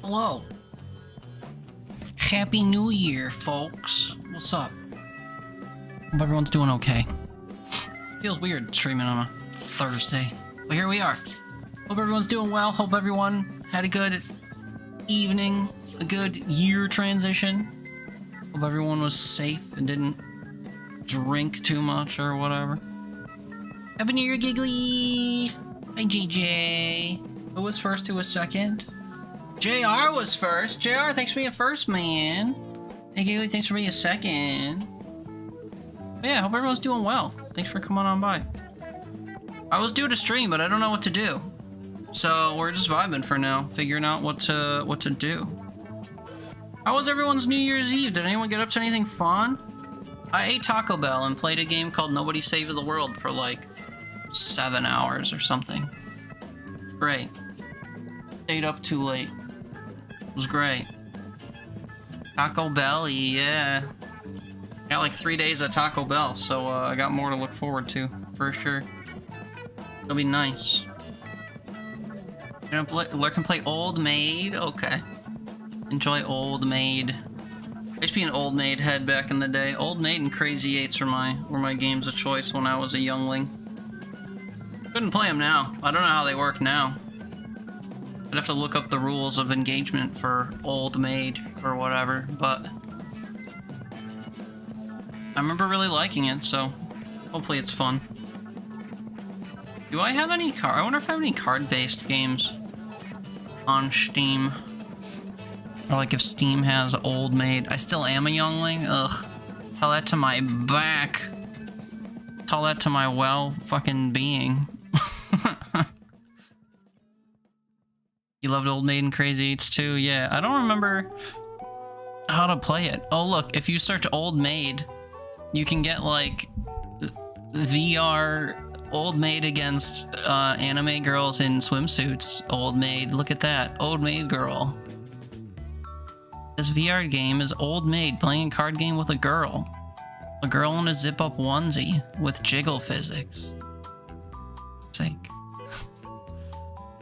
Hello. Happy New Year, folks. What's up? Hope everyone's doing okay. Feels weird streaming on a Thursday, but here we are. Hope everyone's doing well. Hope everyone had a good evening, a good year transition. Hope everyone was safe and didn't drink too much or whatever. Happy New Year, Giggly! Hi, JJ. Who was first? Who was second? JR was first. JR, thanks for being first, man. Hey, Giggly, thanks for being second. But yeah, hope everyone's doing well. Thanks for coming on by. I was due to stream, but I don't know what to do. So we're just vibing for now, figuring out what to do. How was everyone's New Year's Eve? Did anyone get up to anything fun? I ate Taco Bell and played a game called Nobody Saves the World for like 7 hours or something. Great. Stayed up too late. It was great. Taco Bell, yeah. Got like 3 days at Taco Bell, so I got more to look forward to, for sure. It'll be nice. Gonna lurk and play Old Maid? Okay. Enjoy Old Maid. I used to be an Old Maid head back in the day. Old Maid and Crazy 8s were my games of choice when I was a youngling. Couldn't play them now. I don't know how they work now. I'd have to look up the rules of engagement for Old Maid or whatever, but I remember really liking it, so hopefully it's fun. Do I have any I wonder if I have any card-based games on Steam. Or like if Steam has Old Maid. I still am a youngling? Ugh. Tell that to my back. Tell that to my fucking being. You loved Old Maid and Crazy 8s too? Yeah, I don't remember how to play it. Oh look, if you search Old Maid, you can get like VR Old Maid against anime girls in swimsuits. Old Maid, look at that. Old Maid girl. This VR game is Old Maid playing a card game with a girl. A girl in a zip-up onesie with jiggle physics. Sake.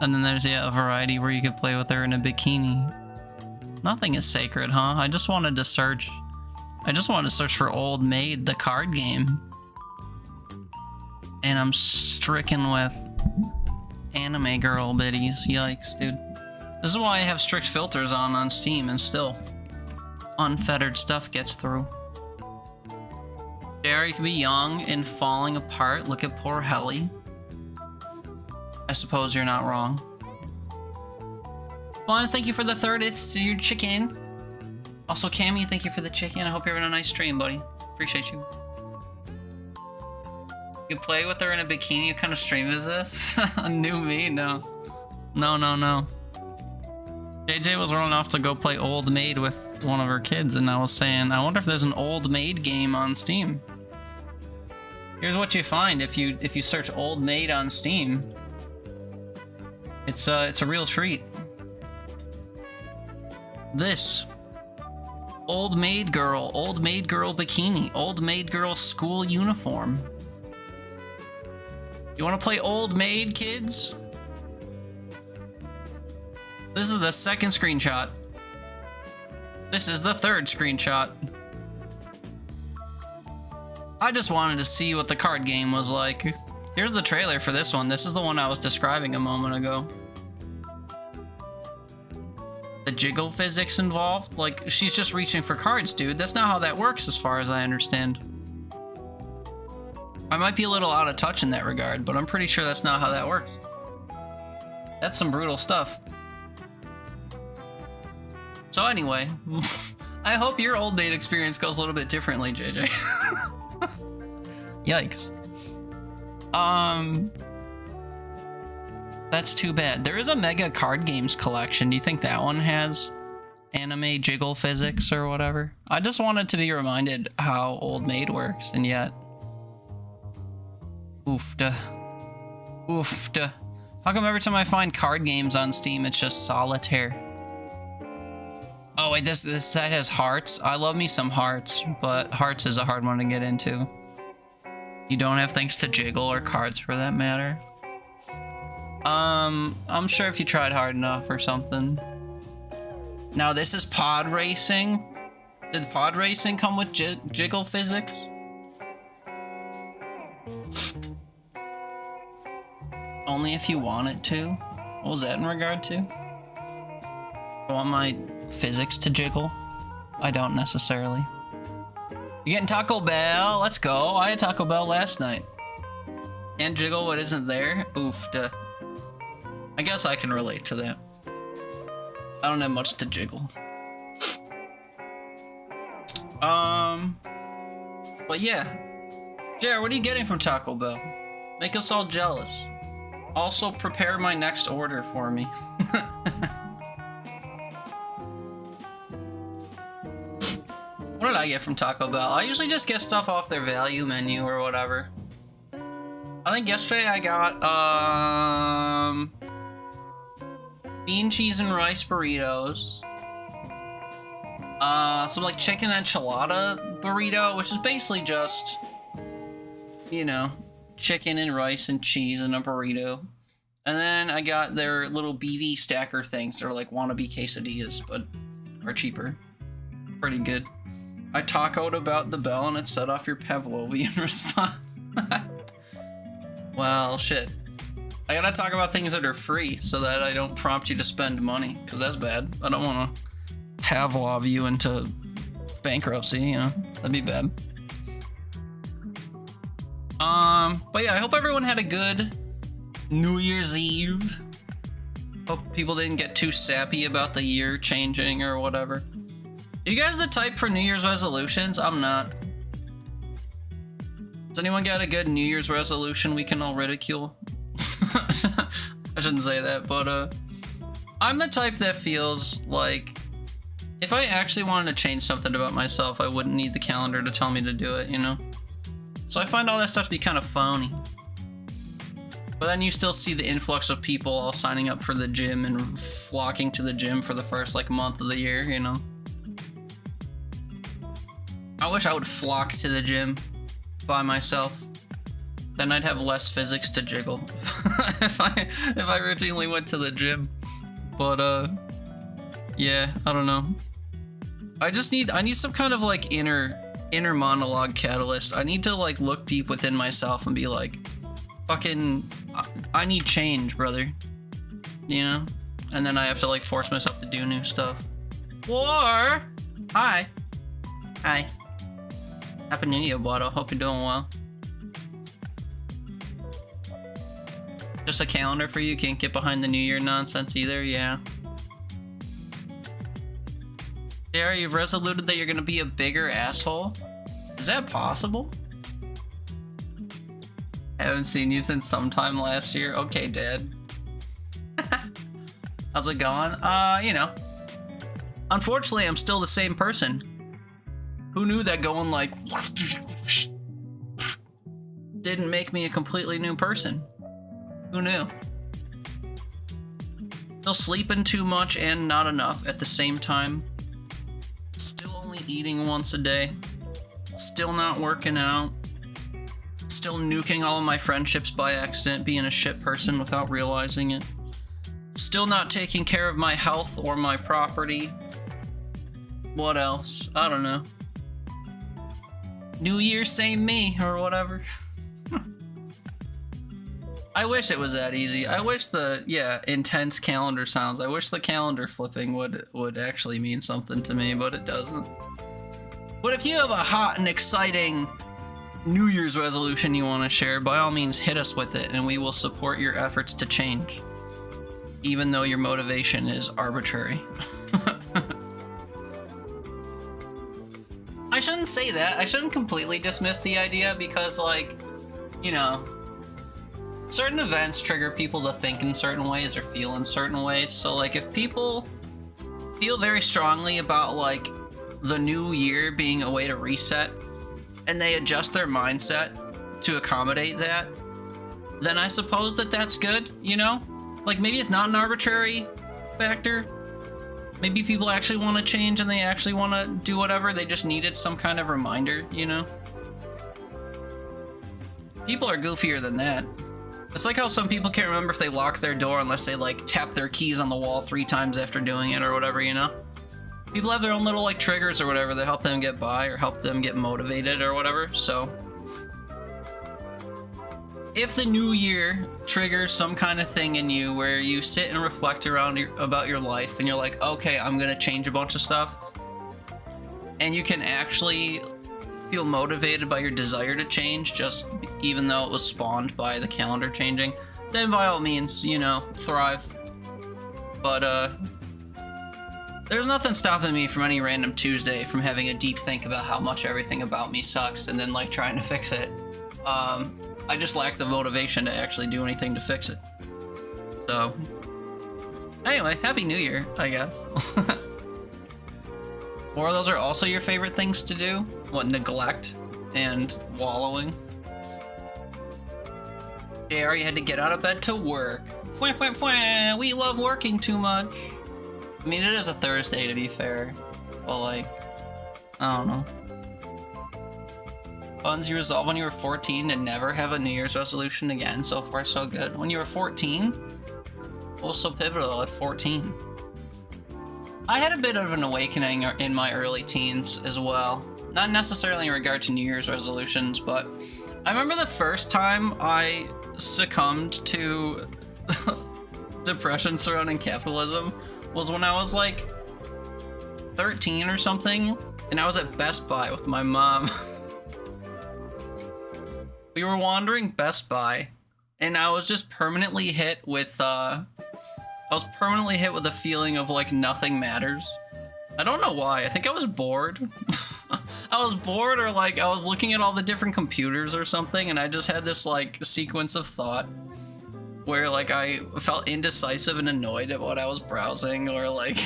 And then there's, yeah, a variety where you could play with her in a bikini. Nothing is sacred, huh? I just wanted to search for Old Maid, the card game. And I'm stricken with anime girl biddies. Yikes, dude. This is why I have strict filters on Steam, and still unfettered stuff gets through. Jerry could be young and falling apart. Look at poor Helly. I suppose you're not wrong. Bonus, thank you for the third. It's your chicken. Also, Cammy, thank you for the chicken. I hope you're having a nice stream, buddy. Appreciate you. You play with her in a bikini? What kind of stream is this? New me? No. No. JJ was running off to go play Old Maid with one of her kids, and I was saying, I wonder if there's an Old Maid game on Steam. Here's what you find if you search Old Maid on Steam. It's a real treat. This. Old Maid Girl bikini, Old Maid Girl school uniform. You want to play Old Maid, kids? This is the second screenshot. This is the third screenshot. I just wanted to see what the card game was like. Here's the trailer for this one. This is the one I was describing a moment ago. The jiggle physics involved? Like, she's just reaching for cards, dude. That's not how that works as far as I understand. I might be a little out of touch in that regard, but I'm pretty sure that's not how that works. That's some brutal stuff. So anyway, I hope your Old Maid experience goes a little bit differently, JJ. Yikes. That's too bad. There is a Mega Card Games collection. Do you think that one has anime jiggle physics or whatever? I just wanted to be reminded how Old Maid works, and yet... Oofda. Oofda. How come every time I find card games on Steam, it's just solitaire? Oh wait, this site has hearts? I love me some hearts, but hearts is a hard one to get into. You don't have things to jiggle or cards for that matter. I'm sure if you tried hard enough or something. Now this is pod racing. Did pod racing come with jiggle physics? Only if you want it to? What was that in regard to? I want my physics to jiggle? I don't necessarily. You getting Taco Bell? Let's go. I had Taco Bell last night. Can't jiggle what isn't there? Oof, duh. I guess I can relate to that. I don't have much to jiggle. But yeah. Jared, what are you getting from Taco Bell? Make us all jealous. Also, prepare my next order for me. What did I get from Taco Bell? I usually just get stuff off their value menu or whatever. I think yesterday I got, bean, cheese, and rice burritos. Some, like, chicken enchilada burrito, which is basically just, you know, chicken and rice and cheese in a burrito. And then I got their little BV stacker things. They're like wannabe quesadillas, but are cheaper. Pretty good. I tacoed about the bell and it set off your Pavlovian response. Well, shit. I gotta talk about things that are free so that I don't prompt you to spend money, because that's bad. I don't want to Pavlov you into bankruptcy, you know? That'd be bad. But yeah, I hope everyone had a good New Year's Eve. Hope people didn't get too sappy about the year changing or whatever. Are you guys the type for New Year's resolutions? I'm not. Has anyone got a good New Year's resolution we can all ridicule? I shouldn't say that, but I'm the type that feels like if I actually wanted to change something about myself, I wouldn't need the calendar to tell me to do it, you know? So I find all that stuff to be kind of phony. But then you still see the influx of people all signing up for the gym and flocking to the gym for the first, like, month of the year, you know? I wish I would flock to the gym by myself. Then I'd have less physics to jiggle if I routinely went to the gym. But yeah, I don't know. I need some kind of like inner monologue catalyst. I need to like look deep within myself and be like, fucking, I need change, brother. You know? And then I have to like force myself to do new stuff. Or, hi. Happy New Year, Bodo. Hope you're doing well. Just a calendar for you? Can't get behind the New Year nonsense either? Yeah. There, you've resoluted that you're gonna be a bigger asshole? Is that possible? I haven't seen you since sometime last year. Okay, Dad. How's it going? You know. Unfortunately, I'm still the same person. Who knew that going like didn't make me a completely new person? Who knew? Still sleeping too much and not enough at the same time. Still only eating once a day. Still not working out. Still nuking all of my friendships by accident, being a shit person without realizing it. Still not taking care of my health or my property. What else? I don't know. New Year, same me, or whatever. I wish it was that easy. I wish the, intense calendar sounds. I wish the calendar flipping would actually mean something to me, but it doesn't. But if you have a hot and exciting New Year's resolution you want to share, by all means hit us with it, and we will support your efforts to change. Even though your motivation is arbitrary. I shouldn't say that. I shouldn't completely dismiss the idea because, like, you know, certain events trigger people to think in certain ways or feel in certain ways. So, like, if people feel very strongly about, like, the new year being a way to reset and they adjust their mindset to accommodate that, then I suppose that that's good, you know? Like, maybe it's not an arbitrary factor. Maybe people actually want to change and they actually want to do whatever. They just needed some kind of reminder, you know? People are goofier than that. It's like how some people can't remember if they lock their door unless they, like, tap their keys on the wall 3 times after doing it or whatever, you know? people have their own little like triggers or whatever that help them get by or help them get motivated or whatever. So if the new year triggers some kind of thing in you where you sit and reflect about your life and you're like, okay, I'm gonna change a bunch of stuff, and you can actually feel motivated by your desire to change, just even though it was spawned by the calendar changing, then by all means, you know, thrive. But there's nothing stopping me from any random Tuesday from having a deep think about how much everything about me sucks and then like trying to fix it. I just lack the motivation to actually do anything to fix it. So anyway, Happy New Year, I guess. Or those are also your favorite things to do? What, neglect and wallowing? JR, you had to get out of bed to work. Fwah, fwah, fwah. We love working too much. I mean, it is a Thursday, to be fair. But, like, I don't know. Buns, you resolved when you were 14 to never have a New Year's resolution again. So far, so good. When you were 14? Also pivotal at 14. I had a bit of an awakening in my early teens as well. Not necessarily in regard to New Year's resolutions, but I remember the first time I succumbed to depression surrounding capitalism was when I was like 13 or something, and I was at Best Buy with my mom. We were wandering Best Buy, and I was just permanently hit with the feeling of like nothing matters. I don't know why. I think I was bored. I was bored, or like I was looking at all the different computers or something, and I just had this like sequence of thought where like I felt indecisive and annoyed at what I was browsing, or like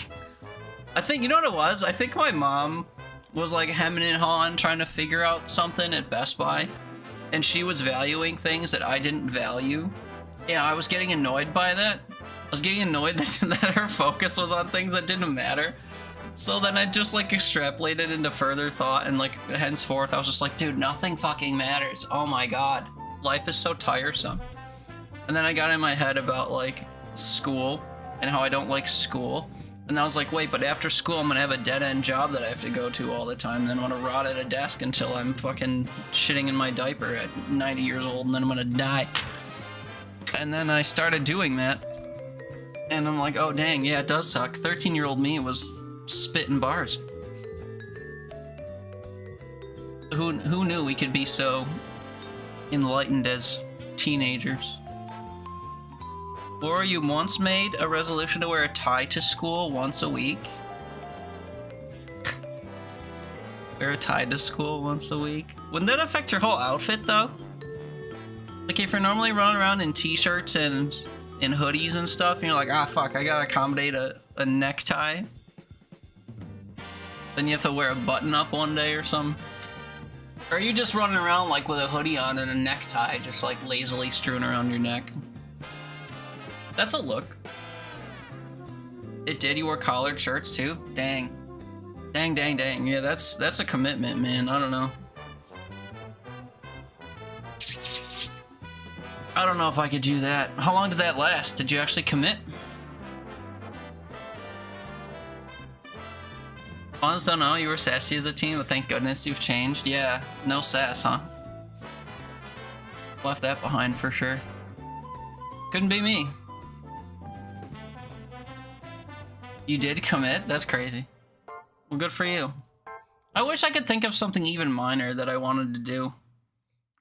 I think, you know what it was? I think my mom was like hemming and hawing trying to figure out something at Best Buy, and she was valuing things that I didn't value. Yeah, I was getting annoyed by that. I was getting annoyed that her focus was on things that didn't matter. So then I just like extrapolated into further thought, and like henceforth I was just like, dude, nothing fucking matters. Oh my god, life is so tiresome. And then I got in my head about like school and how I don't like school. And I was like, wait, but after school I'm gonna have a dead-end job that I have to go to all the time, and then I'm gonna rot at a desk until I'm fucking shitting in my diaper at 90 years old, and then I'm gonna die. And then I started doing that, and I'm like, oh dang, yeah, it does suck. 13-year-old me was spitting bars. Who knew we could be so enlightened as teenagers? Or you once made a resolution to wear a tie to school once a week? Wear a tie to school once a week? Wouldn't that affect your whole outfit though? Like if you're normally running around in t-shirts and in hoodies and stuff, and you're like, ah fuck, I gotta accommodate a necktie. Then you have to wear a button up one day or something. Or are you just running around like with a hoodie on and a necktie just like lazily strewn around your neck? That's a look. It did? You wore collared shirts too? Dang. Dang, dang, dang. Yeah, that's a commitment, man. I don't know. I don't know if I could do that. How long did that last? Did you actually commit? Fons don't know, you were sassy as a teen, but thank goodness you've changed. Yeah, no sass, huh? Left that behind for sure. Couldn't be me. You did commit? That's crazy. Well, good for you. I wish I could think of something even minor that I wanted to do.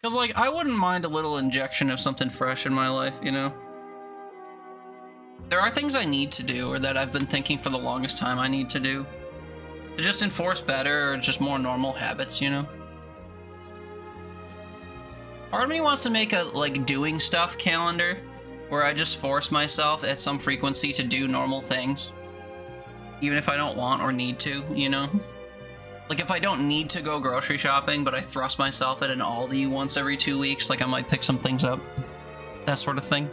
Because, like, I wouldn't mind a little injection of something fresh in my life, you know? There are things I need to do, or that I've been thinking for the longest time I need to do. To just enforce better, or just more normal habits, you know? Part of me wants to make a, like, doing stuff calendar, where I just force myself at some frequency to do normal things. Even if I don't want or need to, you know? Like, if I don't need to go grocery shopping, but I thrust myself at an Aldi once every 2 weeks, like I might pick some things up. That sort of thing.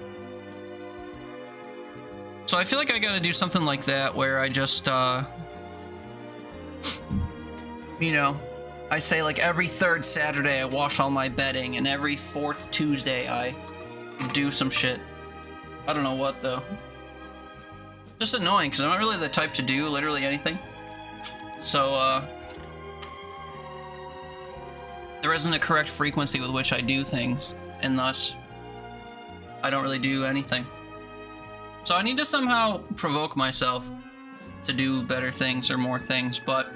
So I feel like I gotta do something like that, where I just, you know, I say like every third Saturday I wash all my bedding, and every fourth Tuesday I do some shit. I don't know what, though. Just annoying, because I'm not really the type to do literally anything. So, there isn't a correct frequency with which I do things, and thus, I don't really do anything. So I need to somehow provoke myself to do better things or more things, but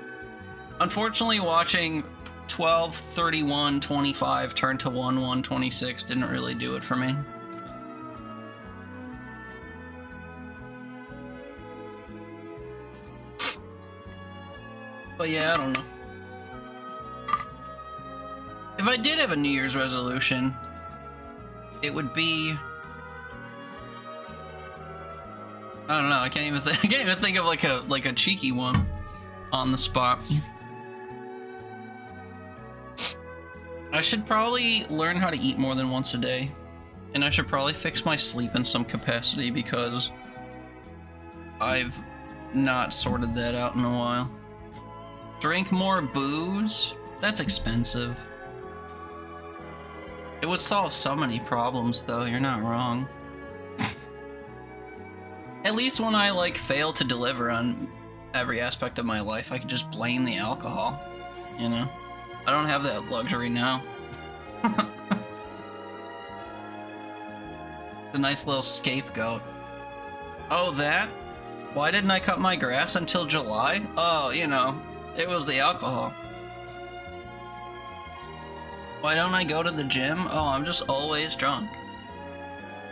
unfortunately watching 12:31:25 turn to 1:1:26 didn't really do it for me. But yeah, I don't know. If I did have a New Year's resolution, it would be... I don't know. I can't even think of like a cheeky one on the spot. I should probably learn how to eat more than once a day, and I should probably fix my sleep in some capacity because I've not sorted that out in a while. Drink more booze? That's expensive. It would solve so many problems, though. You're not wrong. At least when I, like, fail to deliver on every aspect of my life, I can just blame the alcohol, you know? I don't have that luxury now. It's a nice little scapegoat. Oh, that? Why didn't I cut my grass until July? Oh, you know, it was the alcohol. Why don't I go to the gym? Oh, I'm just always drunk.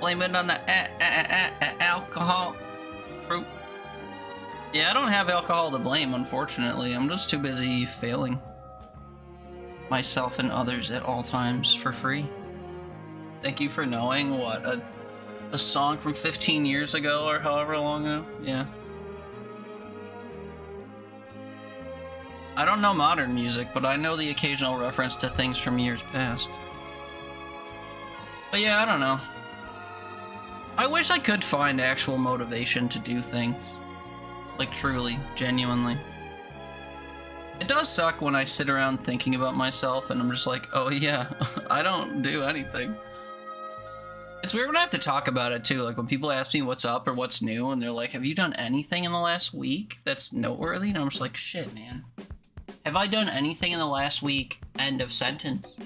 Blame it on the alcohol. Fruit. Yeah, I don't have alcohol to blame, unfortunately. I'm just too busy failing myself and others at all times for free. Thank you for knowing what a song from 15 years ago or however long ago. Yeah. I don't know modern music, but I know the occasional reference to things from years past. But yeah, I don't know. I wish I could find actual motivation to do things. Like, truly, genuinely. It does suck when I sit around thinking about myself and I'm just like, oh yeah, I don't do anything. It's weird when I have to talk about it too, like when people ask me what's up or what's new and they're like, have you done anything in the last week that's noteworthy? And I'm just like, shit, man. Have I done anything in the last week? End of sentence.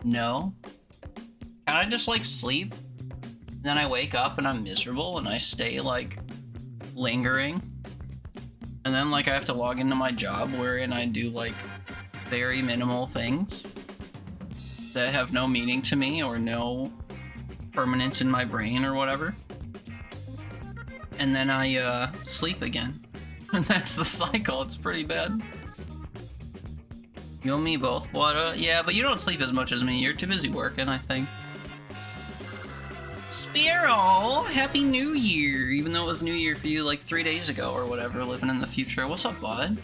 No. Can I just like sleep? And then I wake up and I'm miserable and I stay like lingering. And then like I have to log into my job wherein I do like very minimal things that have no meaning to me or no permanence in my brain or whatever. And then I sleep again. And that's the cycle. It's pretty bad. You and me both. What? Yeah, but you don't sleep as much as me. You're too busy working, I think. Spiro, Happy New Year! Even though it was New Year for you like 3 days ago or whatever, living in the future. What's up, bud?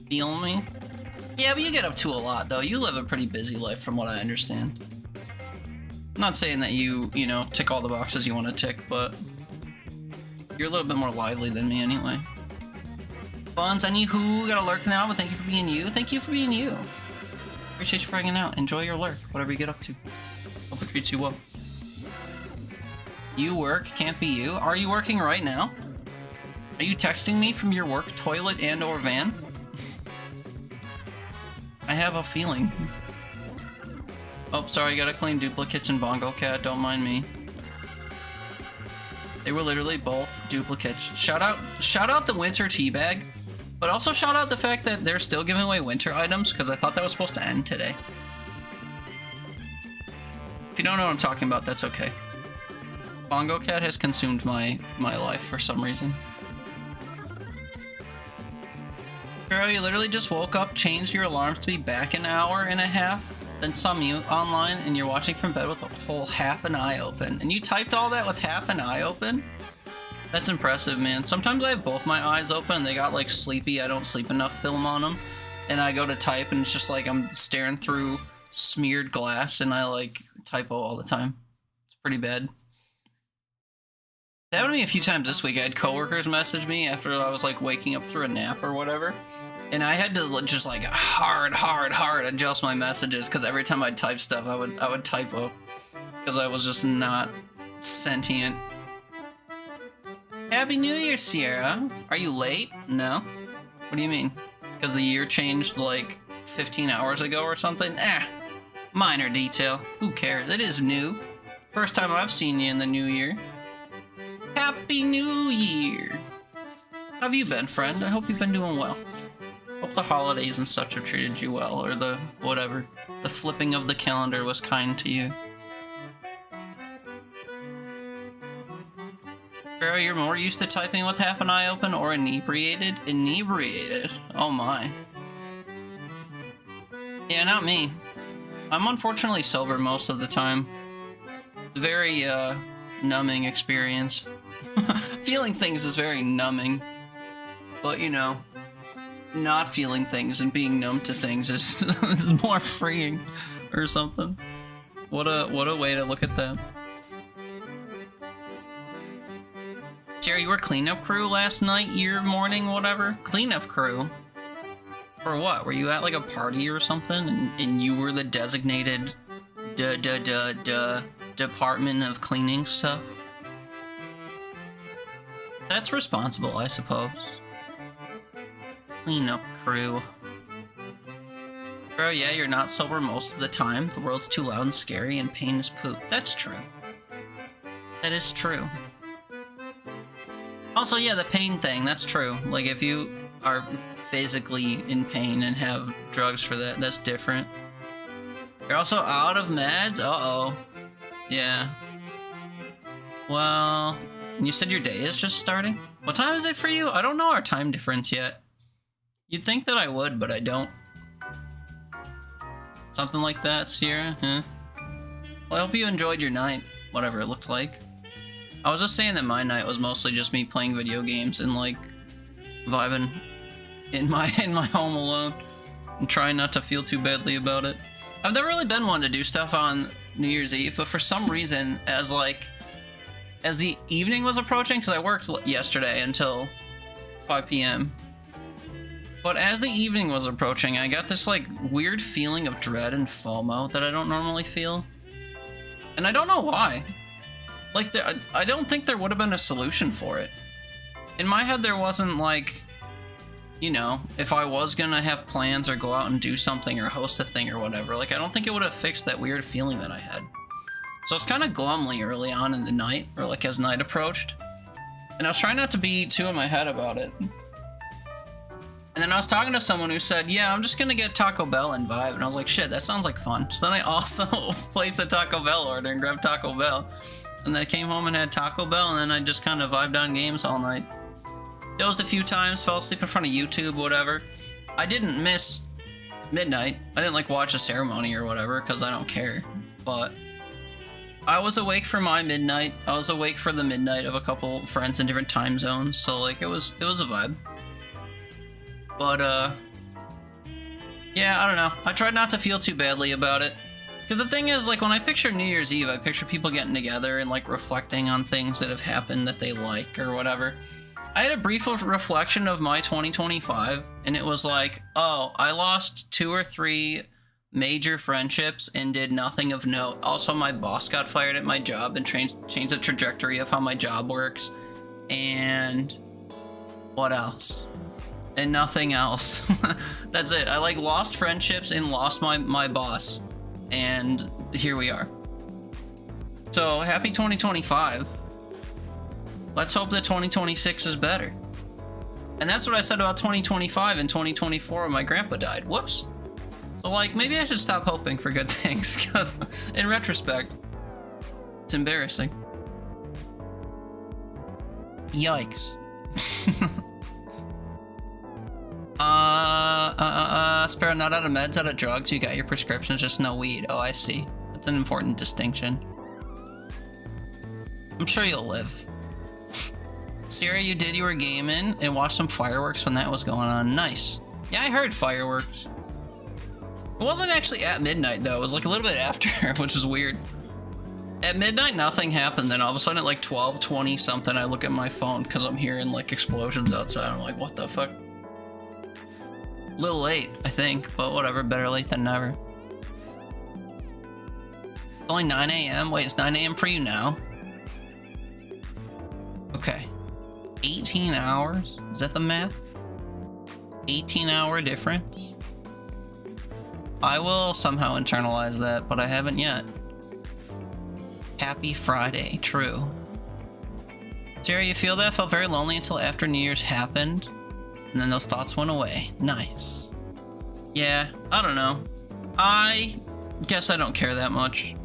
Feeling me? Yeah, but you get up to a lot, though. You live a pretty busy life from what I understand. I'm not saying that you know, tick all the boxes you want to tick, but you're a little bit more lively than me anyway. Buns, anywho, got a lurk now, but thank you for being you. Thank you for being you. Appreciate you for hanging out. Enjoy your lurk, whatever you get up to. Hope it treats you well. You work, can't be you. Are you working right now? Are you texting me from your work toilet and or van? I have a feeling. Oh, sorry, gotta claim duplicates in Bongo Cat, don't mind me. They were literally both duplicates. Shout out the winter teabag, but also shout out the fact that they're still giving away winter items, because I thought that was supposed to end today. If you don't know what I'm talking about, that's okay. Bongo Cat has consumed my life for some reason. Girl, you literally just woke up, changed your alarms to be back an hour and a half, then saw me online, and you're watching from bed with a whole half an eye open. And you typed all that with half an eye open? That's impressive, man. Sometimes I have both my eyes open, and they got like sleepy, I don't sleep enough film on them. And I go to type, and it's just like I'm staring through smeared glass, and I like typo all the time. It's pretty bad. That happened to me a few times this week. I had coworkers message me after I was like waking up through a nap or whatever. And I had to just like hard adjust my messages because every time I type stuff, I would typo because I was just not sentient. Happy New Year, Sierra. Are you late? No. What do you mean? Because the year changed like 15 hours ago or something? Minor detail. Who cares? It is new. First time I've seen you in the new year. Happy New Year! How have you been, friend? I hope you've been doing well. Hope the holidays and such have treated you well, or the whatever. The flipping of the calendar was kind to you. Pharaoh, you're more used to typing with half an eye open or inebriated? Inebriated? Oh my. Yeah, not me. I'm unfortunately sober most of the time. It's a very, numbing experience. Feeling things is very numbing. But, you know, not feeling things and being numb to things is, is more freeing or something. What a way to look at that. Terry, you were cleanup crew last night, year, morning, whatever? Cleanup crew? For what? Were you at like a party or something and you were the designated Department of Cleaning stuff? That's responsible, I suppose. Cleanup crew. Bro, yeah, you're not sober most of the time. The world's too loud and scary and pain is poop. That's true. That is true. Also, yeah, the pain thing, that's true. Like, if you are physically in pain and have drugs for that, that's different. You're also out of meds? Uh-oh. Yeah. Well, you said your day is just starting? What time is it for you? I don't know our time difference yet. You'd think that I would, but I don't. Something like that, Sierra? Huh? Well, I hope you enjoyed your night, whatever it looked like. I was just saying that my night was mostly just me playing video games and, like, vibing in my home alone and trying not to feel too badly about it. I've never really been one to do stuff on New Year's Eve, but for some reason, as the evening was approaching, because I worked yesterday until 5 p.m., but as the evening was approaching, I got this, like, weird feeling of dread and FOMO that I don't normally feel. And I don't know why. Like, I don't think there would have been a solution for it. In my head, there wasn't, like, you know, if I was gonna have plans or go out and do something or host a thing or whatever, like, I don't think it would have fixed that weird feeling that I had. So it's kind of glumly early on in the night, or, like, as night approached. And I was trying not to be too in my head about it. And then I was talking to someone who said, yeah, I'm just gonna get Taco Bell and vibe. And I was like, shit, that sounds like fun. So then I also placed a Taco Bell order and grabbed Taco Bell. And then I came home and had Taco Bell, and then I just kind of vibed on games all night. Dozed a few times, fell asleep in front of YouTube, whatever. I didn't miss midnight. I didn't, like, watch a ceremony or whatever, because I don't care. But I was awake for my midnight. I was awake for the midnight of a couple friends in different time zones. So, like, it was a vibe. But, yeah, I don't know. I tried not to feel too badly about it. Because the thing is, like, when I picture New Year's Eve, I picture people getting together and, like, reflecting on things that have happened that they like or whatever. I had a brief reflection of my 2025, and it was like, oh, I lost 2 or 3 major friendships and did nothing of note. Also, my boss got fired at my job and changed the trajectory of how my job works. And what else? And nothing else. That's it. I, like, lost friendships and lost my boss. And here we are. So, happy 2025. Let's hope that 2026 is better. And that's what I said about 2025 and 2024 when my grandpa died. Whoops. So, like, maybe I should stop hoping for good things, because in retrospect, it's embarrassing. Yikes. Sparrow, not out of meds, out of drugs. You got your prescriptions, just no weed. Oh, I see. That's an important distinction. I'm sure you'll live. Sierra, you were gaming and watched some fireworks when that was going on. Nice. Yeah, I heard fireworks. It wasn't actually at midnight, though. It was like a little bit after, which is weird. At midnight, nothing happened. Then all of a sudden at like 12:20 something, I look at my phone because I'm hearing like explosions outside. I'm like, what the fuck? A little late, I think, but whatever. Better late than never. It's only 9 a.m. Wait, it's 9 a.m. for you now? Okay. 18 hours? Is that the math? 18-hour difference. I will somehow internalize that, but I haven't yet. Happy Friday, true. Sarah, you feel that? Felt very lonely until after New Year's happened, and then those thoughts went away. Nice. Yeah, I don't know. I guess I don't care that much.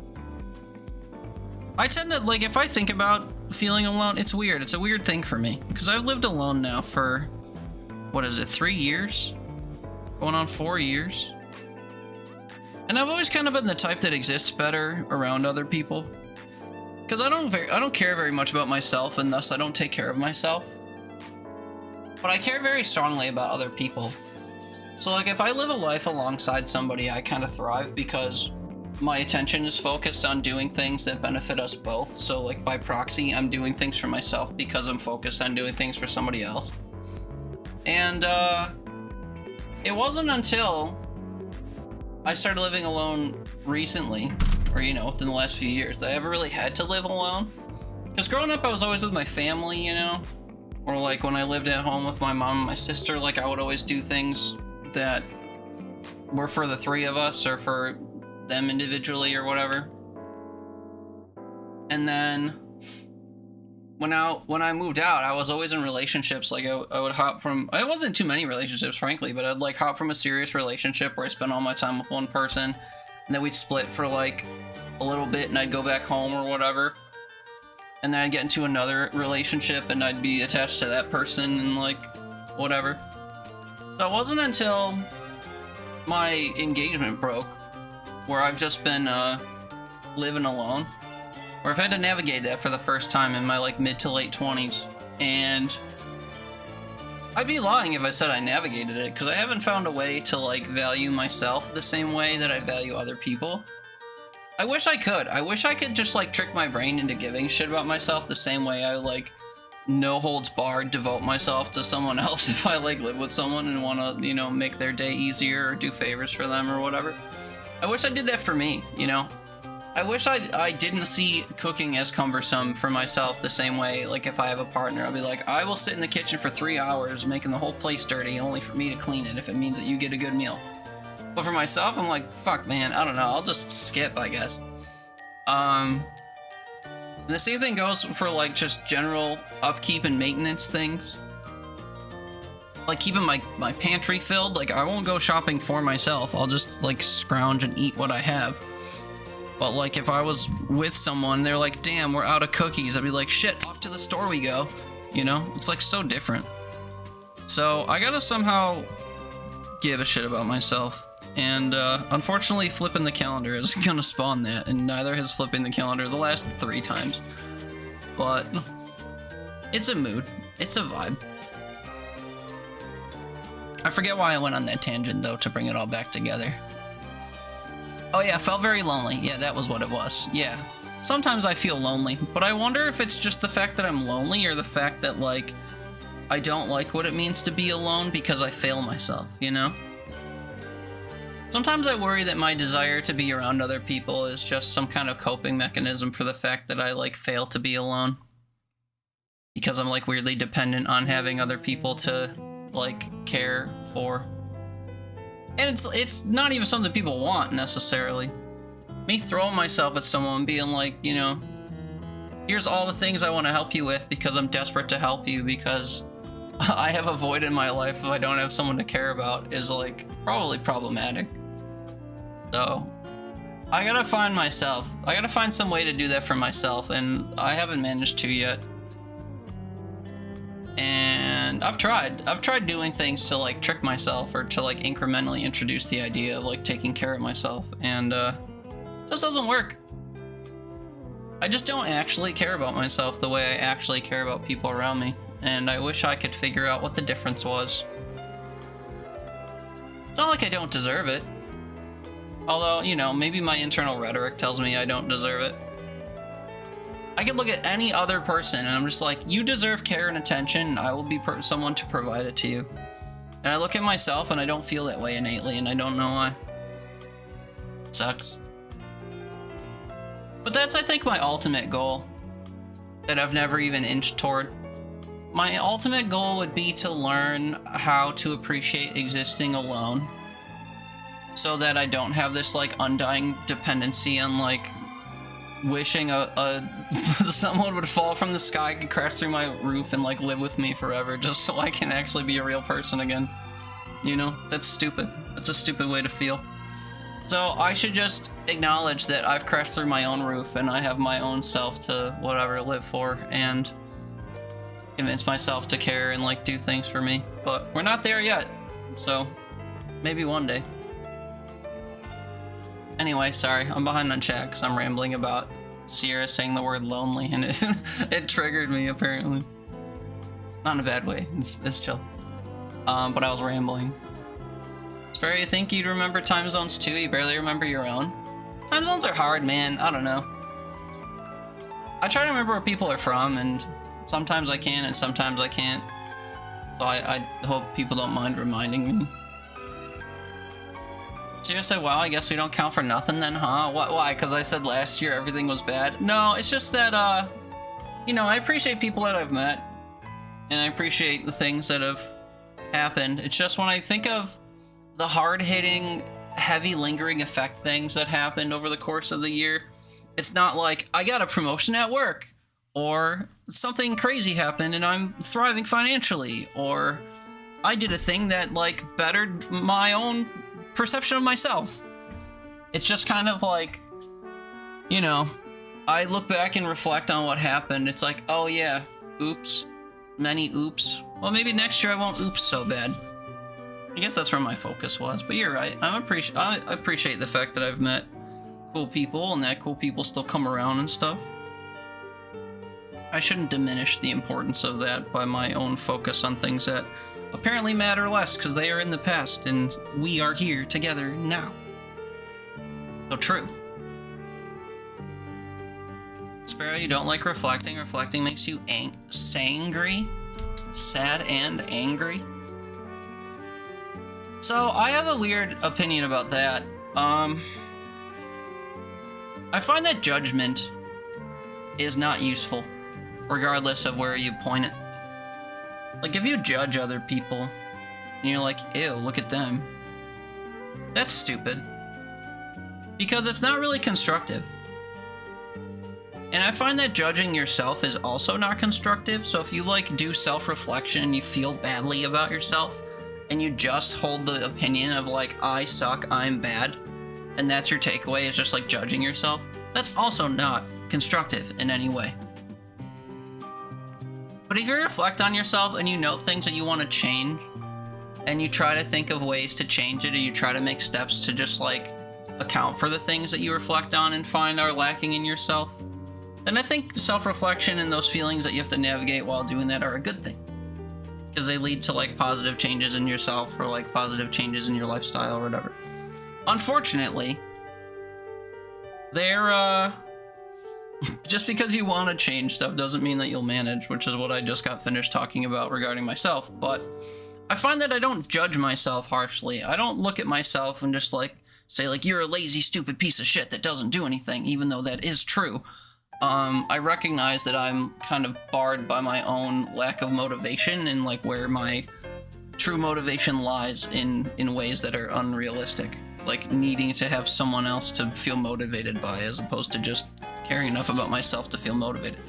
I tend to, like, if I think about feeling alone, it's weird. It's a weird thing for me, because I've lived alone now for, what is it, 3 years? Going on 4 years? And I've always kind of been the type that exists better around other people. Because I don't care very much about myself, and thus I don't take care of myself. But I care very strongly about other people. So like if I live a life alongside somebody, I kind of thrive because my attention is focused on doing things that benefit us both. So like by proxy, I'm doing things for myself because I'm focused on doing things for somebody else. And it wasn't until I started living alone recently, or you know, within the last few years, that I ever really had to live alone. Because growing up, I was always with my family, you know? Or like when I lived at home with my mom and my sister, like I would always do things that were for the three of us or for them individually or whatever. And then when I moved out, I was always in relationships. Like I would hop from, I wasn't too many relationships, frankly, but I'd like hop from a serious relationship where I spent all my time with one person, and then we'd split for like a little bit and I'd go back home or whatever. And then I'd get into another relationship and I'd be attached to that person and like whatever. So it wasn't until my engagement broke where I've just been living alone, where I've had to navigate that for the first time in my like mid to late 20s. And I'd be lying if I said I navigated it, because I haven't found a way to like value myself the same way that I value other people. I wish I could. I wish I could just like trick my brain into giving shit about myself the same way I like no holds barred devote myself to someone else if I like live with someone and want to, you know, make their day easier or do favors for them or whatever. I wish I did that for me, you know? I wish I didn't see cooking as cumbersome for myself the same way, like if I have a partner, I'll be like, I will sit in the kitchen for 3 hours making the whole place dirty only for me to clean it if it means that you get a good meal. But for myself, I'm like, fuck, man, I don't know. I'll just skip, I guess. And the same thing goes for, like, just general upkeep and maintenance things. Like, keeping my pantry filled. Like, I won't go shopping for myself. I'll just, like, scrounge and eat what I have. But, like, if I was with someone, they're like, damn, we're out of cookies. I'd be like, shit, off to the store we go. You know? It's, like, so different. So, I gotta somehow give a shit about myself. And unfortunately, flipping the calendar is gonna spawn that, and neither has flipping the calendar the last 3 times. But it's a mood. It's a vibe. I forget why I went on that tangent, though, to bring it all back together. Oh yeah, felt very lonely. Yeah, that was what it was. Yeah. Sometimes I feel lonely, but I wonder if it's just the fact that I'm lonely or the fact that, like, I don't like what it means to be alone because I fail myself, you know? Sometimes I worry that my desire to be around other people is just some kind of coping mechanism for the fact that I, like, fail to be alone. Because I'm, like, weirdly dependent on having other people to, like, care for. And it's not even something people want, necessarily. Me throwing myself at someone being like, you know, here's all the things I want to help you with because I'm desperate to help you because I have a void in my life if I don't have someone to care about is, like, probably problematic. So, I gotta find myself. I gotta find some way to do that for myself, and I haven't managed to yet. And I've tried doing things to, like, trick myself or to, like, incrementally introduce the idea of, like, taking care of myself, and just doesn't work. I just don't actually care about myself the way I actually care about people around me, and I wish I could figure out what the difference was. It's not like I don't deserve it. Although, you know, maybe my internal rhetoric tells me I don't deserve it. I could look at any other person and I'm just like, you deserve care and attention, and I will be someone to provide it to you. And I look at myself and I don't feel that way innately, and I don't know why. It sucks. But that's, I think, my ultimate goal that I've never even inched toward. My ultimate goal would be to learn how to appreciate existing alone, so that I don't have this like undying dependency on like wishing someone would fall from the sky, could crash through my roof and like live with me forever, just so I can actually be a real person again. You know, that's stupid. That's a stupid way to feel. So I should just acknowledge that I've crashed through my own roof and I have my own self to whatever live for, and convince myself to care and like do things for me. But we're not there yet, so maybe one day. Anyway, sorry, I'm behind on chat because I'm rambling about Sierra saying the word lonely, and it triggered me apparently. Not in a bad way. It's chill. But I was rambling. Sparrow, you think you'd remember time zones too? You barely remember your own? Time zones are hard, man. I don't know. I try to remember where people are from, and sometimes I can and sometimes I can't. So I hope people don't mind reminding me. Sierra said, wow, I guess we don't count for nothing then, huh? Why? Because I said last year everything was bad? No, it's just that, you know, I appreciate people that I've met. And I appreciate the things that have happened. It's just when I think of the hard-hitting, heavy lingering effect things that happened over the course of the year, it's not like I got a promotion at work, or something crazy happened and I'm thriving financially, or I did a thing that like bettered my own perception of myself. It's just kind of like, you know, I look back and reflect on what happened. It's like, oh yeah, oops, many oops. Well, maybe next year I won't oops so bad. I guess that's where my focus was, but you're right. I appreciate the fact that I've met cool people and that cool people still come around and stuff. I shouldn't diminish the importance of that by my own focus on things that apparently matter less because they are in the past and we are here together now. So true. Sparrow, you don't like reflecting. Reflecting makes you sangry, sad and angry. So I have a weird opinion about that. I find that judgment is not useful, regardless of where you point it. Like, if you judge other people, and you're like, ew, look at them, that's stupid. Because it's not really constructive. And I find that judging yourself is also not constructive, so if you, like, do self-reflection and you feel badly about yourself, and you just hold the opinion of, like, I suck, I'm bad, and that's your takeaway, is just, like, judging yourself, that's also not constructive in any way. But if you reflect on yourself and you note things that you want to change, and you try to think of ways to change it, or you try to make steps to just, like, account for the things that you reflect on and find are lacking in yourself, then I think self-reflection and those feelings that you have to navigate while doing that are a good thing. Because they lead to, like, positive changes in yourself, or, like, positive changes in your lifestyle or whatever. Unfortunately, they're, just because you want to change stuff doesn't mean that you'll manage, which is what I just got finished talking about regarding myself. But I find that I don't judge myself harshly. I don't look at myself and just, like, say, like, you're a lazy, stupid piece of shit that doesn't do anything, even though that is true. I recognize that I'm kind of barred by my own lack of motivation, and, like, where my true motivation lies in ways that are unrealistic. Like, needing to have someone else to feel motivated by, as opposed to just caring enough about myself to feel motivated.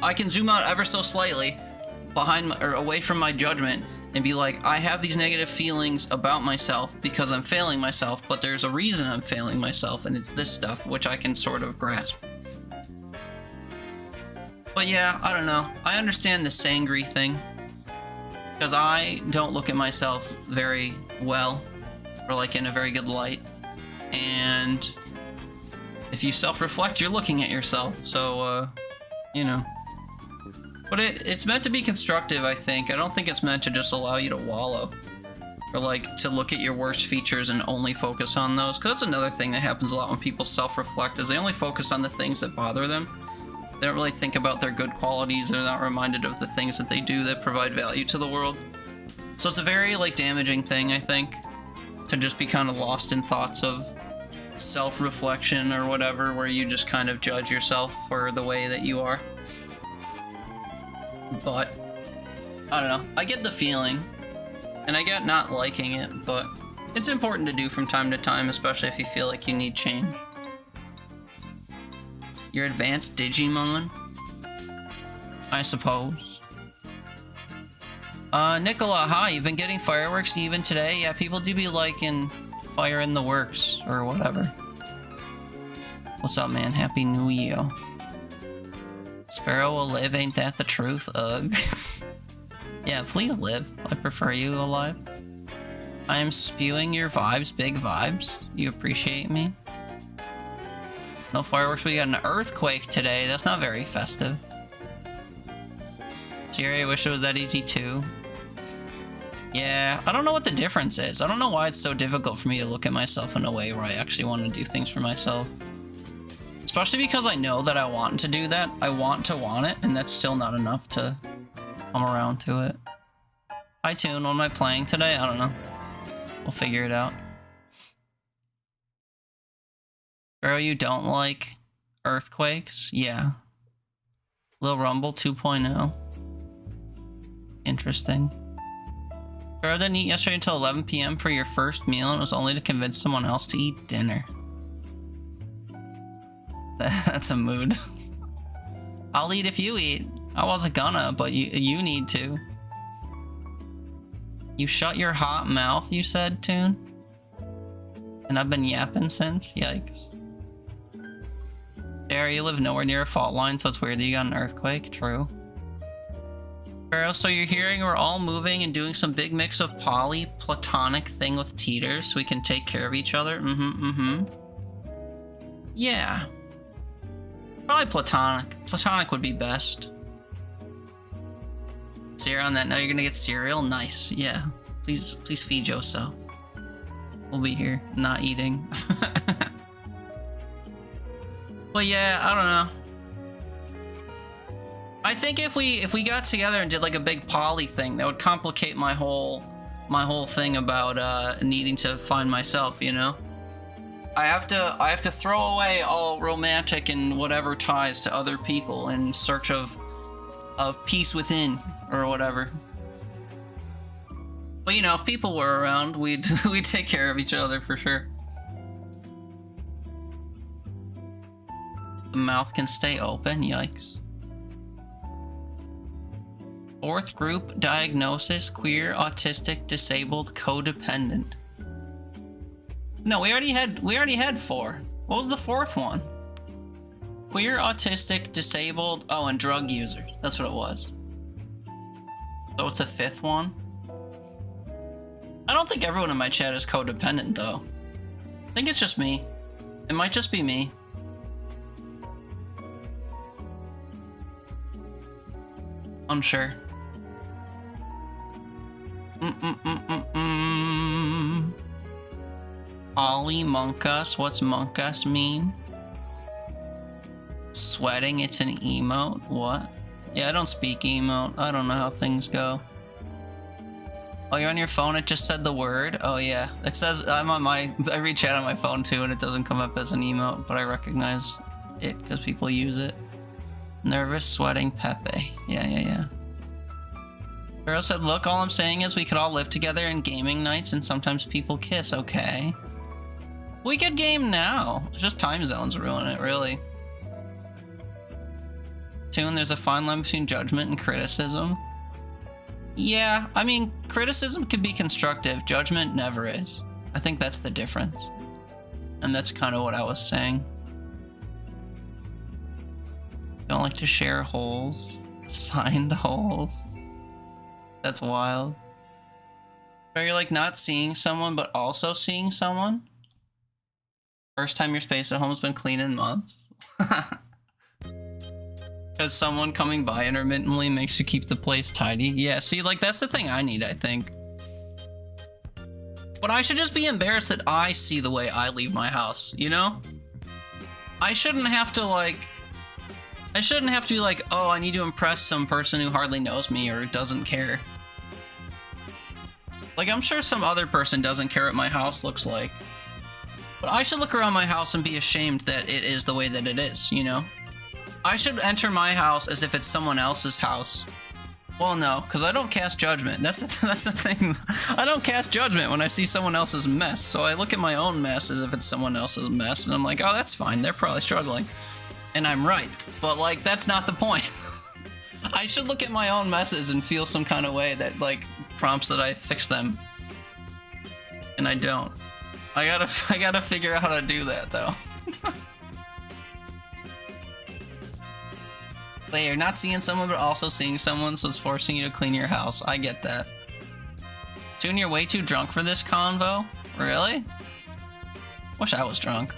I can zoom out ever so slightly behind or away from my judgment and be like, I have these negative feelings about myself because I'm failing myself, but there's a reason I'm failing myself, and it's this stuff, which I can sort of grasp. But yeah, I don't know. I understand the sangry thing, because I don't look at myself very well, or like in a very good light, and if you self-reflect, you're looking at yourself, so, you know. But it's meant to be constructive, I think. I don't think it's meant to just allow you to wallow, or like to look at your worst features and only focus on those, because that's another thing that happens a lot when people self-reflect, is they only focus on the things that bother them. They don't really think about their good qualities. They're not reminded of the things that they do that provide value to the world. So it's a very, like, damaging thing, I think, to just be kind of lost in thoughts of self-reflection or whatever, where you just kind of judge yourself for the way that you are. But I don't know. I get the feeling, and I get not liking it, but it's important to do from time to time, especially if you feel like you need change. Your advanced Digimon? I suppose. Nicola, hi, you've been getting fireworks even today? Yeah, people do be liking fire in the works, or whatever. What's up, man? Happy New Year. Sparrow will live, ain't that the truth? Ugh. Yeah, please live. I prefer you alive. I am spewing your vibes, big vibes. You appreciate me? No fireworks, we got an earthquake today. That's not very festive. Siri, I wish it was that easy too. Yeah, I don't know what the difference is. I don't know why it's so difficult for me to look at myself in a way where I actually want to do things for myself. Especially because I know that I want to do that. I want it, and that's still not enough to come around to it. Hi, Toon. What am I playing today? I don't know. We'll figure it out. Bro, you don't like earthquakes? Yeah. Lil Rumble 2.0. Interesting. Bro didn't eat yesterday until 11 p.m. for your first meal and was only to convince someone else to eat dinner. That's a mood. I'll eat if you eat. I wasn't gonna, but you need to. You shut your hot mouth, you said, Toon? And I've been yapping since? Yikes. Barry, you live nowhere near a fault line, so it's weird that you got an earthquake. True. Pharaoh, so you're hearing we're all moving and doing some big mix of platonic thing with teeters so we can take care of each other? Yeah. Probably platonic. Platonic would be best. Cereal on that. Now you're gonna get cereal? Nice. Yeah. Please feed yourself. We'll be here, not eating. But yeah, I don't know. I think if we got together and did like a big poly thing, that would complicate my whole thing about needing to find myself, you know? I have to throw away all romantic and whatever ties to other people in search of peace within or whatever. But you know, if people were around, we'd take care of each other for sure. The mouth can stay open, yikes. Fourth group diagnosis, queer, autistic, disabled, codependent. No, we already had 4. What was the 4th one? Queer, autistic, disabled, oh, and drug users. That's what it was. So it's a 5th one? I don't think everyone in my chat is codependent, though. I think it's just me. It might just be me. Unsure. Ollie Monkus, what's Monkus mean? Sweating, it's an emote? What? Yeah, I don't speak emote. I don't know how things go. Oh, you're on your phone? It just said the word? Oh yeah. It says, I read chat on my phone too and it doesn't come up as an emote, but I recognize it because people use it. Nervous, sweating, Pepe. Yeah. Pharaoh said, look, all I'm saying is we could all live together in gaming nights and sometimes people kiss, okay? We could game now. It's just time zones ruin it, really. Toon, there's a fine line between judgment and criticism. Yeah, I mean, criticism could be constructive. Judgment never is. I think that's the difference. And that's kind of what I was saying. Don't like to share holes. Signed holes. That's wild. Or you're like not seeing someone, but also seeing someone? First time your space at home has been clean in months. Because someone coming by intermittently makes you keep the place tidy. Yeah, see, like, that's the thing I need, I think. But I should just be embarrassed that I see the way I leave my house, you know? I shouldn't have to, like... I shouldn't have to be like, oh, I need to impress some person who hardly knows me or doesn't care. Like, I'm sure some other person doesn't care what my house looks like. But I should look around my house and be ashamed that it is the way that it is, you know? I should enter my house as if it's someone else's house Well, no, because I don't cast judgment. That's the thing. I don't cast judgment when I see someone else's mess. So I look at my own mess as if it's someone else's mess, and I'm like, oh, that's fine. They're probably struggling. And I'm right. But, like, that's not the point. I should look at my own messes and feel some kind of way that, like, prompts that I fix them. And I don't. I gotta figure out how to do that, though. Wait, you're not seeing someone, but also seeing someone, so it's forcing you to clean your house. I get that. June, you're way too drunk for this convo? Really? Wish I was drunk.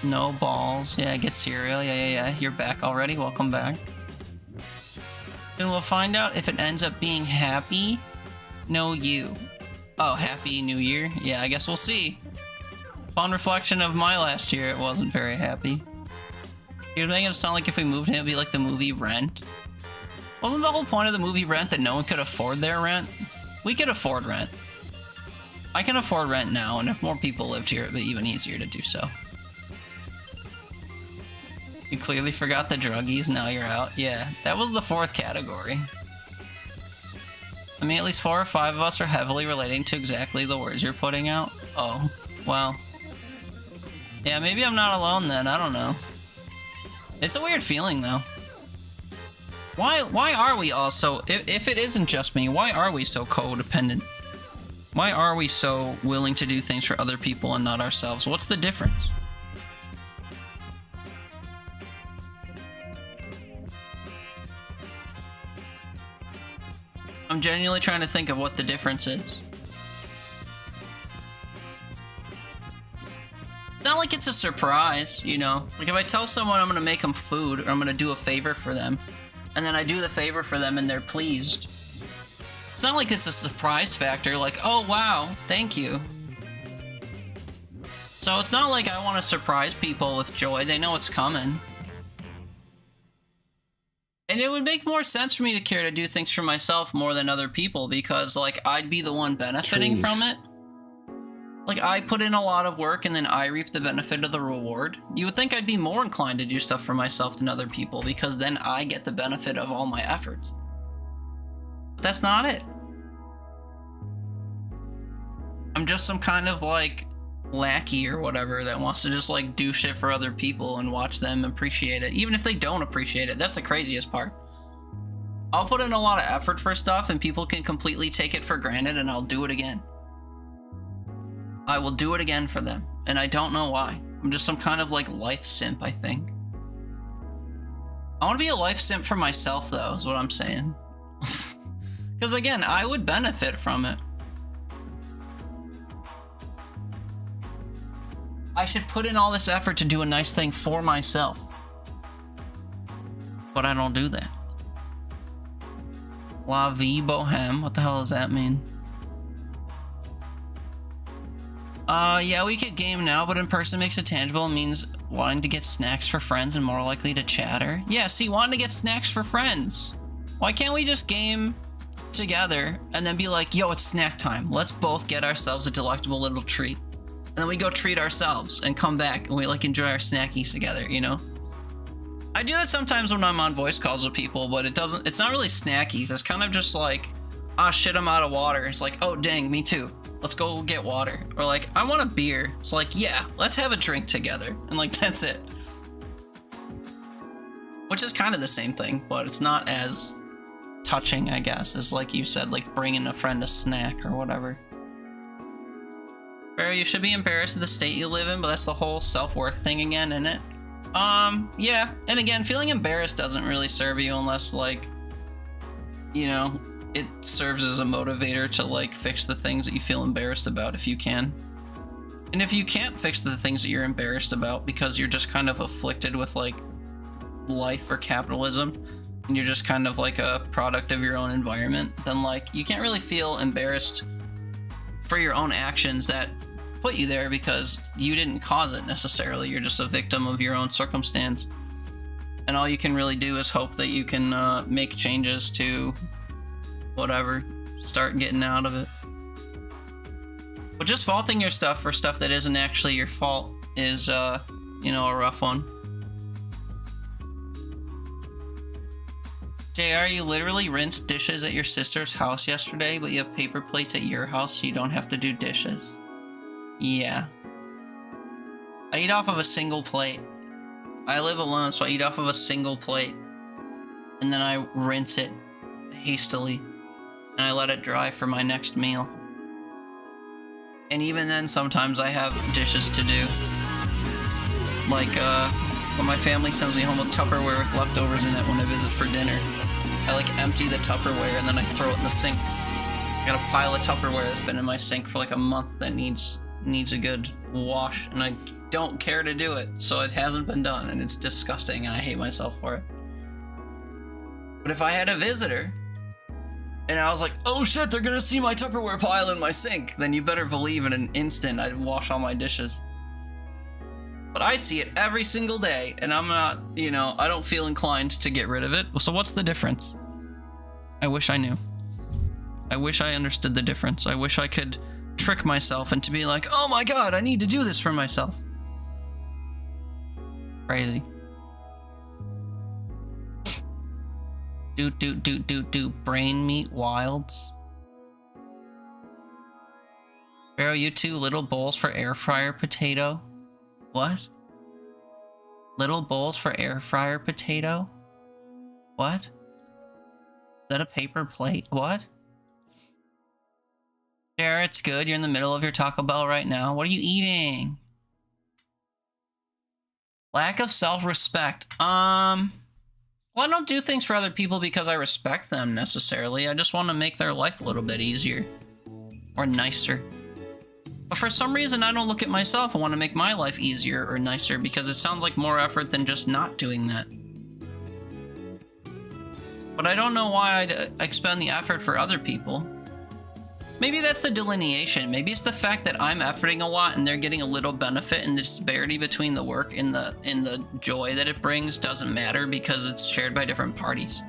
No balls. Yeah, get cereal. Yeah. You're back already. Welcome back. Then we'll find out if it ends up being happy. No, you. Oh, happy new year? Yeah, I guess we'll see. Upon reflection of my last year, it wasn't very happy. You're making it sound like if we moved in, it'd be like the movie Rent. Wasn't the whole point of the movie Rent that no one could afford their rent? We could afford rent. I can afford rent now, and if more people lived here, it'd be even easier to do so. You clearly forgot the druggies, now you're out. Yeah, that was the fourth category. I mean, at least 4 or 5 of us are heavily relating to exactly the words you're putting out. Oh, well. Yeah, maybe I'm not alone then, I don't know. It's a weird feeling, though. Why are we all so... If it isn't just me, why are we so codependent? Why are we so willing to do things for other people and not ourselves? What's the difference? I'm genuinely trying to think of what the difference is. It's not like it's a surprise, you know? Like if I tell someone I'm gonna make them food or I'm gonna do a favor for them, and then I do the favor for them and they're pleased. It's not like it's a surprise factor, like, oh wow, thank you. So it's not like I want to surprise people with joy, they know it's coming. And it would make more sense for me to care to do things for myself more than other people because, like, I'd be the one benefiting from it. Like, I put in a lot of work and then I reap the benefit of the reward. You would think I'd be more inclined to do stuff for myself than other people because then I get the benefit of all my efforts. But that's not it. I'm just some kind of, like, lackey or whatever that wants to just, like, do shit for other people and watch them appreciate it. Even if they don't appreciate it. That's the craziest part. I'll put in a lot of effort for stuff and people can completely take it for granted and I'll do it again. I will do it again for them, and I don't know why. I'm just some kind of, like, life simp, I think. I want to be a life simp for myself, though, is what I'm saying. Because, again, I would benefit from it. I should put in all this effort to do a nice thing for myself. But I don't do that. La vie bohème, what the hell does that mean? Yeah, we could game now, but in person makes it tangible. It means wanting to get snacks for friends and more likely to chatter. Yeah, see, wanting to get snacks for friends. Why can't we just game together and then be like, yo, it's snack time. Let's both get ourselves a delectable little treat. And then we go treat ourselves and come back and we, like, enjoy our snackies together, you know? I do that sometimes when I'm on voice calls with people, but it's not really snackies. It's kind of just like, ah, shit, I'm out of water. It's like, oh, dang, me too. Let's go get water. Or like, I want a beer. It's like, yeah, let's have a drink together. And like, that's it. Which is kind of the same thing, but it's not as touching, I guess, as like you said, like bringing a friend a snack or whatever. Barry, you should be embarrassed of the state you live in, but that's the whole self-worth thing again, isn't it? Yeah. And again, feeling embarrassed doesn't really serve you unless, like, you know, it serves as a motivator to, like, fix the things that you feel embarrassed about if you can. And if you can't fix the things that you're embarrassed about because you're just kind of afflicted with, like, life or capitalism, and you're just kind of like a product of your own environment, then, like, you can't really feel embarrassed for your own actions that put you there because you didn't cause it necessarily. You're just a victim of your own circumstance. And all you can really do is hope that you can make changes to whatever, start getting out of it. But just faulting your stuff for stuff that isn't actually your fault is, you know, a rough one. JR, you literally rinsed dishes at your sister's house yesterday, but you have paper plates at your house so you don't have to do dishes. Yeah. I eat off of a single plate. I live alone, so I eat off of a single plate. And then I rinse it hastily. And I let it dry for my next meal. And even then, sometimes I have dishes to do. Like, when my family sends me home with Tupperware with leftovers in it when I visit for dinner. I, like, empty the Tupperware and then I throw it in the sink. I got a pile of Tupperware that's been in my sink for like a month that needs a good wash, and I don't care to do it, so it hasn't been done, and it's disgusting, and I hate myself for it. But if I had a visitor, and I was like, oh shit, they're gonna see my Tupperware pile in my sink, then you better believe in an instant I'd wash all my dishes. But I see it every single day, and I'm not, you know, I don't feel inclined to get rid of it. So what's the difference? I wish I knew. I wish I understood the difference. I wish I could trick myself into being like, oh my god, I need to do this for myself. Crazy. Brain meat wilds. Pharaoh, you two little bowls for air fryer potato. What? Little bowls for air fryer potato? What? Is that a paper plate? What? Jared, it's good. You're in the middle of your Taco Bell right now. What are you eating? Lack of self-respect. Well, I don't do things for other people because I respect them necessarily. I just want to make their life a little bit easier. Or nicer. But for some reason, I don't look at myself and want to make my life easier or nicer because it sounds like more effort than just not doing that. But I don't know why I'd expend the effort for other people. Maybe that's the delineation. Maybe it's the fact that I'm efforting a lot and they're getting a little benefit, and the disparity between the work and the joy that it brings doesn't matter because it's shared by different parties.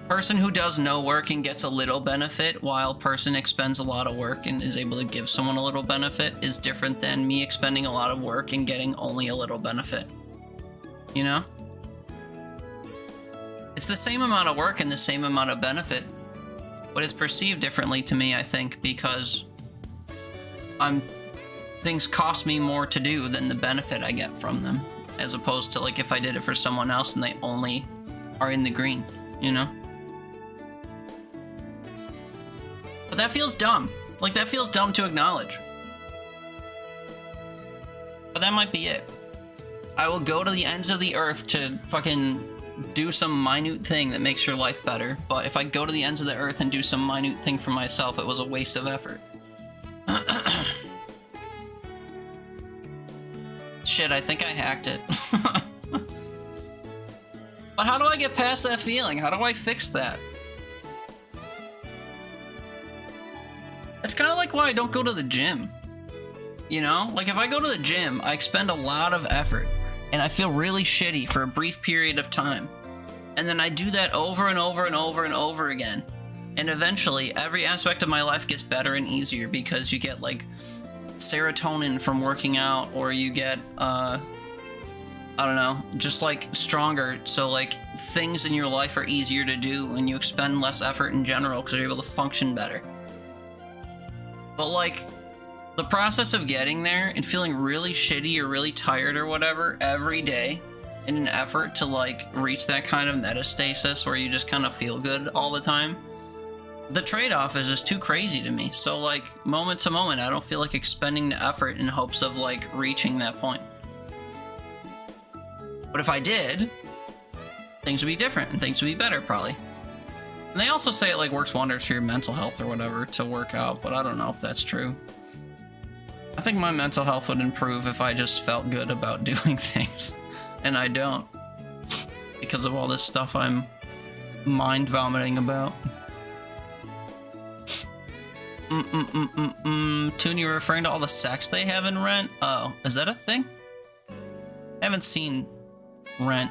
Person who does no work and gets a little benefit, while person expends a lot of work and is able to give someone a little benefit, is different than me expending a lot of work and getting only a little benefit. You know? It's the same amount of work and the same amount of benefit, but it's perceived differently to me, I think, because things cost me more to do than the benefit I get from them, as opposed to like if I did it for someone else and they only are in the green, you know? But that feels dumb. Like, that feels dumb to acknowledge. But that might be it. I will go to the ends of the earth to fucking do some minute thing that makes your life better. But if I go to the ends of the earth and do some minute thing for myself, it was a waste of effort. Shit, I think I hacked it. But how do I get past that feeling? How do I fix that? It's kind of like why I don't go to the gym. You know? Like, if I go to the gym, I expend a lot of effort, and I feel really shitty for a brief period of time. And then I do that over and over and over and over again. And eventually, every aspect of my life gets better and easier because you get, like, serotonin from working out, or you get, I don't know, just, like, stronger. So, like, things in your life are easier to do, and you expend less effort in general because you're able to function better. But, like, the process of getting there and feeling really shitty or really tired or whatever every day in an effort to, like, reach that kind of metastasis where you just kind of feel good all the time, the trade-off is just too crazy to me. So, like, moment to moment, I don't feel like expending the effort in hopes of, like, reaching that point. But if I did, things would be different and things would be better, probably. And they also say it, like, works wonders for your mental health or whatever to work out, but I don't know if that's true. I think my mental health would improve if I just felt good about doing things. And I don't. Because of all this stuff I'm mind vomiting about. Toon, you're referring to all the sex they have in Rent? Oh, is that a thing? I haven't seen Rent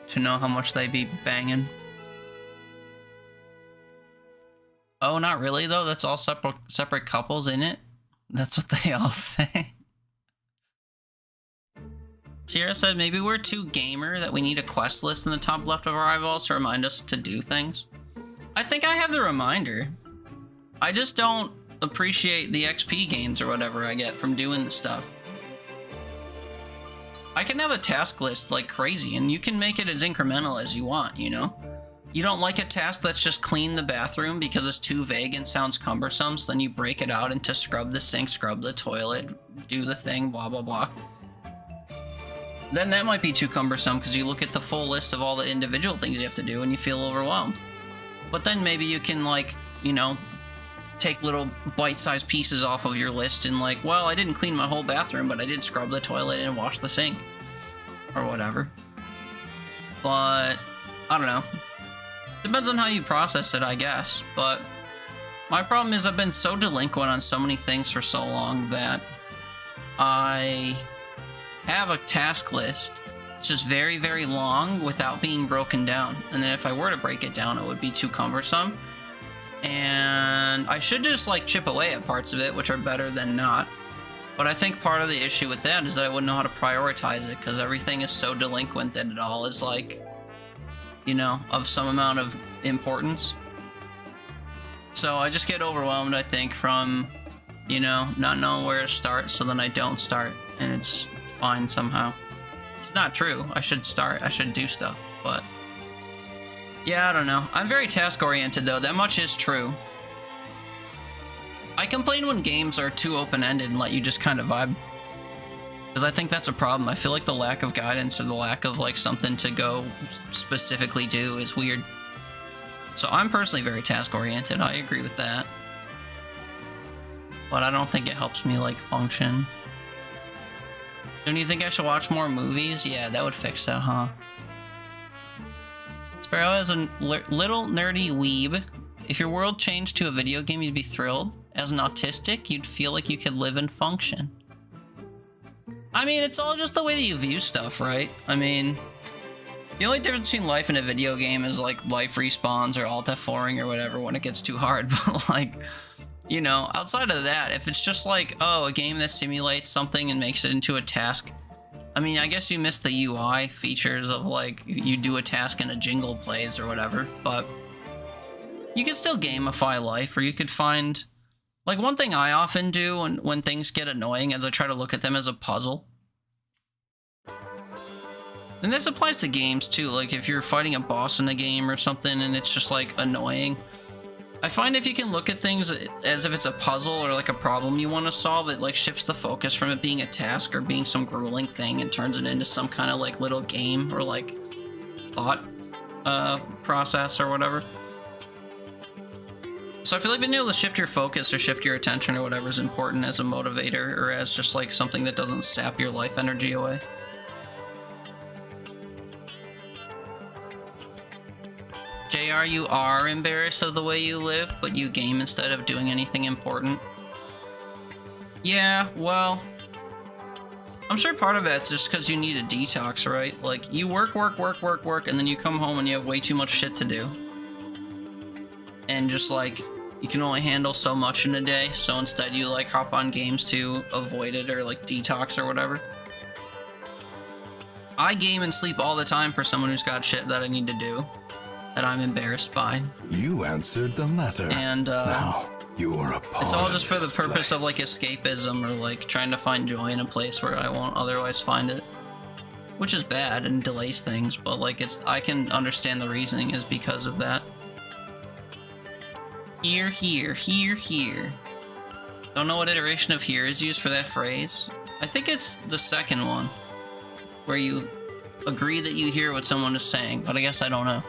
to know how much they be banging. Oh, not really, though? That's all separate couples in it? That's what they all say. Sierra said maybe we're too gamer that we need a quest list in the top left of our eyeballs to remind us to do things. I think I have the reminder. I just don't appreciate the XP gains or whatever I get from doing the stuff. I can have a task list like crazy, and you can make it as incremental as you want, you know? You don't like a task that's just clean the bathroom because it's too vague and sounds cumbersome, so then you break it out into scrub the sink, scrub the toilet, do the thing, blah, blah, blah. Then that might be too cumbersome because you look at the full list of all the individual things you have to do and you feel overwhelmed. But then maybe you can, like, you know, take little bite-sized pieces off of your list and like, well, I didn't clean my whole bathroom, but I did scrub the toilet and wash the sink. Or whatever. But, I don't know. Depends on how you process it, I guess. But my problem is I've been so delinquent on so many things for so long that I have a task list. It's just very, very long without being broken down. And then if I were to break it down, it would be too cumbersome. And I should just like chip away at parts of it, which are better than not. But I think part of the issue with that is that I wouldn't know how to prioritize it because everything is so delinquent that it all is like, you know, of some amount of importance. So I just get overwhelmed, I think, from, you know, not knowing where to start, so then I don't start, and it's fine somehow. It's not true. I should start. I should do stuff, but yeah, I don't know. I'm very task-oriented, though. That much is true. I complain when games are too open-ended and let you just kind of vibe. Because I think that's a problem. I feel like the lack of guidance or the lack of, like, something to go specifically do is weird. So I'm personally very task-oriented. I agree with that. But I don't think it helps me, like, function. Don't you think I should watch more movies? Yeah, that would fix that, huh? Sparrow is a little nerdy weeb. If your world changed to a video game, you'd be thrilled. As an autistic, you'd feel like you could live and function. I mean, it's all just the way that you view stuff, right? I mean, the only difference between life and a video game is, like, life respawns or Alt F4ing or whatever when it gets too hard. But, like, you know, outside of that, if it's just like, oh, a game that simulates something and makes it into a task, I mean, I guess you miss the UI features of, like, you do a task and a jingle plays or whatever, but you could still gamify life, or you could find... Like, one thing I often do when things get annoying is I try to look at them as a puzzle. And this applies to games, too. Like, if you're fighting a boss in a game or something and it's just, like, annoying. I find if you can look at things as if it's a puzzle or, like, a problem you want to solve, it, like, shifts the focus from it being a task or being some grueling thing and turns it into some kind of, like, little game or, like, thought process or whatever. So I feel like being able to shift your focus or shift your attention or whatever is important as a motivator or as just like something that doesn't sap your life energy away. JR, you are embarrassed of the way you live, but you game instead of doing anything important. Yeah, well, I'm sure part of that's just because you need a detox, right? Like, you work, and then you come home and you have way too much shit to do. And just like, you can only handle so much in a day, so instead you like hop on games to avoid it or like detox or whatever. I game and sleep all the time for someone who's got shit that I need to do, that I'm embarrassed by. You answered the letter. And now you are a part. It's all just for the this purpose of place. like escapism or like trying to find joy in a place where I won't otherwise find it. Which is bad and delays things, but like I can understand the reasoning is because of that. Here, here, here, here. Don't know what iteration of here is used for that phrase. I think it's the second one, where you agree that you hear what someone is saying, but I guess I don't know.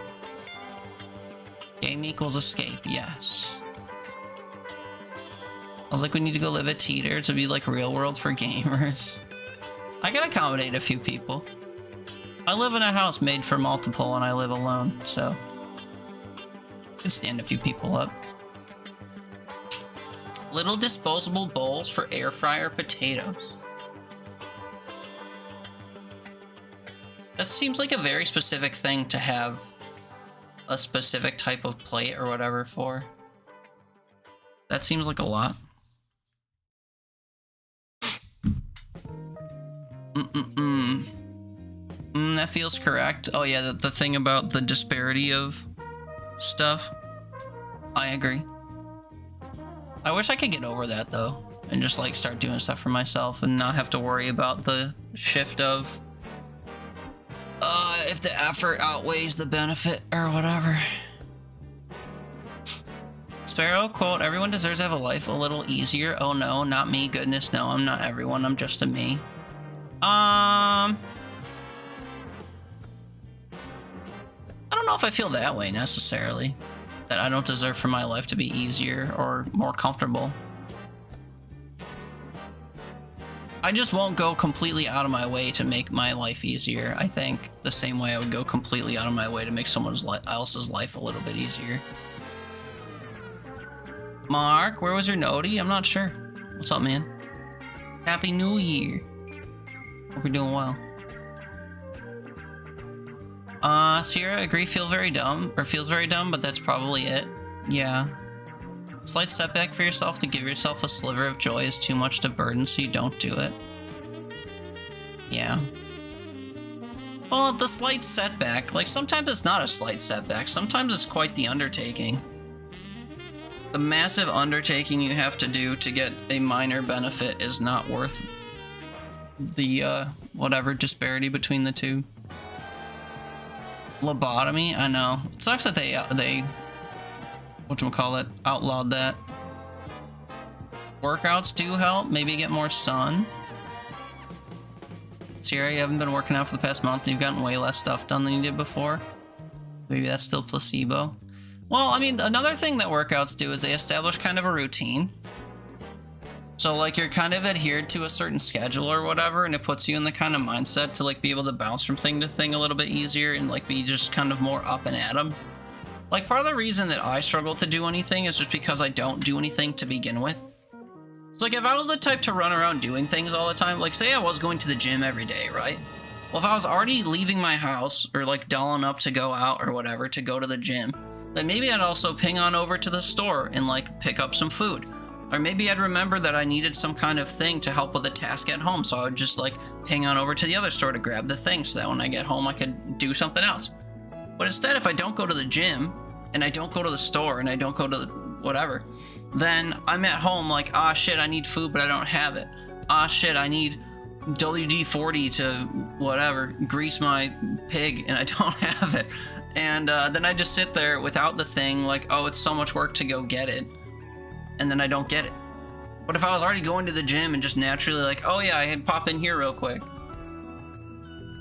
Game equals escape, yes. I was like, we need to go live at Teeter to be like real world for gamers. I can accommodate a few people. I live in a house made for multiple and I live alone, so I can stand a few people up. Little disposable bowls for air fryer potatoes. That seems like a very specific thing to have a specific type of plate or whatever for. That seems like a lot. That feels correct. Oh yeah, the thing about the disparity of stuff. I agree. I wish I could get over that though, and just like start doing stuff for myself and not have to worry about the shift of if the effort outweighs the benefit or whatever. Sparrow, quote, everyone deserves to have a life a little easier. Oh no, not me. Goodness, no, I'm not everyone. I'm just a me. I don't know if I feel that way necessarily. That I don't deserve for my life to be easier or more comfortable. I just won't go completely out of my way to make my life easier, I think. The same way I would go completely out of my way to make someone else's life a little bit easier. Mark, where was your noti? I'm not sure. What's up, man? Happy New Year. Hope you're doing well. Sierra, agree, feels very dumb, but that's probably it. Yeah. Slight setback for yourself to give yourself a sliver of joy is too much to burden, so you don't do it. Yeah. Well, the slight setback, like sometimes it's not a slight setback, sometimes it's quite the undertaking. The massive undertaking you have to do to get a minor benefit is not worth the, whatever disparity between the two. Lobotomy? I know. It sucks that they whatchamacallit, outlawed that. Workouts do help. Maybe get more sun. Sierra, you haven't been working out for the past month and you've gotten way less stuff done than you did before. Maybe that's still placebo. Well, I mean, another thing that workouts do is they establish kind of a routine. So, like, you're kind of adhered to a certain schedule or whatever, and it puts you in the kind of mindset to, like, be able to bounce from thing to thing a little bit easier and, like, be just kind of more up and at 'em. Like, part of the reason that I struggle to do anything is just because I don't do anything to begin with. So, like, if I was the type to run around doing things all the time, like, say I was going to the gym every day, right? Well, if I was already leaving my house or, like, dolling up to go out or whatever to go to the gym, then maybe I'd also ping on over to the store and, like, pick up some food. Or maybe I'd remember that I needed some kind of thing to help with a task at home, so I would just, like, ping on over to the other store to grab the thing so that when I get home I could do something else. But instead, if I don't go to the gym, and I don't go to the store, and I don't go to the whatever, then I'm at home like, ah shit, I need food, but I don't have it. Ah shit, I need WD-40 to whatever, grease my pig, and I don't have it. And then I just sit there without the thing, like, oh, it's so much work to go get it. And then I don't get it. But if I was already going to the gym and just naturally like, oh yeah, I had pop in here real quick,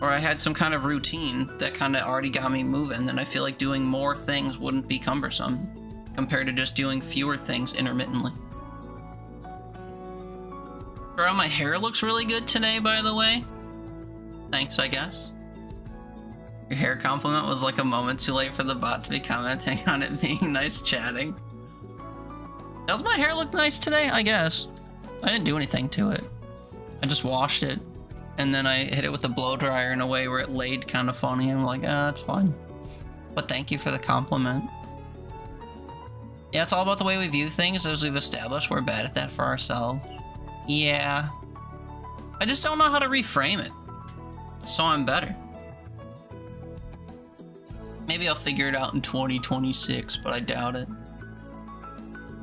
or I had some kind of routine that kind of already got me moving, then I feel like doing more things wouldn't be cumbersome compared to just doing fewer things intermittently. Bro, my hair looks really good today, by the way. Thanks, I guess. Your hair compliment was like a moment too late for the bot to be commenting on it being nice chatting. Does my hair look nice today? I guess. I didn't do anything to it. I just washed it, and then I hit it with the blow dryer in a way where it laid kind of funny. I'm like, ah, that's fine. But thank you for the compliment. Yeah, it's all about the way we view things. As we've established, we're bad at that for ourselves. Yeah. I just don't know how to reframe it. So I'm better. Maybe I'll figure it out in 2026, but I doubt it.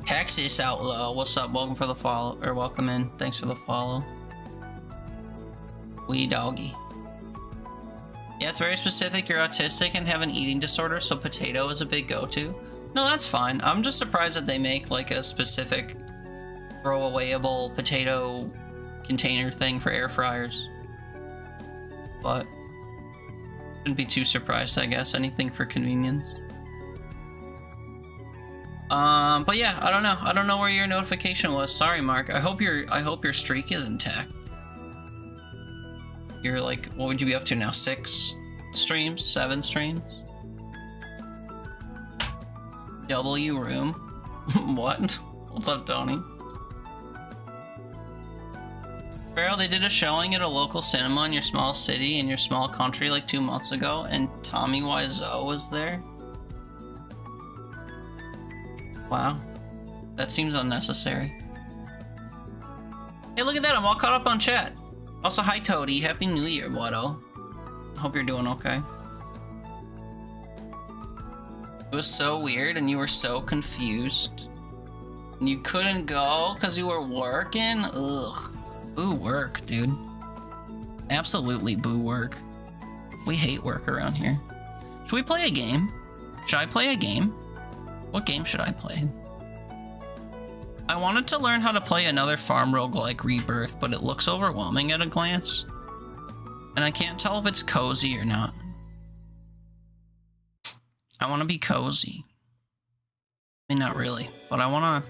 Texas Outlaw, what's up? Welcome for the follow, or welcome in. Thanks for the follow. Wee doggy. Yeah, it's very specific. You're autistic and have an eating disorder, so potato is a big go-to. No, that's fine. I'm just surprised that they make like a specific throwawayable potato container thing for air fryers. But shouldn't be too surprised, I guess. Anything for convenience. But yeah, I don't know. I don't know where your notification was. Sorry, Mark. I hope your streak is intact. You're like, what would you be up to now? 6 streams? 7 streams? W room? What? What's up, Tony? Farrell, they did a showing at a local cinema in your small city in your small country like 2 months ago, and Tommy Wiseau was there. Wow. That seems unnecessary. Hey, look at that. I'm all caught up on chat. Also, hi, Toady. Happy New Year, Watto. Hope you're doing okay. It was so weird and you were so confused. And you couldn't go because you were working? Ugh. Boo work, dude. Absolutely boo work. We hate work around here. Should we play a game? Should I play a game? What game should I play? I wanted to learn how to play another farm roguelike Rebirth, but it looks overwhelming at a glance. And I can't tell if it's cozy or not. I want to be cozy. I mean, not really, but I want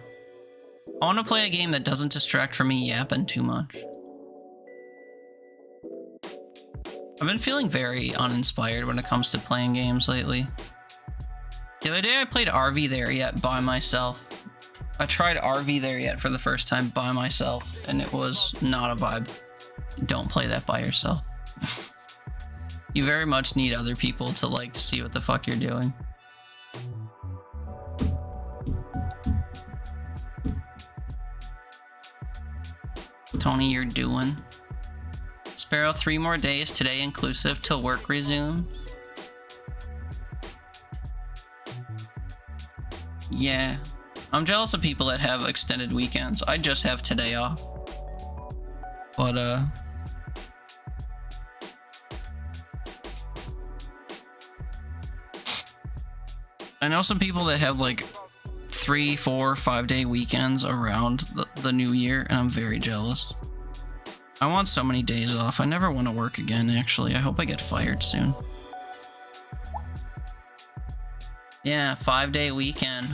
to play a game that doesn't distract from me yapping too much. I've been feeling very uninspired when it comes to playing games lately. The other day I played RV There Yet by myself. I tried RV There Yet for the first time by myself, and it was not a vibe. Don't play that by yourself. You very much need other people to, like, see what the fuck you're doing. Tony, you're doing. Sparrow, 3 more days, today inclusive, till work resumes. Yeah. I'm jealous of people that have extended weekends. I just have today off. But, I know some people that have like 3, 4, 5 day weekends around the new year, and I'm very jealous. I want so many days off. I never want to work again, actually. I hope I get fired soon. Yeah, 5-day weekend.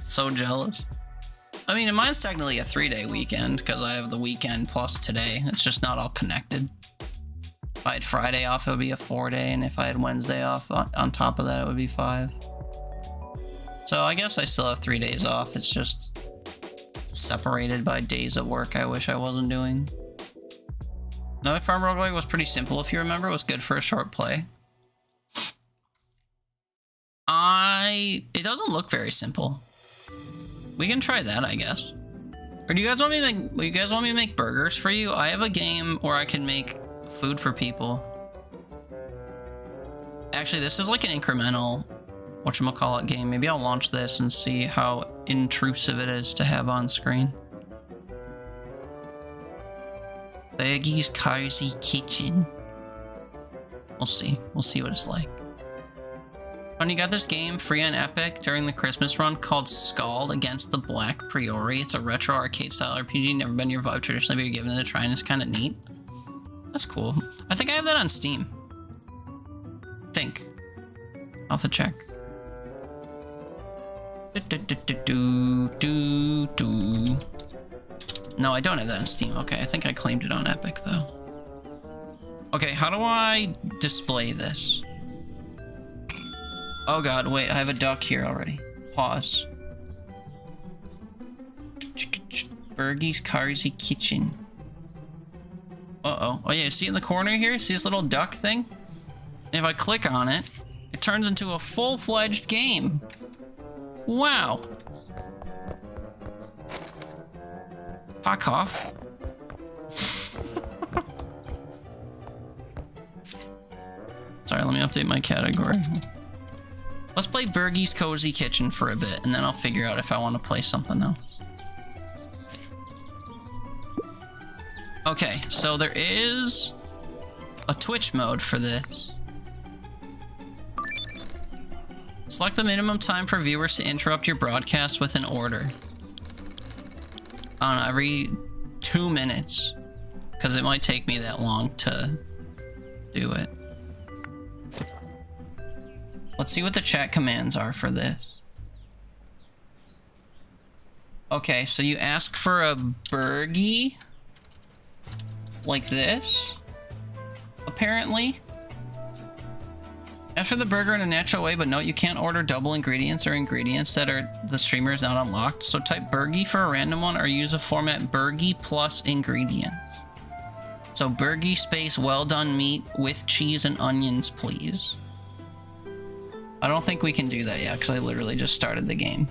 So jealous. I mean, mine's technically a 3-day weekend because I have the weekend plus today. It's just not all connected. If I had Friday off, it would be a 4-day, and if I had Wednesday off on top of that, it would be 5. So I guess I still have 3 days off. It's just separated by days of work I wish I wasn't doing. Another farm roguelike was pretty simple, if you remember. It was good for a short play. It doesn't look very simple. We can try that, I guess. Or do you guys want me to make burgers for you? I have a game where I can make food for people. Actually, this is like an incremental whatchamacallit game. Maybe I'll launch this and see how intrusive it is to have on screen. Baggy's Cozy Kitchen. We'll see. We'll see what it's like. When you got this game free on Epic during the Christmas run called Scald Against the Black Priori. It's a retro arcade style RPG. Never been your vibe traditionally, but you're giving it a try and it's kind of neat. That's cool. I think I have that on Steam. I'll have to check. No, I don't have that on Steam. Okay, I think I claimed it on Epic though. Okay, how do I display this? Oh god, wait, I have a duck here already. Pause. Bergie's Cozy Kitchen. Uh-oh. Oh yeah, see in the corner here? See this little duck thing? And if I click on it, it turns into a full-fledged game. Wow. Fuck off. Sorry, let me update my category. Let's play Bergie's Cozy Kitchen for a bit, and then I'll figure out if I want to play something else. Okay, so there is a Twitch mode for this. Select the minimum time for viewers to interrupt your broadcast with an order. I don't know, every 2 minutes. Because it might take me that long to do it. Let's see what the chat commands are for this. Okay, so you ask for a Bergie. Like this. Apparently. Ask for the burger in a natural way, but note you can't order double ingredients or ingredients that are the streamer is not unlocked. So type Bergie for a random one or use a format Bergie plus ingredients. So Bergie space well done meat with cheese and onions, please. I don't think we can do that yet because I literally just started the game.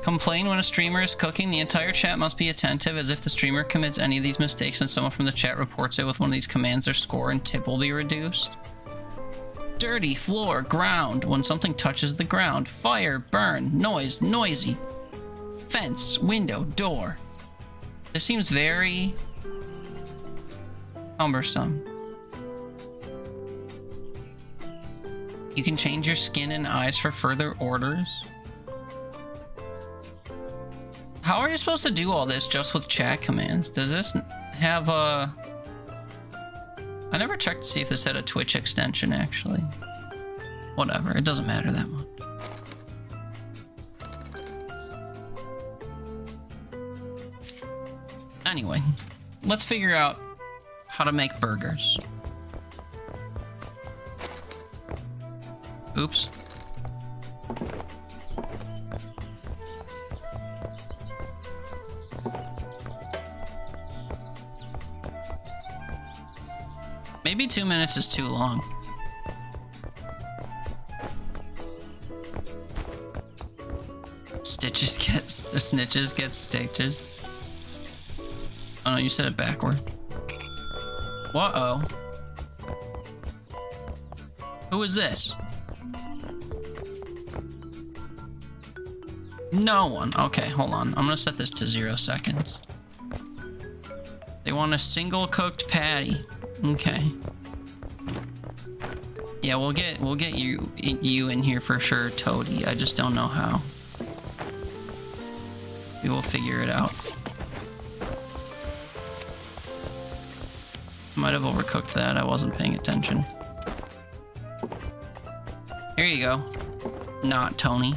Complain when a streamer is cooking. The entire chat must be attentive, as if the streamer commits any of these mistakes and someone from the chat reports it with one of these commands, their score and tip will be reduced. Dirty, floor, ground, when something touches the ground. Fire, burn, noise, noisy. Fence, window, door. This seems very cumbersome. You can change your skin and eyes for further orders. How are you supposed to do all this just with chat commands? Does this have a... I never checked to see if this had a Twitch extension, actually. Whatever, it doesn't matter that much. Anyway, let's figure out how to make burgers. Oops. Maybe 2 minutes is too long. Snitches get stitches. Oh no, you said it backward. Uh-oh. Who is this? No one. Okay, hold on. I'm gonna set this to 0 seconds. They want a single cooked patty. Okay. Yeah, we'll get you in here for sure, Toady. I just don't know how. We will figure it out. Might have overcooked that. I wasn't paying attention. Here you go. Not Tony.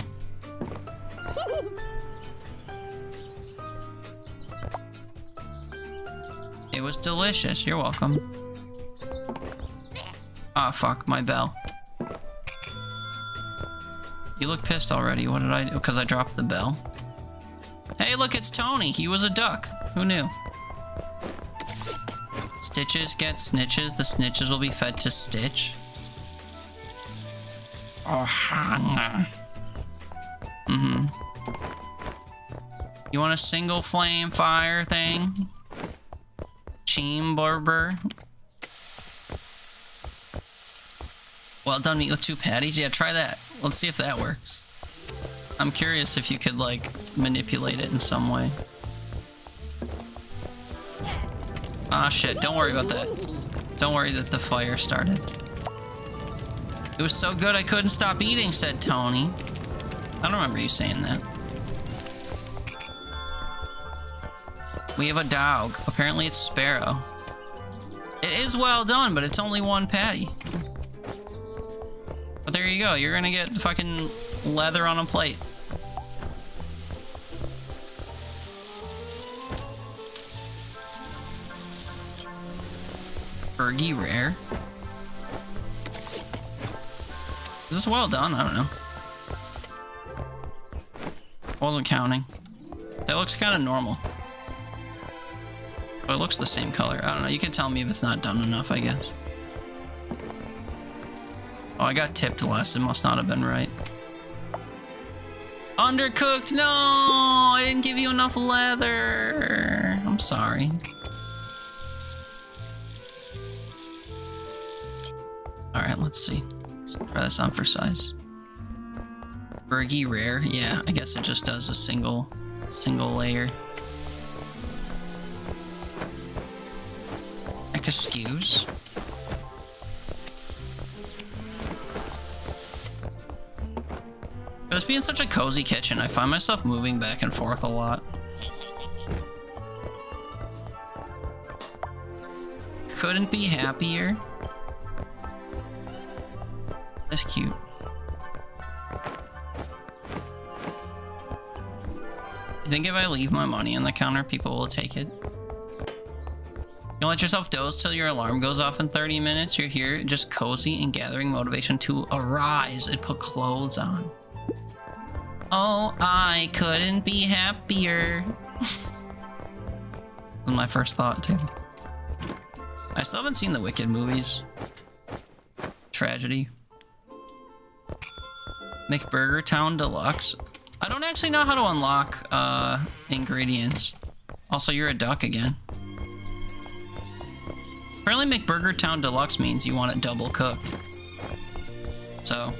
It was delicious. You're welcome. Ah, fuck. My bell. You look pissed already. What did I do? Because I dropped the bell. Hey, look, it's Tony. He was a duck. Who knew? Stitches get snitches. The snitches will be fed to Stitch. Oh, mm-hmm. You want a single flame fire thing? Cheeseburger. Well done meat with 2 patties. Yeah, try that. Let's see if that works. I'm curious if you could, like, manipulate it in some way. Ah, shit. Don't worry about that. Don't worry that the fire started. It was so good I couldn't stop eating, said Tony. I don't remember you saying that. We have a dog. Apparently it's Sparrow. It is well done, but it's only 1 patty. But there you go. You're gonna get fucking leather on a plate. Fergie rare. Is this well done? I don't know. Wasn't counting. That looks kind of normal. But it looks the same color. I don't know. You can tell me if it's not done enough, I guess. Oh, I got tipped less. It must not have been right. Undercooked! No! I didn't give you enough leather. I'm sorry. Alright, let's see. Let's try this on for size. Fergie rare. Yeah, I guess it just does a single layer. Like a skews. This being such a cozy kitchen, I find myself moving back and forth a lot. Couldn't be happier. That's cute. You think if I leave my money on the counter, people will take it? You let yourself doze till your alarm goes off in 30 minutes. You're here just cozy and gathering motivation to arise and put clothes on. Oh, I couldn't be happier. That was my first thought, too. I still haven't seen the Wicked movies. Tragedy. McBurger Town Deluxe. I don't actually know how to unlock ingredients. Also, you're a duck again. Apparently McBurger Town Deluxe means you want it double cooked. So,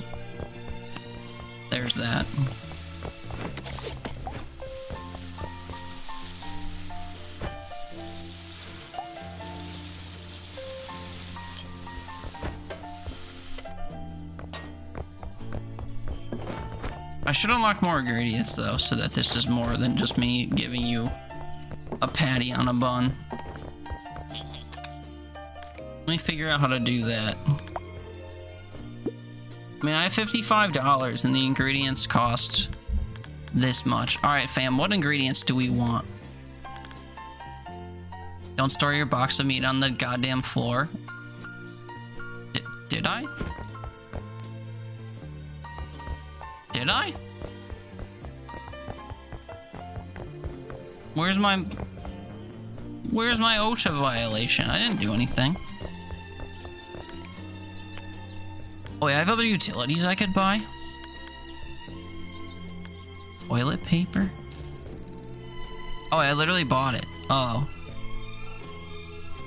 there's that. I should unlock more ingredients though, so that this is more than just me giving you a patty on a bun. Let me figure out how to do that. I mean, I have $55 and the ingredients cost this much. Alright, fam, what ingredients do we want? Don't store your box of meat on the goddamn floor. Did I? Did I? Where's my OSHA violation? I didn't do anything. Oh wait, I have other utilities I could buy. Toilet paper? Oh, I literally bought it. Oh.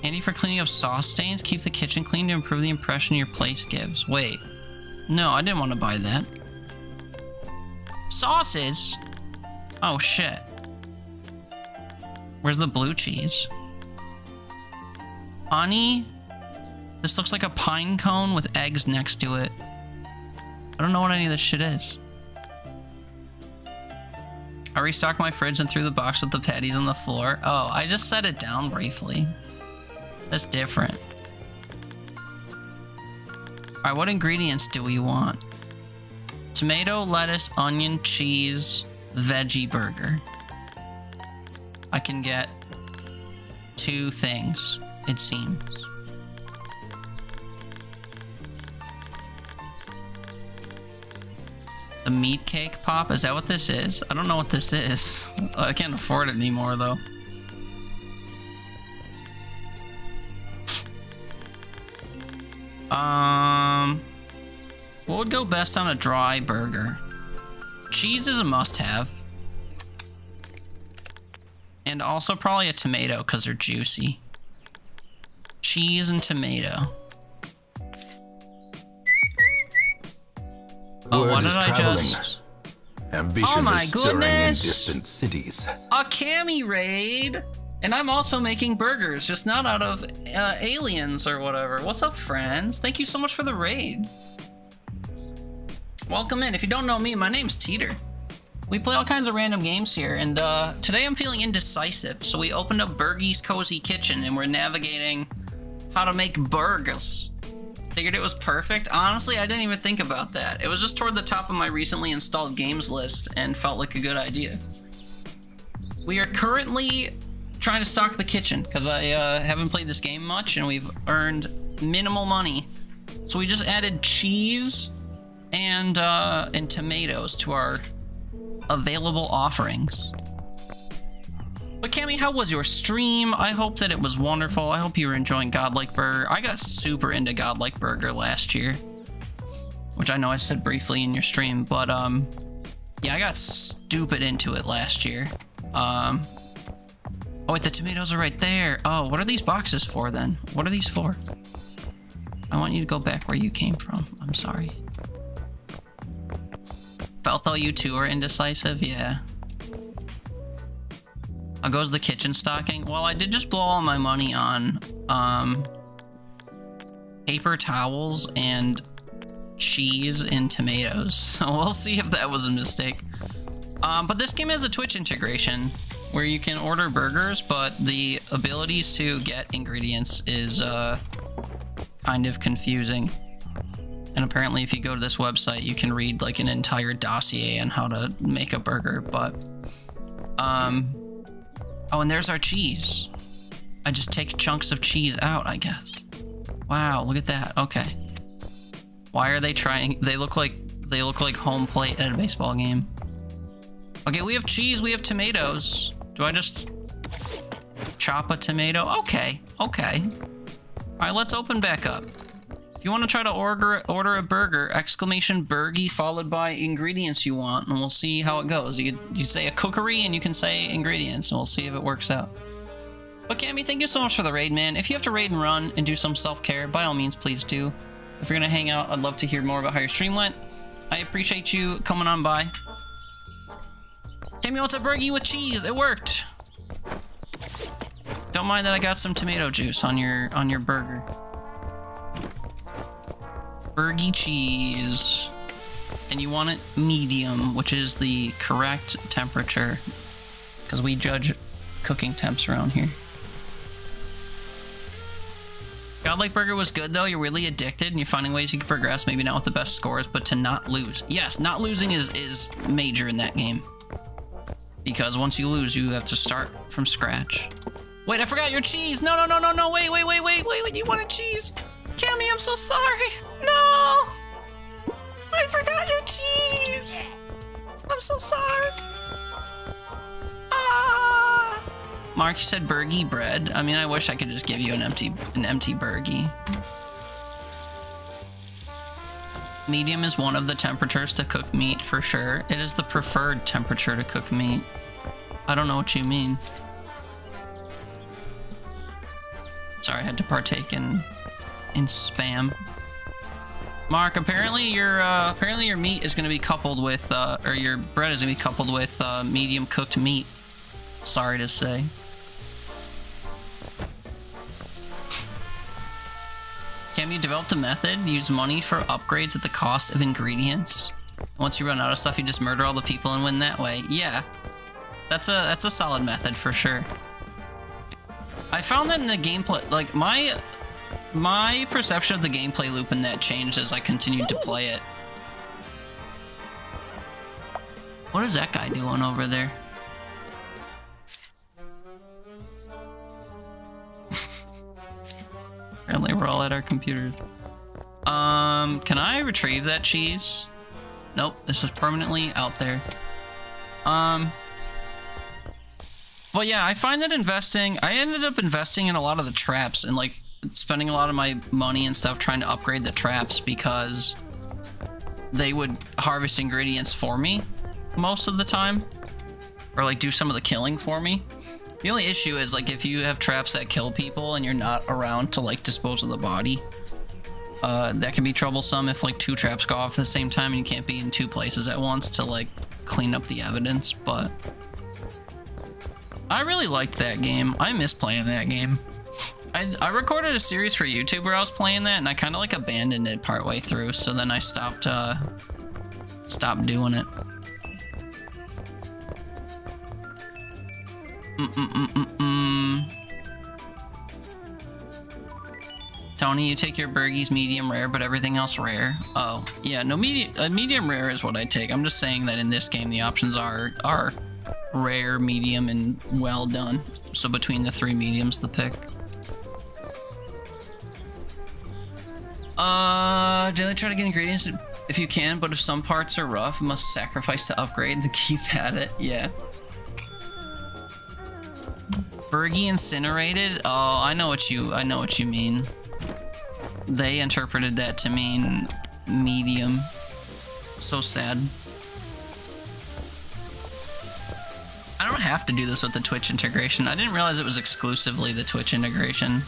Handy for cleaning up sauce stains. Keep the kitchen clean to improve the impression your place gives. Wait. No, I didn't want to buy that. Sauces? Oh shit. Where's the blue cheese? Honey? This looks like a pine cone with eggs next to it. I don't know what any of this shit is. I restocked my fridge and threw the box with the patties on the floor. Oh, I just set it down briefly. That's different. Alright, what ingredients do we want? Tomato, lettuce, onion, cheese, veggie burger. I can get 2 things, it seems. The meat cake pop, is that what this is? I don't know what this is. I can't afford it anymore though. What would go best on a dry burger? Cheese is a must-have. And also probably a tomato because they're juicy. Cheese and tomato. Oh, what did I just... Ambition Oh my is stirring in goodness! distant cities. A Cammy raid! And I'm also making burgers, just not out of aliens or whatever. What's up, friends? Thank you so much for the raid. Welcome in. If you don't know me, my name's Teeter. We play all kinds of random games here, and today I'm feeling indecisive. So we opened up Burgie's Cozy Kitchen, and we're navigating how to make burgers. Figured it was perfect. Honestly, I didn't even think about that. It was just toward the top of my recently installed games list, and felt like a good idea. We are currently trying to stock the kitchen, because I haven't played this game much, and we've earned minimal money. So we just added cheese and tomatoes to our available offerings. But Cammy, how was your stream? I hope that it was wonderful. I hope you were enjoying Godlike Burger. I got super into Godlike Burger last year, which I know I said briefly in your stream, but yeah, I got stupid into it last year. Oh wait, the tomatoes are right there. Oh, what are these boxes for then? What are these for? I want you to go back where you came from. I'm sorry. Felt though you too are indecisive? Yeah. How goes the kitchen stocking? Well, I did just blow all my money on paper towels and cheese and tomatoes. So we'll see if that was a mistake. But this game has a Twitch integration where you can order burgers, but the abilities to get ingredients is kind of confusing. And apparently if you go to this website, you can read like an entire dossier on how to make a burger, but oh, and there's our cheese. I just take chunks of cheese out, I guess. Wow, look at that. Okay. Why are they trying? They look like home plate at a baseball game. Okay, we have cheese, we have tomatoes. Do I just chop a tomato? Okay, okay. All right, let's open back up. If you want to try to order a burger, exclamation burgie followed by ingredients you want, and we'll see how it goes. You say a cookery and you can say ingredients, and we'll see if it works out. But Cammy, thank you so much for the raid, man. If you have to raid and run and do some self-care, by all means, please do. If you're gonna hang out, I'd love to hear more about how your stream went. I appreciate you coming on by. Cammy wants a burgie with cheese. It worked. Don't mind that I got some tomato juice on your burger. Burgie cheese. And you want it medium, which is the correct temperature. Because we judge cooking temps around here. Godlike Burger was good though. You're really addicted and you're finding ways you can progress. Maybe not with the best scores, but to not lose. Yes, not losing is major in that game. Because once you lose, you have to start from scratch. Wait, I forgot your cheese. No, wait. You wanted cheese. Cammy, I'm so sorry. No. I forgot your cheese. I'm so sorry. Ah. Mark, you said burgie bread. I mean, I wish I could just give you an empty burgie. Medium is one of the temperatures to cook meat for sure. It is the preferred temperature to cook meat. I don't know what you mean. Sorry, I had to partake in spam. Mark, apparently your meat is going to be coupled with, or your bread is going to be coupled with medium cooked meat. Sorry to say. Can you develop a method? Use money for upgrades at the cost of ingredients. Once you run out of stuff, you just murder all the people and win that way. Yeah, that's a solid method for sure. I found that in the gameplay, like my perception of the gameplay loop in that changed as I continued to play it. What is that guy doing over there? Apparently we're all at our computers. Can I retrieve that cheese? Nope, this is permanently out there. But yeah, I find that I ended up investing in a lot of the traps and like spending a lot of my money and stuff trying to upgrade the traps because they would harvest ingredients for me most of the time, or like do some of the killing for me. The only issue is like if you have traps that kill people and you're not around to like dispose of the body, that can be troublesome if like 2 traps go off at the same time and you can't be in 2 places at once to like clean up the evidence. But I really liked that game. I miss playing that game. I recorded a series for YouTube where I was playing that and I kind of like abandoned it partway through, so then I stopped doing it. Tony, you take your burgies medium rare, but everything else rare. Oh, yeah, no, medium rare is what I take. I'm just saying that in this game the options are rare, medium, and well done. So between the 3 mediums to pick. Generally try to get ingredients if you can, but if some parts are rough, you must sacrifice to upgrade to keep at it. Yeah. Burgie incinerated? Oh, I know what you mean. They interpreted that to mean medium. So sad. I don't have to do this with the Twitch integration. I didn't realize it was exclusively the Twitch integration.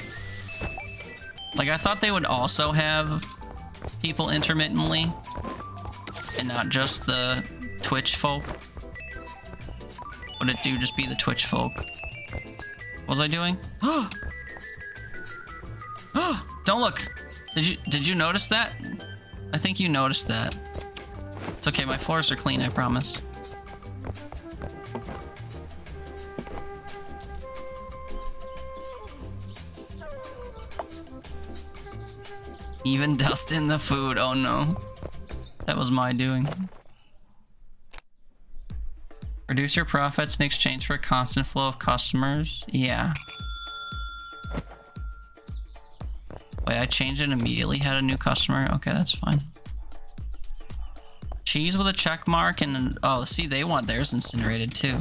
Like, I thought they would also have people intermittently and not just the Twitch folk. Would it do just be the Twitch folk? What was I doing? Don't look. Did you notice that? I think you noticed that. It's okay, my floors are clean, I promise. Even dust in the food, oh no. That was my doing. Reduce your profits in exchange for a constant flow of customers. Yeah. Wait, I changed it immediately, had a new customer. Okay, that's fine. Cheese with a check mark and, oh, see, they want theirs incinerated too.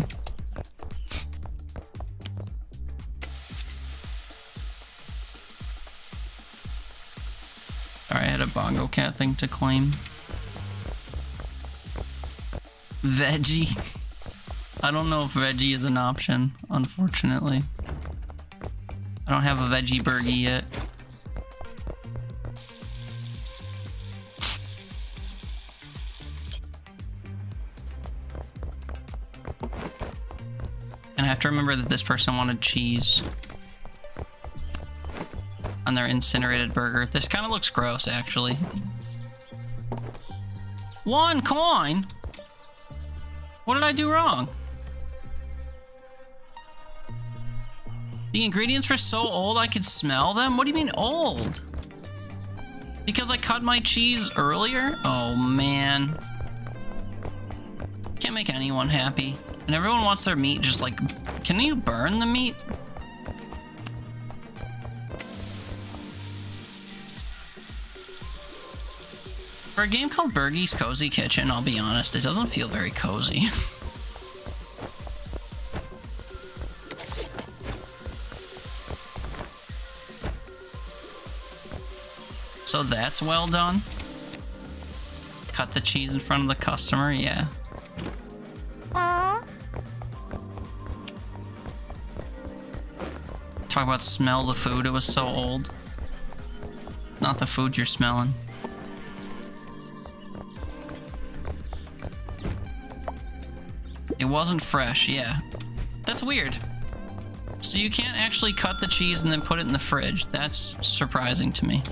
Alright, Bongo Cat thing to claim. Veggie. I don't know if veggie is an option, unfortunately. I don't have a veggie burger yet. And I have to remember that this person wanted cheese on their incinerated burger. This kind of looks gross, actually. 1 coin? What did I do wrong? The ingredients were so old I could smell them? What do you mean old? Because I cut my cheese earlier? Oh, man. Can't make anyone happy. And everyone wants their meat just like... Can you burn the meat? For a game called Bergie's Cozy Kitchen, I'll be honest, it doesn't feel very cozy. So that's well done. Cut the cheese in front of the customer, yeah. Talk about smell the food, it was so old. Not the food you're smelling. It wasn't fresh, yeah. That's weird. So you can't actually cut the cheese and then put it in the fridge. That's surprising to me.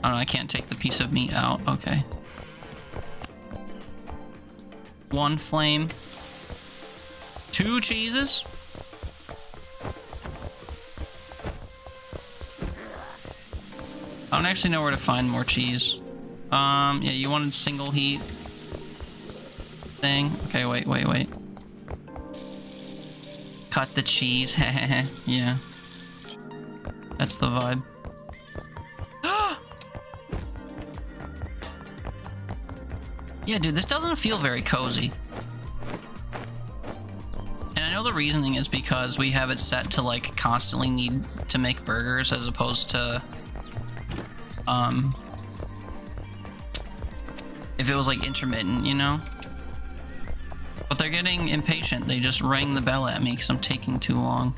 And I can't take the piece of meat out. Okay. 1 flame. 2 cheeses. I don't actually know where to find more cheese. Yeah, you wanted single heat thing. Okay, wait. Cut the cheese. Yeah. That's the vibe. Yeah, dude, this doesn't feel very cozy. And I know the reasoning is because we have it set to like constantly need to make burgers as opposed to if it was like intermittent, you know? But they're getting impatient. They just rang the bell at me because I'm taking too long.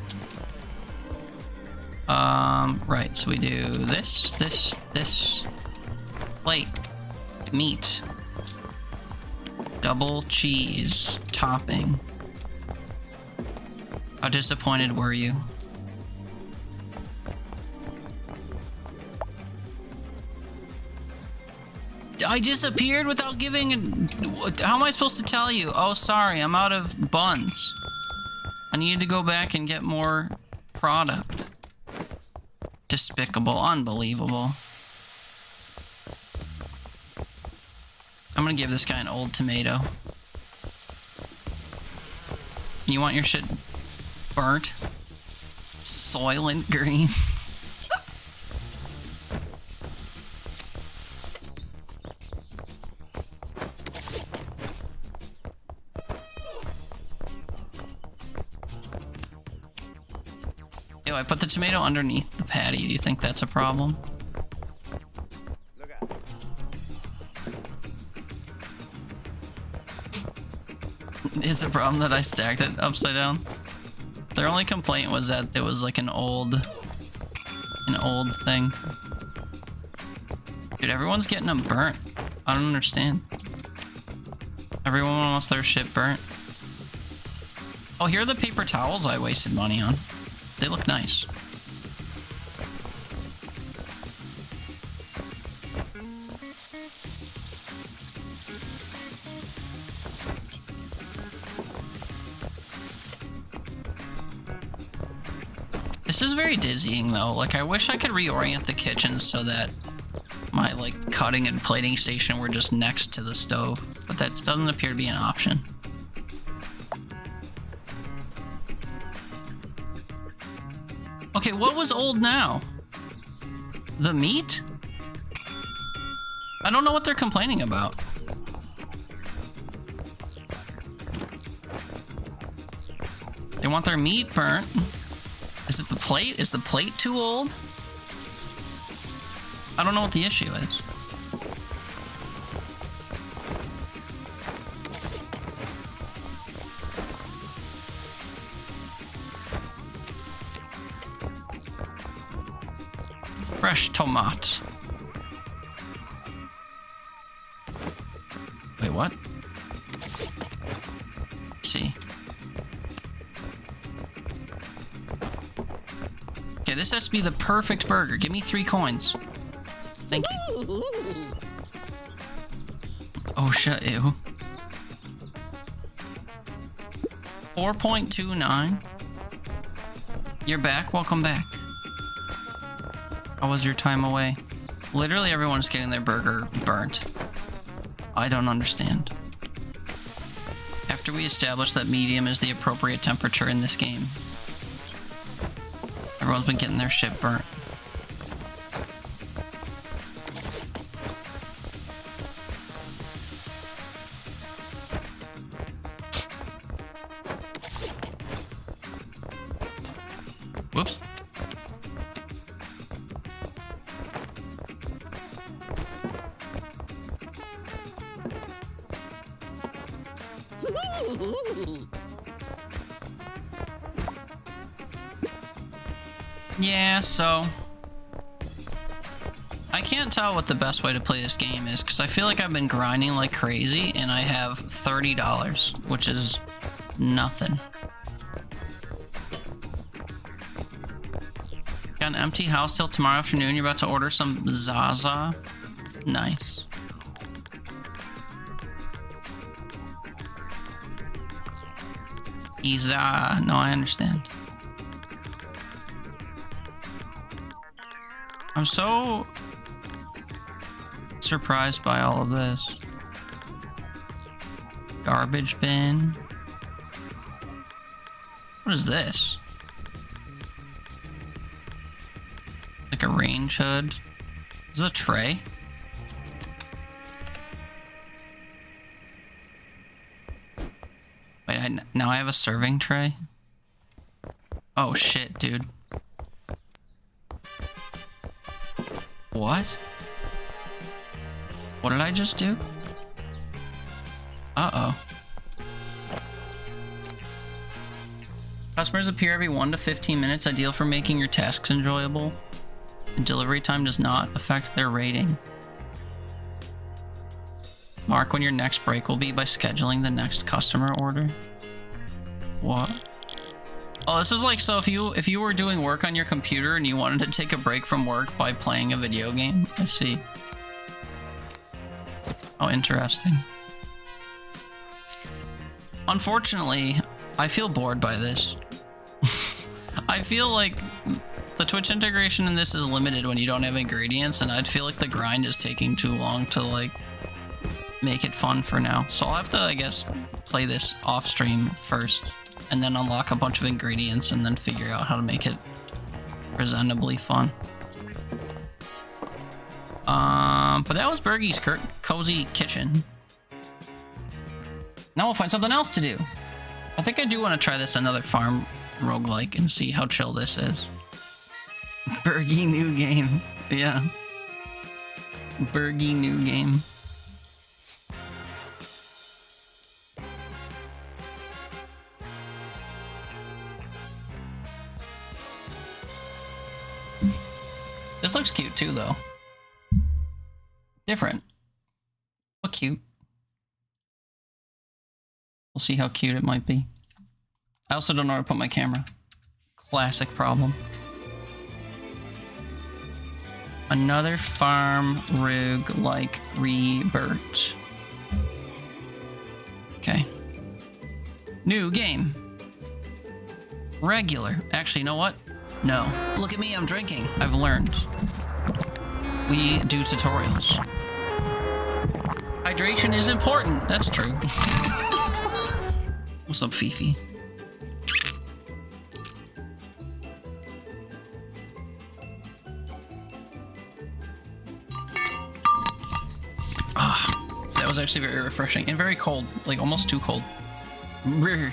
Right, so we do this. Plate. Meat. Double cheese. Topping. How disappointed were you? I disappeared without giving... How am I supposed to tell you? Oh, sorry, I'm out of buns. I needed to go back and get more product. Despicable. Unbelievable. I'm gonna give this guy an old tomato. You want your shit burnt? Soylent Green. I put the tomato underneath the patty. Do you think that's a problem? It's a problem that I stacked it upside down. Their only complaint was that it was like an old thing. Dude, everyone's getting them burnt. I don't understand. Everyone wants their shit burnt. Oh, here are the paper towels I wasted money on. They look nice. This is very dizzying though. Like, I wish I could reorient the kitchen so that my like cutting and plating station were just next to the stove, but that doesn't appear to be an option. Okay, what was old now? The meat? I don't know what they're complaining about. They want their meat burnt. Is it the plate? Is the plate too old? I don't know what the issue is. Fresh tomato. Wait, what? Let's see. Okay, this has to be the perfect burger. Give me 3 coins. Thank you. Oh shit, ew. 4.29. You're back? Welcome back. How was your time away? Literally everyone's getting their burger burnt. I don't understand. After we establish that medium is the appropriate temperature in this game, everyone's been getting their shit burnt. Whoops. Yeah, so I can't tell what the best way to play this game is because I feel like I've been grinding like crazy and I have $30, which is nothing. Got an empty house till tomorrow afternoon. You're about to order some Zaza. Nice. Iza. No, I understand. I'm so surprised by all of this. Garbage bin. What is this? Like a range hood. Is this a tray? Wait, now I have a serving tray? Oh shit, dude. What? What did I just do? Uh-oh. Customers appear every 1 to 15 minutes, ideal for making your tasks enjoyable. And delivery time does not affect their rating. Mark when your next break will be by scheduling the next customer order. What? Oh, this is like, so if you were doing work on your computer and you wanted to take a break from work by playing a video game. I see. Oh, interesting. Unfortunately, I feel bored by this. I feel like the Twitch integration in this is limited when you don't have ingredients, and I'd feel like the grind is taking too long to like make it fun for now. So I'll have to, I guess, play this off stream first and then unlock a bunch of ingredients and then figure out how to make it presentably fun. But that was Bergie's cozy kitchen. Now we'll find something else to do. I think I do want to try this another farm roguelike and see how chill this is. Bergie new game. Yeah. Bergie new game. This looks cute too, though. Different. But cute. We'll see how cute it might be. I also don't know where to put my camera. Classic problem. Another farm roguelike rebirth. Okay. New game. Regular. Actually, you know what? No. Look at me, I'm drinking. I've learned. We do tutorials. Hydration is important. That's true. What's up, Fifi? Ah, that was actually very refreshing and very cold, like almost too cold. Brr.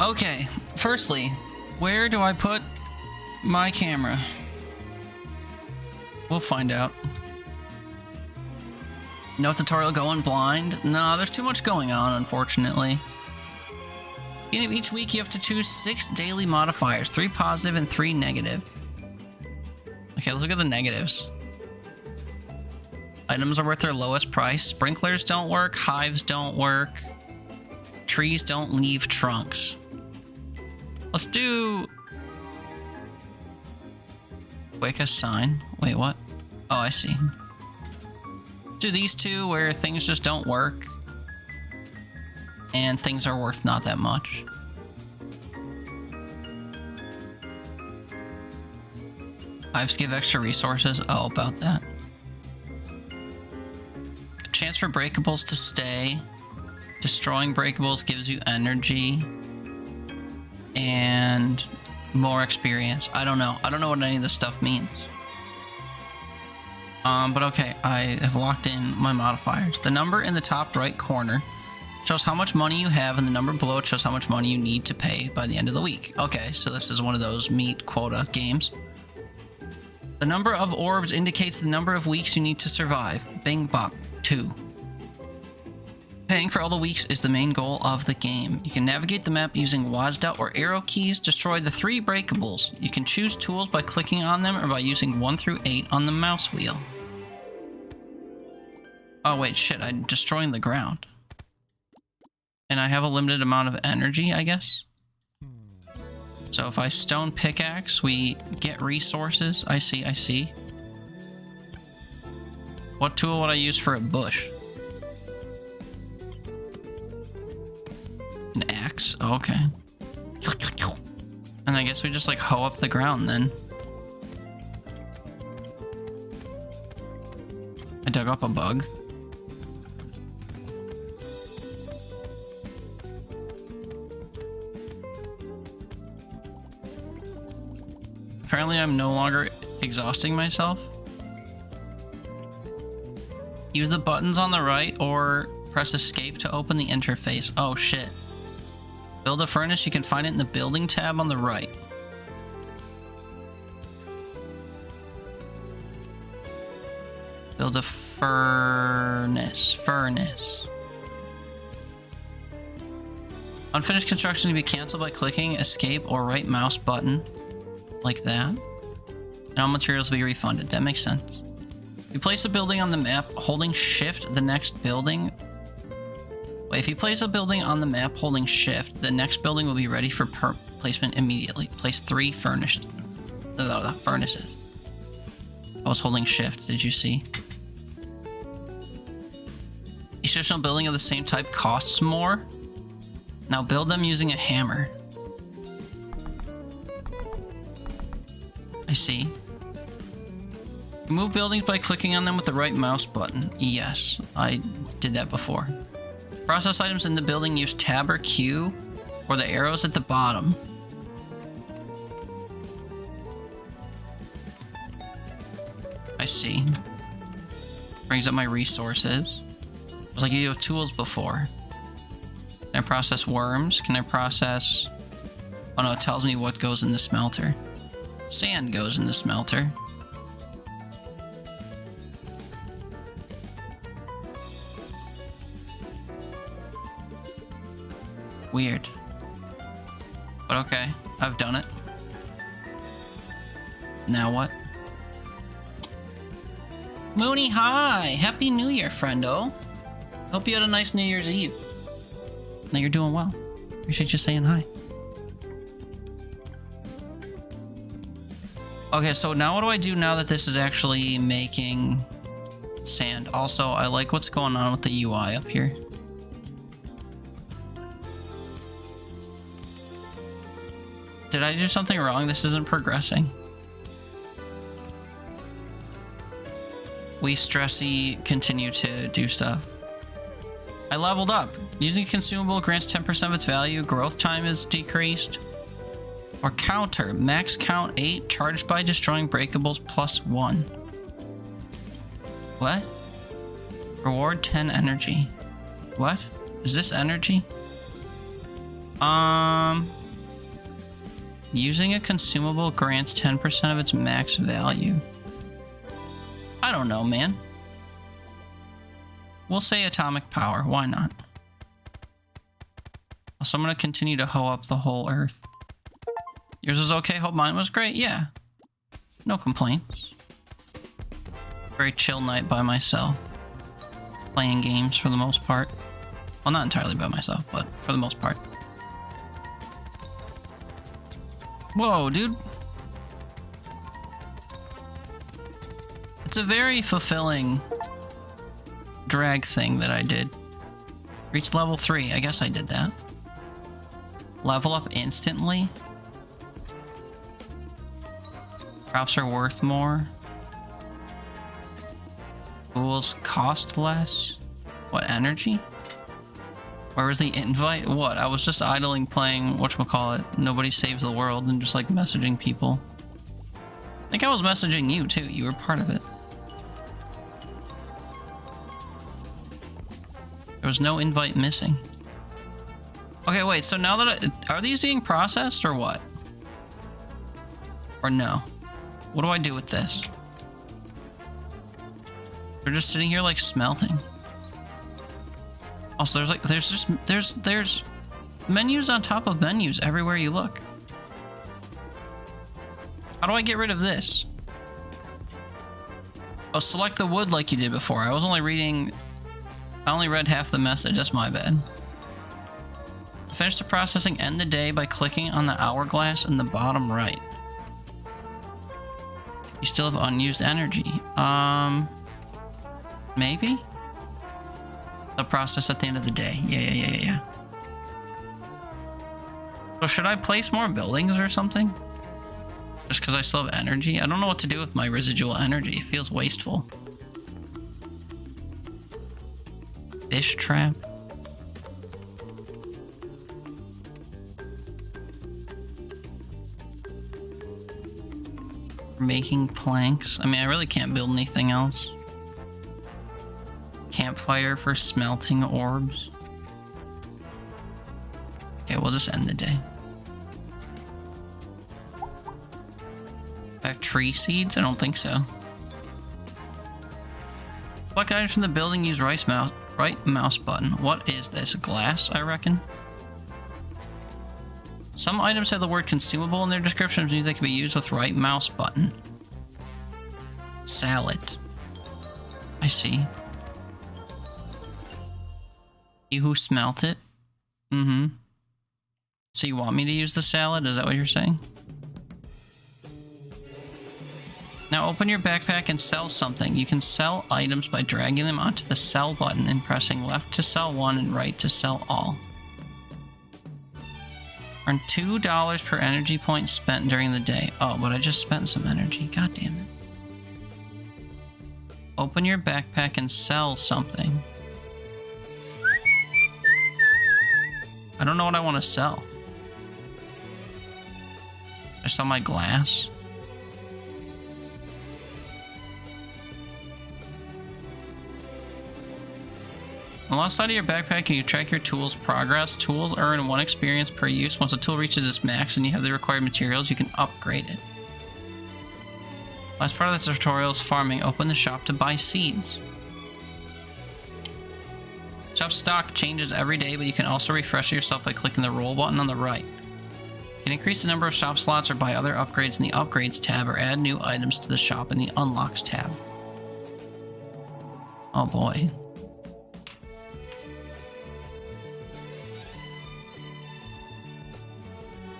Okay. Firstly, where do I put my camera? We'll find out. No tutorial going blind? No, there's too much going on, unfortunately. Beginning of each week, you have to choose 6 daily modifiers, 3 positive and 3 negative. Okay, let's look at the negatives. Items are worth their lowest price. Sprinklers don't work. Hives don't work. Trees don't leave trunks. Let's do... Quick assign. Wait, what? Oh, I see. Let's do these 2 where things just don't work. And things are worth not that much. Hives give extra resources. Oh, about that. Chance for breakables to stay. Destroying breakables gives you energy. And more experience. I don't know. I don't know what any of this stuff means. But okay, I have locked in my modifiers. The number in the top right corner shows how much money you have, and the number below it shows how much money you need to pay by the end of the week. Okay, so this is one of those meat quota games. The number of orbs indicates the number of weeks you need to survive. Bing bop, 2. Paying for all the weeks is the main goal of the game. You can navigate the map using WASD or arrow keys. Destroy the 3 breakables. You can choose tools by clicking on them or by using 1 through 8 on the mouse wheel. Oh wait, shit, I'm destroying the ground. And I have a limited amount of energy, I guess. So if I stone pickaxe, we get resources. I see, I see. What tool would I use for a bush? An axe? Oh, okay. And I guess we just like hoe up the ground then. I dug up a bug. Apparently I'm no longer exhausting myself. Use the buttons on the right or press escape to open the interface. Oh shit. Build a furnace, you can find it in the building tab on the right. Build a furnace. Unfinished construction can be canceled by clicking escape or right mouse button. Like that. And all materials will be refunded. That makes sense. You place a building on the map holding shift, the next building... Wait, if you place a building on the map holding shift, the next building will be ready for placement immediately. Place 3 furnaces. Furnaces. I was holding shift, did you see? Each additional building of the same type costs more. Now build them using a hammer. I see. Move buildings by clicking on them with the right mouse button. Yes, I did that before. Process items in the building use tab or Q, or the arrows at the bottom. I see. Brings up my resources. It was like you have tools before. Can I process worms? Can I process... Oh no, it tells me what goes in the smelter. Sand goes in the smelter. Weird. But okay, I've done it. Now what? Mooney, hi! Happy New Year, friendo. Hope you had a nice New Year's Eve. Now you're doing well. Appreciate you saying hi. Okay, so now what do I do now that this is actually making sand? Also, I like what's going on with the UI up here. Did I do something wrong? This isn't progressing. We stressy continue to do stuff. I leveled up. Using consumable grants 10% of its value. Growth time is decreased. Or counter. Max count 8. Charged by destroying breakables +1. What? Reward 10 energy. What? Is this energy? Using a consumable grants 10% of its max value. I don't know, man. We'll say atomic power. Why not? So I'm going to continue to hoe up the whole Earth. Yours was okay. Hope mine was great. Yeah. No complaints. Very chill night by myself. Playing games for the most part. Well, not entirely by myself, but for the most part. Whoa, dude. It's a very fulfilling drag thing that I did. Reach level 3. I guess I did that. Level up instantly. Crops are worth more. Tools cost less. What, energy? Where was the invite? What? I was just idling playing whatchamacallit, Nobody Saves the World, and just like messaging people. I think I was messaging you too. You were part of it. There was no invite missing. Okay, wait, so now that are these being processed or what? Or no? What do I do with this? They're just sitting here like smelting. Also, there's menus on top of menus everywhere you look. How do I get rid of this? Oh, select the wood like you did before. I only read half the message. That's my bad. Finish the processing, end the day by clicking on the hourglass in the bottom right. You still have unused energy. Maybe? The process at the end of the day. Yeah. So should I place more buildings or something? Just because I still have energy? I don't know what to do with my residual energy. It feels wasteful. Fish trap. Making planks. I mean, I really can't build anything else. Campfire for smelting orbs. Okay, we'll just end the day. I have tree seeds? I don't think so. Select items from the building, use right mouse button. What is this? Glass, I reckon? Some items have the word consumable in their description, which means they can be used with right mouse button. Salad. I see. You who smelt it? Mm-hmm. So you want me to use the salad? Is that what you're saying? Now open your backpack and sell something. You can sell items by dragging them onto the sell button and pressing left to sell one and right to sell all. Earn $2 per energy point spent during the day. Oh, but I just spent some energy. God damn it. Open your backpack and sell something. I don't know what I want to sell. I sell my glass. On the left side of your backpack, you track your tools' progress. Tools earn 1 experience per use. Once a tool reaches its max and you have the required materials, you can upgrade it. Last part of the tutorial is farming. Open the shop to buy seeds. Shop stock changes every day, but you can also refresh yourself by clicking the roll button on the right. You can increase the number of shop slots or buy other upgrades in the upgrades tab or add new items to the shop in the unlocks tab. Oh boy.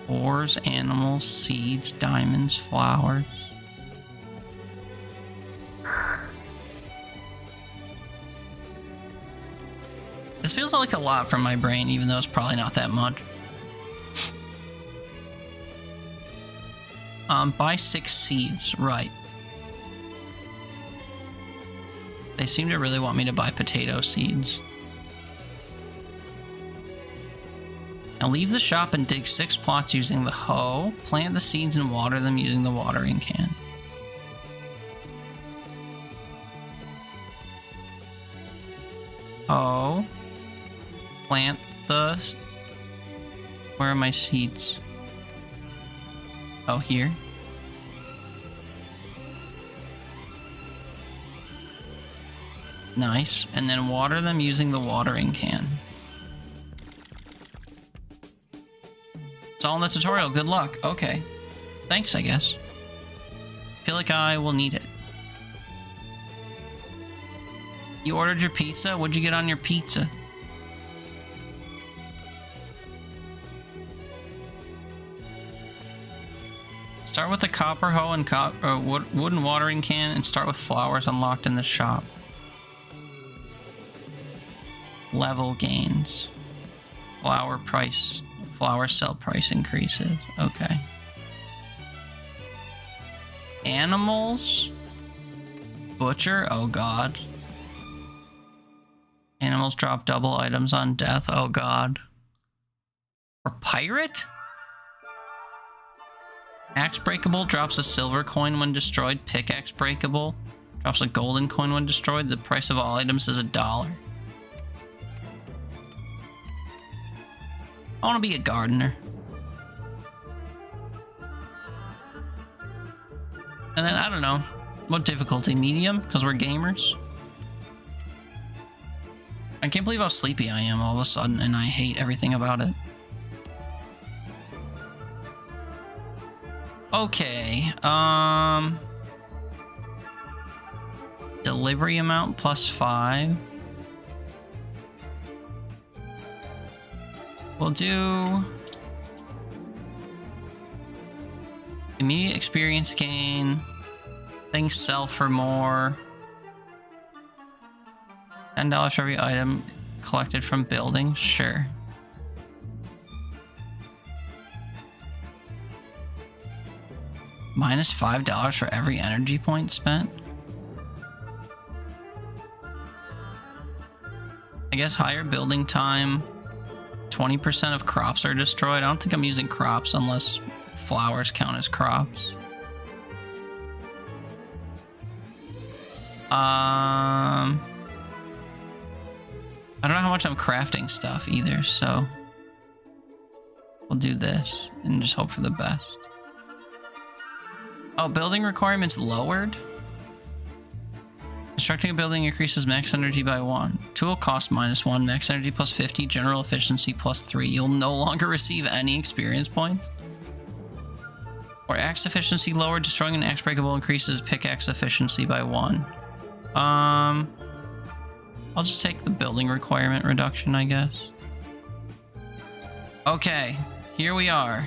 Ores, animals, seeds, diamonds, flowers. This feels like a lot from my brain, even though it's probably not that much. Buy 6 seeds, right. They seem to really want me to buy potato seeds. Now leave the shop and dig 6 plots using the hoe. Plant the seeds and water them using the watering can. Hoe. Plant the Where are my seeds? Oh, here. Nice. And then water them using the watering can. It's all in the tutorial. Good luck. Okay. Thanks, I guess. Feel like I will need it. You ordered your pizza? What'd you get on your pizza? Start with a copper hoe and wooden watering can and start with flowers unlocked in the shop. Level gains. Flower sell price increases. Okay. Animals? Butcher? Oh god. Animals drop double items on death. Oh god. Or pirate? Axe breakable drops a silver coin when destroyed. Pickaxe breakable drops a golden coin when destroyed. The price of all items is $1. I want to be a gardener. And then, I don't know. What difficulty? Medium? Because we're gamers? I can't believe how sleepy I am all of a sudden, and I hate everything about it. Okay, delivery amount +5. We'll do immediate experience gain. Things sell for more. $10 for every item collected from buildings. Sure. -$5 for every energy point spent. I guess higher building time. 20% of crops are destroyed. I don't think I'm using crops unless flowers count as crops. I don't know how much I'm crafting stuff either, so we'll do this and just hope for the best. Oh, building requirements lowered? Constructing a building increases max energy by 1. Tool cost -1, max energy +50, general efficiency +3. You'll no longer receive any experience points. Or axe efficiency lowered, destroying an axe breakable increases pickaxe efficiency by 1. I'll just take the building requirement reduction, I guess. Okay, here we are.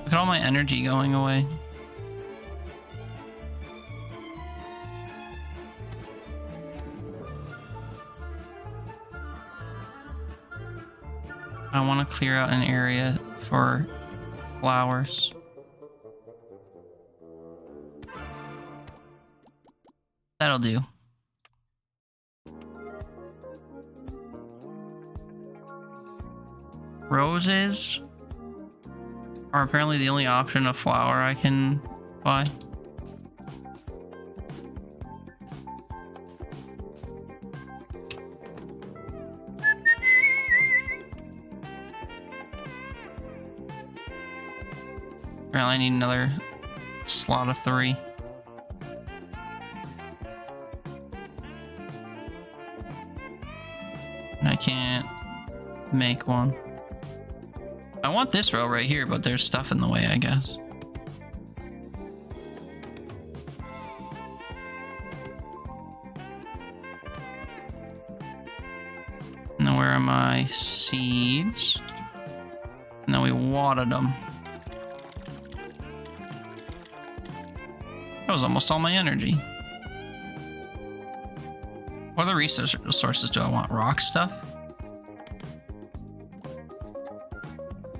Look at all my energy going away. I want to clear out an area for flowers. That'll do. Roses are apparently the only option of flower I can buy. Apparently I need another slot of 3. And I can't make one. I want this row right here, but there's stuff in the way, I guess. And then where are my seeds? And then we watered them. That was almost all my energy. What other resources do I want? Rock stuff?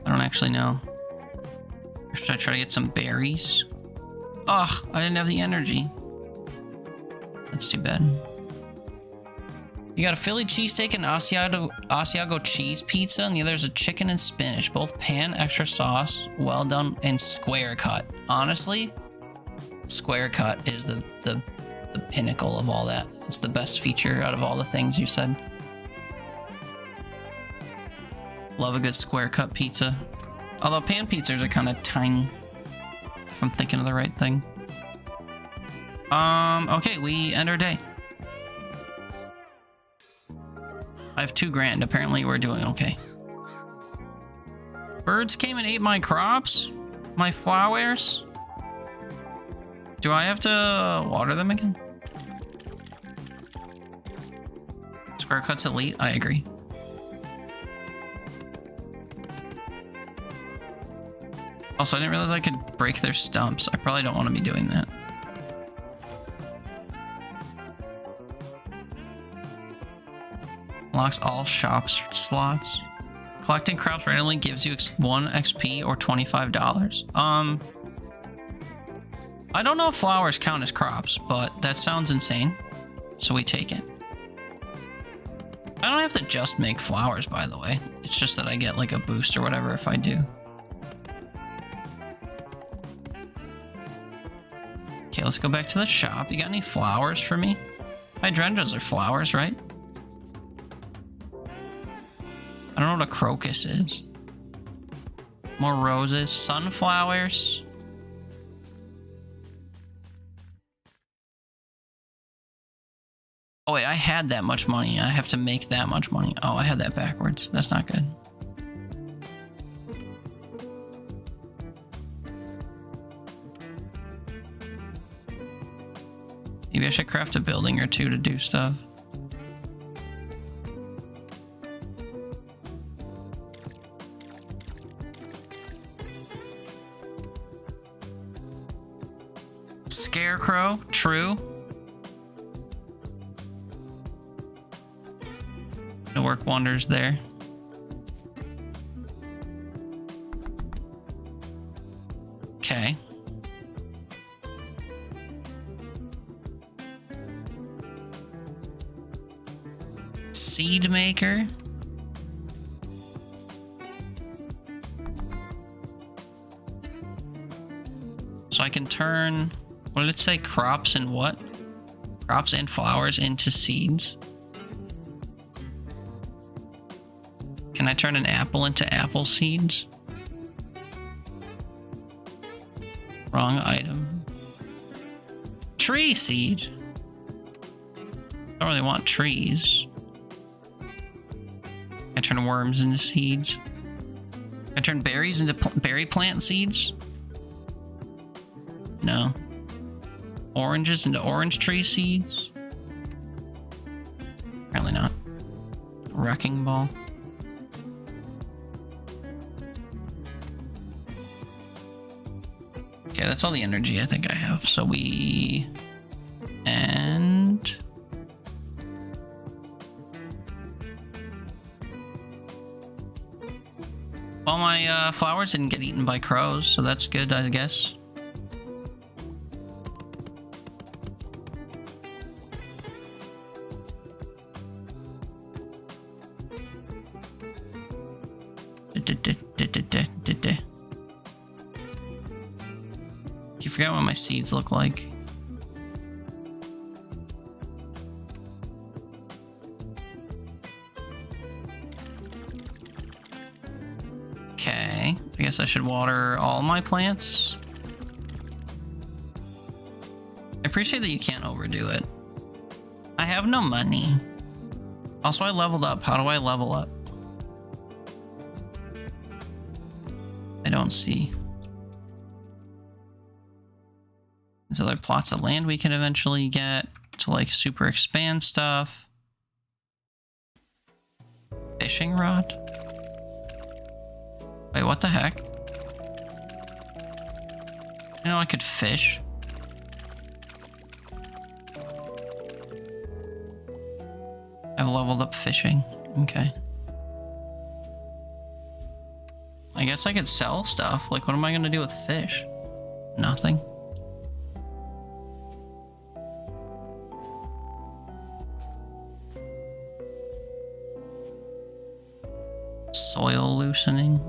I don't actually know. Or should I try to get some berries? Ugh, I didn't have the energy. That's too bad. You got a Philly cheesesteak and Asiago cheese pizza, and the other is a chicken and spinach. Both pan, extra sauce, well done, and square cut. Honestly, Square cut is the pinnacle of all that. It's the best feature out of all the things you said. Love a good square cut pizza. Although pan pizzas are kind of tiny. If I'm thinking of the right thing. Okay, we end our day. I have 2 grand. Apparently we're doing okay. Birds came and ate my crops? My flowers? Do I have to water them again? Square cut's elite, I agree. Also, I didn't realize I could break their stumps. I probably don't want to be doing that. Unlocks all shop slots. Collecting crops randomly gives you 1 XP or $25. I don't know if flowers count as crops, but that sounds insane. So we take it. I don't have to just make flowers, by the way. It's just that I get like a boost or whatever if I do. Okay, let's go back to the shop. You got any flowers for me? Hydrangeas are flowers, right? I don't know what a crocus is. More roses. Sunflowers. Oh wait, I had that much money. I have to make that much money. Oh, I had that backwards. That's not good. Maybe I should craft a building or 2 to do stuff. Scarecrow, true. Gonna work wonders there. Okay. Seed maker. So I can turn, what did it say? Crops and what? Crops and flowers into seeds. Can I turn an apple into apple seeds? Wrong item. Tree seed. Don't really want trees. I turn worms into seeds. I turn berries into berry plant seeds. No. Oranges into orange tree seeds. Apparently not. Wrecking ball. Okay, that's all the energy I think I have. So we end. Well, my flowers didn't get eaten by crows, so that's good, I guess. You forgot what my seeds look like. Okay, I guess I should water all my plants. I appreciate that you can't overdo it. I have no money. Also, I leveled up. How do I level up? I don't see. There's other plots of land we can eventually get to like super expand stuff. Fishing rod? Wait, what the heck? You know I could fish. I've leveled up fishing. Okay. I guess I could sell stuff. Like, what am I gonna do with fish? Nothing. Soil loosening.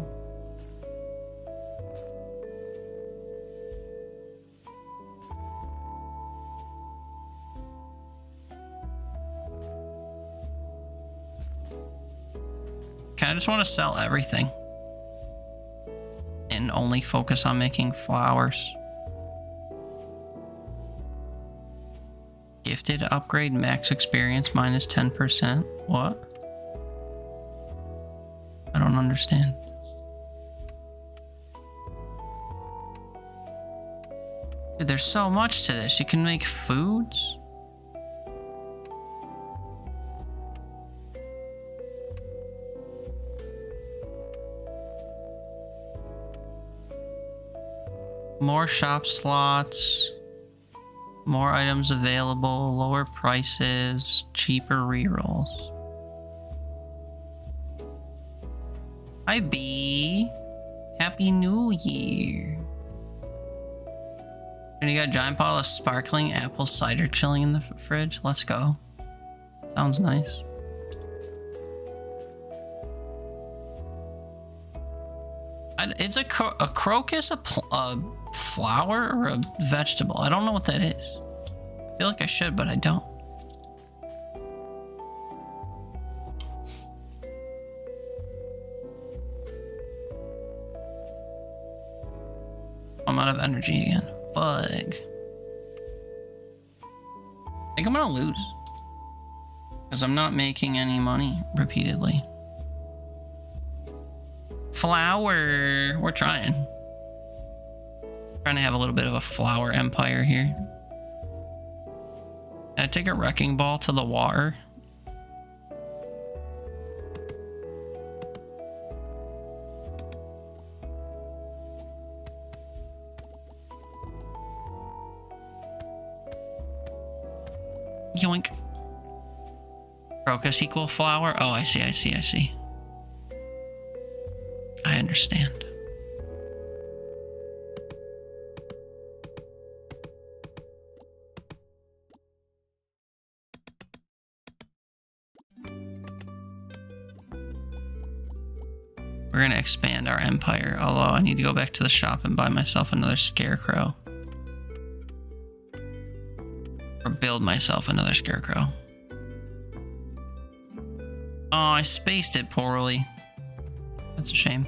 I just want to sell everything and only focus on making flowers. Gifted upgrade max experience minus 10%. What? I don't understand. Dude, there's so much to this. You can make foods. More shop slots. More items available. Lower prices. Cheaper rerolls. Hi, B. Happy New Year. And you got a giant bottle of sparkling apple cider chilling in the fridge. Let's go. Sounds nice. It's a crocus, a flower, or a vegetable? I don't know what that is. I feel like I should, but I don't. I'm out of energy again. Fug. I think I'm gonna lose. Because I'm not making any money repeatedly. Flower. We're trying. Trying to have a little bit of a flower empire here. Can I take a wrecking ball to the water? Yoink. Crocus equal flower? Oh, I see. I understand. We're gonna expand our empire, although I need to go back to the shop and buy myself another scarecrow. Or build myself another scarecrow. Oh, I spaced it poorly. That's a shame.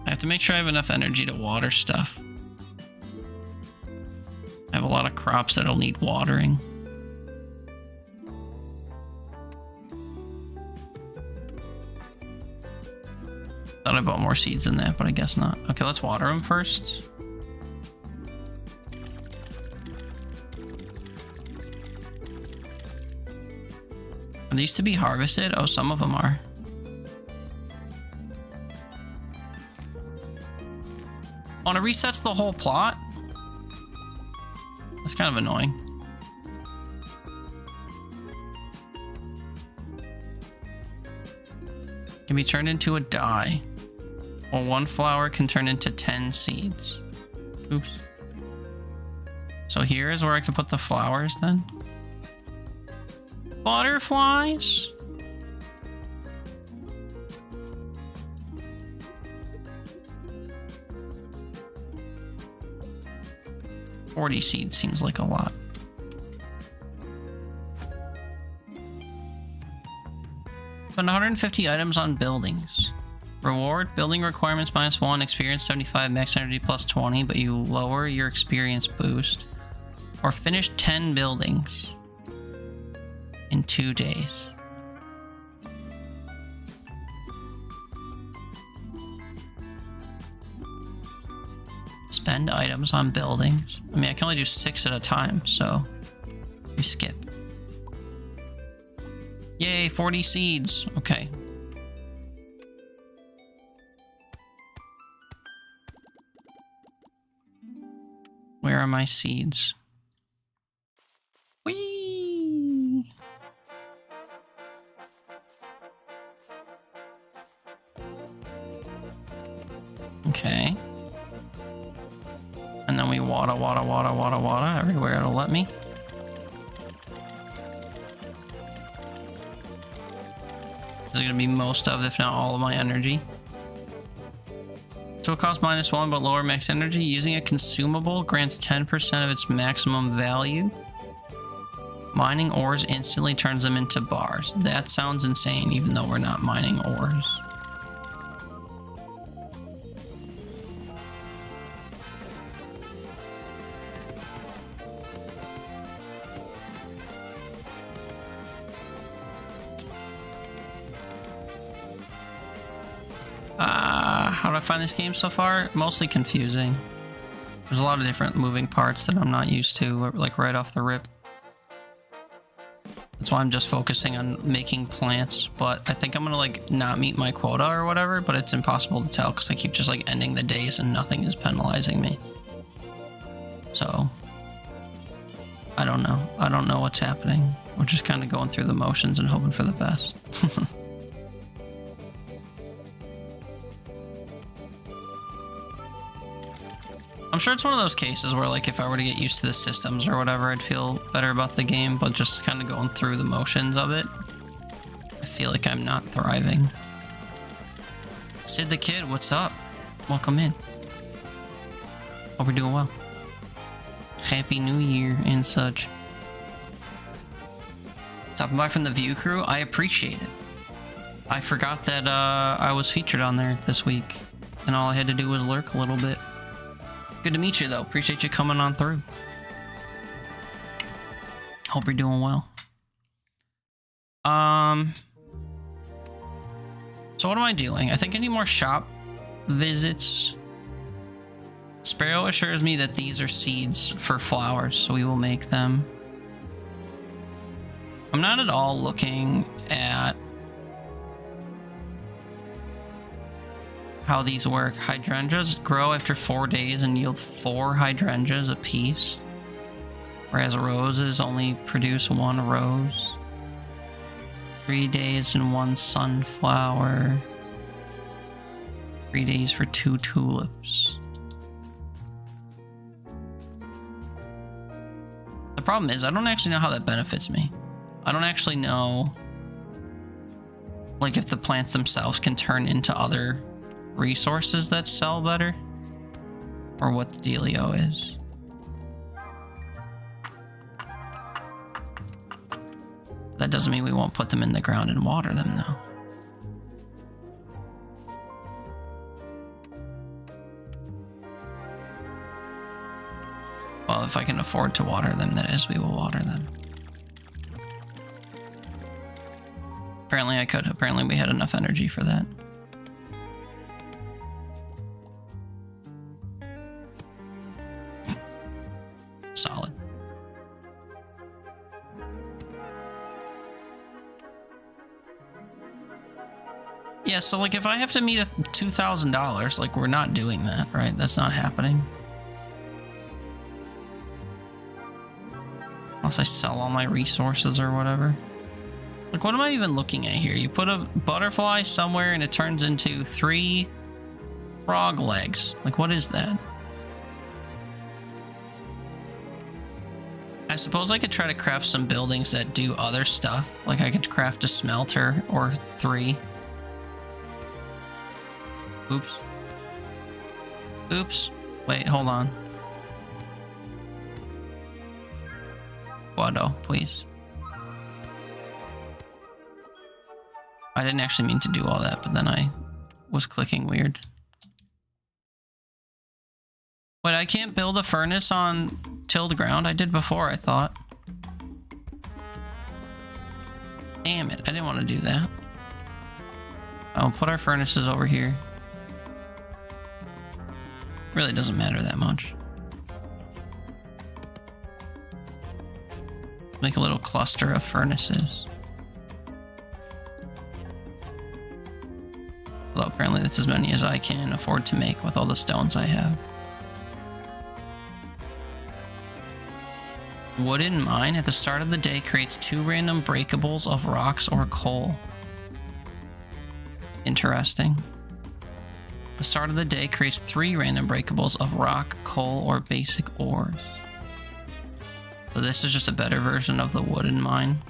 I have to make sure I have enough energy to water stuff. I have a lot of crops that'll need watering. Thought I bought more seeds than that, but I guess not. Okay, let's water them first. Are these to be harvested? Oh, some of them are. Oh, and it resets the whole plot? That's kind of annoying. Can be turned into a dye. Well, one flower can turn into 10 seeds. Oops. So here is where I can put the flowers then. Butterflies? $40 seeds seems like a lot. Spend 150 items on buildings. Reward, building requirements -1, experience 75, max energy +20, but you lower your experience boost. Or finish 10 buildings in 2 days. Spend items on buildings. I mean, I can only do 6 at a time, so we skip. Yay, 40 seeds. Okay. Where are my seeds? Whee! Okay. And then me water everywhere it'll let me. This is gonna be most of, if not all of my energy. So it costs -1, but lower max energy. Using a consumable grants 10% of its maximum value. Mining ores instantly turns them into bars. That sounds insane, even though we're not mining ores. How do I find this game so far? Mostly confusing. There's a lot of different moving parts that I'm not used to, like right off the rip. That's why I'm just focusing on making plants, but I think I'm gonna like not meet my quota or whatever, but it's impossible to tell because I keep just like ending the days and nothing is penalizing me. So, I don't know. I don't know what's happening. We're just kind of going through the motions and hoping for the best. I'm sure it's one of those cases where, like, if I were to get used to the systems or whatever, I'd feel better about the game, but just kind of going through the motions of it, I feel like I'm not thriving. Sid the Kid, what's up? Welcome in. Hope we're doing well. Happy New Year and such. Stopping by from the View crew, I appreciate it. I forgot that I was featured on there this week, and all I had to do was lurk a little bit. Good to meet you, though. Appreciate you coming on through. Hope you're doing well. So what am I doing? I think I need more shop visits. Sparrow assures me that these are seeds for flowers, so we will make them. I'm not at all looking at how these work. Hydrangeas grow after 4 days and yield 4 hydrangeas apiece, whereas roses only produce 1 rose. 3 days and 1 sunflower. 3 days for 2 tulips. The problem is I don't actually know how that benefits me. I don't actually know, like, if the plants themselves can turn into other resources that sell better, or what the dealio is. That doesn't mean we won't put them in the ground and water them, though. Well, if I can afford to water them, that is, we will water them. Apparently I could. Apparently we had enough energy for that. Solid. Yeah, so like if I have to meet $2,000, like we're not doing that, right? That's not happening. Unless I sell all my resources or whatever. Like, what am I even looking at here? You put a butterfly somewhere and it turns into 3 frog legs. Like, what is that? I suppose I could try to craft some buildings that do other stuff. Like, I could craft a smelter or 3. Oops. Oops. Wait, hold on. Wado, please. I didn't actually mean to do all that, but then I was clicking weird. Wait, I can't build a furnace on tilled ground? I did before, I thought. Damn it, I didn't want to do that. I'll put our furnaces over here. Really doesn't matter that much. Make a little cluster of furnaces. Although apparently that's as many as I can afford to make with all the stones I have. Wooden mine at the start of the day creates 2 random breakables of rocks or coal. Interesting. The start of the day creates 3 random breakables of rock, coal, or basic ores. So this is just a better version of the wooden mine.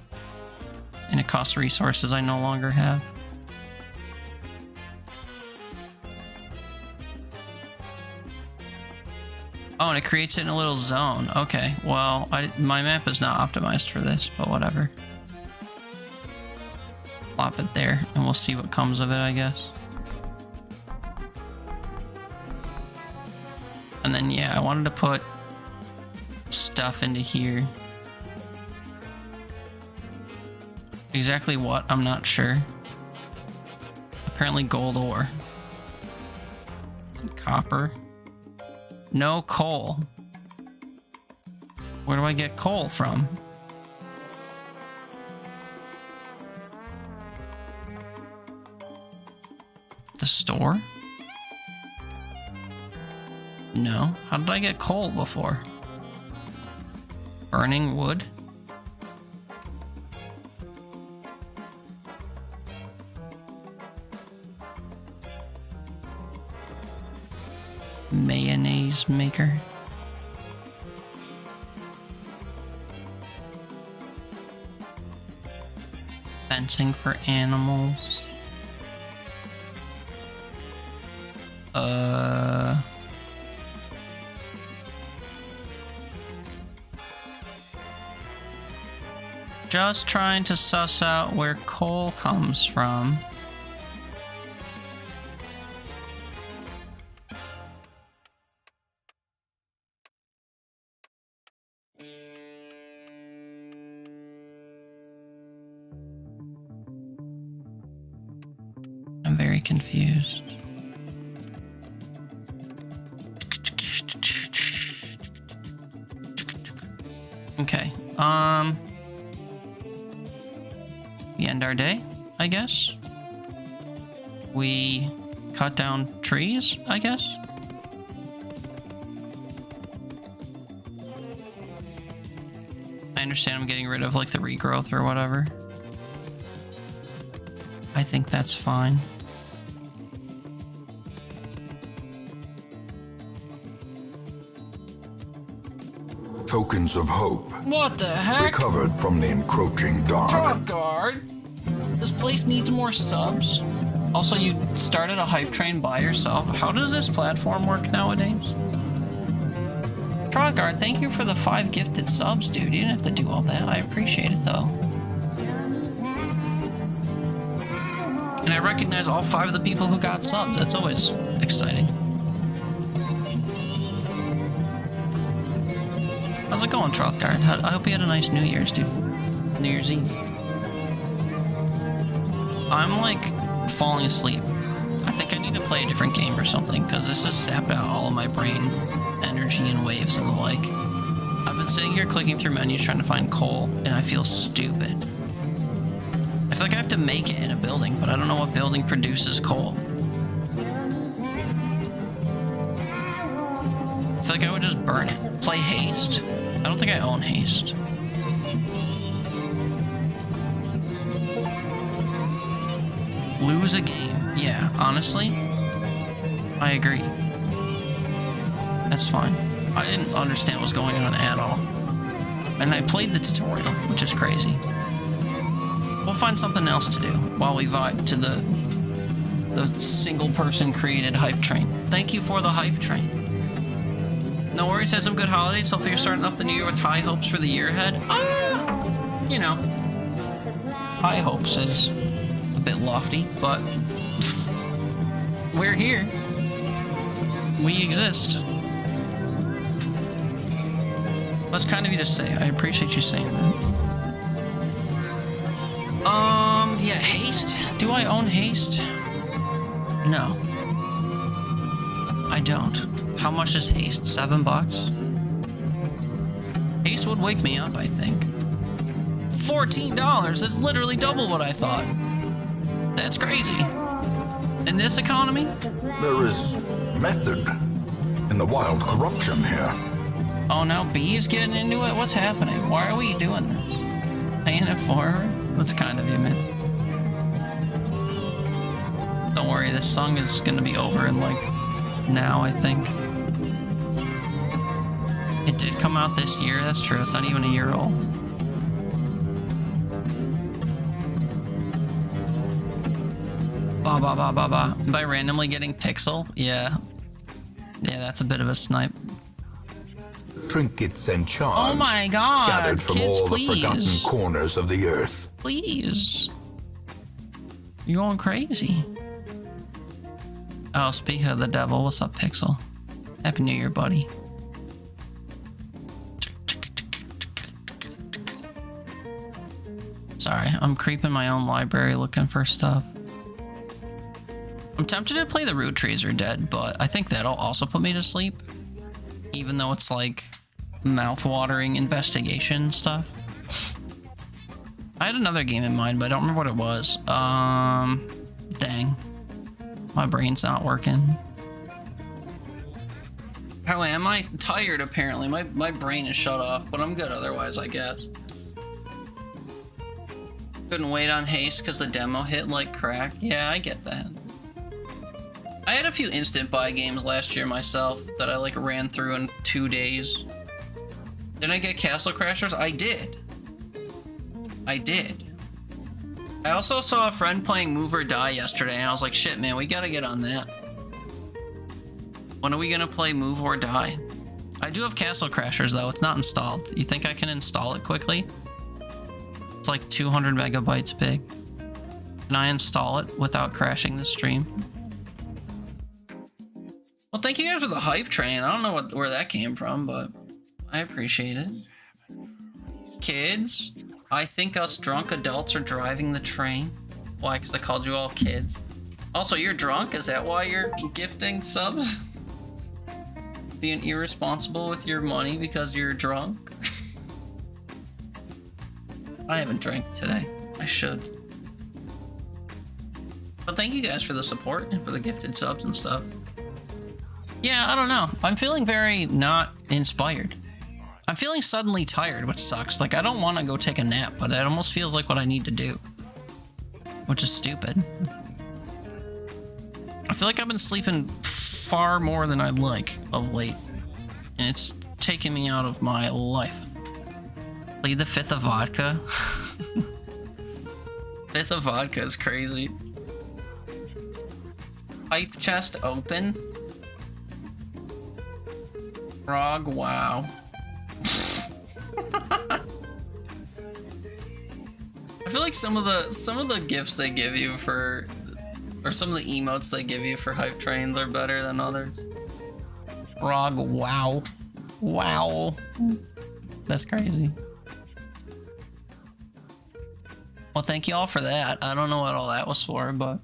And it costs resources I no longer have. Oh, and it creates it in a little zone. Okay, well, my map is not optimized for this, but whatever. Plop it there, and we'll see what comes of it, I guess. And then, yeah, I wanted to put stuff into here. Exactly what, I'm not sure. Apparently gold ore. Copper. No coal. Where do I get coal from? The store? No. How did I get coal before? Burning wood? Mayonnaise maker. Fencing for animals. Just trying to suss out where coal comes from. I'm very confused. Okay, we end our day, I guess. We cut down trees, I guess. I understand I'm getting rid of like the regrowth or whatever. I think that's fine. Tokens of hope What the heck? recovered from the encroaching dark. Drop guard. This place needs more subs. Also, you started a hype train by yourself. How does this platform work nowadays? Trogard, thank you for the 5 gifted subs, dude. You didn't have to do all that. I appreciate it, though. And I recognize all 5 of the people who got subs. That's always exciting. How's it going, Trogard? I hope you had a nice New Year's, dude. New Year's Eve. I'm, like, falling asleep. I think I need to play a different game or something, because this has sapped out all of my brain energy and waves and the like. I've been sitting here clicking through menus trying to find coal, and I feel stupid. I feel like I have to make it in a building, but I don't know what building produces coal. I feel like I would just burn it. Play Haste? I don't think I own Haste. Lose a game. Yeah, honestly, I agree. That's fine. I didn't understand what was going on at all. And I played the tutorial, which is crazy. We'll find something else to do while we vibe to the single person created hype train. Thank you for the hype train. No worries, had some good holidays. Hopefully you're starting off the new year with high hopes for the year ahead. You know, high hopes is a bit lofty, but we're here. We exist. That's kind of you to say. I appreciate you saying that. Yeah, Haste. Do I own Haste? No. I don't. How much is Haste? $7? Haste would wake me up, I think. $14? That's literally double what I thought. That's crazy. In this economy? There is method in the wild corruption here. Oh, now B's getting into it? What's happening? Why are we doing this? Paying it forward? That's kind of you, man. Don't worry, this song is gonna be over in like now, I think. It did come out this year, that's true, it's not even a year old. Ba ba ba ba ba. By randomly getting Pixel? Yeah. Yeah, that's a bit of a snipe. Trinkets and charms. Oh my god! Gathered from Kids, all please. the forgotten corners of the earth. Please. You're going crazy. Oh, speaking of the devil, what's up, Pixel? Happy New Year, buddy. Sorry, I'm creeping my own library looking for stuff. I'm tempted to play The Root Trees Are Dead, but I think that'll also put me to sleep. Even though it's like mouth-watering investigation stuff. I had another game in mind, but I don't remember what it was. Dang. My brain's not working. How am I? Tired, apparently. My brain is shut off, but I'm good otherwise, I guess. Couldn't wait on haste because the demo hit like crack. Yeah, I get that. I had a few instant buy games last year myself that I like ran through in 2 days. Did I get Castle Crashers? I did. I did. I also saw a friend playing Move or Die yesterday, and I was like, shit, man, we gotta get on that. When are we gonna play Move or Die? I do have Castle Crashers, though. It's not installed. You think I can install it quickly? It's like 200 megabytes big. Can I install it without crashing the stream? Well, thank you guys for the hype train. I don't know where that came from, but I appreciate it. Kids, I think us drunk adults are driving the train. Why? Because I called you all kids. Also, you're drunk? Is that why you're gifting subs? Being irresponsible with your money because you're drunk? I haven't drank today. I should. But thank you guys for the support and for the gifted subs and stuff. Yeah, I don't know. I'm feeling very not inspired. I'm feeling suddenly tired, which sucks. Like, I don't want to go take a nap, but it almost feels like what I need to do. Which is stupid. I feel like I've been sleeping far more than I'd like of late. And it's taking me out of my life. Play the 5th of vodka. 5th of vodka is crazy. Pipe chest open. Frog, wow. I feel like some of the gifts they give you for, or some of the emotes they give you for hype trains are better than others. Frog, wow. Wow. That's crazy. Well, thank you all for that. I don't know what all that was for, but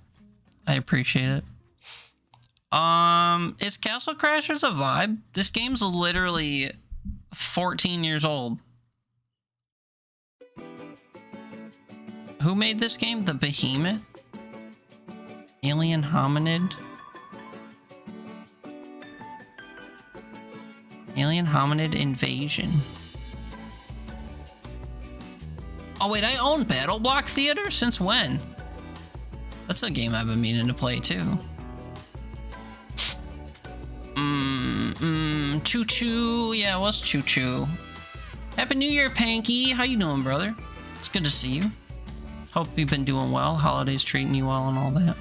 I appreciate it. Is Castle Crashers a vibe? This game's literally 14 years old. Who made this game? The Behemoth? Alien Hominid? Alien Hominid Invasion. Oh wait, I own Battle Block Theater? Since when? That's a game I've been meaning to play too. Choo Choo. Yeah, it was Choo Choo. Happy New Year, Panky. How you doing, brother? It's good to see you. Hope you've been doing well. Holidays treating you well and all that.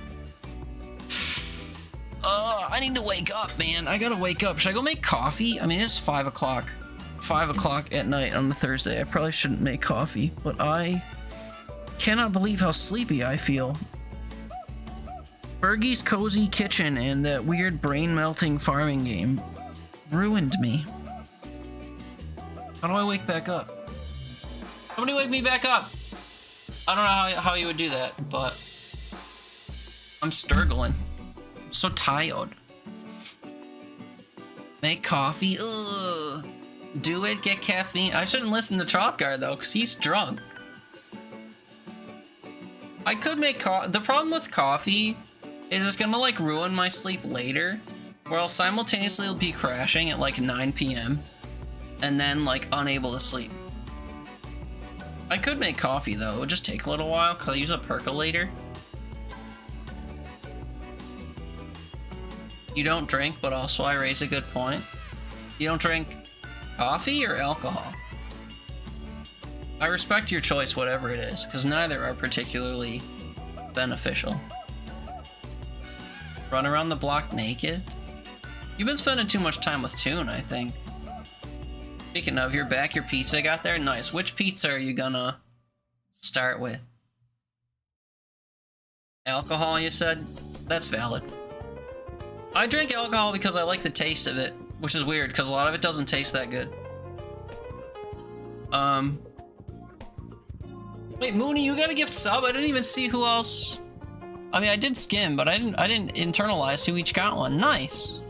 I need to wake up, man. I gotta wake up. Should I go make coffee? I mean, it's 5 o'clock. 5 o'clock at night on the Thursday. I probably shouldn't make coffee, but I cannot believe how sleepy I feel. Fergie's Cozy Kitchen and that weird brain-melting farming game ruined me. How do I wake back up? Somebody wake me back up! I don't know how you would do that, but I'm struggling. I'm so tired. Make coffee? Ugh. Do it, get caffeine. I shouldn't listen to Trotgar though, because he's drunk. I could make the problem with coffee is it's gonna like ruin my sleep later, where I'll simultaneously be crashing at like 9 p.m. and then like unable to sleep. I could make coffee though, it would just take a little while because I use a percolator. You don't drink, but also I raise a good point. You don't drink coffee or alcohol? I respect your choice, whatever it is, because neither are particularly beneficial. Run around the block naked? You've been spending too much time with Toon, I think. Speaking of, you're back, your pizza got there? Nice. Which pizza are you gonna start with? Alcohol, you said? That's valid. I drink alcohol because I like the taste of it, which is weird, because a lot of it doesn't taste that good. Wait, Mooney, you got a gift sub? I didn't even see who else. I mean, I did skim, but I didn't internalize who each got one. Nice.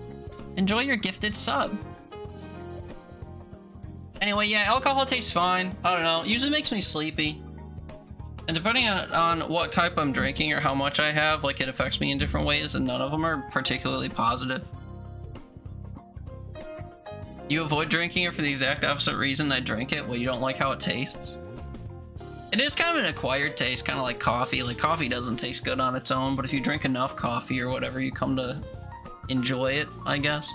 Enjoy your gifted sub. Anyway, yeah, alcohol tastes fine. I don't know. It usually makes me sleepy. And depending on what type I'm drinking or how much I have, like, it affects me in different ways, and none of them are particularly positive. You avoid drinking it for the exact opposite reason I drink it. Well, you don't like how it tastes. It is kind of an acquired taste, kind of like coffee. Like, coffee doesn't taste good on its own, but if you drink enough coffee or whatever, you come to enjoy it, I guess.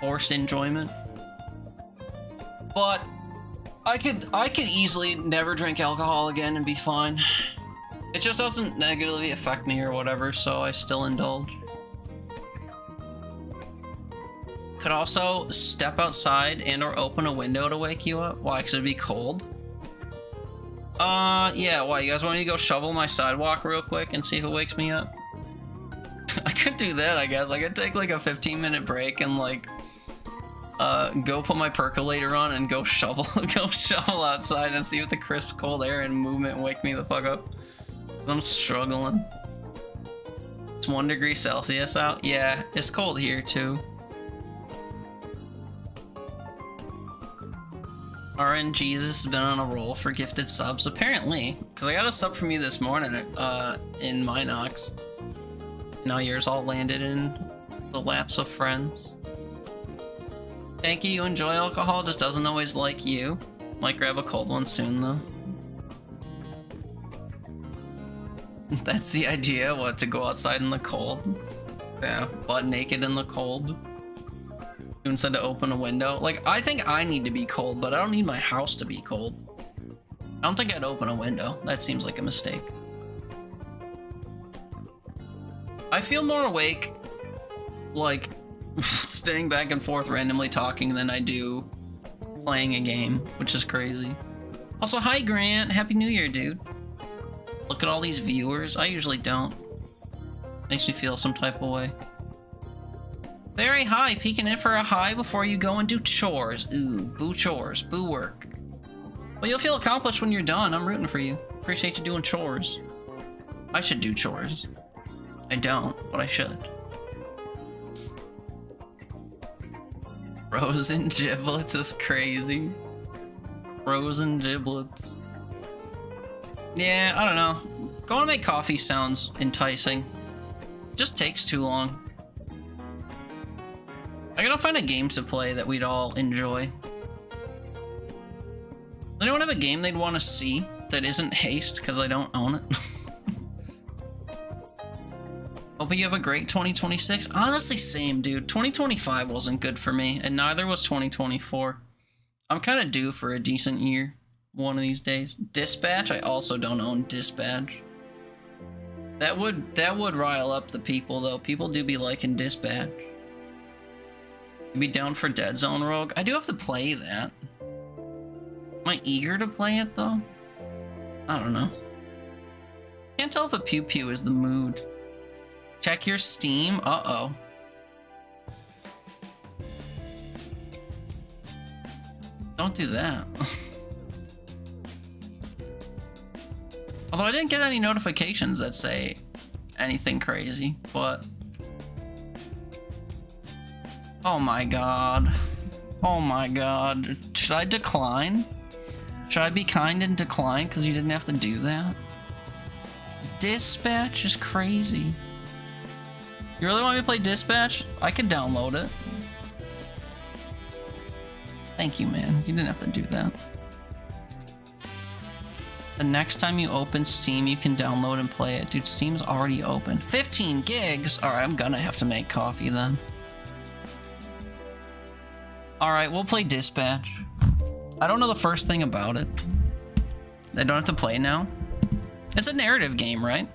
Forced enjoyment. But I could easily never drink alcohol again and be fine. It just doesn't negatively affect me or whatever, so I still indulge. Could also step outside and or open a window to wake you up. Why? Because it'd be cold? Yeah, why? You guys want me to go shovel my sidewalk real quick and see if it wakes me up? I could do that, I guess. I could take like a 15-minute break and like go put my percolator on and go shovel outside and see if the crisp cold air and movement wake me the fuck up. I'm struggling. It's 1 degree Celsius out. Yeah, it's cold here too. RN Jesus has been on a roll for gifted subs, apparently. Because I got a sub from you this morning in Minox. Now yours all landed in the laps of friends. Thank you, you enjoy alcohol, just doesn't always like you. Might grab a cold one soon, though. That's the idea, what, to go outside in the cold? Yeah, butt naked in the cold. Instead to open a window. Like, I think I need to be cold, but I don't need my house to be cold. I don't think I'd open a window. That seems like a mistake. I feel more awake, like, spinning back and forth randomly talking than I do playing a game, which is crazy. Also, hi Grant, Happy New Year, dude. Look at all these viewers. I usually don't. Makes me feel some type of way. Very high, peeking in for a high before you go and do chores. Ooh, boo chores, boo work. Well, you'll feel accomplished when you're done. I'm rooting for you. Appreciate you doing chores. I should do chores. I don't, but I should. Frozen giblets is crazy. Frozen giblets. Yeah, I don't know. Going to make coffee sounds enticing. Just takes too long. I gotta find a game to play that we'd all enjoy. Does anyone have a game they'd want to see that isn't Haste, because I don't own it? Hope you have a great 2026. Honestly, same, dude. 2025 wasn't good for me, and neither was 2024. I'm kind of due for a decent year one of these days. Dispatch? I also don't own Dispatch. That would rile up the people, though. People do be liking Dispatch. You be down for Dead Zone Rogue? I do have to play that. Am I eager to play it, though? I don't know. Can't tell if a pew pew is the mood. Check your Steam. Uh-oh. Don't do that. Although I didn't get any notifications that say anything crazy, but... Oh my god. Oh my god. Should I decline? Should I be kind and decline because you didn't have to do that? Dispatch is crazy. You really want me to play Dispatch? I could download it. Thank you, man. You didn't have to do that. The next time you open Steam, you can download and play it. Dude, Steam's already open. 15 gigs? Alright, I'm gonna have to make coffee then. Alright, we'll play Dispatch. I don't know the first thing about it. I don't have to play now. It's a narrative game, right?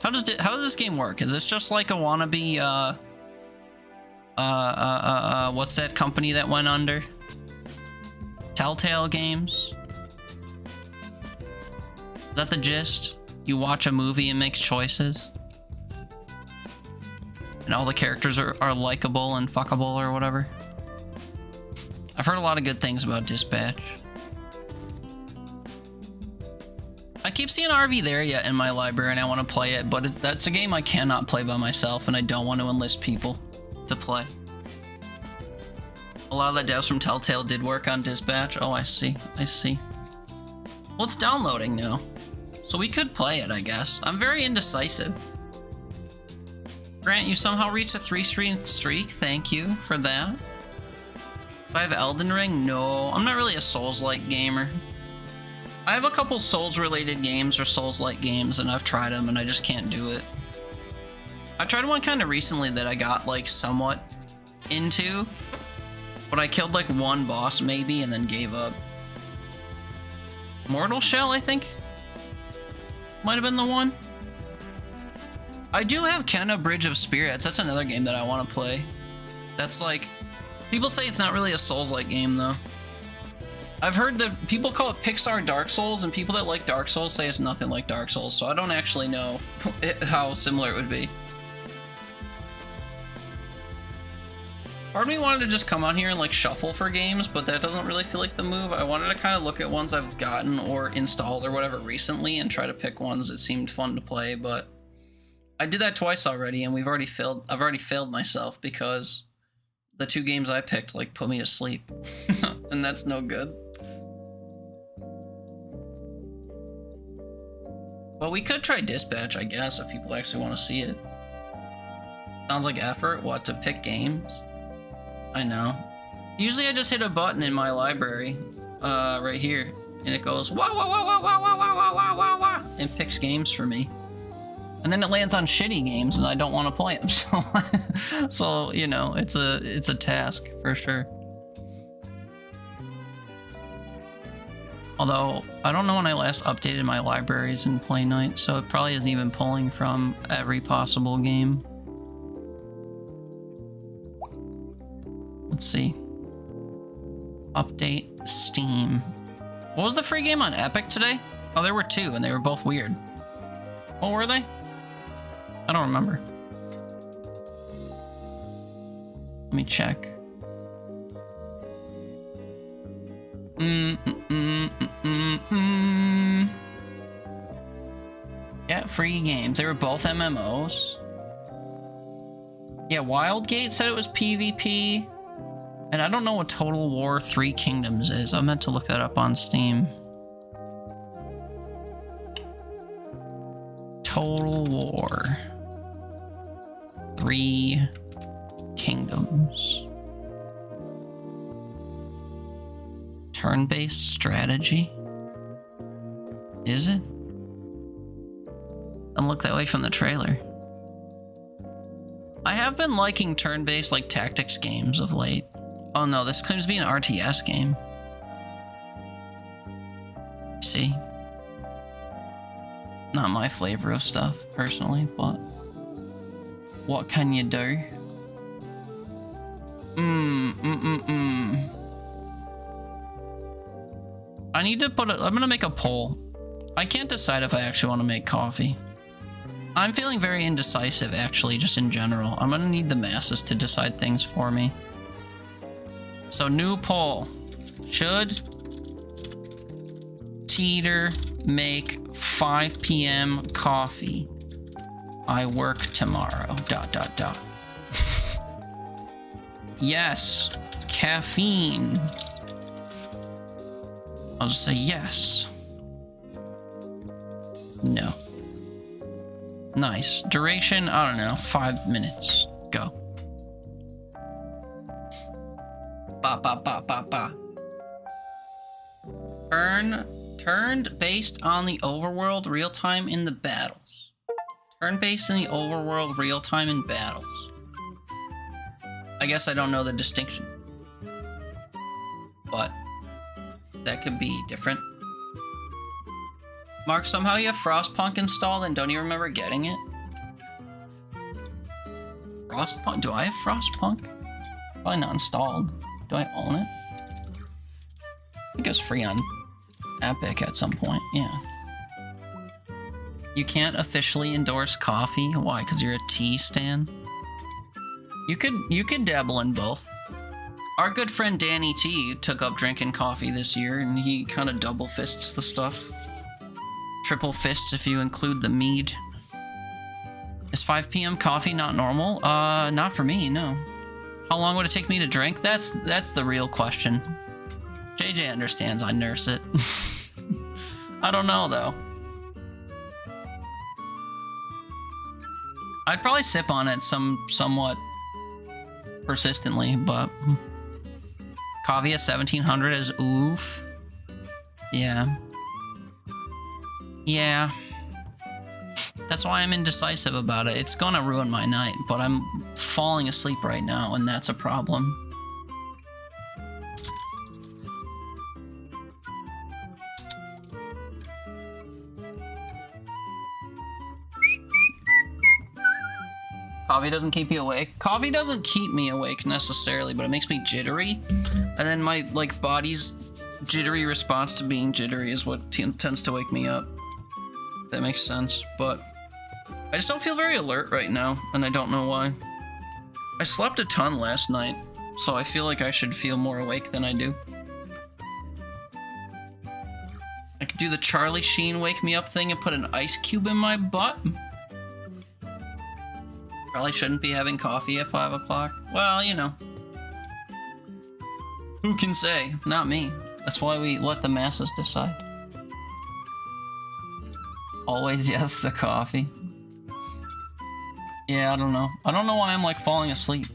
How does this game work? Is this just like a wannabe, what's that company that went under? Telltale Games? Is that the gist? You watch a movie and make choices? And all the characters are likable and fuckable or whatever? I've heard a lot of good things about Dispatch. I keep seeing RV there yet in my library and I want to play it, but that's a game I cannot play by myself and I don't want to enlist people to play. A lot of the devs from Telltale did work on Dispatch. Oh, I see. I see. Well, it's downloading now. So we could play it, I guess. I'm very indecisive. Grant, you somehow reached a 3-streak. Thank you for that. Do I have Elden Ring? No. I'm not really a Souls-like gamer. I have a couple Souls-related games or Souls-like games, and I've tried them, and I just can't do it. I tried one kind of recently that I got, like, somewhat into, but I killed, like, one boss, maybe, and then gave up. Mortal Shell, I think? Might have been the one. I do have Kena Bridge of Spirits. That's another game that I want to play. That's like... People say it's not really a Souls-like game, though. I've heard that people call it Pixar Dark Souls, and people that like Dark Souls say it's nothing like Dark Souls, so I don't actually know how similar it would be. Part of me wanted to just come on here and like shuffle for games, but that doesn't really feel like the move. I wanted to kind of look at ones I've gotten or installed or whatever recently and try to pick ones that seemed fun to play, but I did that twice already and I've already failed myself because the 2 games I picked like put me to sleep. And that's no good. But we could try Dispatch, I guess, if people actually want to see it. Sounds like effort. What, to pick games? I know. Usually I just hit a button in my library, right here, and it goes wah wah wah wah wah wah wah wah wah wah, and picks games for me. And then it lands on shitty games, and I don't want to play them. So you know, it's a task for sure. Although I don't know when I last updated my libraries in Play Night, so it probably isn't even pulling from every possible game. Let's see. Update Steam. What was the free game on Epic today? Oh, there were 2, and they were both weird. What were they? I don't remember. Let me check. Yeah, free games. They were both MMOs. Yeah, Wildgate said it was PvP. And I don't know what Total War 3 Kingdoms is. I meant to look that up on Steam. Total War 3 Kingdoms. Turn-based strategy? Is it? Doesn't look that way from the trailer. I have been liking turn-based like tactics games of late. Oh no, this claims to be an RTS game. See? Not my flavor of stuff, personally, but what can you do? I need to I'm gonna make a poll. I can't decide if I actually want to make coffee. I'm feeling very indecisive, actually, just in general. I'm gonna need the masses to decide things for me. So, new poll. Should Teeter make 5 p.m. coffee? I work tomorrow. ... Yes. Caffeine. I'll just say yes. No. Nice. Duration, I don't know, 5 minutes. Go. Ba ba ba ba ba. Earn Turned based on the overworld, real time in the battles. Turn based in the overworld, real time in battles. I guess I don't know the distinction. But that could be different. Mark, somehow you have Frostpunk installed and don't even remember getting it? Frostpunk? Do I have Frostpunk? Probably not installed. Do I own it? I think it was free on Epic at some point, yeah. You can't officially endorse coffee? Why? Because you're a tea stan? You could dabble in both. Our good friend Danny T took up drinking coffee this year, and he kind of double fists the stuff. Triple fists if you include the mead. Is 5 p.m. coffee not normal? Not for me, no. How long would it take me to drink? That's the real question. JJ understands I nurse it. I don't know, though. I'd probably sip on it somewhat persistently, but... Coffee at 1700 is oof. Yeah. Yeah. That's why I'm indecisive about it. It's gonna ruin my night, but I'm falling asleep right now, and that's a problem. Coffee doesn't keep you awake? Coffee doesn't keep me awake necessarily, but it makes me jittery. And then my, like, body's jittery response to being jittery is what tends to wake me up. That makes sense, but I just don't feel very alert right now, and I don't know why. I slept a ton last night, so I feel like I should feel more awake than I do. I could do the Charlie Sheen wake me up thing and put an ice cube in my butt. Probably shouldn't be having coffee at 5 o'clock. Well, you know. Who can say? Not me. That's why we let the masses decide. Always yes to coffee. Yeah, I don't know. I don't know why I'm like falling asleep.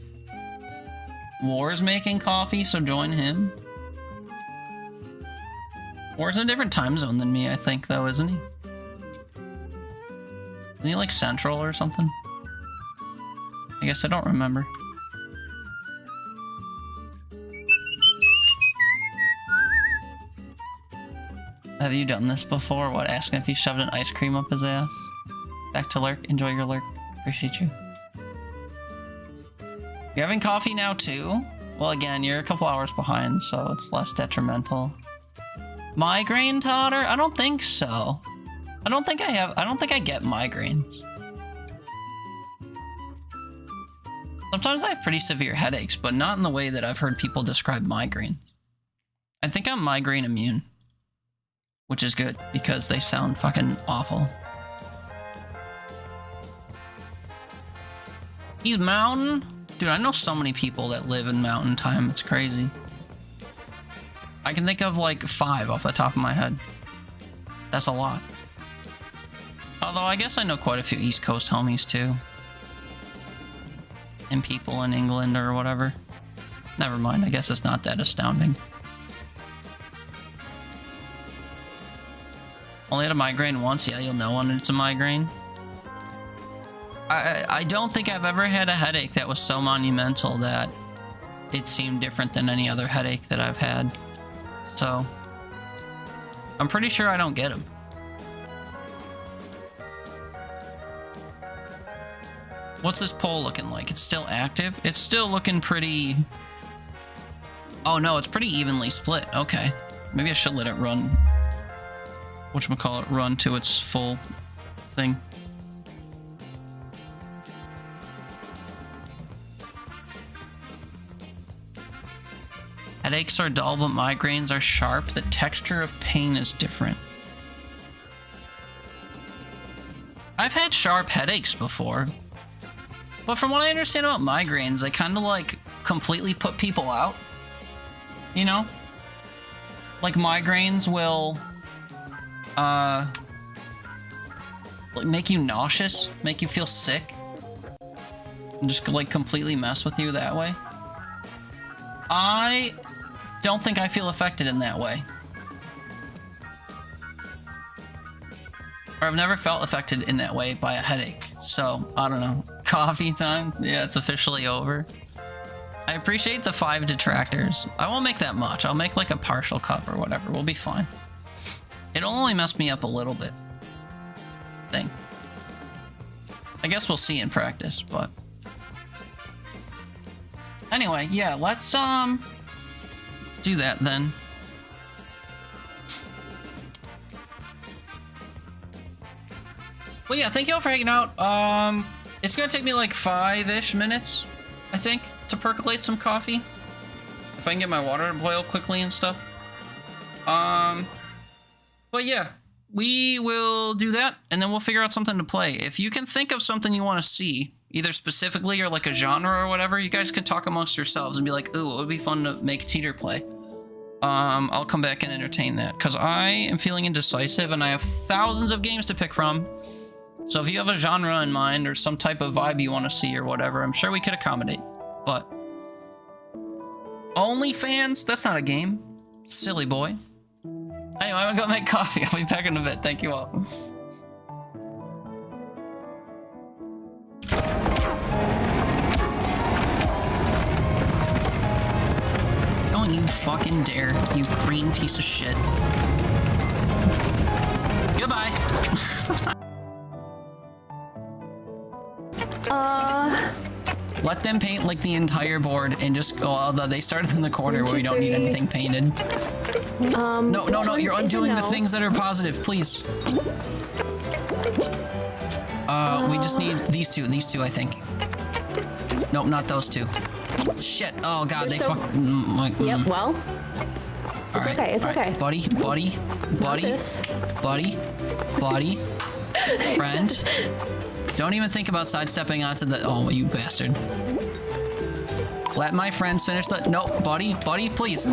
War's making coffee, so join him. War's in a different time zone than me, I think, though, isn't he? Isn't he like Central or something? I guess I don't remember. Have you done this before? What, asking if he shoved an ice cream up his ass? Back to lurk. Enjoy your lurk. Appreciate you. You're having coffee now too? Well, again, you're a couple hours behind, so it's less detrimental. Migraine, Totter? I don't think so. I don't think I get migraines. Sometimes I have pretty severe headaches, but not in the way that I've heard people describe migraine. I think I'm migraine immune. Which is good, because they sound fucking awful. He's mountain? Dude, I know so many people that live in mountain time, it's crazy. I can think of like 5 off the top of my head. That's a lot. Although I guess I know quite a few East Coast homies too. And people in England or whatever. Never mind, I guess it's not that astounding. Only had a migraine once? Yeah, you'll know when it's a migraine. I don't think I've ever had a headache that was so monumental that it seemed different than any other headache that I've had. So, I'm pretty sure I don't get them. What's this poll looking like? It's still active? It's still looking pretty... Oh no, it's pretty evenly split. Okay. Maybe I should let it run. Whatchamacallit, run to its full thing. Headaches are dull, but migraines are sharp. The texture of pain is different. I've had sharp headaches before. But from what I understand about migraines, they kind of like completely put people out. You know? Like migraines will like make you nauseous, make you feel sick, and just like completely mess with you that way. I don't think I feel affected in that way. Or I've never felt affected in that way by a headache. So, I don't know. Coffee time? Yeah, it's officially over. I appreciate the 5 detractors. I won't make that much. I'll make like a partial cup or whatever. We'll be fine. It'll only mess me up a little bit. I guess we'll see in practice, but... Anyway, yeah, let's, do that then. Well, yeah, thank you all for hanging out. It's gonna take me like 5-ish minutes, I think, to percolate some coffee. If I can get my water to boil quickly and stuff. But yeah, we will do that, and then we'll figure out something to play. If you can think of something you want to see, either specifically or like a genre or whatever, you guys can talk amongst yourselves and be like, ooh, it would be fun to make Teeter play. I'll come back and entertain that, because I am feeling indecisive, and I have thousands of games to pick from. So if you have a genre in mind or some type of vibe you want to see or whatever, I'm sure we could accommodate. But OnlyFans? That's not a game. Silly boy. Anyway, I'm gonna go make coffee. I'll be back in a bit. Thank you all. Don't you fucking dare, you green piece of shit. Goodbye. Let them paint like the entire board and just go, although they started in the corner where we don't need anything painted. No, you're undoing the things that are positive, please. We just need these two, I think. Nope, not those two. Shit, oh god, they fuck. Yep, well. It's okay, it's okay. Buddy. Friend. Don't even think about sidestepping onto the. Oh, you bastard. Let my friends finish the. No, buddy, please.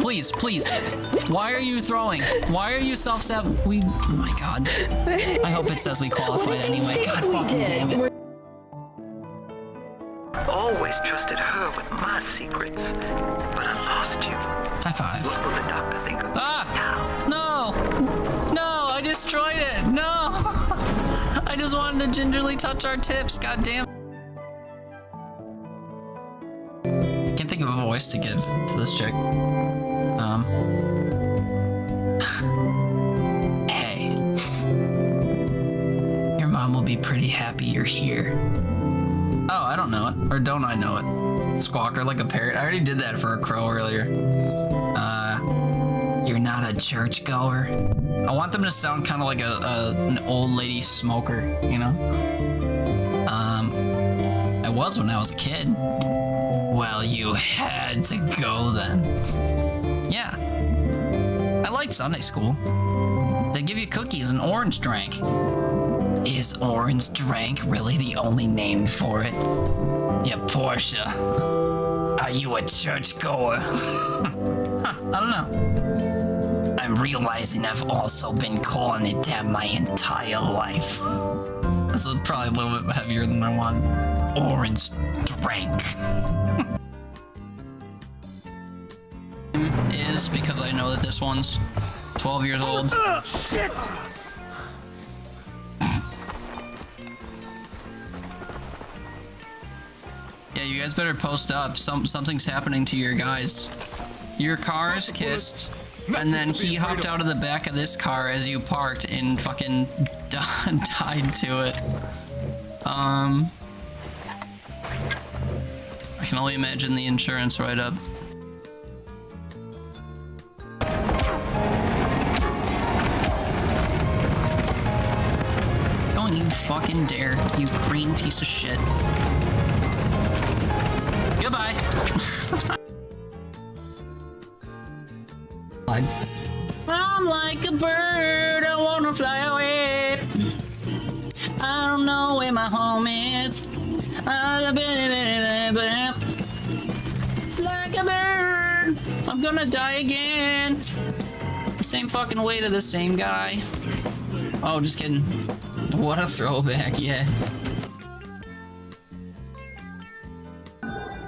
Why are you throwing? Why are you self-stab? Oh my god. I hope it says we qualified anyway. God fucking damn it. Always trusted her with my secrets, but I lost you. High five. What will the doctor think of Ah! No! I destroyed it! No! I just wanted to gingerly touch our tips, god damn. Can't think of a voice to give to this chick. Hey. Your mom will be pretty happy you're here. Oh, I don't know it. Or don't I know it? Squawker like a parrot. I already did that for a crow earlier. You're not a churchgoer. I want them to sound kind of like an old lady smoker, you know? I was when I was a kid. Well, you had to go then. Yeah. I liked Sunday school. They give you cookies and orange drink. Is orange drank really the only name for it? Yeah, Portia. Are you a churchgoer? I don't know. I'm realizing I've also been calling it that my entire life. This is probably a little bit heavier than I want. Orange drank. Is because I know that this one's 12 years old. Yeah, you guys better post up. Something's happening to your guys. Your cars kissed, and then he hopped out of the back of this car as you parked and fucking died to it. I can only imagine the insurance write-up. Don't you fucking dare, you green piece of shit. Goodbye. I'm like a bird, I wanna fly away. I don't know where my home is. Like a bird, I'm gonna die again. Same fucking way to the same guy. Oh, just kidding. What a throwback, yeah.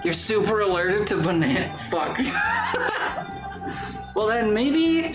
You're super allergic to banana. Fuck. Well then maybe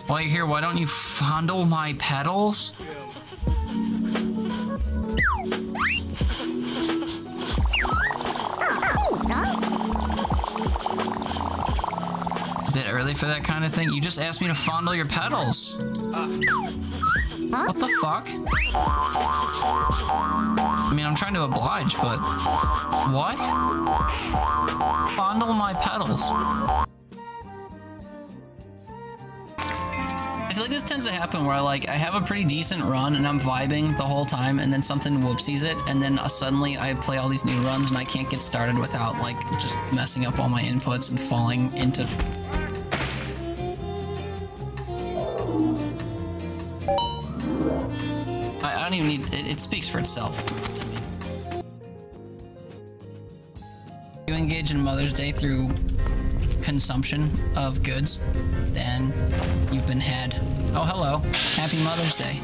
While you're here, why don't you fondle my petals? A bit early for that kind of thing. You just asked me to fondle your petals. What the fuck? I mean, I'm trying to oblige, but... What? Fondle my petals. I feel like this tends to happen where I have a pretty decent run and I'm vibing the whole time, and then something whoopsies it, and then suddenly I play all these new runs and I can't get started without like just messing up all my inputs and falling into... I don't even need... It speaks for itself. You engage in Mother's Day through consumption of goods, then you've been had. Oh, hello. Happy Mother's Day.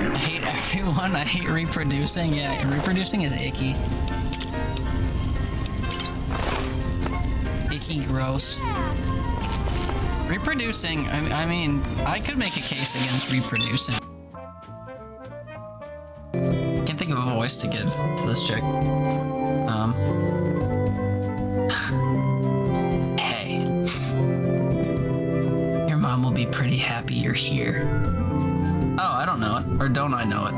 I hate everyone. I hate reproducing. Yeah, reproducing is icky. Icky, gross. Reproducing, I mean, I could make a case against reproducing. I can't think of a voice to give to this chick. Hey. Your mom will be pretty happy you're here. Oh, I don't know it. Or don't I know it?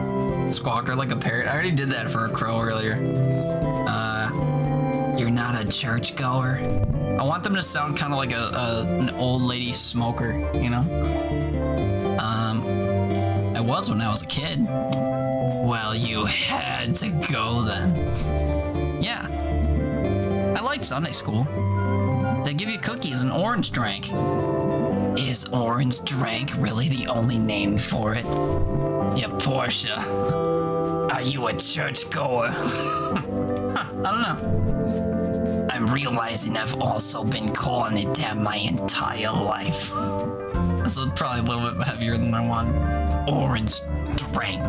Squawker like a parrot. I already did that for a crow earlier. You're not a churchgoer. I want them to sound kind of like an old lady smoker, you know? I was when I was a kid. Well, you had to go then. Yeah. I liked Sunday school. They give you cookies and orange drink. Is orange drink really the only name for it? Yeah, Portia. Are you a churchgoer? I don't know. I'm realizing I've also been calling it that my entire life. This is probably a little bit heavier than I want. Orange drink.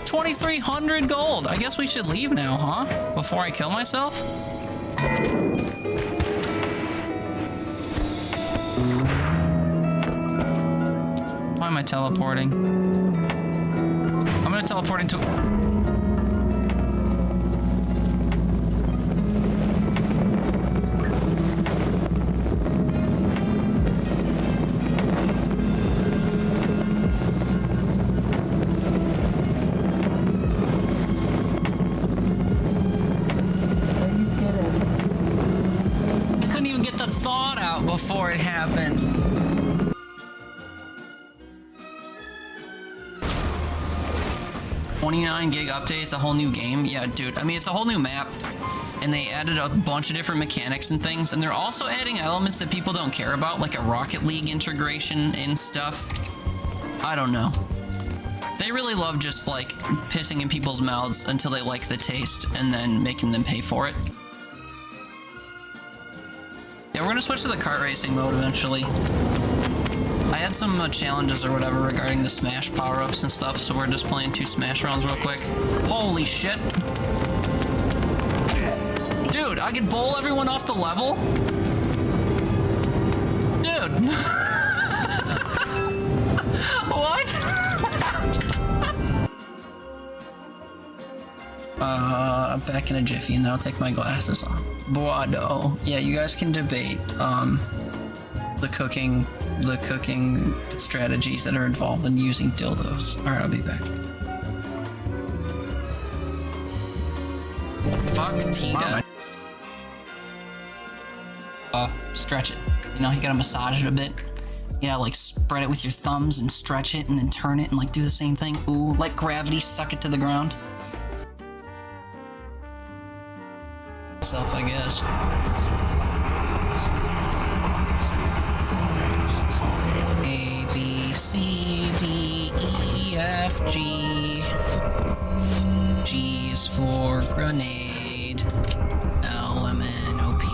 2,300 gold. I guess we should leave now, huh? Before I kill myself? Why am I teleporting? I'm gonna teleport into... before it happened. $29 gig updates, a whole new game. Yeah, dude. I mean, it's a whole new map, and they added a bunch of different mechanics and things, and they're also adding elements that people don't care about, like a Rocket League integration and stuff. I don't know. They really love just like pissing in people's mouths until they like the taste, and then making them pay for it. Yeah, we're gonna switch to the kart racing mode eventually. I had some challenges or whatever regarding the Smash power-ups and stuff, so we're just playing 2 Smash rounds real quick. Holy shit. Dude, I could bowl everyone off the level? Dude. What? Back in a jiffy, and then I'll take my glasses off. Boado. Yeah, you guys can debate the cooking strategies that are involved in using dildos. Alright, I'll be back. Fuck Tita. Stretch it. You know, you gotta massage it a bit. You gotta like spread it with your thumbs and stretch it and then turn it and like do the same thing. Ooh, like gravity, suck it to the ground. Self, I guess. A, B, C, D, E, F, G. G is for grenade. L, M, N, O, P.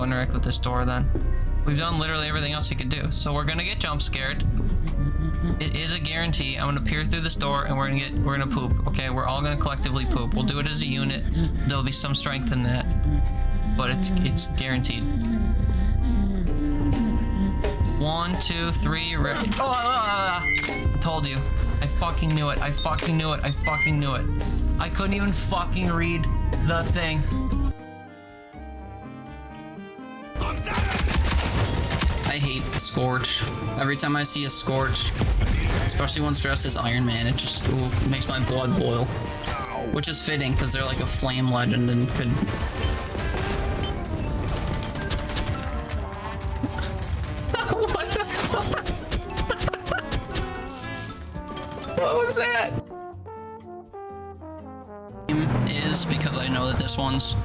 go interact with this door then. We've done literally everything else you could do. So we're gonna get jump scared. It is a guarantee. I'm gonna peer through this door and we're gonna poop. Okay, we're all gonna collectively poop. We'll do it as a unit. There'll be some strength in that, but it's guaranteed. 1, 2, 3, rip. I told you. I fucking knew it. I fucking knew it. I fucking knew it. I couldn't even fucking read the thing. I hate the Scorch. Every time I see a Scorch, especially once dressed as Iron Man, it just makes my blood boil. Which is fitting, because they're like a flame legend and could... What the fuck? What was that? Is because I know that this one's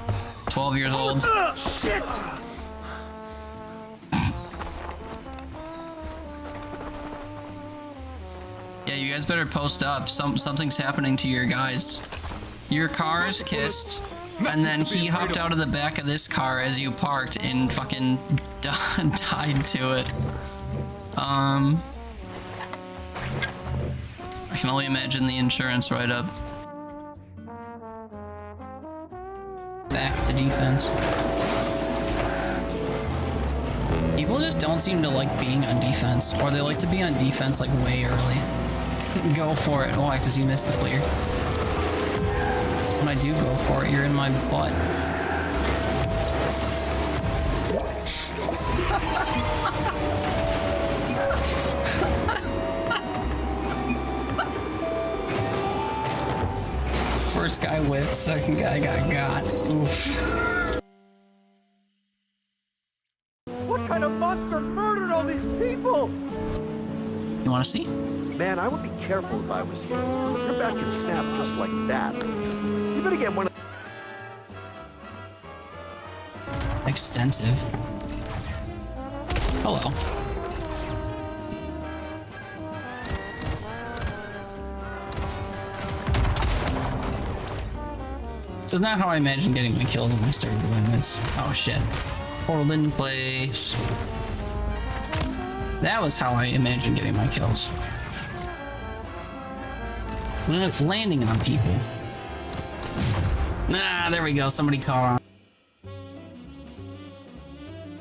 12 years old. Shit! Yeah, you guys better post up. Something's happening to your guys. Your car's kissed, and then he hopped out of the back of this car as you parked and fucking died to it. I can only imagine the insurance write-up. Back to defense. People just don't seem to like being on defense, or they like to be on defense like way early. Go for it. Why? Because you missed the clear. When I do go for it, you're in my butt. First guy with, second guy got. Oof. What kind of monster murdered all these people? You want to see? Man, I would be careful if I was you. Your back can snap just like that. You better get one of... Extensive. Hello. This is not how I imagined getting my kills when I started doing this. Oh shit. Hold in place. That was how I imagined getting my kills. When it's landing on people. Ah, there we go. Somebody caught on.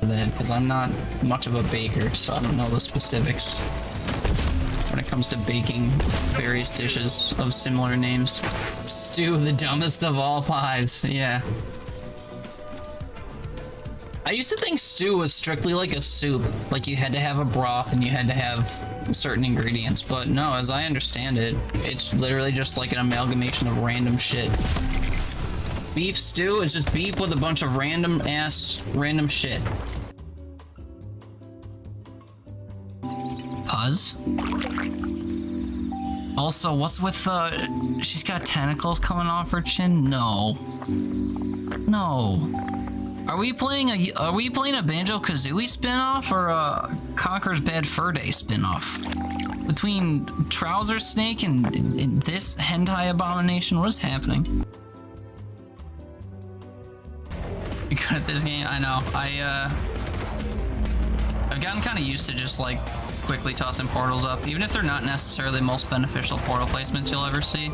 That, because I'm not much of a baker, so I don't know the specifics when it comes to baking various dishes of similar names. Stew, the dumbest of all pies. Yeah. I used to think stew was strictly like a soup, like you had to have a broth and you had to have certain ingredients, but no, as I understand it, it's literally just like an amalgamation of random shit. Beef stew is just beef with a bunch of random shit. Puz? Also, what's with the... She's got tentacles coming off her chin? No. No. Are we playing a Banjo-Kazooie spin-off or a Conker's Bad Fur Day spin-off? Between Trouser Snake and this hentai abomination, what is happening? You're good at this game? I know. I've gotten kind of used to just like quickly tossing portals up, even if they're not necessarily the most beneficial portal placements you'll ever see.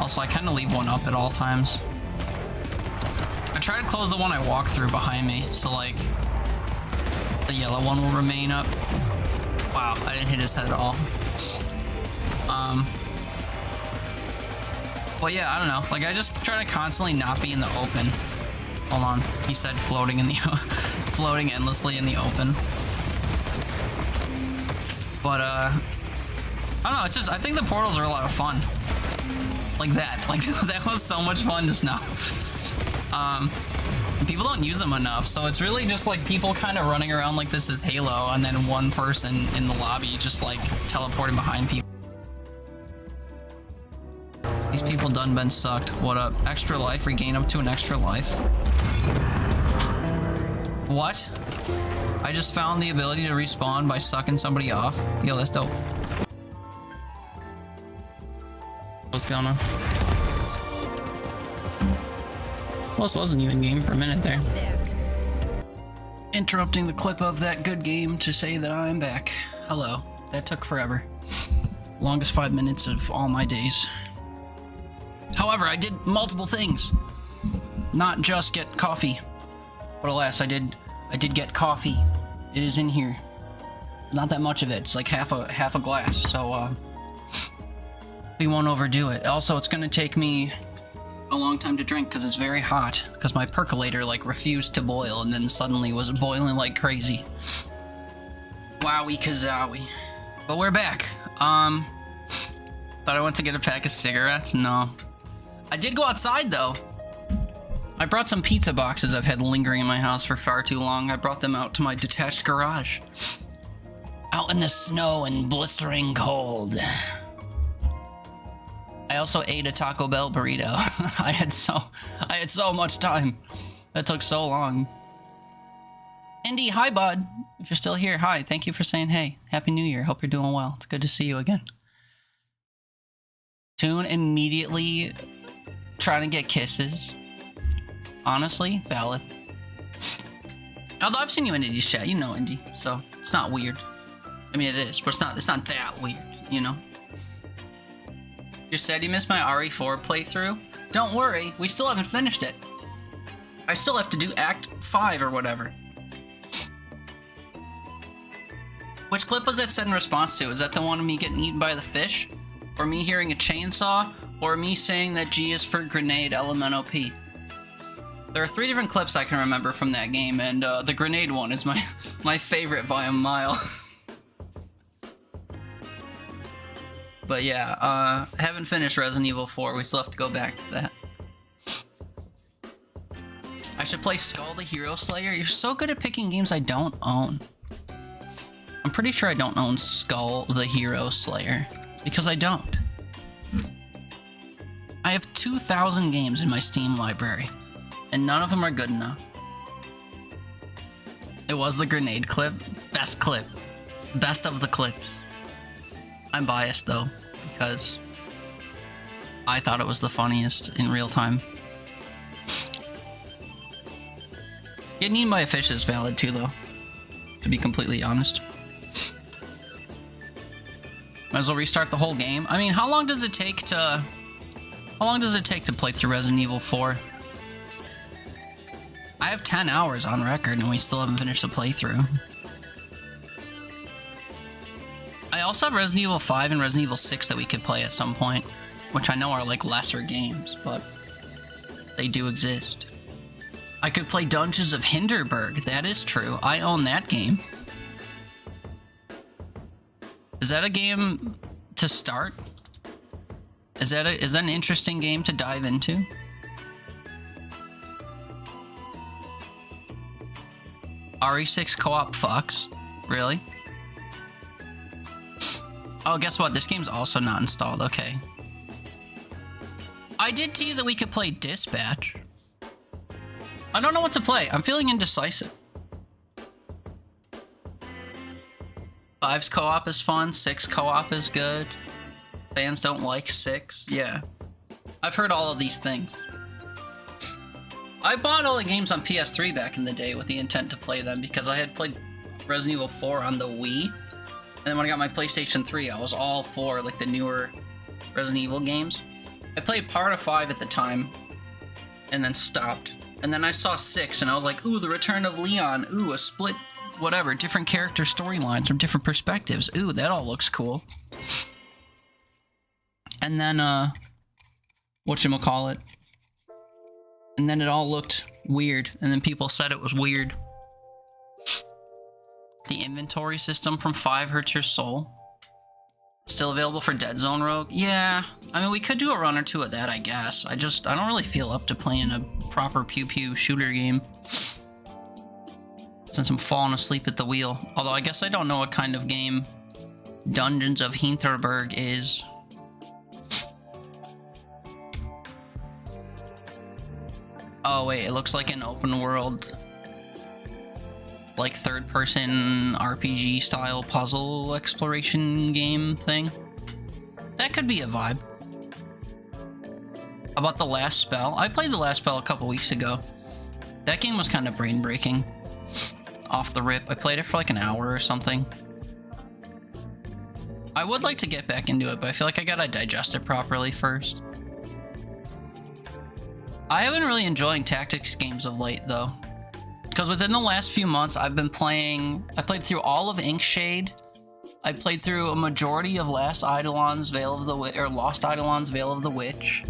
Also, I kind of leave one up at all times. I try to close the one I walk through behind me, so like the yellow one will remain up. Wow, I didn't hit his head at all. But yeah, I don't know. Like I just try to constantly not be in the open. Hold on, he said floating in the floating endlessly in the open. But I don't know. It's just I think the portals are a lot of fun. Like that. Like that was so much fun just now. People don't use them enough, so it's really just like people kind of running around like this is Halo, and then one person in the lobby just like teleporting behind people. These people done been sucked. What up? Extra life, regain up to an extra life. What? I just found the ability to respawn by sucking somebody off. Yo, that's dope. What's going on? Well, this wasn't even game for a minute there. interrupting the clip of that good game to say that I'm back. Hello. That took forever. Longest 5 minutes of all my days. However, I did multiple things. Not just get coffee. But alas, I did get coffee. It is in here. Not that much of it. It's like half a glass, so we won't overdo it. Also, it's gonna take me a long time to drink because it's very hot. Because my percolator like refused to boil and then suddenly was boiling like crazy. Wowie kazowie. But we're back. Thought I went to get a pack of cigarettes. No. I did go outside though. I brought some pizza boxes I've had lingering in my house for far too long. I brought them out to my detached garage. Out in the snow and blistering cold. I also ate a Taco Bell burrito. I had so much time. That took so long. Indy, hi bud. If you're still here, hi. Thank you for saying hey. Happy New Year. Hope you're doing well. It's good to see you again. Toon immediately trying to get kisses. Honestly, valid. Although I've seen you in Indy's chat, you know Indy, so it's not weird. I mean, it is, but it's not that weird, you know? You said you missed my RE4 playthrough? Don't worry, we still haven't finished it. I still have to do Act 5 or whatever. Which clip was that said in response to? Is that the one of me getting eaten by the fish? Or me hearing a chainsaw? Or me saying that G is for grenade LMNOP? There are 3 different clips I can remember from that game, and the grenade one is my favorite by a mile. But yeah, haven't finished Resident Evil 4. We still have to go back to that. I should play Skull the Hero Slayer. You're so good at picking games I don't own. I'm pretty sure I don't own Skull the Hero Slayer, because I don't. I have 2,000 games in my Steam library, and none of them are good enough. It was the grenade clip. Best clip. Best of the clips. I'm biased though, because I thought it was the funniest in real time. Getting eaten by a fish is valid too though, to be completely honest. Might as well restart the whole game. I mean, how long does it take to play through Resident Evil 4? I have 10 hours on record and we still haven't finished the playthrough. I also have Resident Evil 5 and Resident Evil 6 that we could play at some point, which I know are like lesser games, but they do exist. I could play Dungeons of Hinterberg. That is true. I own that game. Is that a game to start? Is that an interesting game to dive into? RE6 co-op fucks? Really? Oh, guess what? This game's also not installed. Okay. I did tease that we could play Dispatch. I don't know what to play. I'm feeling indecisive. 5's co-op is fun. 6 co-op is good. Fans don't like 6. Yeah. I've heard all of these things. I bought all the games on PS3 back in the day with the intent to play them because I had played Resident Evil 4 on the Wii. And then when I got my PlayStation 3, I was all for like the newer Resident Evil games. I played part of 5 at the time and then stopped. And then I saw 6 and I was like, ooh, the return of Leon. Ooh, a split, whatever, different character storylines from different perspectives. Ooh, that all looks cool. And then, whatchamacallit. And then it all looked weird. And then people said it was weird. The inventory system from 5 hurts your soul. Still available for Dead Zone Rogue? Yeah, I mean, we could do a run or two of that, I guess. I don't really feel up to playing a proper pew-pew shooter game. Since I'm falling asleep at the wheel. Although I guess I don't know what kind of game Dungeons of Hinterberg is. Oh wait, it looks like an open world, like third-person RPG style puzzle exploration game thing. That could be a vibe. How about The Last Spell? I played The Last Spell a couple weeks ago. That game was kind of brain-breaking. off the rip. I played it for like an hour or something. I would like to get back into it, but I feel like I gotta digest it properly first. I have been really enjoying tactics games of late, though. Because within the last few months, I played through all of Inkshade. I played through a majority of Lost Eidolon's Veil of the Witch.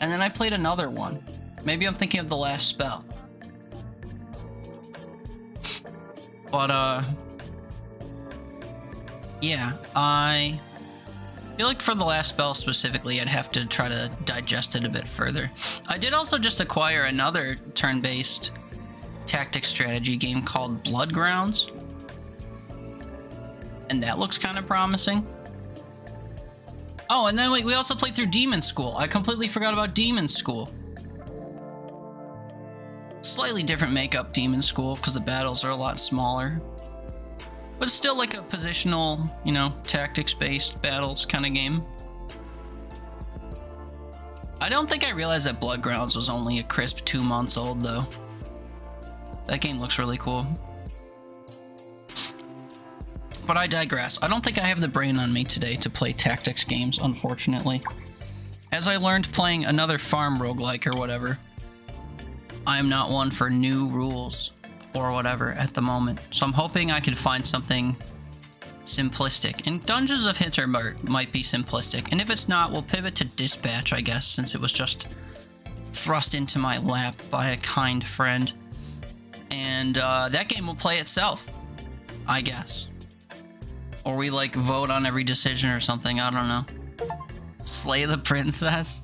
And then I played another one. Maybe I'm thinking of The Last Spell. But, yeah, I feel like for The Last Spell specifically, I'd have to try to digest it a bit further. I did also just acquire another turn-based tactics strategy game called Bloodgrounds. And that looks kind of promising. Oh, and then we also played through Demon School. I completely forgot about Demon School. Slightly different makeup Demon School, because the battles are a lot smaller. But it's still like a positional, you know, tactics-based battles kind of game. I don't think I realized that Bloodgrounds was only a crisp 2 months old, though. That game looks really cool. But I digress. I don't think I have the brain on me today to play tactics games, unfortunately. As I learned playing another farm roguelike or whatever, I am not one for new rules or whatever at the moment. So I'm hoping I can find something simplistic. And Dungeons of Hinterberg might be simplistic. And if it's not, we'll pivot to Dispatch, I guess, since it was just thrust into my lap by a kind friend. And that game will play itself, I guess. Or we, like, vote on every decision or something. I don't know. Slay the Princess?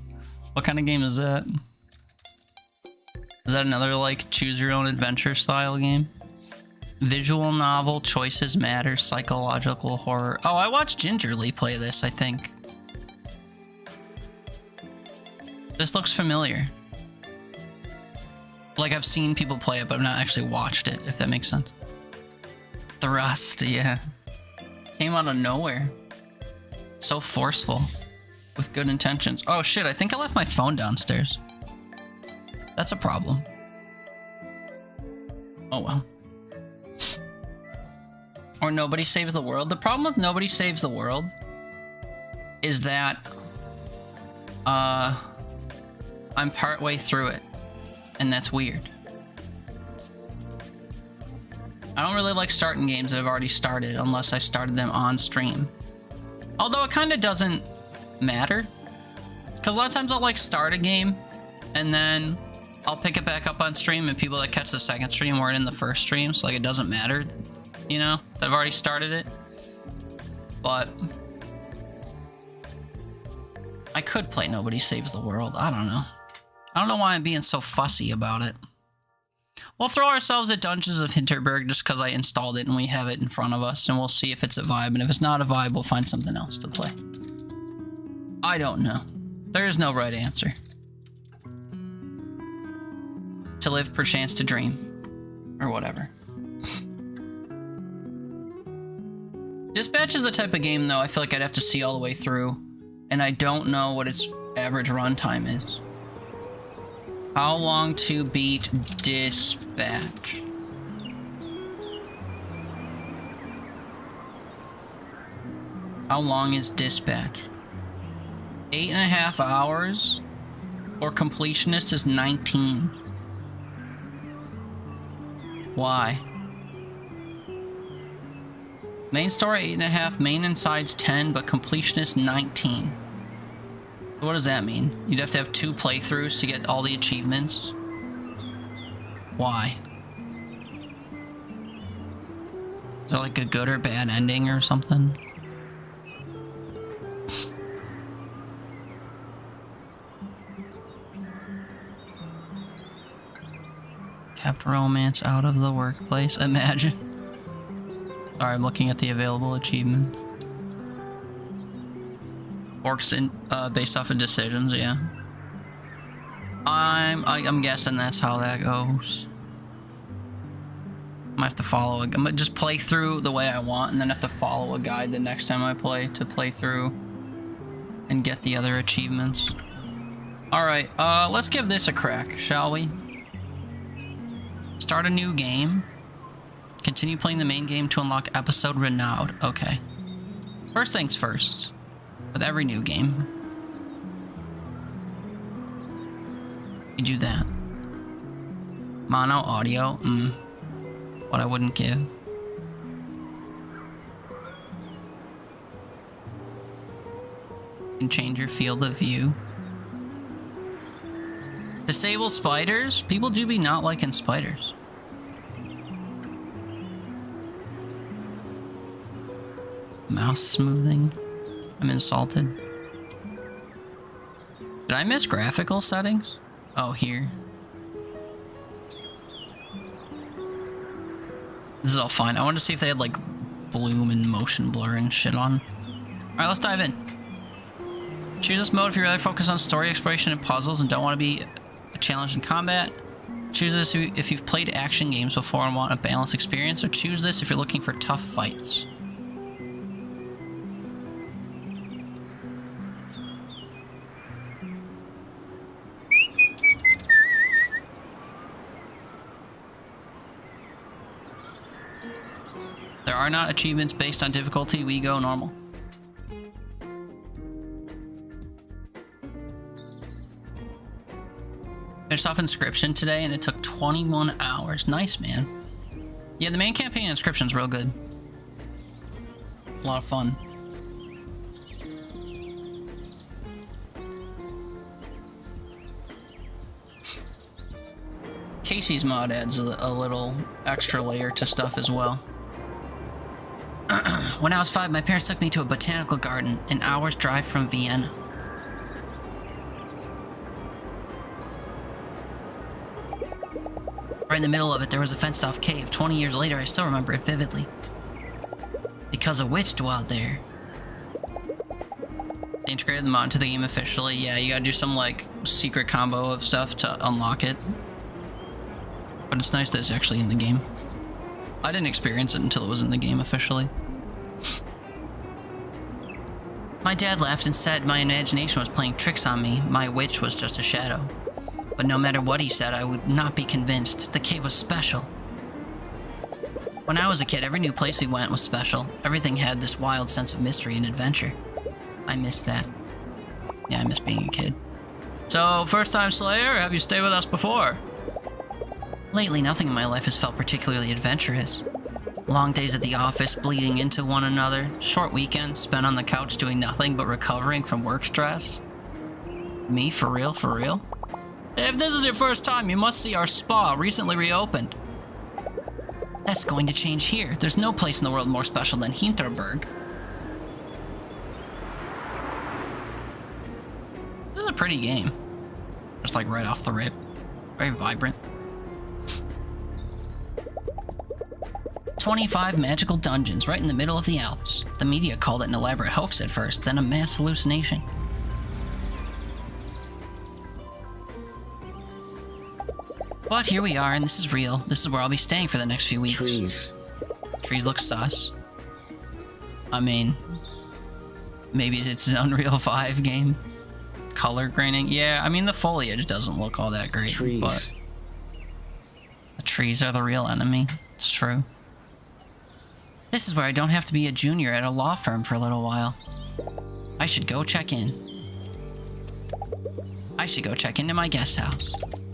What kind of game is that? Is that another, like, choose-your-own-adventure style game? Visual novel, choices matter, psychological horror. Oh, I watched Gingerly play this, I think. This looks familiar. Like, I've seen people play it, but I've not actually watched it, if that makes sense. Thrust, yeah. Came out of nowhere. So forceful. With good intentions. Oh shit, I think I left my phone downstairs. That's a problem. Oh well. Or Nobody Saves the World. The problem with Nobody Saves the World is that I'm partway through it. And that's weird. I don't really like starting games that I've already started unless I started them on stream. Although it kind of doesn't matter. Because a lot of times I'll like start a game and then I'll pick it back up on stream and people that catch the second stream weren't in the first stream. So like it doesn't matter, you know, that I've already started it. But I could play Nobody Saves the World. I don't know. I don't know why I'm being so fussy about it. We'll throw ourselves at Dungeons of Hinterberg just because I installed it and we have it in front of us, and we'll see if it's a vibe, and if it's not a vibe, we'll find something else to play. I don't know. There is no right answer. To live, perchance to dream. Or whatever. Dispatch is the type of game, though, I feel like I'd have to see all the way through, and I don't know what its average runtime is. How long to beat Dispatch? How long is Dispatch? 8.5 hours? Or completionist is 19. Why? Main story 8.5, main inside's 10, but completionist 19. What does that mean? You'd have to have 2 playthroughs to get all the achievements? Why? Is there like a good or bad ending or something? Kept romance out of the workplace. Imagine. Sorry, I'm looking at the available achievements. Works in based off of decisions, yeah. I'm guessing that's how that goes. I might have to follow I'm gonna just play through the way I want and then have to follow a guide the next time I play to play through and get the other achievements. Alright, let's give this a crack, shall we? Start a new game. Continue playing the main game to unlock episode Renaud. Okay. First things first. With every new game. You do that. Mono audio. What I wouldn't give. You can change your field of view. Disable spiders? People do be not liking spiders. Mouse smoothing. I'm insulted. Did I miss graphical settings? Oh, here. This is all fine. I wanted to see if they had like bloom and motion blur and shit on. Alright, let's dive in. Choose this mode if you really focus on story exploration and puzzles and don't want to be a challenge in combat. Choose this if you've played action games before and want a balanced experience, or choose this if you're looking for tough fights. There are not achievements based on difficulty. We go normal. Finished off Inscription today, and it took 21 hours. Nice, man. Yeah, the main campaign Inscription's real good. A lot of fun. Casey's mod adds a little extra layer to stuff as well. When I was 5, my parents took me to a botanical garden an hour's drive from Vienna. Right in the middle of it, there was a fenced-off cave. 20 years later, I still remember it vividly. Because a witch dwelled there. They integrated the mod into the game officially. Yeah, you gotta do some, like, secret combo of stuff to unlock it. But it's nice that it's actually in the game. I didn't experience it until it was in the game officially. My dad laughed and said my imagination was playing tricks on me. My witch was just a shadow. But no matter what he said, I would not be convinced. The cave was special. When I was a kid, every new place we went was special. Everything had this wild sense of mystery and adventure. I miss that. Yeah, I miss being a kid. So, first time Slayer, or have you stayed with us before? Lately, nothing in my life has felt particularly adventurous. Long days at the office, bleeding into one another. Short weekends spent on the couch doing nothing but recovering from work stress. Me? For real? For real? If this is your first time, you must see our spa, recently reopened. That's going to change here. There's no place in the world more special than Hinterberg. This is a pretty game. Just like right off the rip. Very vibrant. 25 magical dungeons right in the middle of the Alps. The media called it an elaborate hoax at first, then a mass hallucination. But here we are, and this is real. This is where I'll be staying for the next few weeks. Trees. Trees look sus. I mean, maybe it's an Unreal 5 game. Color grading. Yeah, I mean, the foliage doesn't look all that great, Trees. but the trees are the real enemy. It's true. This is where I don't have to be a junior at a law firm for a little while. I should go check in. I should go check into my guest house.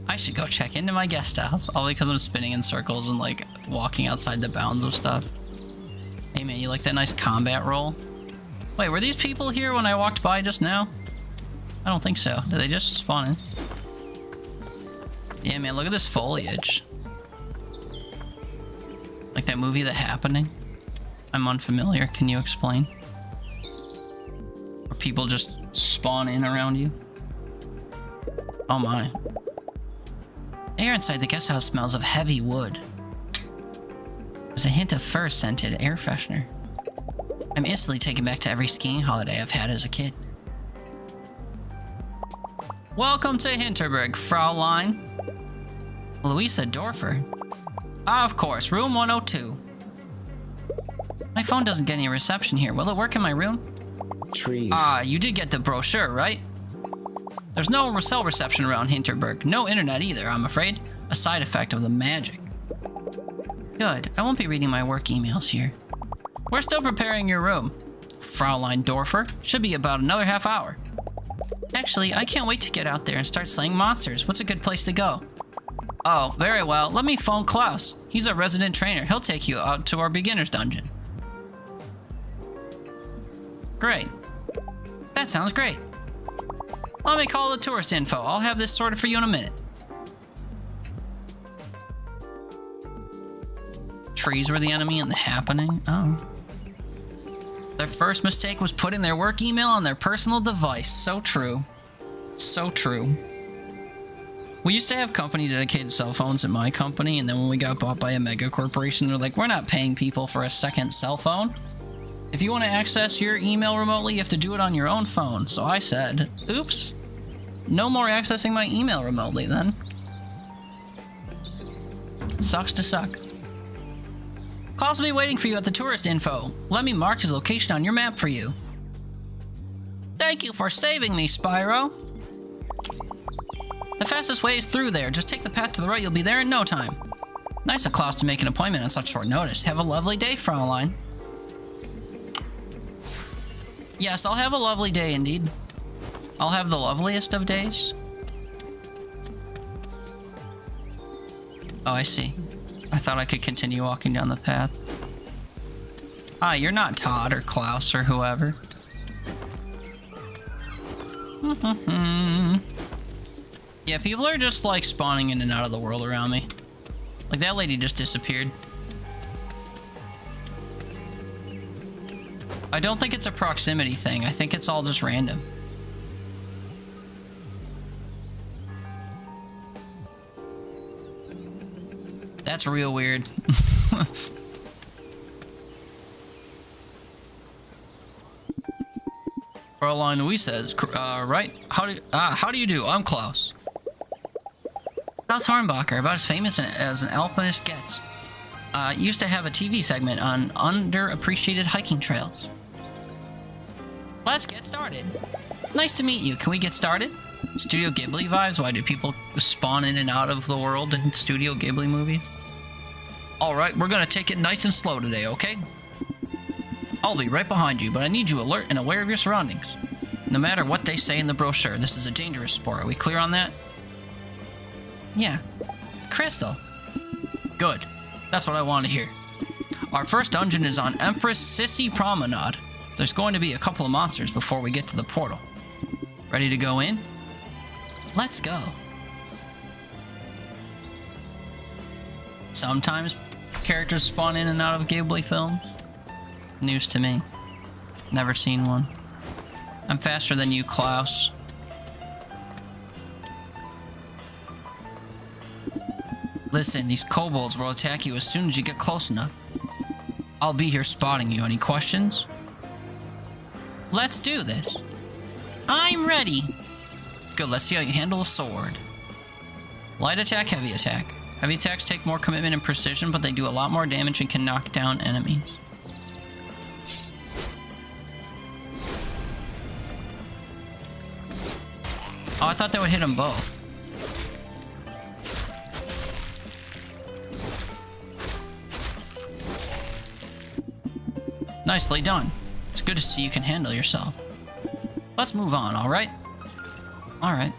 I should go check into my guest house. All because I'm spinning in circles and, like, walking outside the bounds of stuff. Hey, man, you like that nice combat roll? Wait, were these people here when I walked by just now? I don't think so. Did they just spawn in? Yeah, man, look at this foliage. Like that movie, The Happening? I'm unfamiliar. Can you explain? Where people just spawn in around you? Oh my. Air inside the guest house smells of heavy wood. There's a hint of fur-scented air freshener. I'm instantly taken back to every skiing holiday I've had as a kid. Welcome to Hinterberg, Fraulein. Louisa Dorfer. Ah, of course, room 102. My phone doesn't get any reception here. Will it work in my room? Trees. Ah, you did get the brochure, right? There's no cell reception around Hinterberg. No internet either, I'm afraid. A side effect of the magic. Good. I won't be reading my work emails here. We're still preparing your room. Fraulein Dorfer. Should be about another half hour. Actually, I can't wait to get out there and start slaying monsters. What's a good place to go? Oh, very well. Let me phone Klaus. He's a resident trainer. He'll take you out to our beginner's dungeon. Great. That sounds great. Let me call the tourist info. I'll have this sorted for you in a minute. Trees were the enemy in the happening? Oh. Their first mistake was putting their work email on their personal device. So true. So true. We used to have company dedicated cell phones at my company, and then when we got bought by a mega corporation, they're like, we're not paying people for a second cell phone. If you want to access your email remotely, you have to do it on your own phone. So I said, oops, no more accessing my email remotely then. Sucks to suck. Klaus will be waiting for you at the tourist info. Let me mark his location on your map for you. Thank you for saving me, Spyro. The fastest way is through there. Just take the path to the right, you'll be there in no time. Nice of Klaus to make an appointment on such short notice. Have a lovely day, Fraulein. Yes, I'll have a lovely day indeed. I'll have the loveliest of days. Oh, I see. I thought I could continue walking down the path. Hi, you're not Todd or Klaus or whoever. Yeah, people are just like spawning in and out of the world around me. Like that lady just disappeared. I don't think it's a proximity thing. I think it's all just random. That's real weird. Fraulein Louise says, right? How do you do? I'm Klaus. Klaus Hornbacher, about as famous as an alpinist gets. Used to have a TV segment on underappreciated hiking trails. Let's get started. Nice to meet you. Can we get started? Studio Ghibli vibes? Why do people spawn in and out of the world in Studio Ghibli movies? Alright, we're gonna take it nice and slow today, okay? I'll be right behind you, but I need you alert and aware of your surroundings. No matter what they say in the brochure, this is a dangerous sport. Are we clear on that? Yeah. Crystal. Good. That's what I want to hear. Our first dungeon is on Empress Sissy Promenade. There's going to be a couple of monsters before we get to the portal. Ready to go in? Let's go. Sometimes characters spawn in and out of Ghibli films. News to me. Never seen one. I'm faster than you, Klaus. Listen, these kobolds will attack you as soon as you get close enough. I'll be here spotting you. Any questions? Let's do this. I'm ready. Good, let's see how you handle a sword. Light attack, heavy attack. Heavy attacks take more commitment and precision, but they do a lot more damage and can knock down enemies. Oh, I thought that would hit them both. Nicely done. It's good to see you can handle yourself. Let's move on, alright? Alright.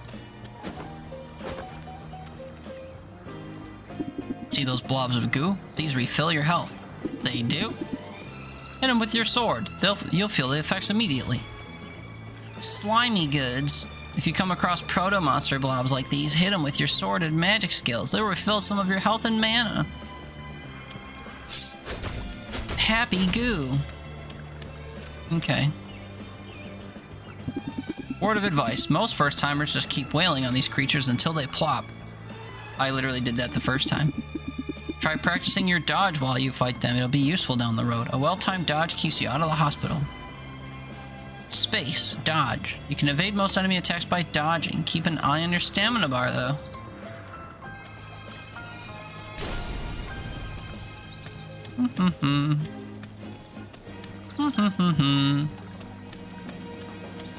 See those blobs of goo? These refill your health. They do? Hit them with your sword. You'll feel the effects immediately. Slimy goods. If you come across proto-monster blobs like these, hit them with your sword and magic skills. They'll refill some of your health and mana. Happy goo. Okay. Word of advice. Most first-timers just keep wailing on these creatures until they plop. I literally did that the first time. Try practicing your dodge while you fight them. It'll be useful down the road. A well-timed dodge keeps you out of the hospital. Space. Dodge. You can evade most enemy attacks by dodging. Keep an eye on your stamina bar, though.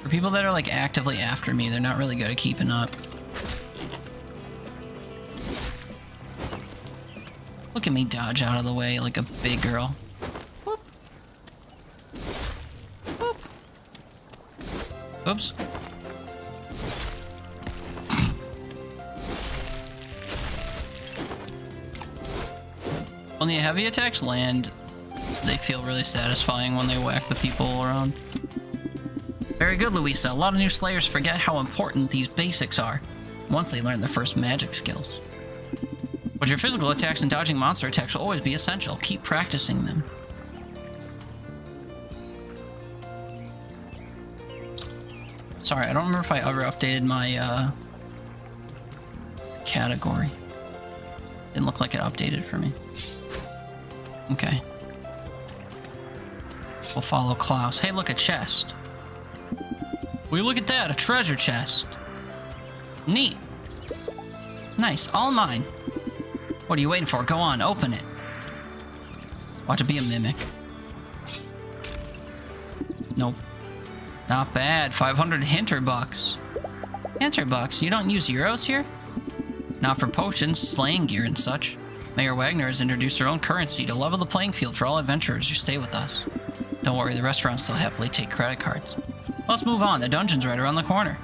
For people that are like actively after me, they're not really good at keeping up. Look at me dodge out of the way like a big girl. Whoop. Whoop. Oops. When the heavy attacks land, they feel really satisfying when they whack the people around. Very good, Louisa. A lot of new Slayers forget how important these basics are once they learn their first magic skills. But your physical attacks and dodging monster attacks will always be essential. Keep practicing them. Sorry, I don't remember if I ever updated my category. Didn't look like it updated for me. Okay. We'll follow Klaus. Hey, look, a chest. Will you look at that? A treasure chest. Neat. Nice. All mine. What are you waiting for? Go on, open it. Watch it be a mimic. Nope. Not bad. 500 Hinterbucks. Hinterbucks? You don't use euros here? Not for potions, slaying gear, and such. Mayor Wagner has introduced her own currency to level the playing field for all adventurers who stay with us. Don't worry, the restaurants still happily take credit cards. Let's move on. The dungeon's right around the corner.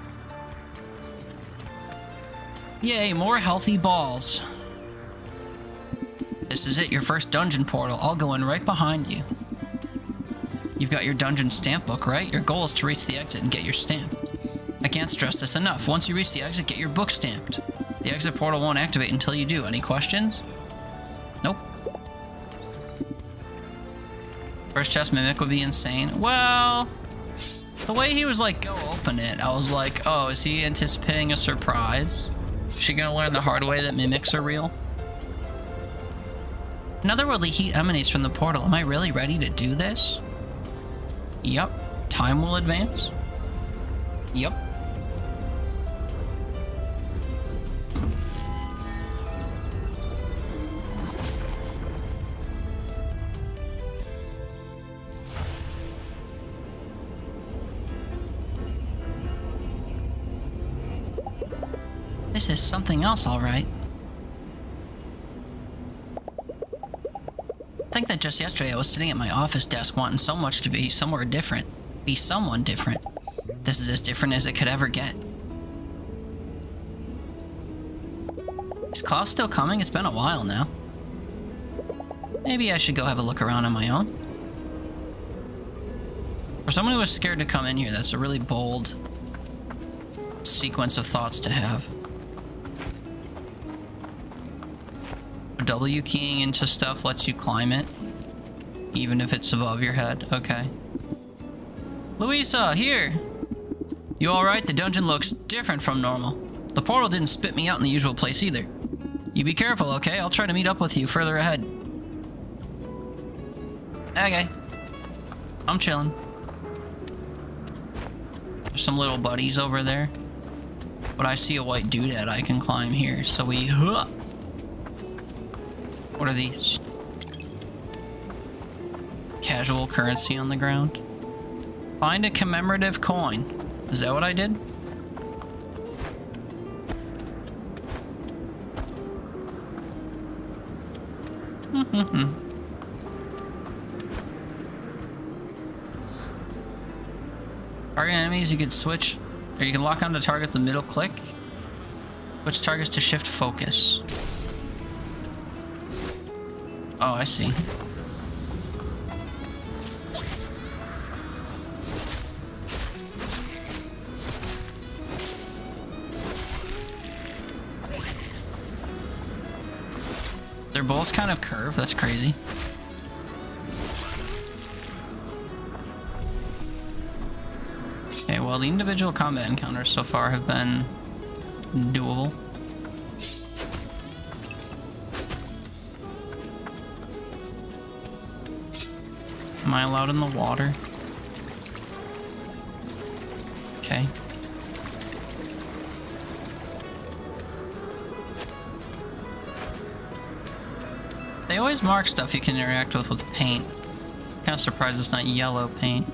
Yay, more healthy balls. This is it, your first dungeon portal. I'll go in right behind you. You've got your dungeon stamp book, right? Your goal is to reach the exit and get your stamp. I can't stress this enough. Once you reach the exit, get your book stamped. The exit portal won't activate until you do. Any questions? Nope. First chest mimic would be insane. Well, the way he was like, go open it, I was like, oh, is he anticipating a surprise? Is she gonna learn the hard way that mimics are real? Anotherworldly heat emanates from the portal. Am I really ready to do this? Yup. Time will advance. Yup. This is something else, all right. I think that just yesterday I was sitting at my office desk wanting so much to be somewhere different. Be someone different. This is as different as it could ever get. Is Klaus still coming? It's been a while now. Maybe I should go have a look around on my own. For someone who was scared to come in here, that's a really bold sequence of thoughts to have. W keying into stuff lets you climb it, even if it's above your head. Okay. Louisa, here! You alright? The dungeon looks different from normal. The portal didn't spit me out in the usual place either. You be careful, okay? I'll try to meet up with you further ahead. Okay. I'm chilling. There's some little buddies over there. But I see a white doodad I can climb here, so we... What are these? Casual currency on the ground. Find a commemorative coin. Is that what I did? Target enemies you can switch, or you can lock onto targets with middle click. Switch targets to shift focus. Oh, I see. They're both kind of curved, that's crazy. Okay, well, the individual combat encounters so far have been doable. Am I allowed in the water? Okay. They always mark stuff you can interact with paint. Kind of surprised it's not yellow paint.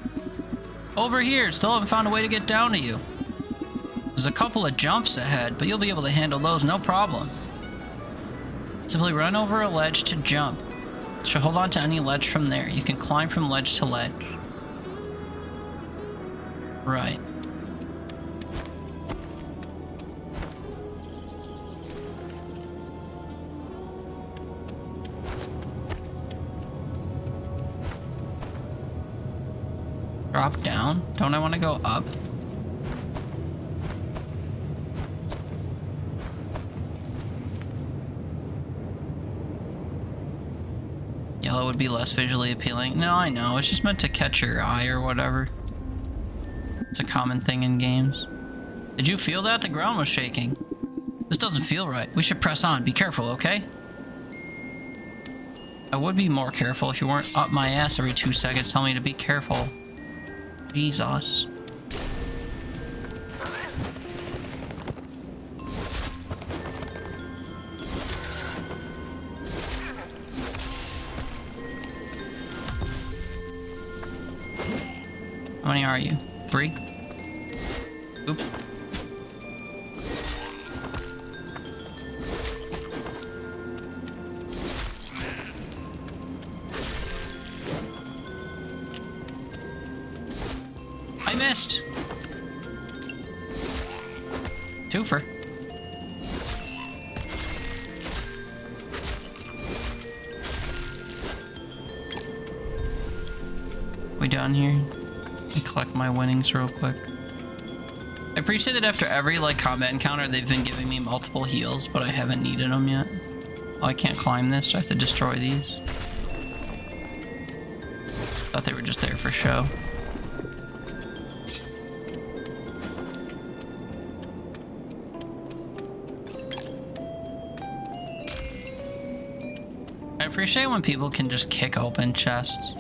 Over here, still haven't found a way to get down to you. There's a couple of jumps ahead, but you'll be able to handle those no problem. Simply run over a ledge to jump. Should hold on to any ledge from there. You can climb from ledge to ledge. Right. Drop down? Don't I want to go up? Yellow would be less visually appealing. No, I know. It's just meant to catch your eye or whatever. It's a common thing in games. Did you feel that? The ground was shaking. This doesn't feel right. We should press on. Be careful, okay? I would be more careful if you weren't up my ass every 2 seconds telling me to be careful. Jesus. How many are you? 3? Oops. I missed. Twofer. We done here? Let me collect my winnings real quick. I appreciate that after every like combat encounter they've been giving me multiple heals, but I haven't needed them yet. Oh, I can't climb this, so I have to destroy these. Thought they were just there for show. I appreciate when people can just kick open chests.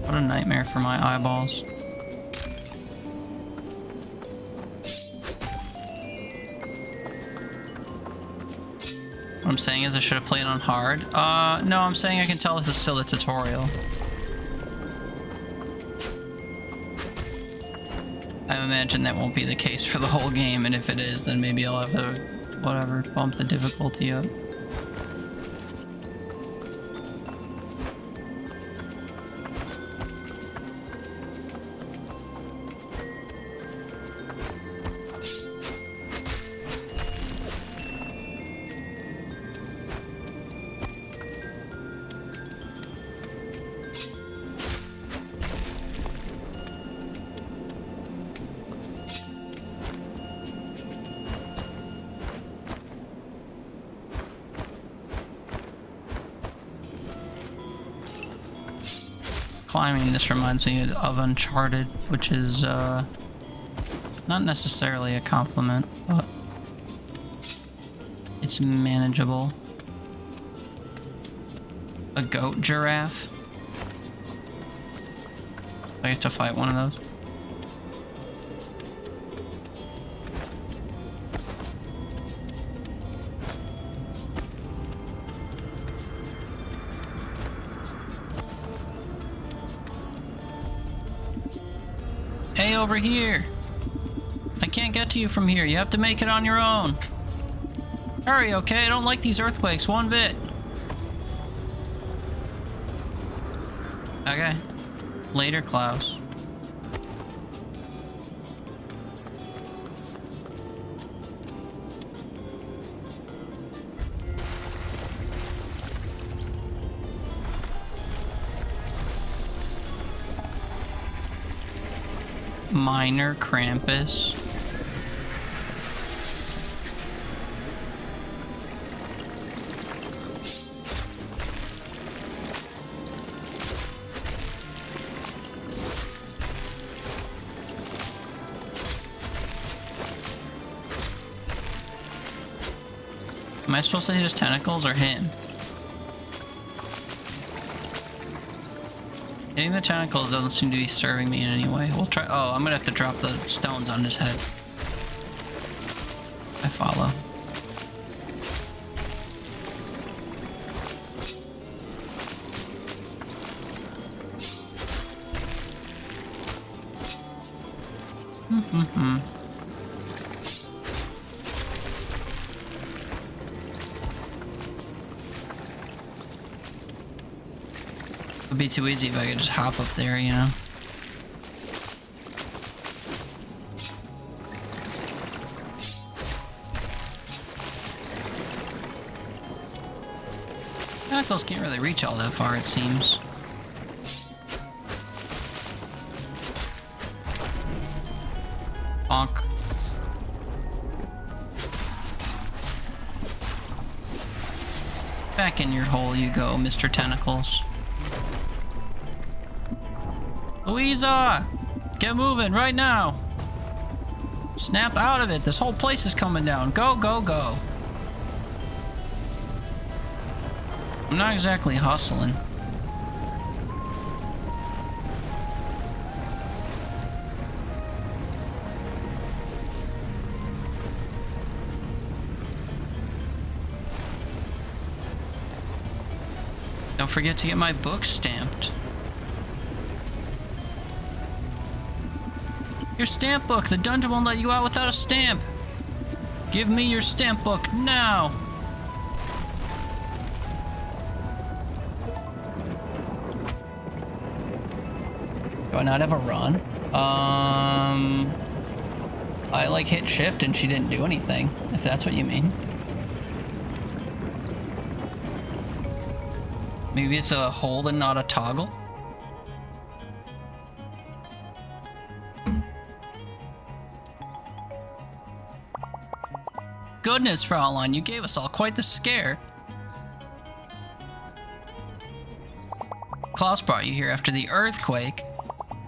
What a nightmare for my eyeballs. What I'm saying is I should have played on hard. No, I'm saying I can tell this is still a tutorial. I imagine that won't be the case for the whole game, and if it is, then maybe I'll have to, whatever, bump the difficulty up. Climbing, this reminds me of Uncharted, which is not necessarily a compliment, but it's manageable. A goat giraffe. I get to fight one of those. Hey, over here! I can't get to you from here. You have to make it on your own. Hurry, okay? I don't like these earthquakes one bit. Okay. Later, Klaus. Minor Krampus. Am I supposed to hit his tentacles or him? Hitting the tentacles doesn't seem to be serving me in any way. We'll try. Oh, I'm gonna have to drop the stones on his head. I follow. It'd be too easy if I could just hop up there, you know? Tentacles can't really reach all that far, it seems. Bonk. Back in your hole you go, Mr. Tentacles. Louisa! Get moving right now! Snap out of it, this whole place is coming down. Go, go, go. I'm not exactly hustling. Don't forget to get my book stamped. Your stamp book! The dungeon won't let you out without a stamp! Give me your stamp book now! Do I not have a run? I like hit shift and she didn't do anything, if that's what you mean. Maybe it's a hold and not a toggle? Goodness, Fraulein, you gave us all quite the scare. Klaus brought you here after the earthquake.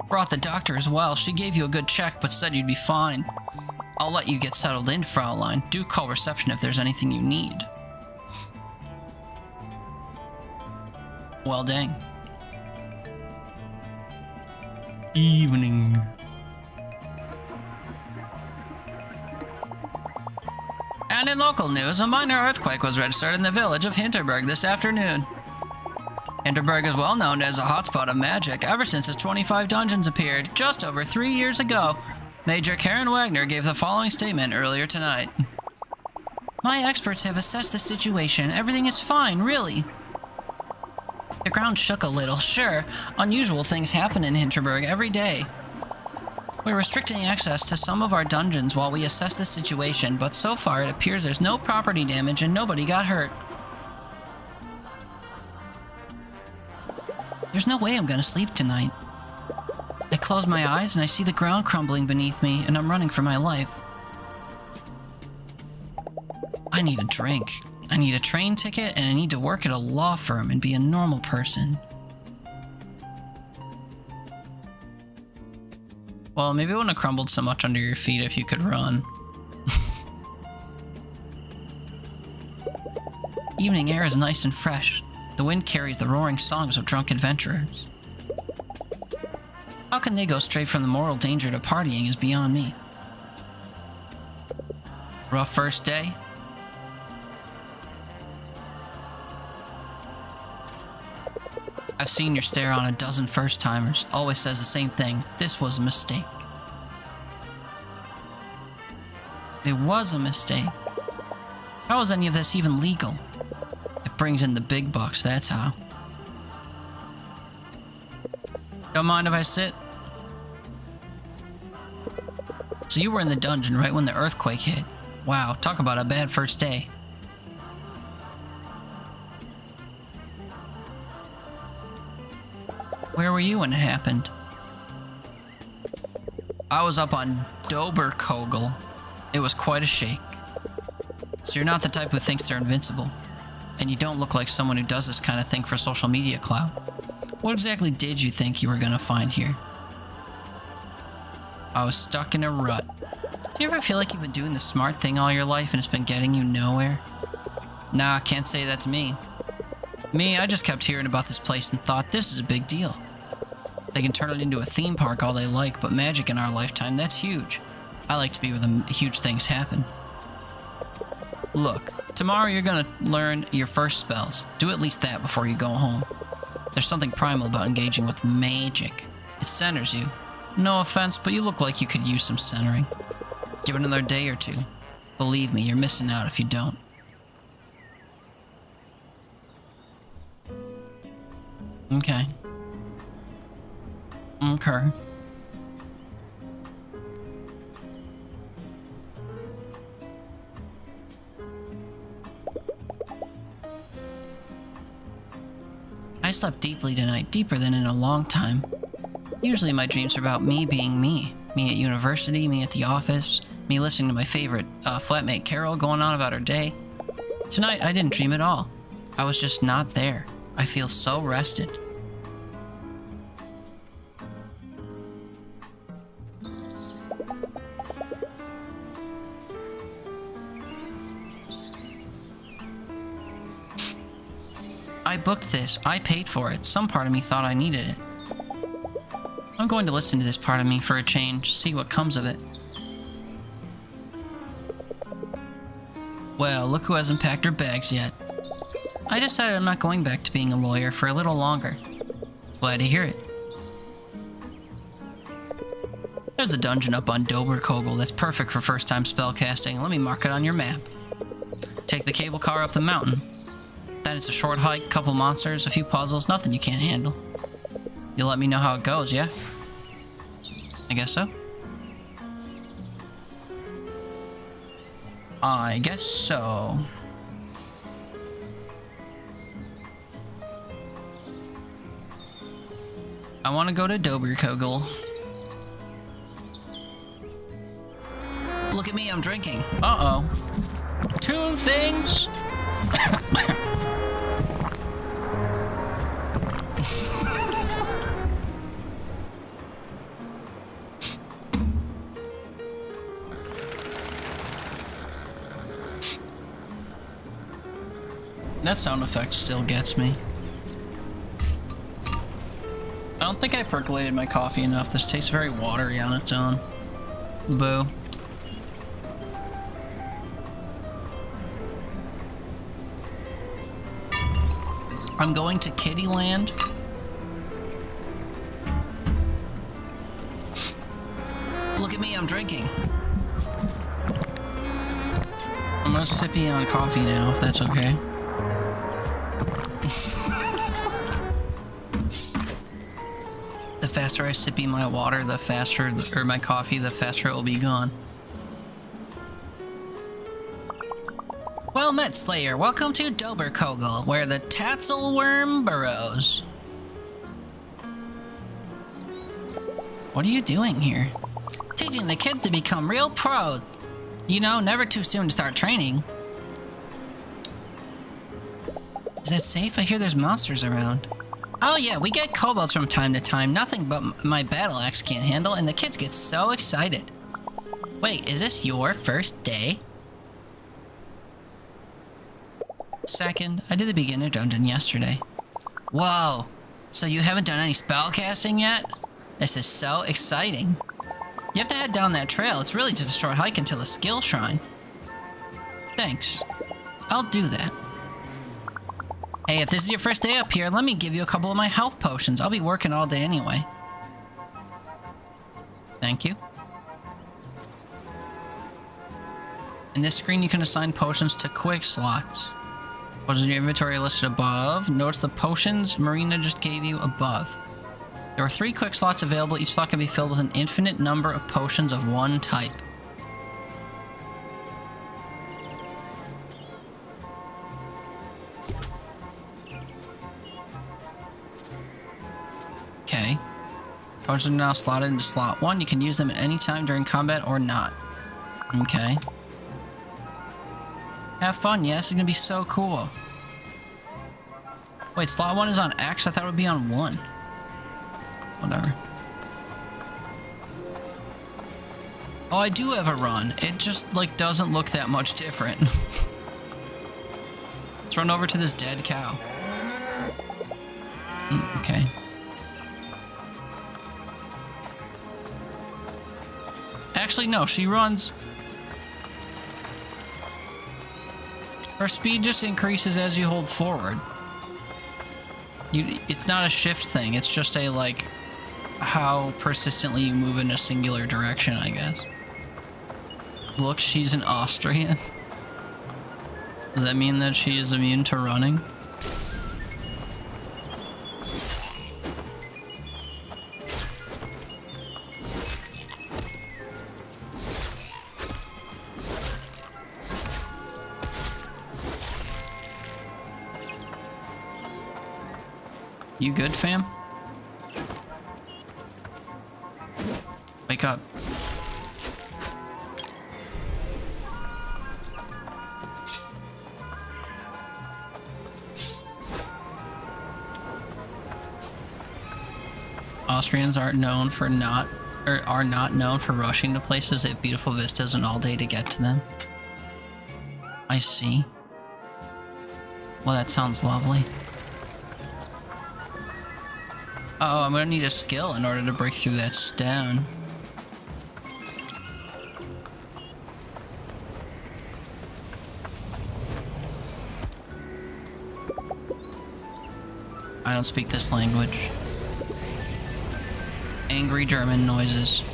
Brought the doctor as well. She gave you a good check, but said you'd be fine. I'll let you get settled in, Fraulein. Do call reception if there's anything you need. Well, dang. Evening. And in local news, a minor earthquake was registered in the village of Hinterberg this afternoon. Hinterberg is well known as a hotspot of magic ever since its 25 dungeons appeared just over 3 years ago. Major Karen Wagner gave the following statement earlier tonight. My experts have assessed the situation. Everything is fine, really. The ground shook a little, sure. Unusual things happen in Hinterberg every day. We're restricting access to some of our dungeons while we assess the situation, but so far it appears there's no property damage and nobody got hurt. There's no way I'm gonna sleep tonight. I close my eyes and I see the ground crumbling beneath me, and I'm running for my life. I need a drink. I need a train ticket, and I need to work at a law firm and be a normal person. Well, maybe it wouldn't have crumbled so much under your feet if you could run. Evening air is nice and fresh. The wind carries the roaring songs of drunk adventurers. How can they go straight from the mortal danger to partying is beyond me. Rough first day? I've seen your stare on a dozen first-timers. Always says the same thing. This was a mistake. It was a mistake. How is any of this even legal? It brings in the big bucks, that's how. Don't mind if I sit? So you were in the dungeon right when the earthquake hit. Wow, talk about a bad first day. Where were you when it happened? I was up on Doberkogel. It was quite a shake. So you're not the type who thinks they're invincible. And you don't look like someone who does this kind of thing for social media clout. What exactly did you think you were gonna find here? I was stuck in a rut. Do you ever feel like you've been doing the smart thing all your life and it's been getting you nowhere? Nah, I can't say that's me. I just kept hearing about this place and thought this is a big deal. They can turn it into a theme park all they like, but magic in our lifetime, that's huge. I like to be where the huge things happen. Look, tomorrow you're gonna learn your first spells. Do at least that before you go home. There's something primal about engaging with magic. It centers you. No offense, but you look like you could use some centering. Give it another day or two. Believe me, you're missing out if you don't. Okay. Okay. I slept deeply tonight, deeper than in a long time. Usually my dreams are about me being me. Me at university, me at the office, me listening to my favorite flatmate Carol going on about her day. Tonight I didn't dream at all. I was just not there. I feel so rested. I booked this. I paid for it. Some part of me thought I needed it. I'm going to listen to this part of me for a change, see what comes of it. Well, look who hasn't packed her bags yet. I decided I'm not going back to being a lawyer for a little longer. Glad to hear it. There's a dungeon up on Doberkogel that's perfect for first-time spellcasting. Let me mark it on your map. Take the cable car up the mountain. Then it's a short hike, couple monsters, a few puzzles, nothing you can't handle. You'll let me know how it goes, yeah? I guess so. I guess so. I want to go to Doberkogel. Look at me, I'm drinking. Uh-oh. 2 things? That sound effect still gets me. I don't think I percolated my coffee enough. This tastes very watery on its own. Boo. I'm going to Kittyland. Look at me, I'm drinking. I'm gonna sippy on coffee now, if that's okay. The faster I sippy my water, the faster, or my coffee, the faster it will be gone. Well met, Slayer. Welcome to Doberkogel, where the Tatzelworm burrows. What are you doing here? Teaching the kids to become real pros. You know, never too soon to start training. Is that safe? I hear there's monsters around. Oh yeah, we get kobolds from time to time. Nothing but my battle axe can't handle, and the kids get so excited. Wait, is this your first day? Second, I did the beginner dungeon yesterday. Whoa, so you haven't done any spellcasting yet? This is so exciting. You have to head down that trail. It's really just a short hike until the skill shrine. Thanks. I'll do that. Hey, if this is your first day up here, let me give you a couple of my health potions. I'll be working all day anyway. Thank you. In this screen, you can assign potions to quick slots. Potions in your inventory are listed above. Notice the potions Marina just gave you above. There are 3 quick slots available. Each slot can be filled with an infinite number of potions of one type. Okay. Potions are now slotted into slot 1. You can use them at any time during combat or not. Okay. Have fun, yes, it's gonna be so cool. Wait, slot 1 is on X? I thought it would be on 1. Whatever. Oh, I do have a run. It just, like, doesn't look that much different. Let's run over to this dead cow. Okay. Actually, no, she runs. Her speed just increases as you hold forward. It's not a shift thing, it's just a, like, how persistently you move in a singular direction, I guess. Look, she's an Austrian. Does that mean that she is immune to running? You good, fam? Wake up. Austrians are known for are not known for rushing to places at beautiful vistas and all day to get to them. I see. Well, that sounds lovely. Uh oh, I'm gonna need a skill in order to break through that stone. I don't speak this language. Angry German noises.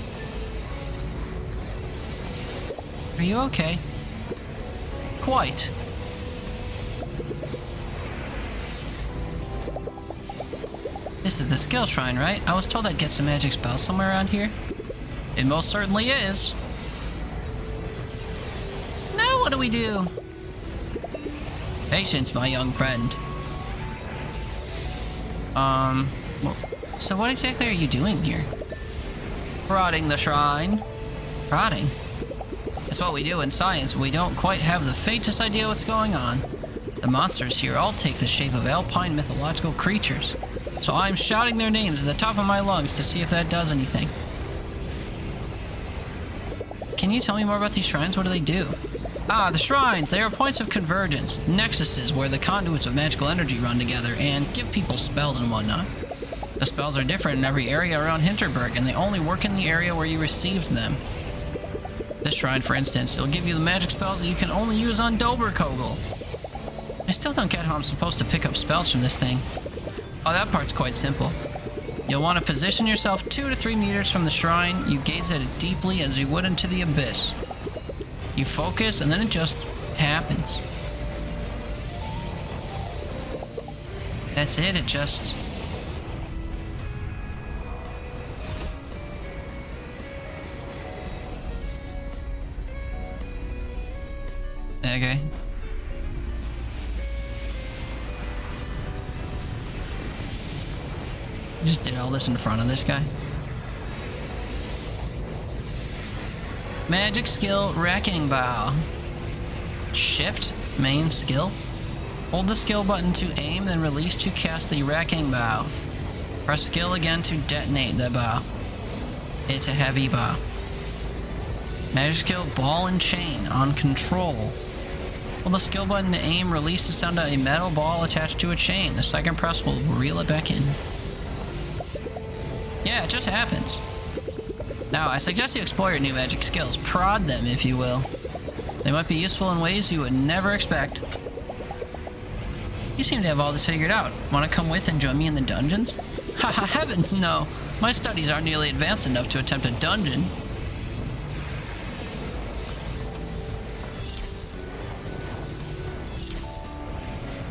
Are you okay? Quite. This is the skill shrine, right? I was told I'd get some magic spells somewhere around here. It most certainly is. Now what do we do? Patience, my young friend. So what exactly are you doing here? Prodding the shrine. Prodding? It's what we do in science. We don't quite have the faintest idea what's going on. The monsters here all take the shape of alpine mythological creatures. So I'm shouting their names at the top of my lungs to see if that does anything. Can you tell me more about these shrines? What do they do? Ah, the shrines! They are points of convergence, nexuses where the conduits of magical energy run together and give people spells and whatnot. The spells are different in every area around Hinterberg, and they only work in the area where you received them. This shrine, for instance, it'll give you the magic spells that you can only use on Doberkogel. I still don't get how I'm supposed to pick up spells from this thing. Oh, that part's quite simple. You'll want to position yourself 2 to 3 meters from the shrine. You gaze at it deeply as you would into the abyss. You focus, and then it just happens. That's it, it just... Okay. Just did all this in front of this guy. Magic skill, Reckoning Bow. Shift, main skill. Hold the skill button to aim, then release to cast the Reckoning Bow. Press skill again to detonate the bow. It's a heavy bow. Magic skill, Ball and Chain on control. Hold the skill button to aim, release to send out a metal ball attached to a chain. The second press will reel it back in. Yeah, it just happens. Now, I suggest you explore your new magic skills. Prod them, if you will. They might be useful in ways you would never expect. You seem to have all this figured out. Want to come with and join me in the dungeons? Haha, heavens no! My studies aren't nearly advanced enough to attempt a dungeon.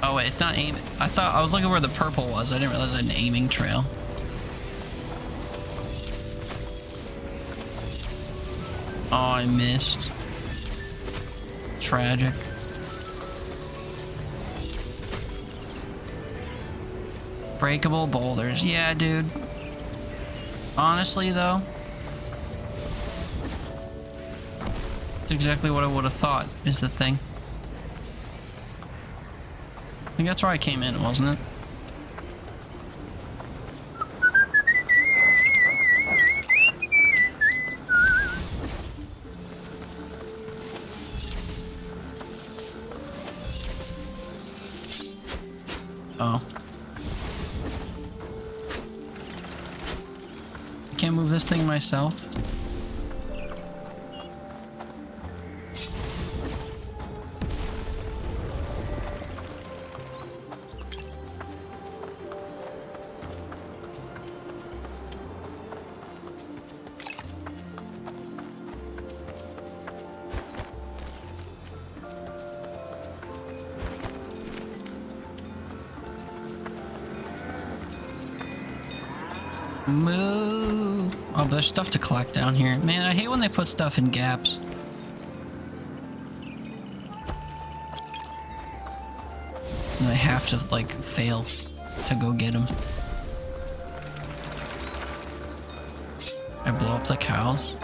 Oh wait, it's not aiming. I was looking where the purple was. I didn't realize I had an aiming trail. Oh, I missed. Tragic. Breakable boulders. Yeah, dude. Honestly, though, it's exactly what I would have thought is the thing. I think that's where I came in, wasn't it? Oh. I can't move this thing myself. Move. Oh, but there's stuff to collect down here. Man, I hate when they put stuff in gaps. And I have to, like, fail to go get them. I blow up the cows.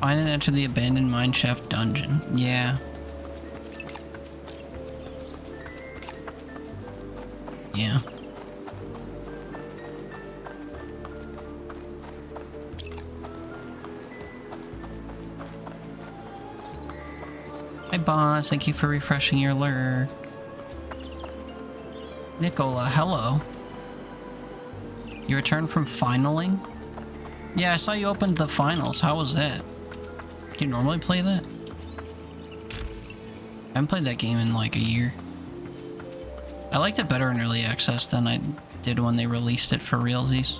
Find and enter the abandoned mineshaft dungeon. Yeah. Yeah. Hi boss, thank you for refreshing your lurk. Nicola, hello. You returned from finaling? Yeah, I saw you opened the finals. How was that? Do you normally play that? I haven't played that game in like a year. I liked it better in early access than I did when they released it for realsies.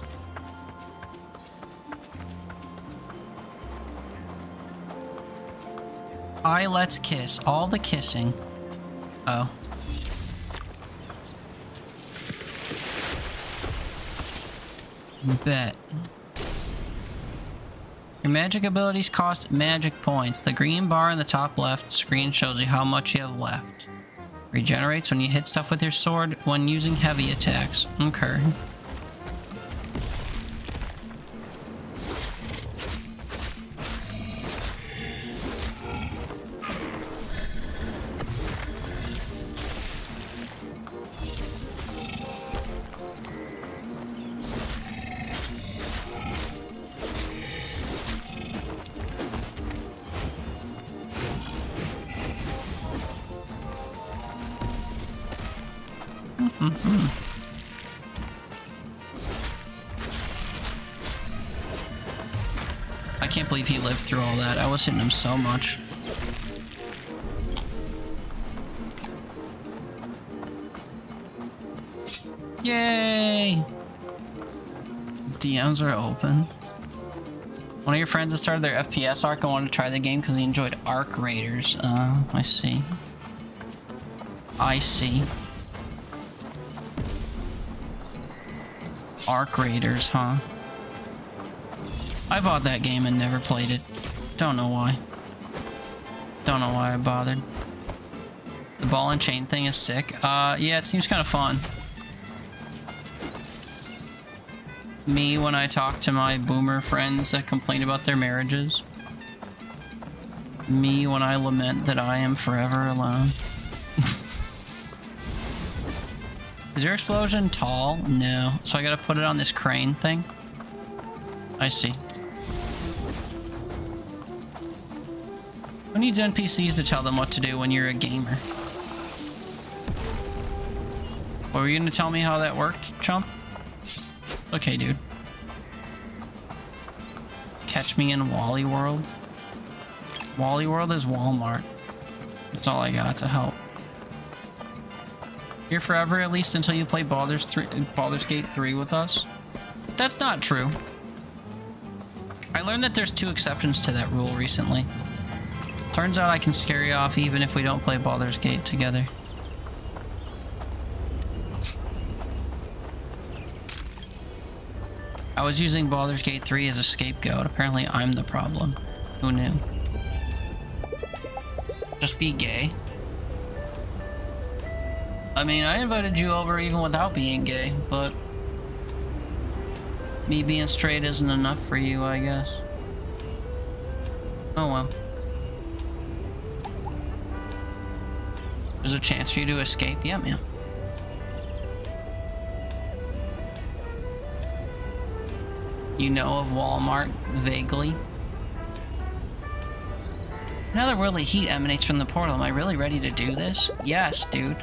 Hi, let's kiss. All the kissing. Oh. Bet. Your magic abilities cost magic points. The green bar in the top left screen shows you how much you have left. Regenerates when you hit stuff with your sword when using heavy attacks. Okay. I can't believe he lived through all that. I was hitting him so much. Yay! DMs are open. One of your friends has started their FPS arc and wanted to try the game because he enjoyed Arc Raiders. I see. I see. Arc Raiders, huh? I bought that game and never played it. Don't know why. Don't know why I bothered. The ball and chain thing is sick. Yeah, it seems kind of fun. Me when I talk to my boomer friends that complain about their marriages. Me when I lament that I am forever alone. Is your explosion tall? No. So I gotta put it on this crane thing? I see. Who needs NPCs to tell them what to do when you're a gamer? What, were you gonna tell me how that worked, chump? Okay, dude. Catch me in Wally World. Wally World is Walmart. That's all I got to help. Here forever, at least until you play Baldur's Gate 3 with us? That's not true. I learned that there's 2 exceptions to that rule recently. Turns out I can scare you off even if we don't play Baldur's Gate together. I was using Baldur's Gate 3 as a scapegoat. Apparently I'm the problem. Who knew? Just be gay. I mean, I invited you over even without being gay, but me being straight isn't enough for you, I guess. Oh well. There's a chance for you to escape? Yeah, man. You know of Walmart, vaguely? Another worldly heat emanates from the portal. Am I really ready to do this? Yes, dude.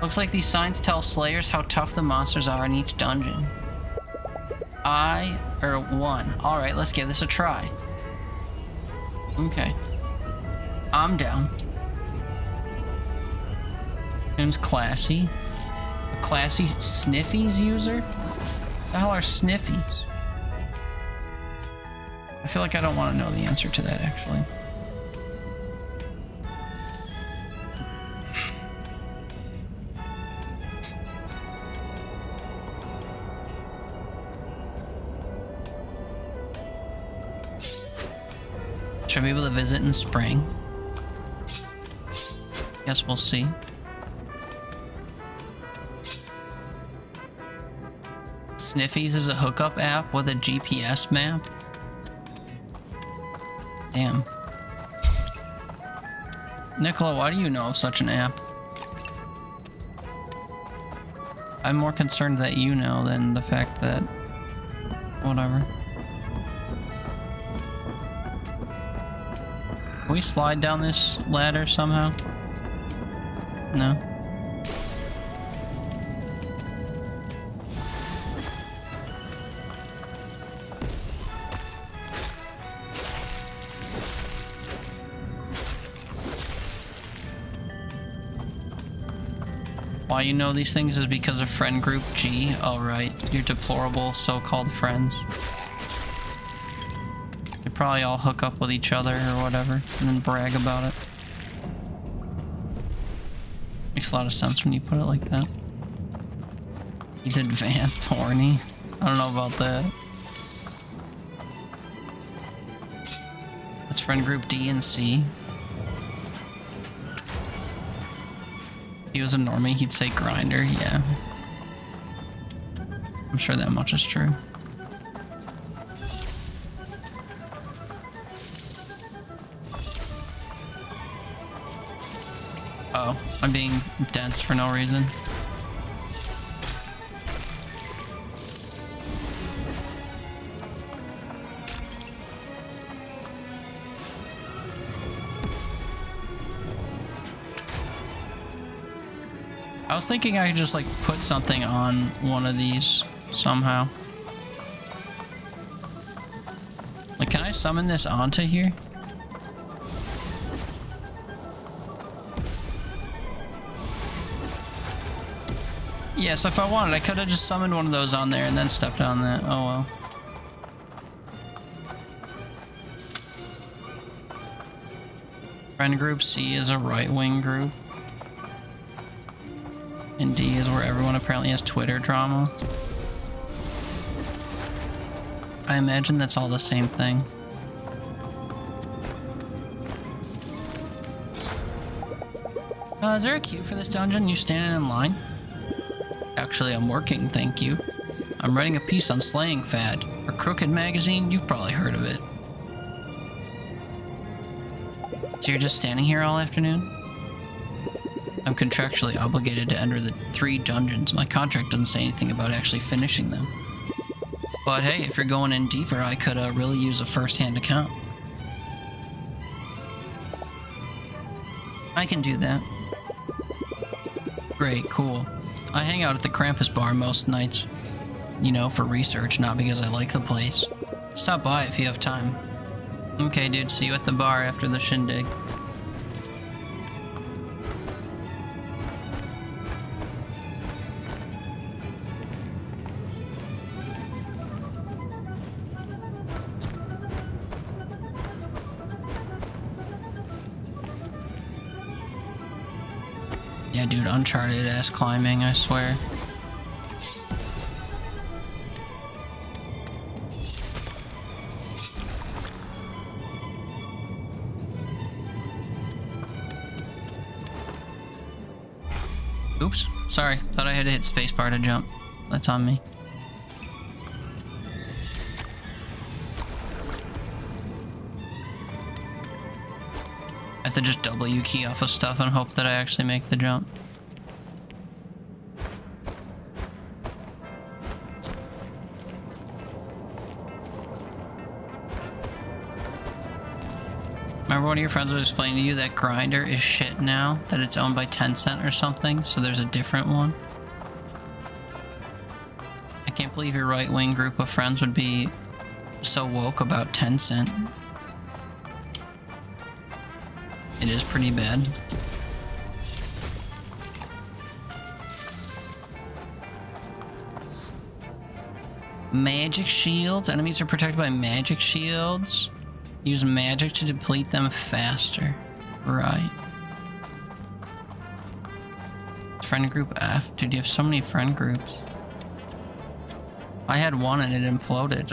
Looks like these signs tell slayers how tough the monsters are in each dungeon. 1. Alright, let's give this a try. Okay. I'm down. Name's Classy. A classy Sniffies user? What the hell are Sniffies? I feel like I don't want to know the answer to that, actually. Should I be able to visit in spring? Yeah, Guess we'll see. Sniffies is a hookup app with a GPS map. Damn. Nicola, why do you know of such an app? I'm more concerned that you know than the fact that... Whatever. Can we slide down this ladder somehow? No. Why you know these things is because of friend group G. Oh right, your deplorable so-called friends. They probably all hook up with each other or whatever, and then brag about it. Makes a lot of sense when you put it like that. He's advanced horny. I don't know about that. That's friend group D and C. If he was a normie, he'd say grinder, yeah. I'm sure that much is true. Oh, I'm being dense for no reason. I was thinking I could just like put something on one of these somehow. Like, can I summon this onto here? Yeah, so if I wanted, I could have just summoned one of those on there and then stepped on that. Oh well. Friend group C is a right-wing group. And D is where everyone apparently has Twitter drama. I imagine that's all the same thing. Is there a queue for this dungeon? You standing in line? Actually, I'm working, thank you. I'm writing a piece on Slaying Fad. For Crooked Magazine, you've probably heard of it. So you're just standing here all afternoon? I'm contractually obligated to enter the 3 dungeons. My contract doesn't say anything about actually finishing them. But hey, if you're going in deeper, I could really use a first-hand account. I can do that. Great, cool. I hang out at the Krampus bar most nights. You know, for research, not because I like the place. Stop by if you have time. Okay, dude, see you at the bar after the shindig. Yeah, dude, Uncharted ass climbing, I swear. Oops, sorry, thought I had to hit spacebar to jump. That's on me. I have to just W key off of stuff and hope that I actually make the jump. Remember one of your friends was explaining to you that Grindr is shit now? That it's owned by Tencent or something? So there's a different one? I can't believe your right-wing group of friends would be so woke about Tencent. It is pretty bad. Magic shields. Enemies are protected by magic shields. Use magic to deplete them faster. Right. Friend group F. Dude, you have so many friend groups. I had one and it imploded.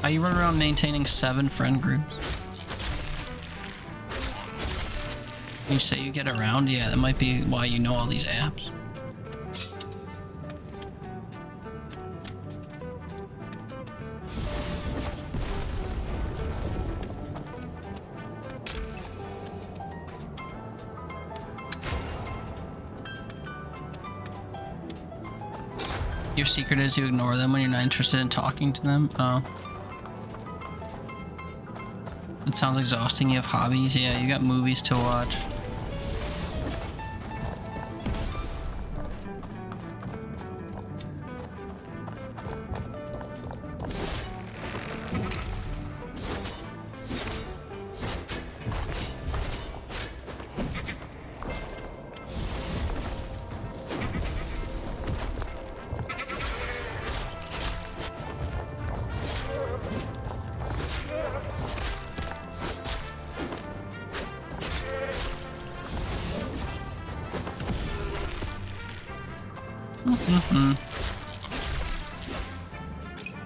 How you run around maintaining 7 friend groups? You say you get around? Yeah, that might be why you know all these apps. Your secret is you ignore them when you're not interested in talking to them? Oh. It sounds exhausting. You have hobbies? Yeah, you got movies to watch.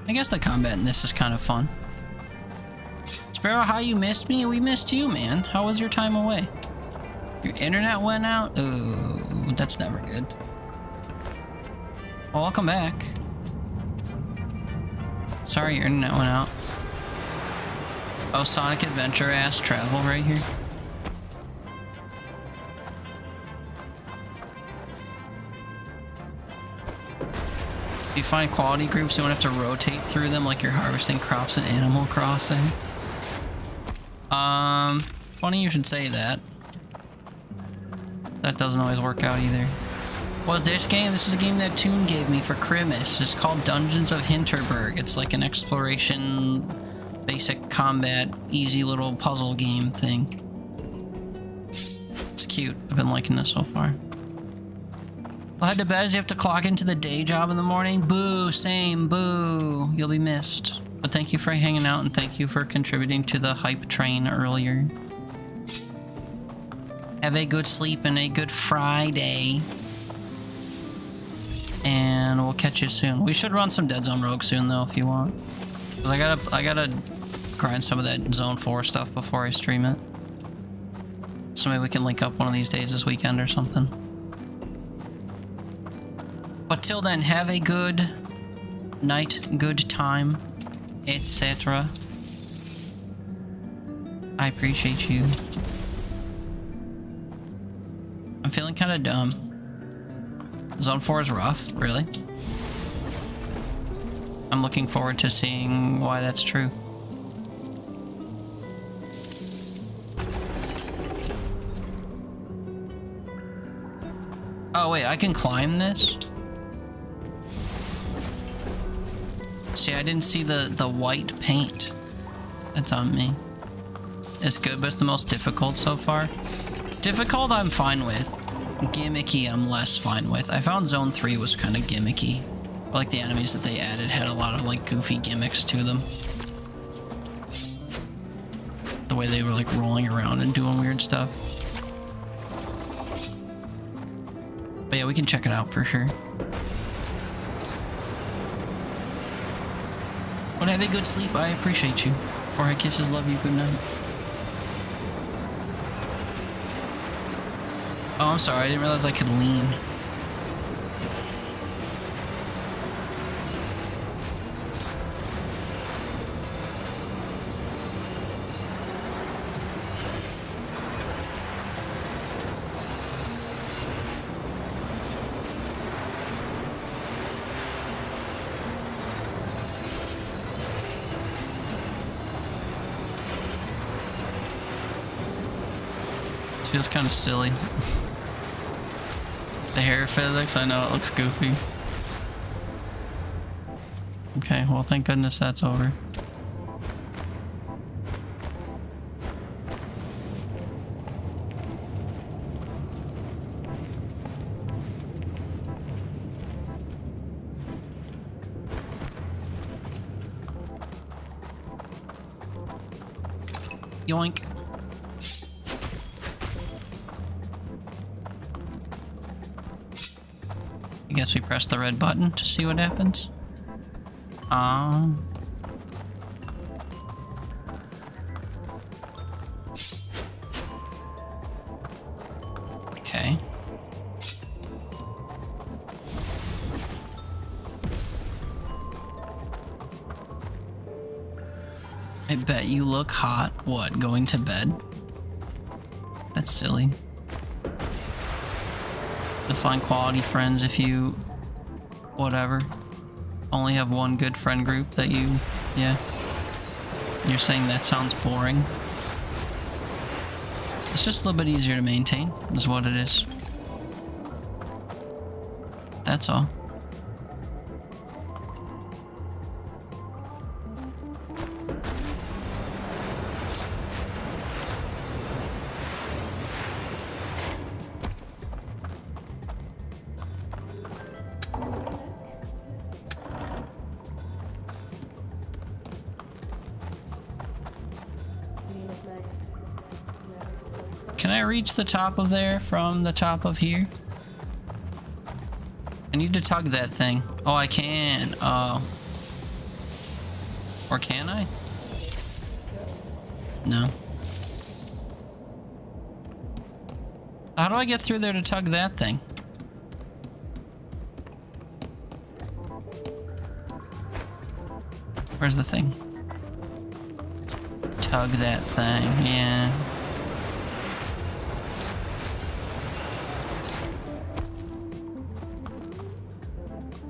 I guess the combat in this is kind of fun. Sparrow, how you missed me? We missed you, man. How was your time away? Your internet went out? Ooh, that's never good. Well, I'll come back. Sorry your internet went out. Oh, Sonic Adventure ass travel right here. If you find quality groups, you don't have to rotate through them like you're harvesting crops in Animal Crossing. Funny you should say that. That doesn't always work out either. What is this game? This is a game that Toon gave me for Christmas. It's called Dungeons of Hinterberg. It's like an exploration, basic combat, easy little puzzle game thing. It's cute. I've been liking this so far. Well, head to bed as you have to clock into the day job in the morning. Boo, same, boo. You'll be missed. But thank you for hanging out and thank you for contributing to the hype train earlier. Have a good sleep and a good Friday. And we'll catch you soon. We should run some Dead Zone Rogue soon though if you want. 'Cause I gotta grind some of that Zone 4 stuff before I stream it. So maybe we can link up one of these days this weekend or something. But till then, have a good night, good time, etc. I appreciate you. I'm feeling kind of dumb. Zone 4 is rough, really. I'm looking forward to seeing why that's true. Oh wait, I can climb this? See, I didn't see the white paint that's on me. It's good, but it's the most difficult so far. Difficult, I'm fine with. Gimmicky, I'm less fine with. I found Zone 3 was kind of gimmicky. Like, the enemies that they added had a lot of, like, goofy gimmicks to them. The way they were, like, rolling around and doing weird stuff. But yeah, we can check it out for sure. But have a good sleep. I appreciate you. 4 Head Kisses, love you, good night. Oh, I'm sorry, I didn't realize I could lean. Feels kind of silly. The hair physics, I know it looks goofy. Okay, well thank goodness that's over. Yoink. I guess we press the red button to see what happens. I bet you look hot. What, going to bed? That's silly. Define quality friends if you... whatever. Only have one good friend group that you... yeah. You're saying that sounds boring? It's just a little bit easier to maintain, is what it is. That's all. Can I reach the top of there from the top of here? I need to tug that thing. Oh, I can. Oh. Or can I? No. How do I get through there to tug that thing? Where's the thing? Tug that thing, yeah.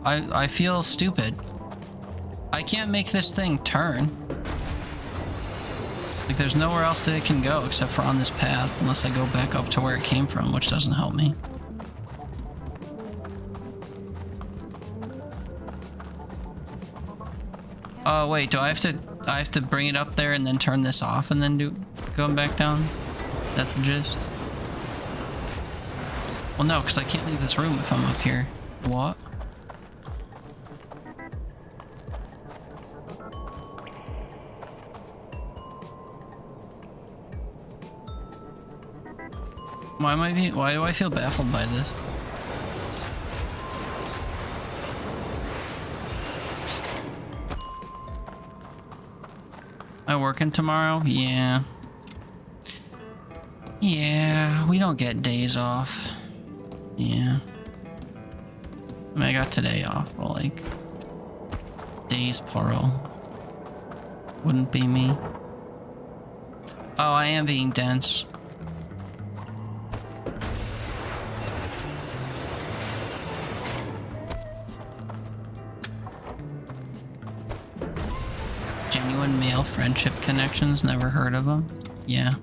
I feel stupid. I can't make this thing turn. Like, there's nowhere else that it can go except for on this path, unless I go back up to where it came from, which doesn't help me. Oh wait, do I have to bring it up there and then turn this off and then going back down? Is that the gist? Well, no, because I can't leave this room if I'm up here. What? Why do I feel baffled by this? Am I working tomorrow? Yeah. Yeah, we don't get days off. Yeah. I mean, I got today off, but like... days plural. Wouldn't be me. Oh, I am being dense. Genuine male friendship connections, never heard of them? Yeah.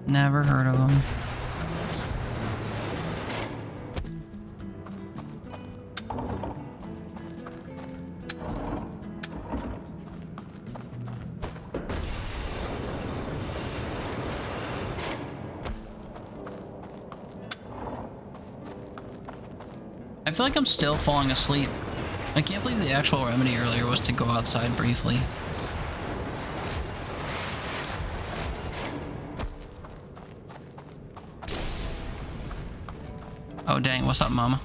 Never heard of them. I feel like I'm still falling asleep. I can't believe the actual remedy earlier was to go outside briefly. Oh dang, what's up, mama?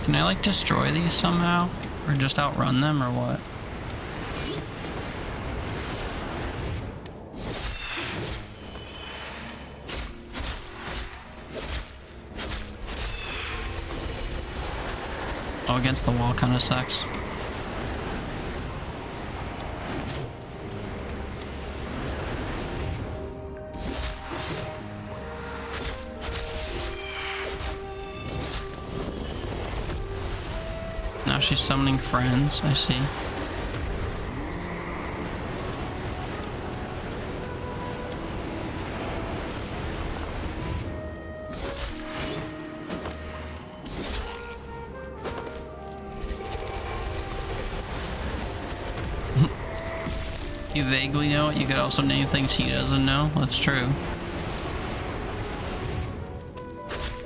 Can I like destroy these somehow? Or just outrun them or what? Oh, against the wall kind of sucks. Now she's summoning friends, I see. You vaguely know it, you could also name things he doesn't know. That's true.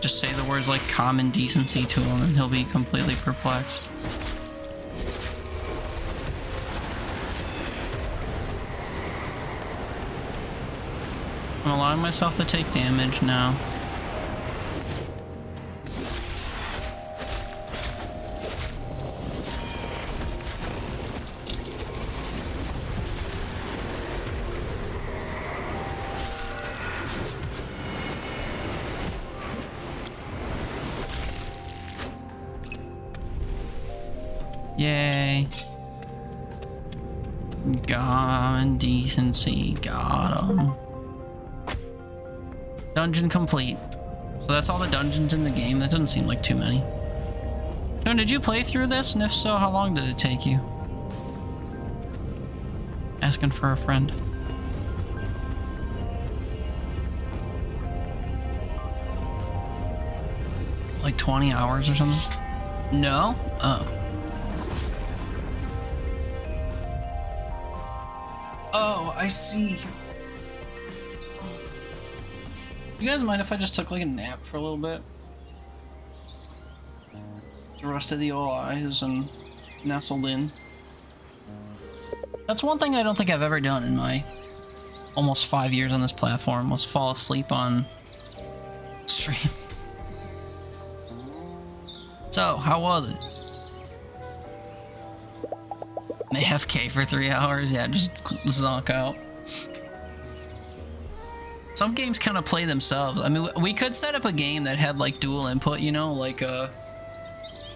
Just say the words like common decency to him and he'll be completely perplexed. I'm allowing myself to take damage now. Yay. Common decency, got him. Dungeon complete. So that's all the dungeons in the game. That doesn't seem like too many. John, did you play through this? And if so, how long did it take you? Asking for a friend. Like 20 hours or something? No? Oh. Oh, I see. You guys mind if I just took like a nap for a little bit? Just rested the old eyes and nestled in. That's one thing I don't think I've ever done in my almost 5 years on this platform, was fall asleep on stream. So, how was it? AFK for 3 hours? Yeah, just zonk out. Some games kind of play themselves. I mean, we could set up a game that had like dual input, you know, like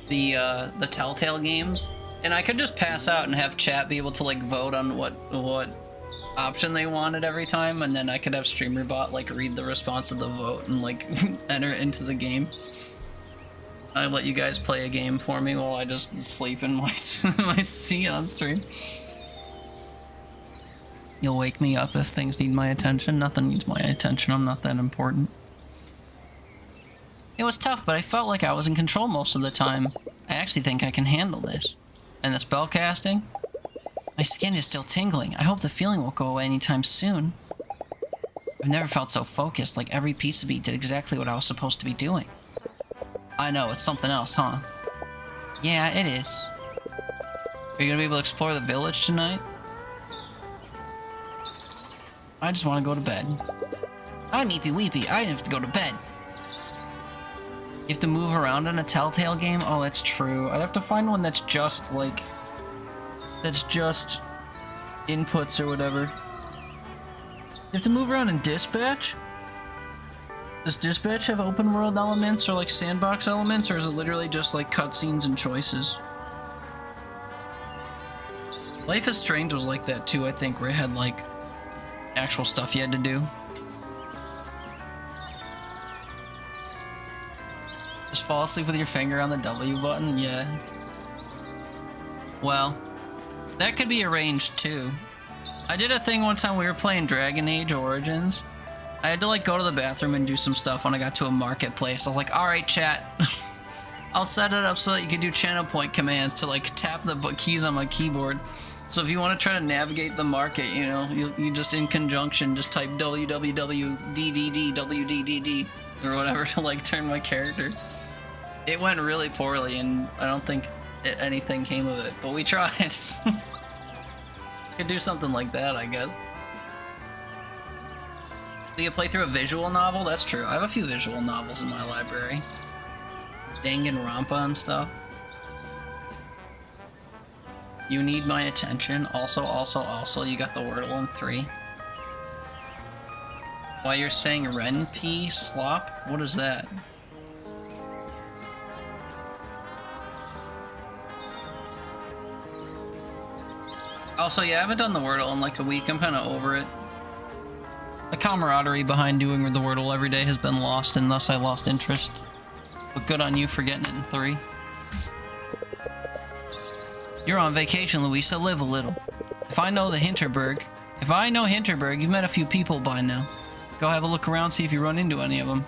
the Telltale games, and I could just pass out and have chat be able to like vote on what option they wanted every time, and then I could have StreamerBot like read the response of the vote and like enter it into the game. I let you guys play a game for me while I just sleep in my my seat on stream. You'll wake me up if things need my attention. Nothing needs my attention. I'm not that important. It was tough, but I felt like I was in control most of the time. I actually think I can handle this. And the spell casting? My skin is still tingling. I hope the feeling won't go away anytime soon. I've never felt so focused, like every piece of me did exactly what I was supposed to be doing. I know, it's something else, huh? Yeah, it is. Are you gonna be able to explore the village tonight? I just want to go to bed. I'm Eepy Weepy. I have to go to bed. You have to move around in a Telltale game? Oh, that's true. I'd have to find one that's just, like... that's just... inputs or whatever. You have to move around in Dispatch? Does Dispatch have open world elements or, like, sandbox elements? Or is it literally just, like, cutscenes and choices? Life is Strange was like that, too, I think, where it had, like... actual stuff you had to do. Just fall asleep with your finger on the W button? Yeah. Well, that could be arranged too. I did a thing one time we were playing Dragon Age Origins. I had to like go to the bathroom and do some stuff when I got to a marketplace. I was like, alright chat, I'll set it up so that you can do channel point commands to like tap the keys on my keyboard. So if you want to try to navigate the market, you know, you just in conjunction just type www.dddwddd or whatever to like turn my character. It went really poorly and I don't think anything came of it, but we tried. Could do something like that, I guess. We could play through a visual novel? That's true. I have a few visual novels in my library. Danganronpa and stuff. You need my attention. Also, you got the Wordle in 3. While you're saying Ren P slop? What is that? Also, yeah, I haven't done the Wordle in like a week. I'm kind of over it. The camaraderie behind doing the Wordle every day has been lost, and thus I lost interest. But good on you for getting it in 3. You're on vacation, Louisa. Live a little. If I know Hinterberg, you've met a few people by now. Go have a look around, see if you run into any of them.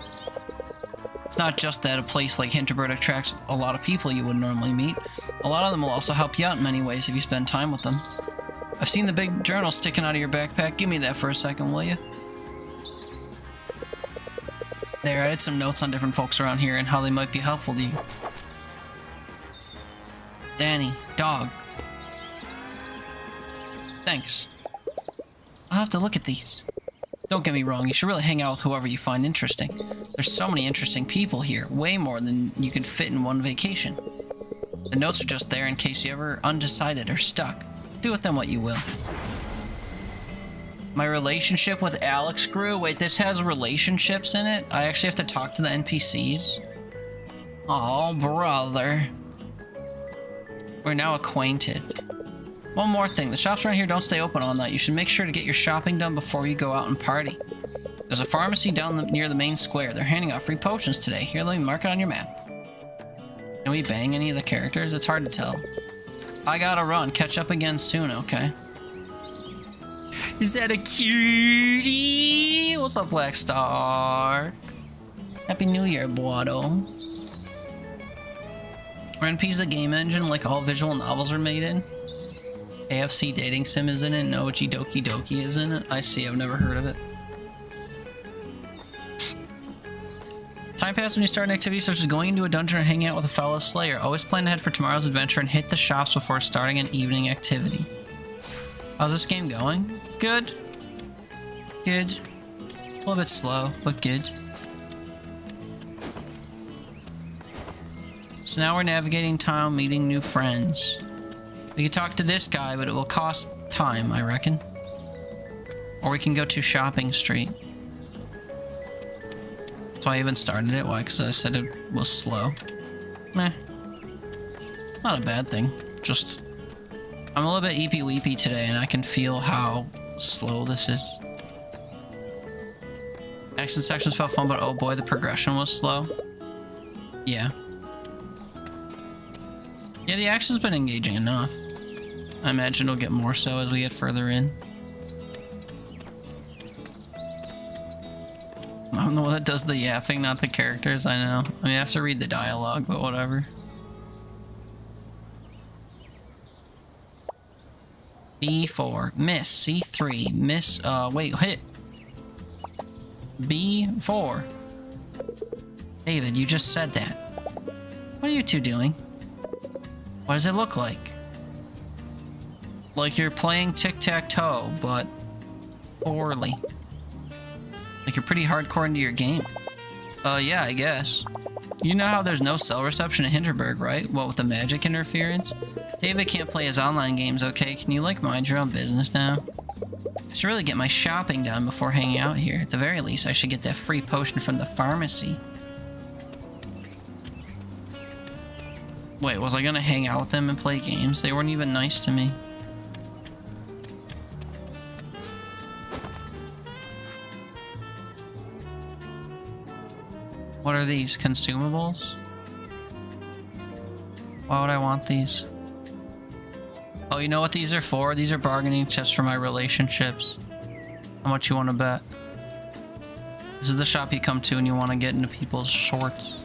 It's not just that a place like Hinterberg attracts a lot of people you wouldn't normally meet. A lot of them will also help you out in many ways if you spend time with them. I've seen the big journal sticking out of your backpack. Give me that for a second, will you? There, I added some notes on different folks around here and how they might be helpful to you. Danny, dog. Thanks. I'll have to look at these. Don't get me wrong, you should really hang out with whoever you find interesting. There's so many interesting people here, way more than you could fit in one vacation. The notes are just there in case you're ever undecided or stuck. Do with them what you will. My relationship with Alex grew. Wait, this has relationships in it? I actually have to talk to the NPCs? Oh, brother. We're now acquainted. One more thing, the shops around here don't stay open all night. You should make sure to get your shopping done before you go out and party. There's a pharmacy down near the main square. They're handing out free potions today. Here, let me mark it on your map. Can we bang any of the characters? It's hard to tell. I gotta run. Catch up again soon, okay? Is that a cutie? What's up, Black Star? Happy New Year, Boado. RenP's the game engine like all visual novels are made in. AFC Dating Sim is in it. Noji Doki Doki is in it. I see, I've never heard of it. Time passes when you start an activity such as going into a dungeon or hanging out with a fellow slayer. Always plan ahead for tomorrow's adventure and hit the shops before starting an evening activity. How's this game going? Good. Good. A little bit slow, but good. So now we're navigating town, meeting new friends. We can talk to this guy, but it will cost time, I reckon. Or we can go to Shopping Street. So I even started it. Why? Because I said it was slow. Meh. Not a bad thing. Just... I'm a little bit eepy-weepy today, and I can feel how slow this is. Action sections felt fun, but oh boy, the progression was slow. Yeah. Yeah, the action's been engaging enough. I imagine it'll get more so as we get further in. I'm the one that does the yapping, not the characters, I know. I mean, I have to read the dialogue, but whatever. B4, miss, C3, miss, wait, hit. B4. David, you just said that. What are you two doing? What does it look like? Like you're playing tic-tac-toe, but poorly. Like you're pretty hardcore into your game. Yeah, I guess. You know how there's no cell reception in Hinterberg, right? What with the magic interference? David can't play his online games, okay? Can you, like, mind your own business now? I should really get my shopping done before hanging out here. At the very least, I should get that free potion from the pharmacy. Wait, was I gonna hang out with them and play games? They weren't even nice to me. What are these? Consumables? Why would I want these? Oh, you know what these are for? These are bargaining chips for my relationships. How much you want to bet? This is the shop you come to and you want to get into people's shorts.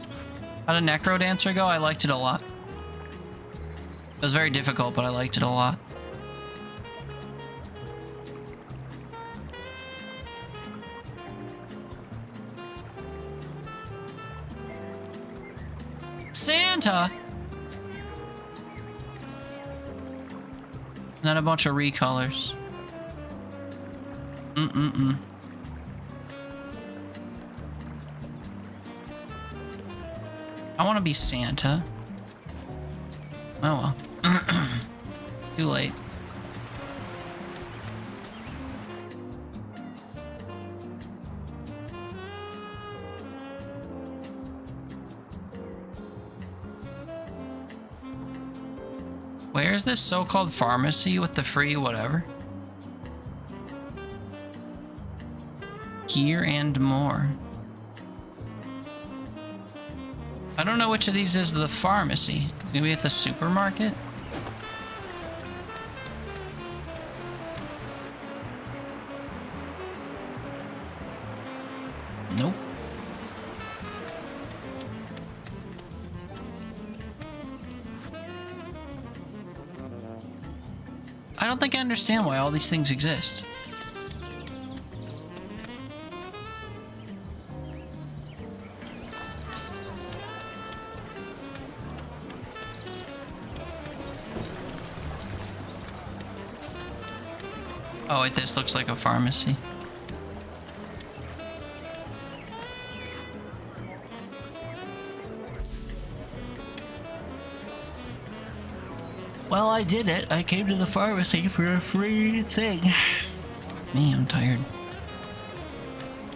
How did Necro Dancer go? I liked it a lot. It was very difficult, but I liked it a lot. Santa! Not a bunch of recolors. I want to be Santa. Oh well. Too late. Where's this so-called pharmacy with the free whatever? Here and more. I don't know which of these is the pharmacy. It's gonna be at the supermarket? Nope. I don't think I understand why all these things exist. Oh wait, this looks like a pharmacy. Well, I did it. I came to the pharmacy for a free thing. Me, I'm tired.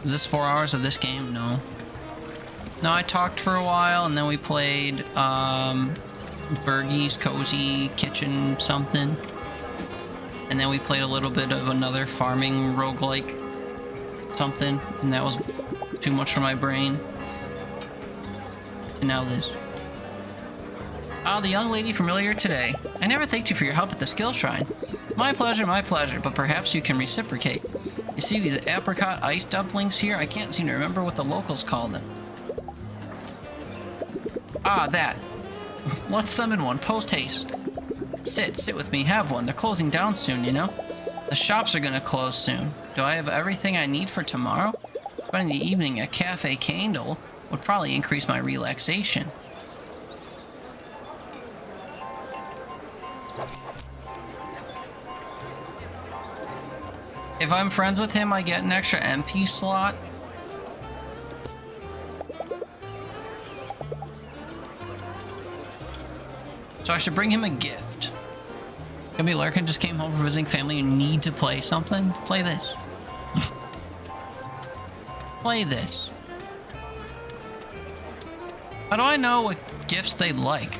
Is this 4 hours of this game? No. No, I talked for a while, and then we played, Bergie's Cozy Kitchen something. And then we played a little bit of another farming roguelike something, and that was too much for my brain. And now this. Ah, the young lady from earlier today. I never thanked you for your help at the skill shrine. My pleasure, but perhaps you can reciprocate. You see these apricot ice dumplings here? I can't seem to remember what the locals call them. Ah, that. Let's summon one, post haste. Sit with me, have one. They're closing down soon, you know? The shops are gonna close soon. Do I have everything I need for tomorrow? Spending the evening at Cafe Candle would probably increase my relaxation. If I'm friends with him, I get an extra MP slot. So I should bring him a gift. Gumby Larkin just came home from visiting family and need to play something. Play this. Play this. How do I know what gifts they'd like?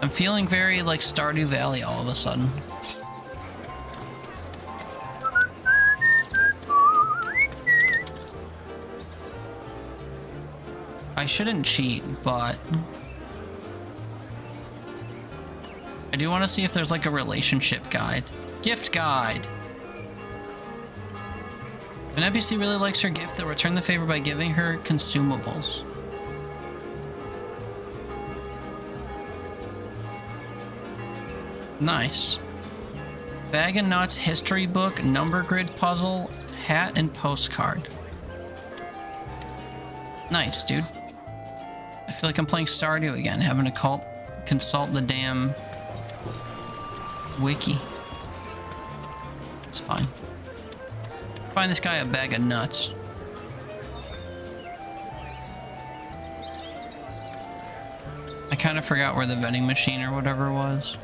I'm feeling very like Stardew Valley all of a sudden. I shouldn't cheat, but I do want to see if there's like a relationship guide. Gift guide. An NPC really likes her gift, they'll return the favor by giving her consumables. Nice. Bag of Nuts, history book, number grid puzzle, hat, and postcard. Nice, dude. I feel like I'm playing Stardew again, having to consult the damn wiki. It's fine. Find this guy a bag of nuts. I kind of forgot where the vending machine or whatever was.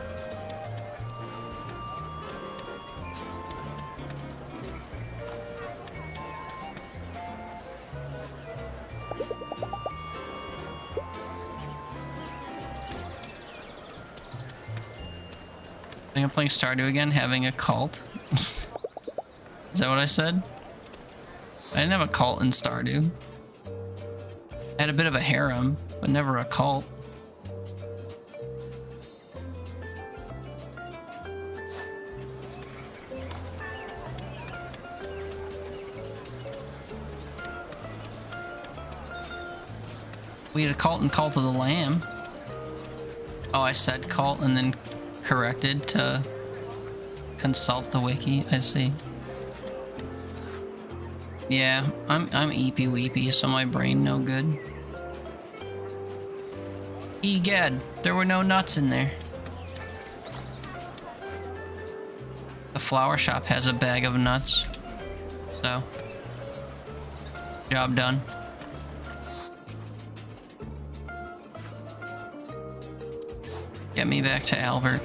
I think I'm playing Stardew again, having a cult. Is that what I said? I didn't have a cult in Stardew. I had a bit of a harem, but never a cult. We had a cult in Cult of the Lamb. Oh, I said cult and then corrected to consult the wiki. I see. Yeah, I'm eepy weepy, so my brain no good. Egad, there were no nuts in there. The flower shop has a bag of nuts, so job done. Get me back to Albert.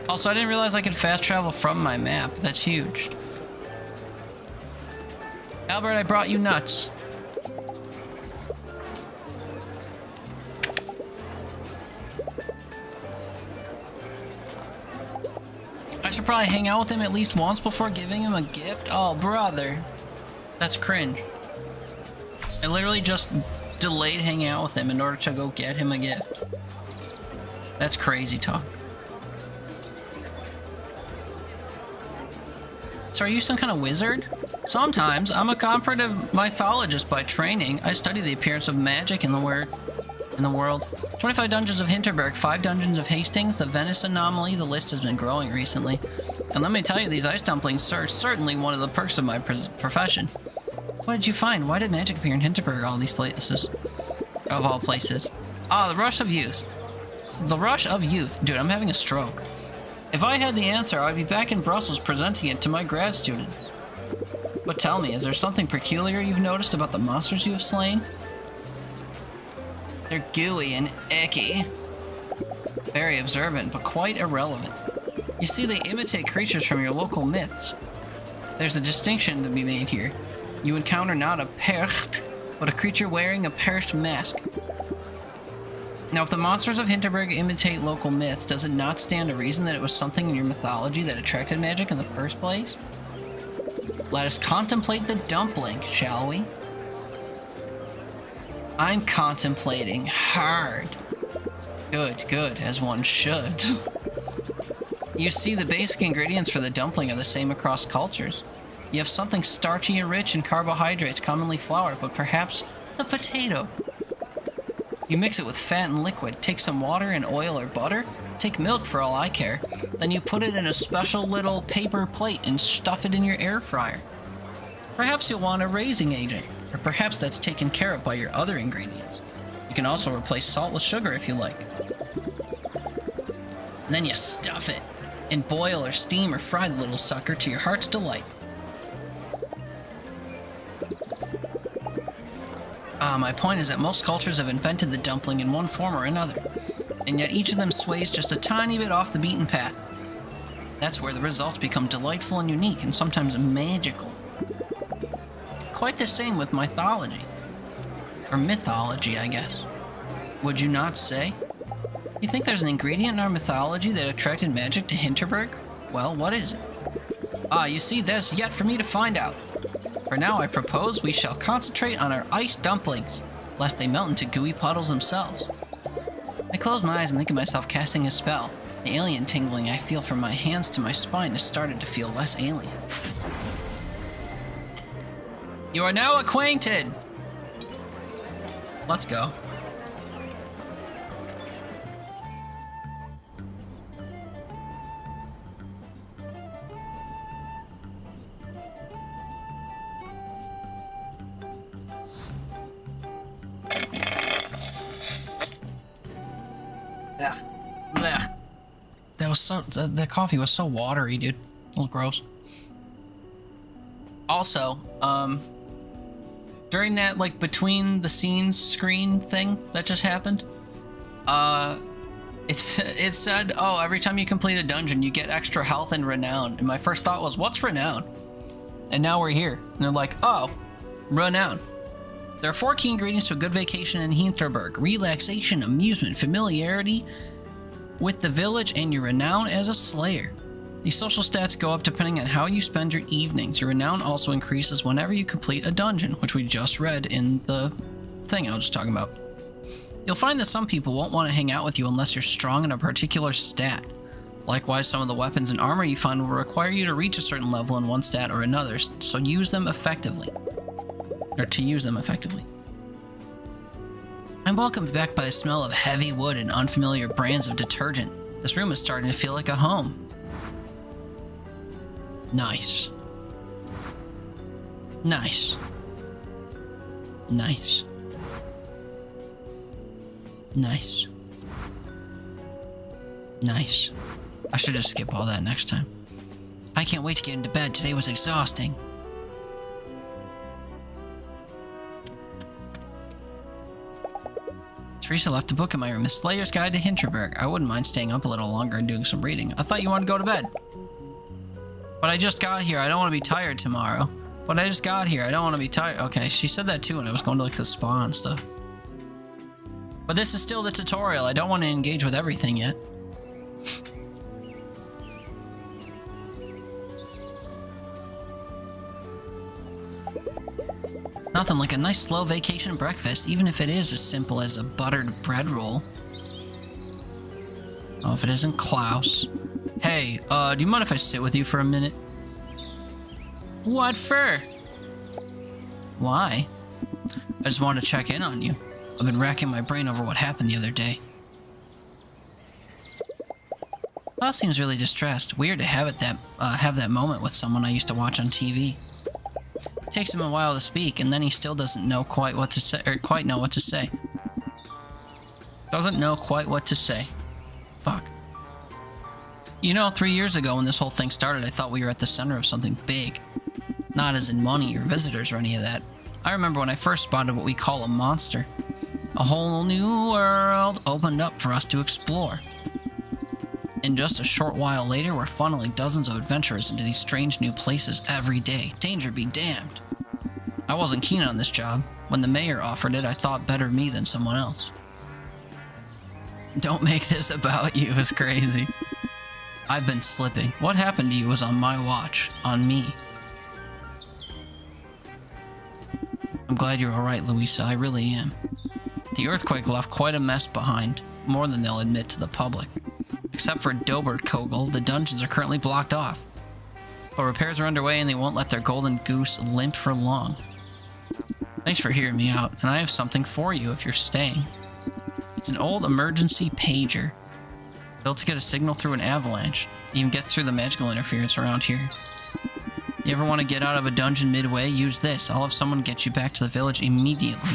Also, I didn't realize I could fast travel from my map. That's huge. Albert, I brought you nuts. I should probably hang out with him at least once before giving him a gift. Oh, brother. That's cringe. I literally just delayed hanging out with him in order to go get him a gift. That's crazy talk. So are you some kind of wizard? Sometimes. I'm a comparative mythologist by training. I study the appearance of magic in the world. 25 dungeons of Hinterberg, 5 dungeons of Hastings, the Venice anomaly. The list has been growing recently. And let me tell you, these ice dumplings are certainly one of the perks of my profession. What did you find? Why did magic appear in Hinterberg, all these places? Of all places. Ah, the rush of youth. The rush of youth. Dude, I'm having a stroke. If I had the answer, I'd be back in Brussels presenting it to my grad students. But tell me, is there something peculiar you've noticed about the monsters you have slain? They're gooey and icky. Very observant, but quite irrelevant. You see, they imitate creatures from your local myths. There's a distinction to be made here. You encounter not a Percht, but a creature wearing a Percht mask. Now, if the monsters of Hinterberg imitate local myths, does it not stand to reason that it was something in your mythology that attracted magic in the first place? Let us contemplate the dumpling, shall we? I'm contemplating hard. Good, good, as one should. You see, the basic ingredients for the dumpling are the same across cultures. You have something starchy and rich in carbohydrates, commonly flour, but perhaps the potato. You mix it with fat and liquid, take some water and oil or butter, take milk for all I care, then you put it in a special little paper plate and stuff it in your air fryer. Perhaps you'll want a raising agent, or perhaps that's taken care of by your other ingredients. You can also replace salt with sugar if you like. And then you stuff it, and boil or steam or fry the little sucker to your heart's delight. My point is that most cultures have invented the dumpling in one form or another, and yet each of them sways just a tiny bit off the beaten path. That's where the results become delightful and unique, and sometimes magical. Quite the same with mythology. Or mythology, I guess. Would you not say? You think there's an ingredient in our mythology that attracted magic to Hinterberg? Well, what is it? Ah, you see, there's yet for me to find out. For now, I propose we shall concentrate on our ice dumplings, lest they melt into gooey puddles themselves. I close my eyes and think of myself casting a spell. The alien tingling I feel from my hands to my spine has started to feel less alien. You are now acquainted! Let's go. That was so. That coffee was so watery, dude. It was gross. Also, during that like between the scenes screen thing that just happened, it said, oh, every time you complete a dungeon, you get extra health and renown. And my first thought was, what's renown? And now we're here, and they're like, oh, renown. There are 4 key ingredients to a good vacation in Hinterberg: relaxation, amusement, familiarity with the village, and your renown as a slayer. These social stats go up depending on how you spend your evenings. Your renown also increases whenever you complete a dungeon, which we just read in the thing I was just talking about. You'll find that some people won't want to hang out with you unless you're strong in a particular stat. Likewise, some of the weapons and armor you find will require you to reach a certain level in one stat or another, so use them effectively. Or to use them effectively. I'm welcomed back by the smell of heavy wood and unfamiliar brands of detergent. This room is starting to feel like a home. Nice. Nice. Nice. Nice. Nice. I should just skip all that next time. I can't wait to get into bed. Today was exhausting. Teresa left a book in my room, A Slayer's Guide to Hinterberg. I wouldn't mind staying up a little longer and doing some reading. I thought you wanted to go to bed. But I just got here. I don't want to be tired tomorrow. But I just got here. I don't want to be tired. Okay, she said that too when I was going to like the spa and stuff. But this is still the tutorial. I don't want to engage with everything yet. Nothing like a nice slow vacation breakfast, even if it is as simple as a buttered bread roll. Oh, if it isn't Klaus. Hey, do you mind if I sit with you for a minute? What for? Why? I just wanted to check in on you. I've been racking my brain over what happened the other day. Klaus seems really distressed. Weird to have that moment with someone I used to watch on TV. It takes him a while to speak, and then he still doesn't know quite what to say, or quite know what to say. Doesn't know quite what to say. Fuck. You know, 3 years ago when this whole thing started, I thought we were at the center of something big. Not as in money or visitors or any of that. I remember when I first spotted what we call a monster. A whole new world opened up for us to explore. And just a short while later, we're funneling dozens of adventurers into these strange new places every day. Danger be damned. I wasn't keen on this job. When the mayor offered it, I thought better of me than someone else. Don't make this about you, it's crazy. I've been slipping. What happened to you was on my watch. On me. I'm glad you're alright, Louisa. I really am. The earthquake left quite a mess behind. More than they'll admit to the public. Except for Doberkogel, the dungeons are currently blocked off. But repairs are underway and they won't let their golden goose limp for long. Thanks for hearing me out, and I have something for you if you're staying. It's an old emergency pager. Built to get a signal through an avalanche. You can get through the magical interference around here. You ever want to get out of a dungeon midway? Use this. I'll have someone get you back to the village immediately.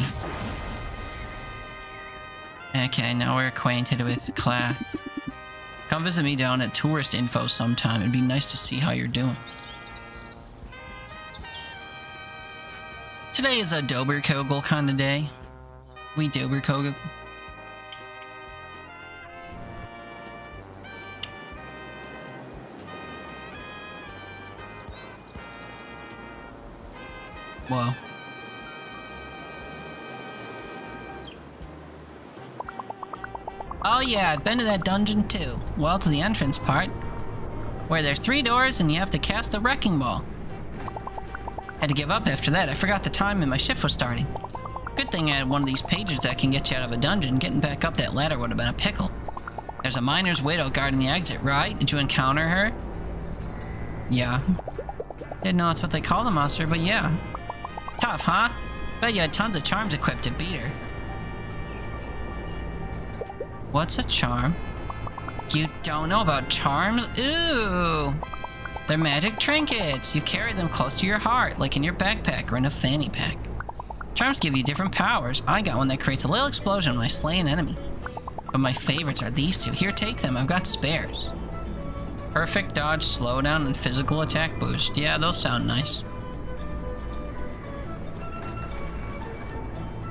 Okay, now we're acquainted with class. Come visit me down at Tourist Info sometime. It'd be nice to see how you're doing. Today is a Doberkogel kind of day. We Doberkogel. Whoa. Oh yeah, I've been to that dungeon too. Well, to the entrance part, where there's 3 doors and you have to cast a wrecking ball. Had to give up after that. I forgot the time and my shift was starting. Good thing I had one of these pages that can get you out of a dungeon. Getting back up that ladder would have been a pickle. There's a miner's widow guarding the exit, right? Did you encounter her? Yeah. Didn't know that's what they call the monster, but yeah. Tough, huh? Bet you had tons of charms equipped to beat her. What's a charm? You don't know about charms? Ooh! They're magic trinkets. You carry them close to your heart, like in your backpack or in a fanny pack. Charms give you different powers. I got one that creates a little explosion when I slay an enemy. But my favorites are these two. Here, take them. I've got spares. Perfect dodge, slowdown, and physical attack boost. Yeah, those sound nice.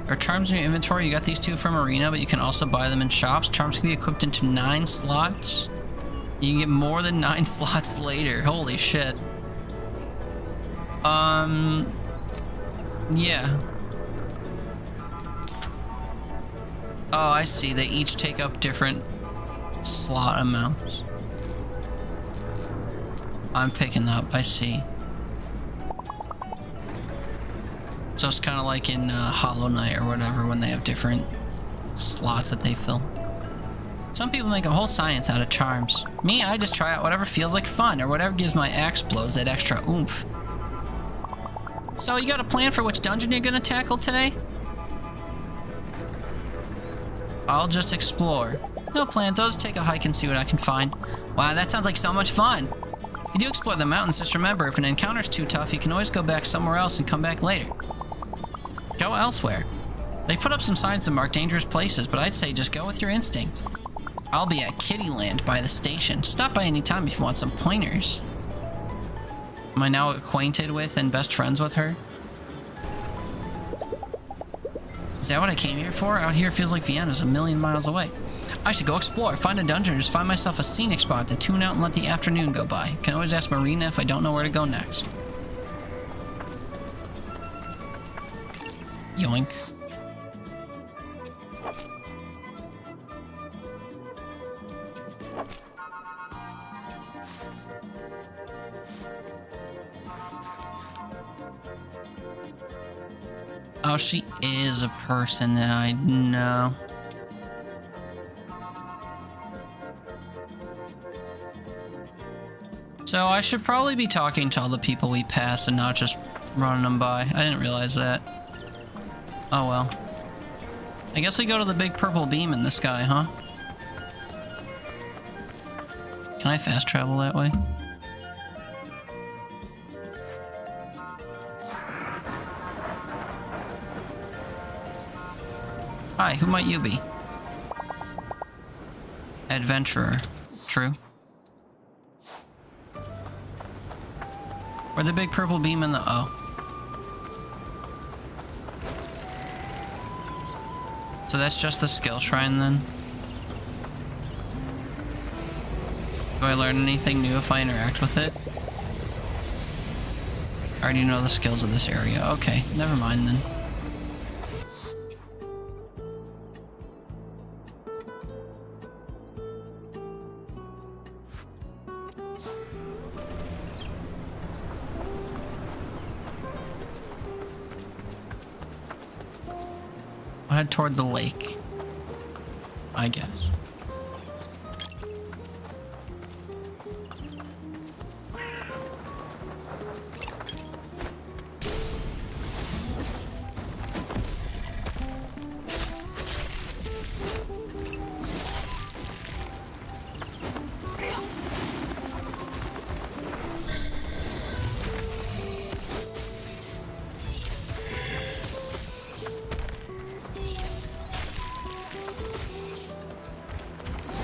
Are charms in your inventory? You got these two from Arena, but you can also buy them in shops. Charms can be equipped into 9 slots. You can get more than 9 slots later. Holy shit. Yeah. Oh, I see. They each take up different slot amounts. I'm picking up. I see. So it's kind of like in Hollow Knight or whatever when they have different slots that they fill. Some people make a whole science out of charms. Me, I just try out whatever feels like fun or whatever gives my axe blows that extra oomph. So you got a plan for which dungeon you're gonna tackle today? I'll just explore. No plans, I'll just take a hike and see what I can find. Wow, that sounds like so much fun. If you do explore the mountains, just remember, if an encounter's too tough, you can always go back somewhere else and come back later. Go elsewhere. They put up some signs to mark dangerous places, but I'd say just go with your instinct. I'll be at Kittyland by the station. Stop by any time if you want some pointers. Am I now acquainted with and best friends with her? Is that what I came here for? Out here feels like Vienna's a million miles away. I should go explore, find a dungeon, or just find myself a scenic spot to tune out and let the afternoon go by. Can always ask Marina if I don't know where to go next. Yoink. Oh, she is a person that I know. So I should probably be talking to all the people we pass and not just running them by. I didn't realize that. Oh well. I guess we go to the big purple beam in the sky, huh? Can I fast travel that way? Hi, who might you be? Adventurer. True. Or the big purple beam in the... Oh. So that's just the skill shrine then? Do I learn anything new if I interact with it? I already know the skills of this area. Okay, never mind then. I'll head toward the lake, I guess.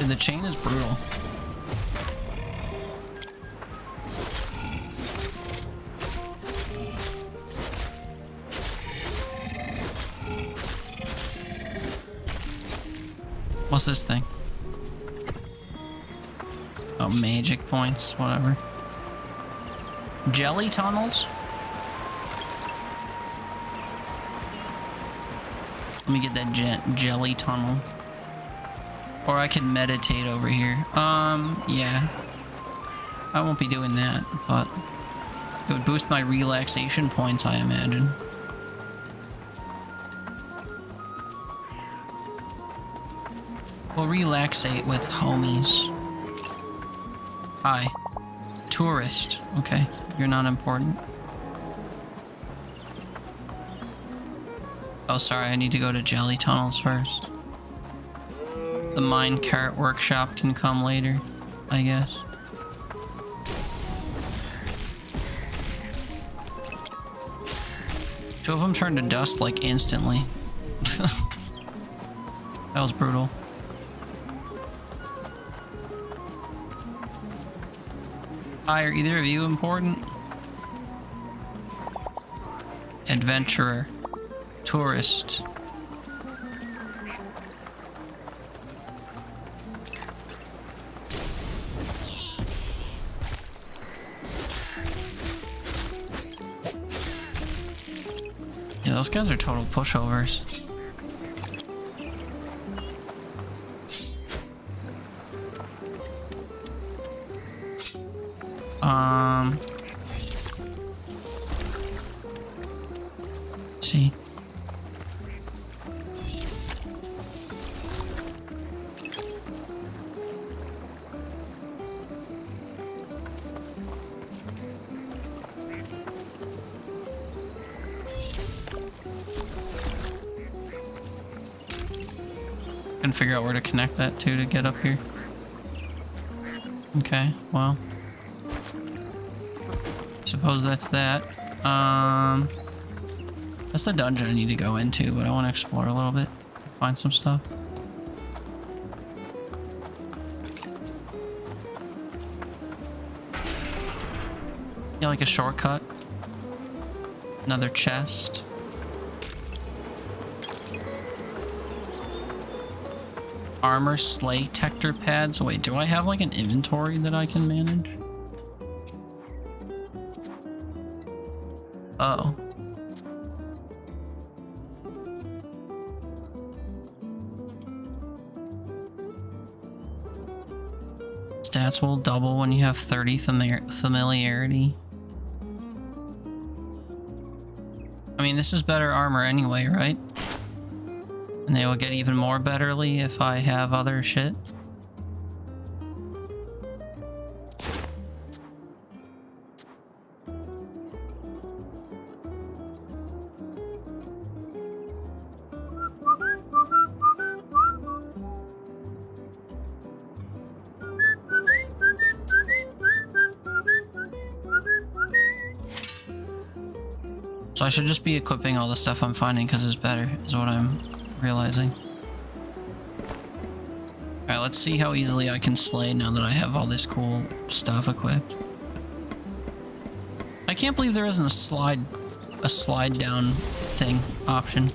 The chain is brutal. What's this thing? Oh, magic points, whatever. Jelly tunnels? Let me get that jelly tunnel. Or I could meditate over here. Yeah. I won't be doing that, but it would boost my relaxation points, I imagine. We'll relaxate with homies. Hi. Tourist. Okay, you're not important. Oh, sorry, I need to go to jelly tunnels first. The minecart workshop can come later, I guess. Two of them turned to dust like instantly. That was brutal. Hi, are either of you important? Adventurer. Tourist. Yeah, those guys are total pushovers. See. Couldn't figure out where to connect that to get up here. Okay, well. Suppose that's that. That's the dungeon I need to go into, but I want to explore a little bit. Find some stuff. Yeah, like a shortcut. Another chest. Armor sleigh tector pads. Wait, do I have like an inventory that I can manage? Uh oh. Stats will double when you have 30 familiarity. I mean, this is better armor anyway, right? And they will get even more betterly if I have other shit. So I should just be equipping all the stuff I'm finding because it's better, is what I'm realizing. Alright, let's see how easily I can slay now that I have all this cool stuff equipped. I can't believe there isn't a slide down thing option.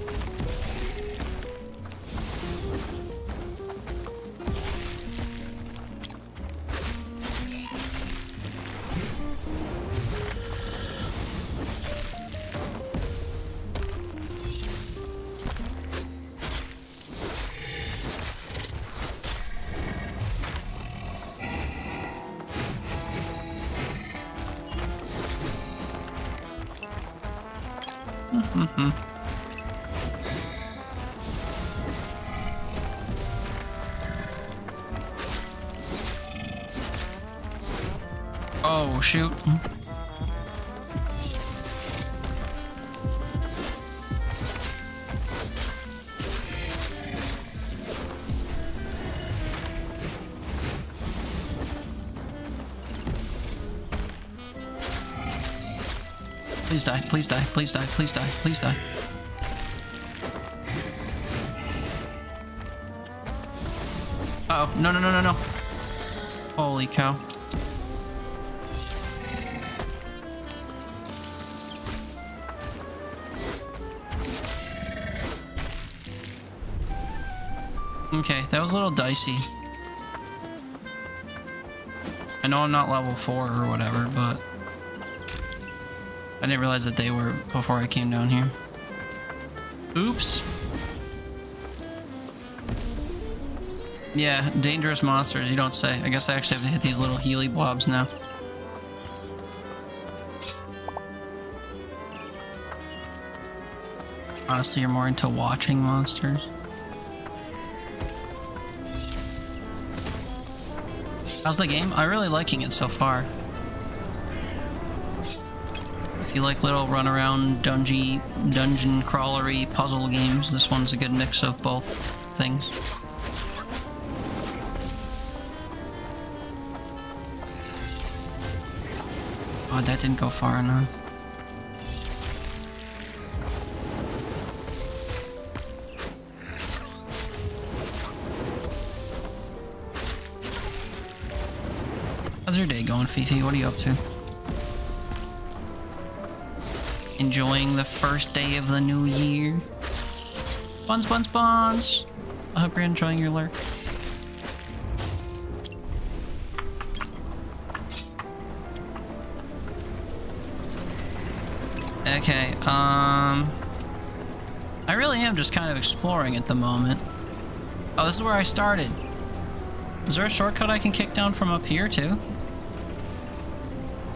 Oh, shoot. Please die, please die, please die, please die, please die. Uh oh, no, no, no, no, no. Holy cow. Okay, that was a little dicey. I know I'm not level 4 or whatever, but I didn't realize that they were before I came down here. Oops. Yeah, dangerous monsters, you don't say. I guess I actually have to hit these little Healy blobs now. Honestly, you're more into watching monsters. How's the game? I'm really liking it so far. If you like little run around dungeon crawlery puzzle games, this one's a good mix of both things. Oh, that didn't go far enough. How's your day going, Fifi? What are you up to? Enjoying the first day of the new year? Buns, buns, buns! I hope you're enjoying your lurk. Okay, I really am just kind of exploring at the moment. Oh, this is where I started. Is there a shortcut I can kick down from up here, too?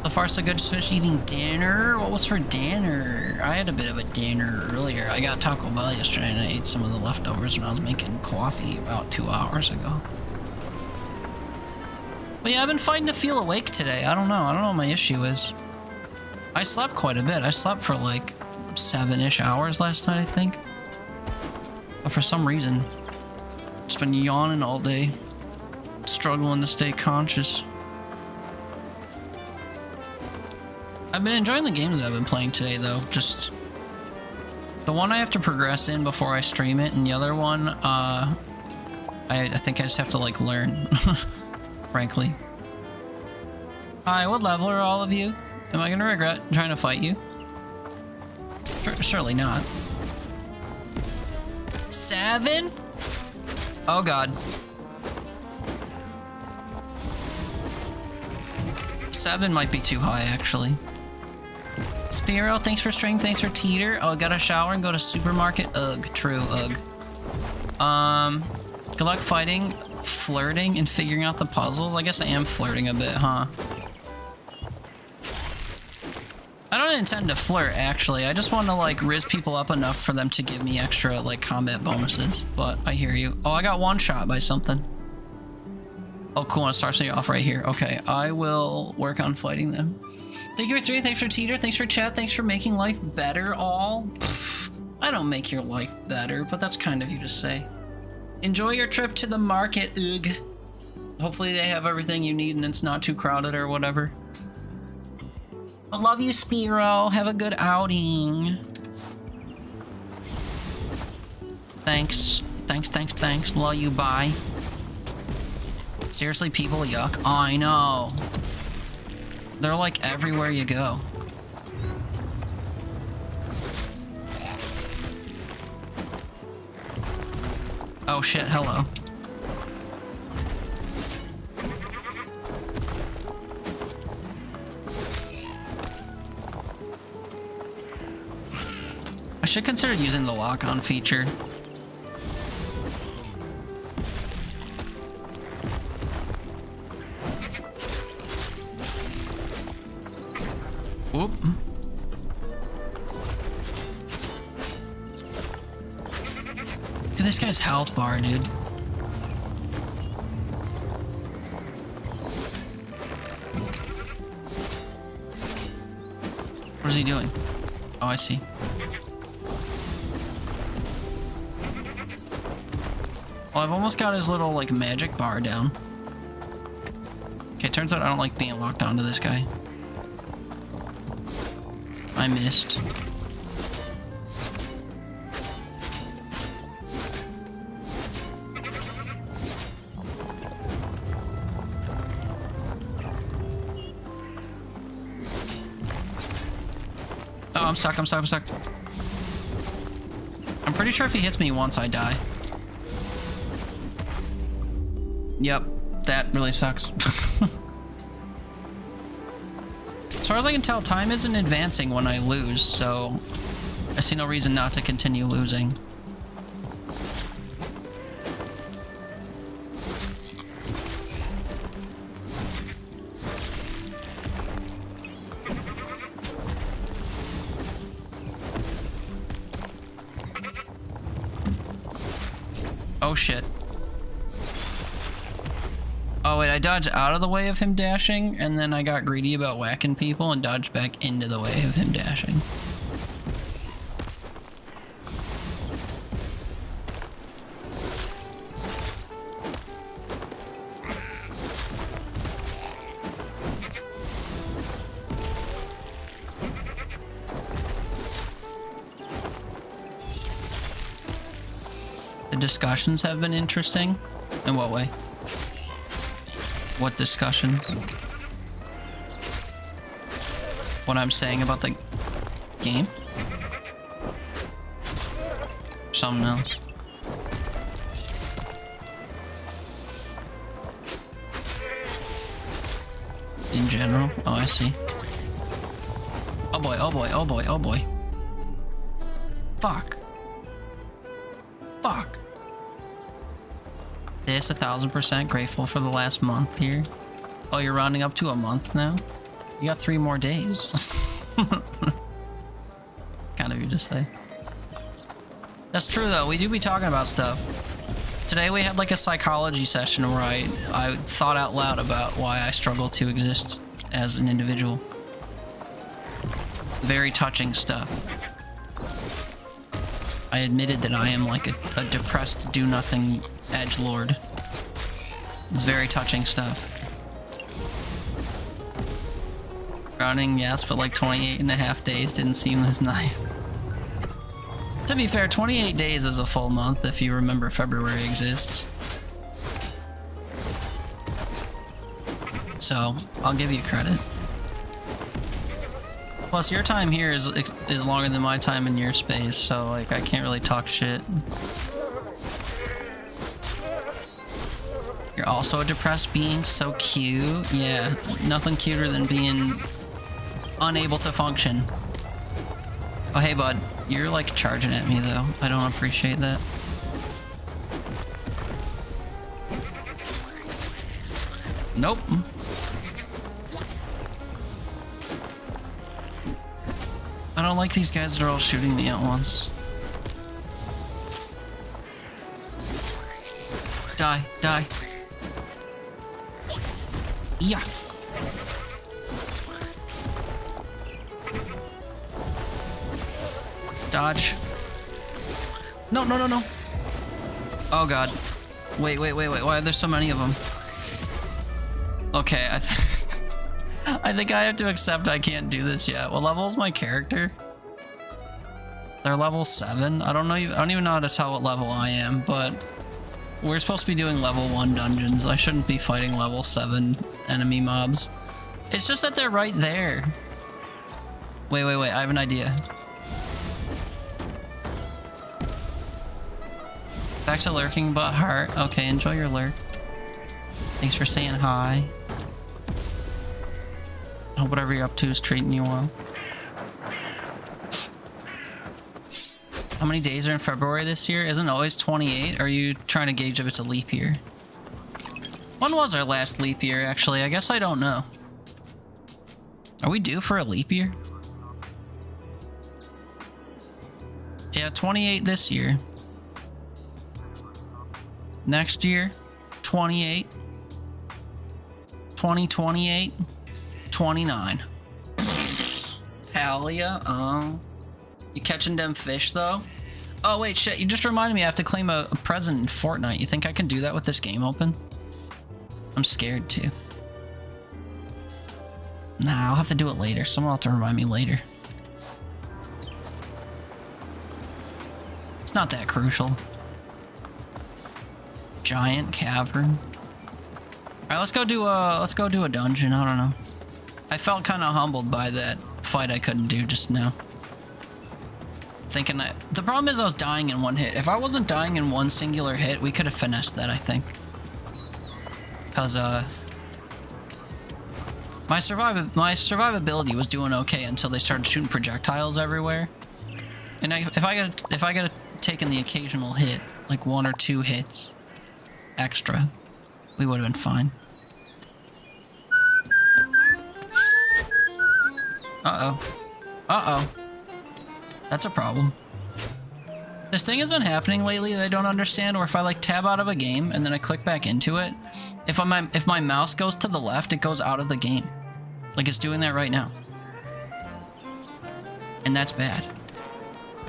So far, so good. Just finished eating dinner. What was for dinner? I had a bit of a dinner earlier. I got Taco Bell yesterday, and I ate some of the leftovers when I was making coffee about 2 hours ago. But yeah, I've been fighting to feel awake today. I don't know what my issue is. I slept quite a bit. I slept for like 7-ish hours last night, I think. But for some reason, just been yawning all day. Struggling to stay conscious. I've been enjoying the games that I've been playing today, though. Just the one I have to progress in before I stream it, and the other one, I think I just have to like learn, frankly. Hi, what level are all of you? Am I gonna regret trying to fight you? Surely not. 7? Oh God. 7 might be too high, actually. Spiro, thanks for string, thanks for Teeter. Oh, gotta shower and go to supermarket. Ugh, true, ugh. Good luck fighting, flirting, and figuring out the puzzles. I guess I am flirting a bit, huh? I don't intend to flirt, actually. I just want to, like, riz people up enough for them to give me extra, like, combat bonuses. But I hear you. Oh, I got one shot by something. Oh, cool. It starts me off right here. Okay, I will work on fighting them. Thank you for 3. Thanks for Teeter. Thanks for chat. Thanks for making life better, all. Pfft, I don't make your life better, but that's kind of you to say. Enjoy your trip to the market, ugh. Hopefully they have everything you need and it's not too crowded or whatever. I love you, Spiro. Have a good outing. Thanks. Thanks. Love you. Bye. Seriously, people, yuck. I know. They're like everywhere you go. Oh shit, hello. I should consider using the lock-on feature. Oop. Look at this guy's health bar, dude. What is he doing? Oh, I see. Well, I've almost got his little, like, magic bar down. Okay, turns out I don't like being locked onto this guy. I missed. Oh, I'm stuck, I'm stuck, I'm stuck. I'm pretty sure if he hits me once, I die. Yep, that really sucks. As far as I can tell, time isn't advancing when I lose, so I see no reason not to continue losing. Oh shit. Oh wait, I dodged out of the way of him dashing, and then I got greedy about whacking people and dodged back into the way of him dashing. The discussions have been interesting. In what way? What discussion? What I'm saying about the game? Something else. In general? Oh, I see. Oh boy, oh boy, oh boy, oh boy. Fuck. Fuck. This 1000% grateful for the last month here. Oh, you're rounding up to a month now? You got 3 more days. Kind of you to say. That's true though, we do be talking about stuff. Today we had like a psychology session where I thought out loud about why I struggle to exist as an individual. Very touching stuff. I admitted that I am like a depressed do-nothing edgelord. It's very touching stuff. Running, yes, but like 28.5 days didn't seem as nice. To be fair, 28 days is a full month if you remember February exists. So, I'll give you credit. Plus, your time here is longer than my time in your space, so like I can't really talk shit. You're also a depressed being, so cute. Yeah, nothing cuter than being unable to function. Oh, hey, bud. You're, like, charging at me, though. I don't appreciate that. Nope. I don't like these guys that are all shooting me at once. Die, die. Yeah. Dodge. No, no, no, no. Oh god. Wait, wait, wait, wait. Why are there so many of them? Okay, I think I have to accept I can't do this yet. What level is my character? They're level 7. I don't even know how to tell what level I am, but we're supposed to be doing level 1 dungeons. I shouldn't be fighting level 7 enemy mobs. It's just that they're right there. Wait, I have an idea. Back to lurking but heart. Okay, enjoy your lurk. Thanks for saying hi. Hope whatever you're up to is treating you well. How many days are in February this year? Isn't it always 28? Or are you trying to gauge if it's a leap year? When was our last leap year, actually? I guess I don't know. Are we due for a leap year? Yeah, 28 this year. Next year, 28. 2028. 29. Hell yeah. You catching them fish, though? Oh, wait, shit. You just reminded me I have to claim a present in Fortnite. You think I can do that with this game open? I'm scared, too. Nah, I'll have to do it later. Someone will have to remind me later. It's not that crucial. Giant cavern. Alright, let's go do a dungeon. I don't know. I felt kind of humbled by that fight I couldn't do just now. Thinking that the problem is I was dying in one hit. If I wasn't dying in one singular hit, we could have finessed that, I think. Cause my survivability was doing okay until they started shooting projectiles everywhere. And if I got taken the occasional hit, like 1 or 2 hits extra, we would have been fine. Uh-oh. That's a problem. This thing has been happening lately that I don't understand, or if I like tab out of a game and then I click back into it, if my mouse goes to the left, it goes out of the game. Like it's doing that right now. And that's bad.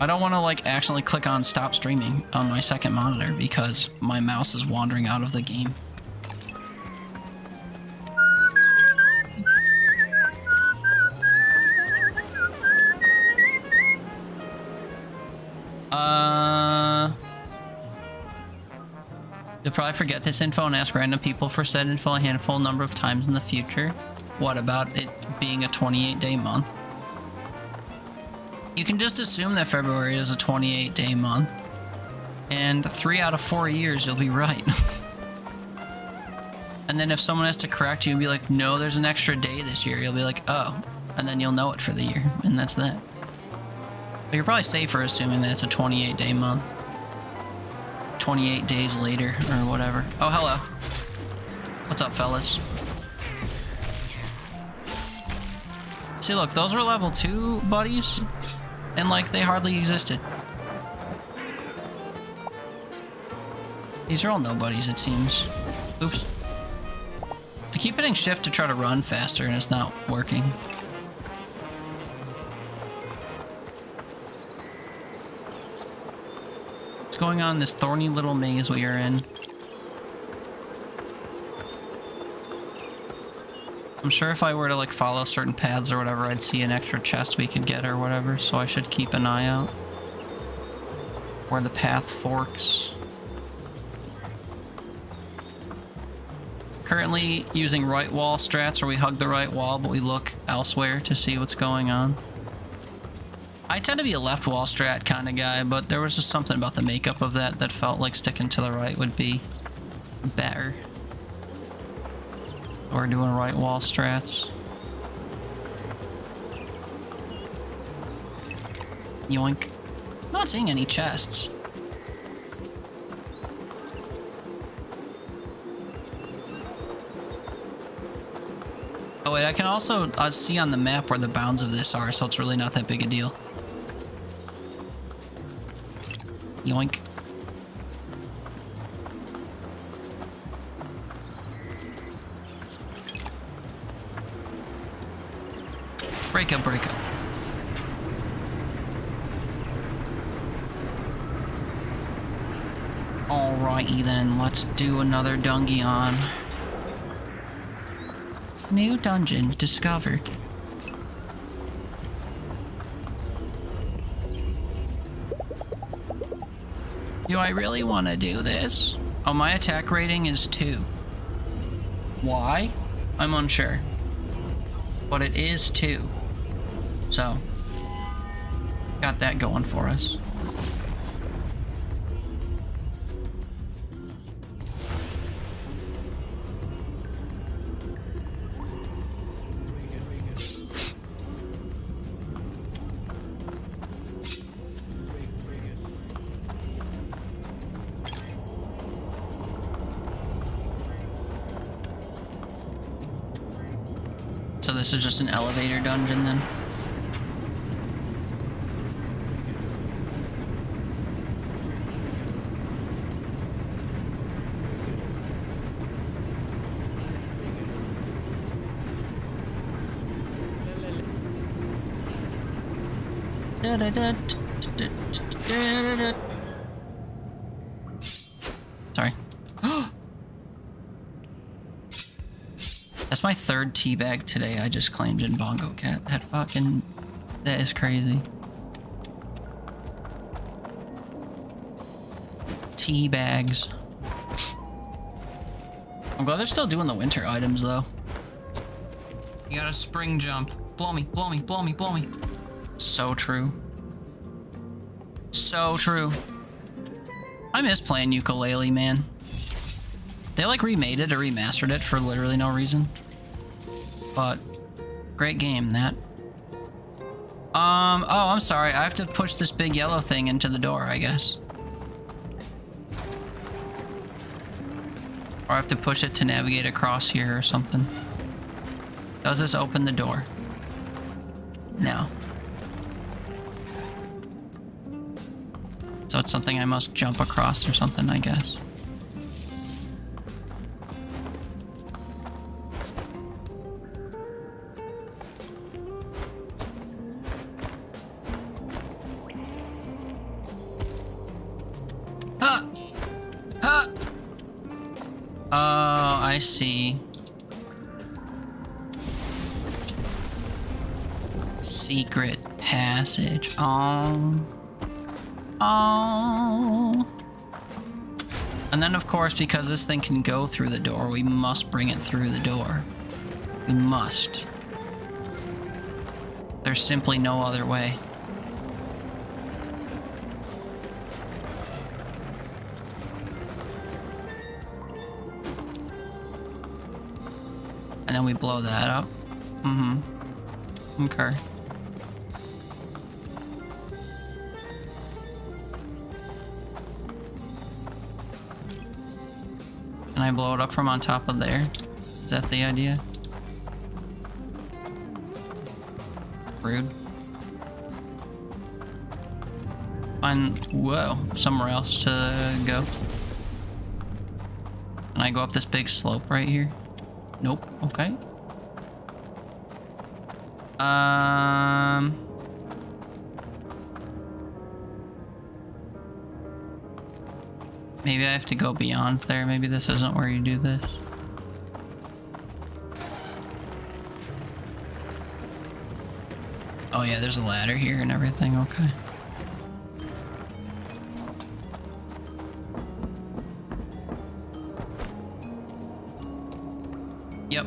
I don't want to like accidentally click on stop streaming on my second monitor because my mouse is wandering out of the game. You'll probably forget this info and ask random people for said info a handful number of times in the future. What about it being a 28-day month? You can just assume that February is a 28-day month. And 3 out of 4 years you'll be right. And then if someone has to correct you and be like, no, there's an extra day this year, you'll be like, oh. And then you'll know it for the year. And that's that. But you're probably safer assuming that it's a 28-day month. 28 days later, or whatever. Oh, hello. What's up, fellas? See, look, those were level 2 buddies, and, like, they hardly existed. These are all nobodies, it seems. Oops. I keep hitting shift to try to run faster, and it's not working. Going on in this thorny little maze we are in. I'm sure if I were to like follow certain paths or whatever, I'd see an extra chest we could get or whatever, so I should keep an eye out where the path forks. Currently using right wall strats where we hug the right wall but we look elsewhere to see what's going on. I tend to be a left wall strat kind of guy, but there was just something about the makeup of that that felt like sticking to the right would be better. We're doing right wall strats. Yoink. I'm not seeing any chests. Oh wait, I can also see on the map where the bounds of this are, so it's really not that big a deal. Yoink. Break up, break up. Alrighty then, let's do another Dungeon. New dungeon discovered. Do I really want to do this? Oh, my attack rating is 2. Why? I'm unsure. But it is 2. So, got that going for us. So this is just an elevator dungeon then? Sorry. That's my 3rd teabag today I just claimed in Bongo Cat. That is crazy. Teabags. I'm glad they're still doing the winter items though. You got a spring jump. Blow me, blow me, blow me, blow me. So true. So true. I miss playing ukulele, man. They like remade it or remastered it for literally no reason. But great game, that. Oh, I'm sorry. I have to push this big yellow thing into the door, I guess. Or I have to push it to navigate across here or something. Does this open the door? No. So it's something I must jump across or something, I guess. Ha! Ha! Oh, I see. Secret passage. Oh. Oh. And then, of course, because this thing can go through the door, we must bring it through the door. We must. There's simply no other way. And then we blow that up. Mm-hmm. Okay. Can I blow it up from on top of there? Is that the idea? Rude. Find, whoa, somewhere else to go. Can I go up this big slope right here? Nope, okay. Maybe I have to go beyond there. Maybe this isn't where you do this. Oh yeah, there's a ladder here and everything, okay. Yep.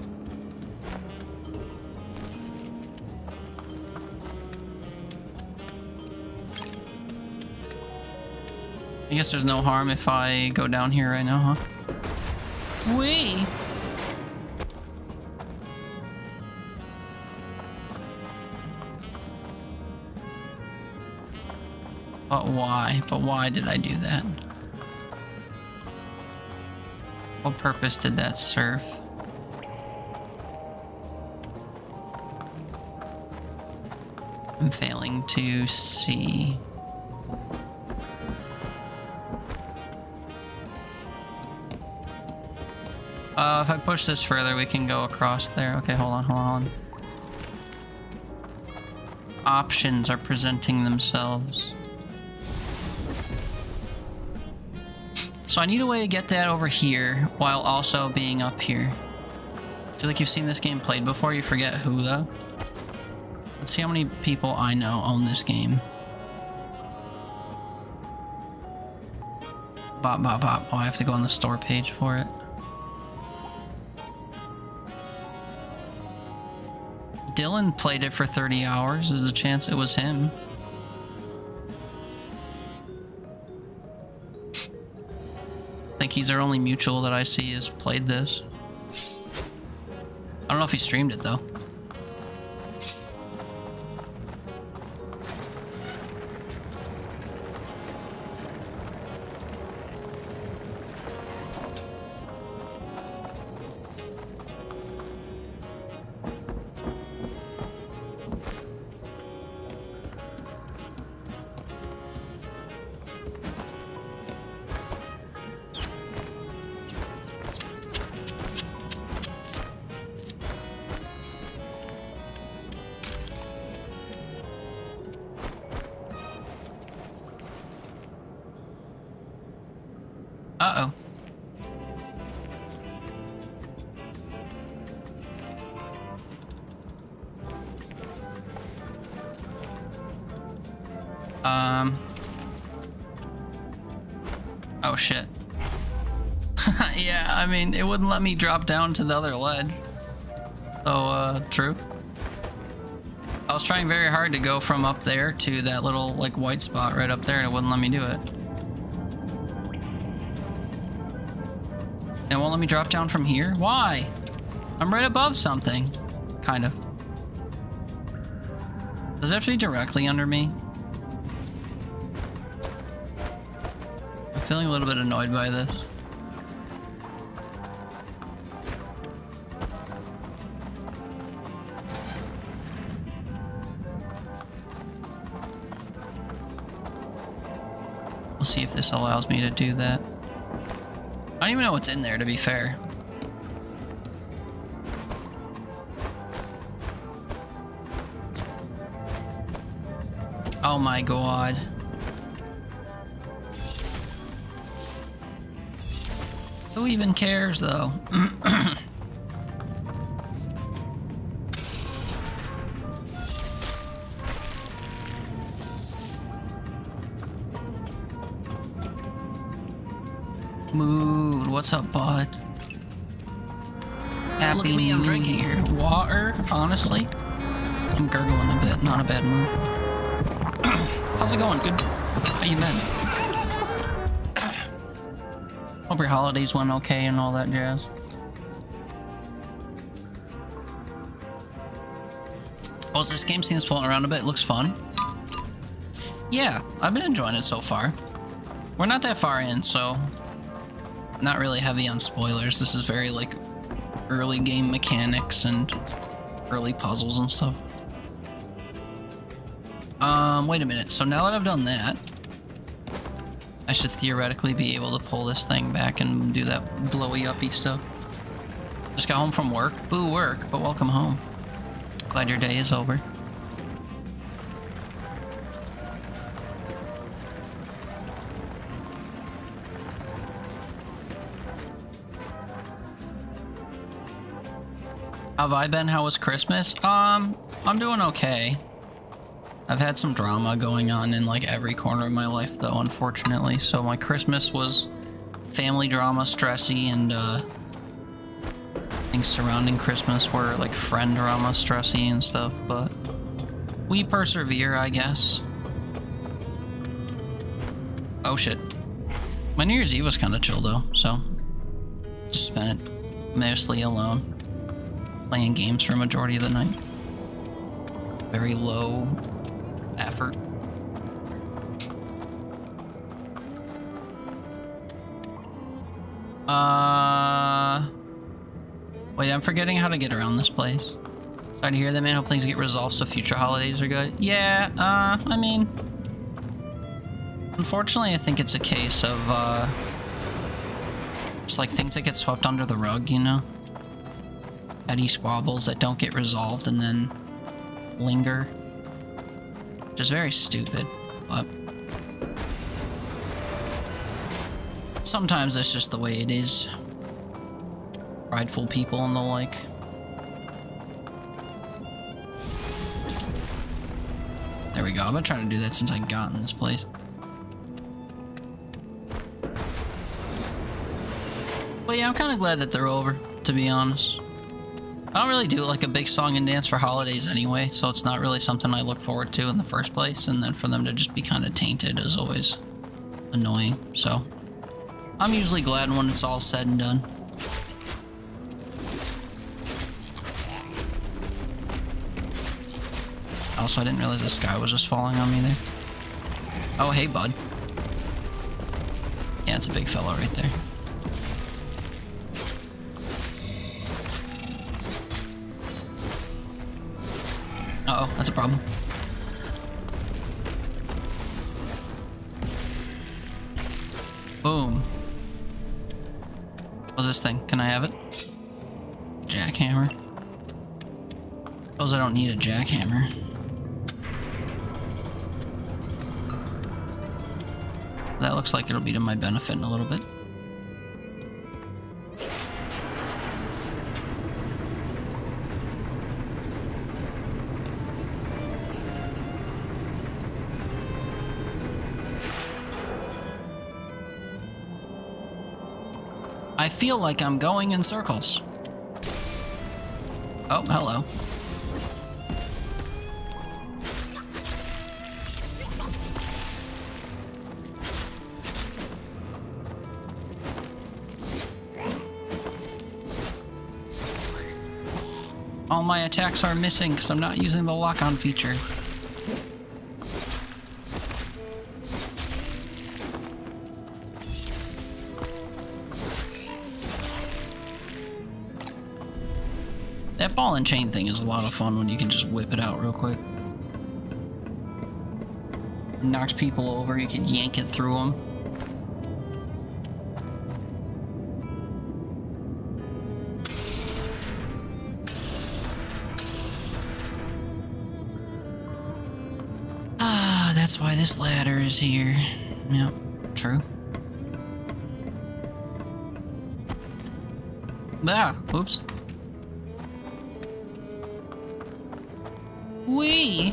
I guess there's no harm if I go down here right now, huh? Wee! But why? But why did I do that? What purpose did that serve? I'm failing to see. If I push this further, we can go across there. Okay, hold on, hold on. Options are presenting themselves. So I need a way to get that over here while also being up here. I feel like you've seen this game played before. You forget who, though. Let's see how many people I know own this game. Bop, bop, bop. Oh, I have to go on the store page for it. Dylan played it for 30 hours. There's a chance it was him. I think he's our only mutual that I see has played this. I don't know if he streamed it though. Uh-oh. Oh shit. Yeah, I mean, it wouldn't let me drop down to the other ledge. So, true. I was trying very hard to go from up there to that little, like, white spot right up there, and it wouldn't let me do it. It won't let me drop down from here? Why? I'm right above something. Kind of. Does it have to be directly under me? I'm feeling a little bit annoyed by this. We'll see if this allows me to do that. I don't even know what's in there, to be fair. Oh my god. Who even cares, though? Mood, what's up, bud? Happy Look at me, I'm drinking here. Water, honestly. I'm gurgling a bit, not a bad move. How's it going? Good. How you been? Hope your holidays went okay and all that jazz. Oh, this game seems floating around a bit. It looks fun. Yeah, I've been enjoying it so far. We're not that far in, so not really heavy on spoilers. This is very, like, early game mechanics and early puzzles and stuff. Wait a minute. So now that I've done that, I should theoretically be able to pull this thing back and do that blowy uppy stuff. Just got home from work. Boo work, but welcome home. Glad your day is over. How have I been? How was Christmas? I'm doing okay. I've had some drama going on in like every corner of my life though, unfortunately. So my Christmas was family drama, stressy, and things surrounding Christmas were like friend drama, stressy and stuff, but we persevere, I guess. Oh shit. My New Year's Eve was kind of chill though, so just spent it mostly alone, playing games for a majority of the night. Very low effort. Wait, I'm forgetting how to get around this place. Sorry to hear that, man. Hope things get resolved so future holidays are good. Yeah, I mean, unfortunately, I think it's a case of, just like things that get swept under the rug, you know? Petty squabbles that don't get resolved and then linger. Which is very stupid, but sometimes that's just the way it is. Prideful people and the like. There we go. I've been trying to do that since I got in this place. But yeah, I'm kind of glad that they're over, to be honest. I don't really do like a big song and dance for holidays anyway, so it's not really something I look forward to in the first place, and then for them to just be kind of tainted is always annoying, so I'm usually glad when it's all said and done. Also, I didn't realize the sky was just falling on me there. Oh, hey, bud. Yeah, it's a big fella right there. Uh-oh, that's a problem. Boom. What's this thing? Can I have it? Jackhammer. Suppose I don't need a jackhammer. That looks like it'll be to my benefit in a little bit. I feel like I'm going in circles. Oh, hello. All my attacks are missing because I'm not using the lock-on feature. That ball and chain thing is a lot of fun when you can just whip it out real quick. It knocks people over, you can yank it through them. Ah, that's why this ladder is here. Yep, true. Ah, oops. Wee.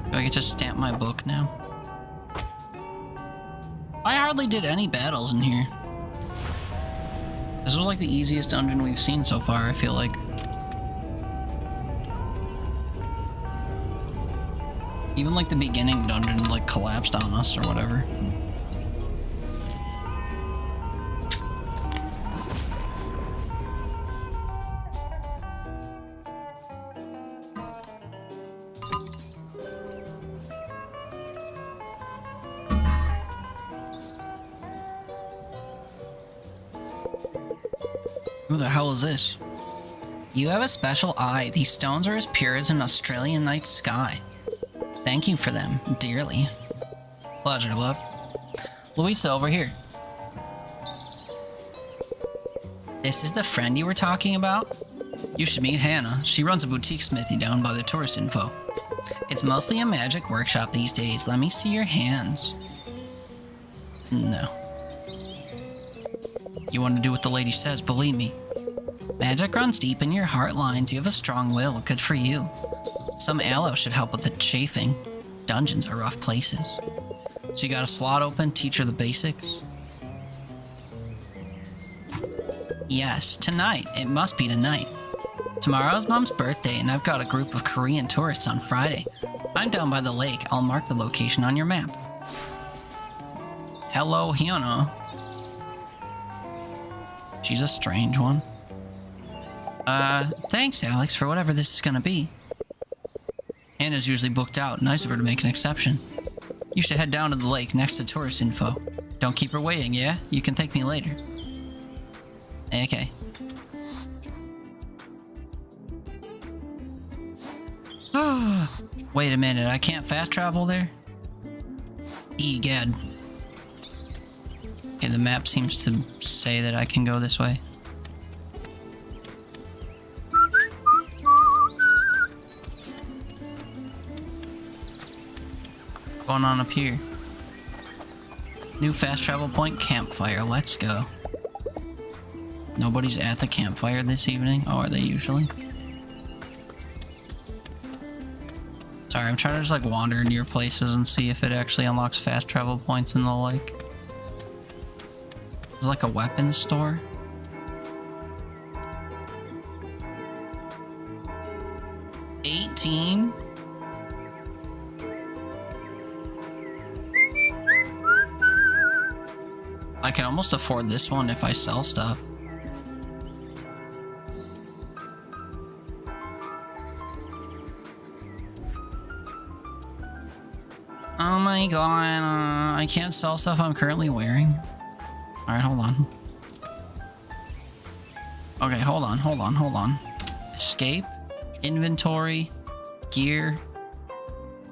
Do I get to stamp my book now? I hardly did any battles in here. This was like the easiest dungeon we've seen so far, I feel like. Even like the beginning dungeon like collapsed on us or whatever. Who the hell is this? You have a special eye. These stones are as pure as an Australian night sky. Thank you for them, dearly. Pleasure, love. Louisa, over here. This is the friend you were talking about? You should meet Hannah. She runs a boutique smithy down by the tourist info. It's mostly a magic workshop these days. Let me see your hands. No. You want to do what the lady says, believe me. Magic runs deep in your heart lines. You have a strong will. Good for you. Some aloe should help with the chafing. Dungeons are rough places. So you got a slot open, teach her the basics? Yes, tonight. It must be tonight. Tomorrow's Mom's birthday, and I've got a group of Korean tourists on Friday. I'm down by the lake. I'll mark the location on your map. Hello, Hyuna. She's a strange one. Thanks, Alex, for whatever this is gonna be. Hannah's usually booked out. Nice of her to make an exception. You should head down to the lake next to tourist info. Don't keep her waiting, yeah? You can thank me later. Okay. Wait a minute, I can't fast travel there? Egad. Okay, the map seems to say that I can go this way. Going on up here. New fast travel point, campfire. Let's go. Nobody's at the campfire this evening. Oh, are they usually? Sorry, I'm trying to just like wander near places and see if it actually unlocks fast travel points and the like. There's like a weapons store. $18. I can almost afford this one if I sell stuff. Oh my god, I can't sell stuff I'm currently wearing. Alright, hold on. Okay, hold on. Escape, inventory, gear,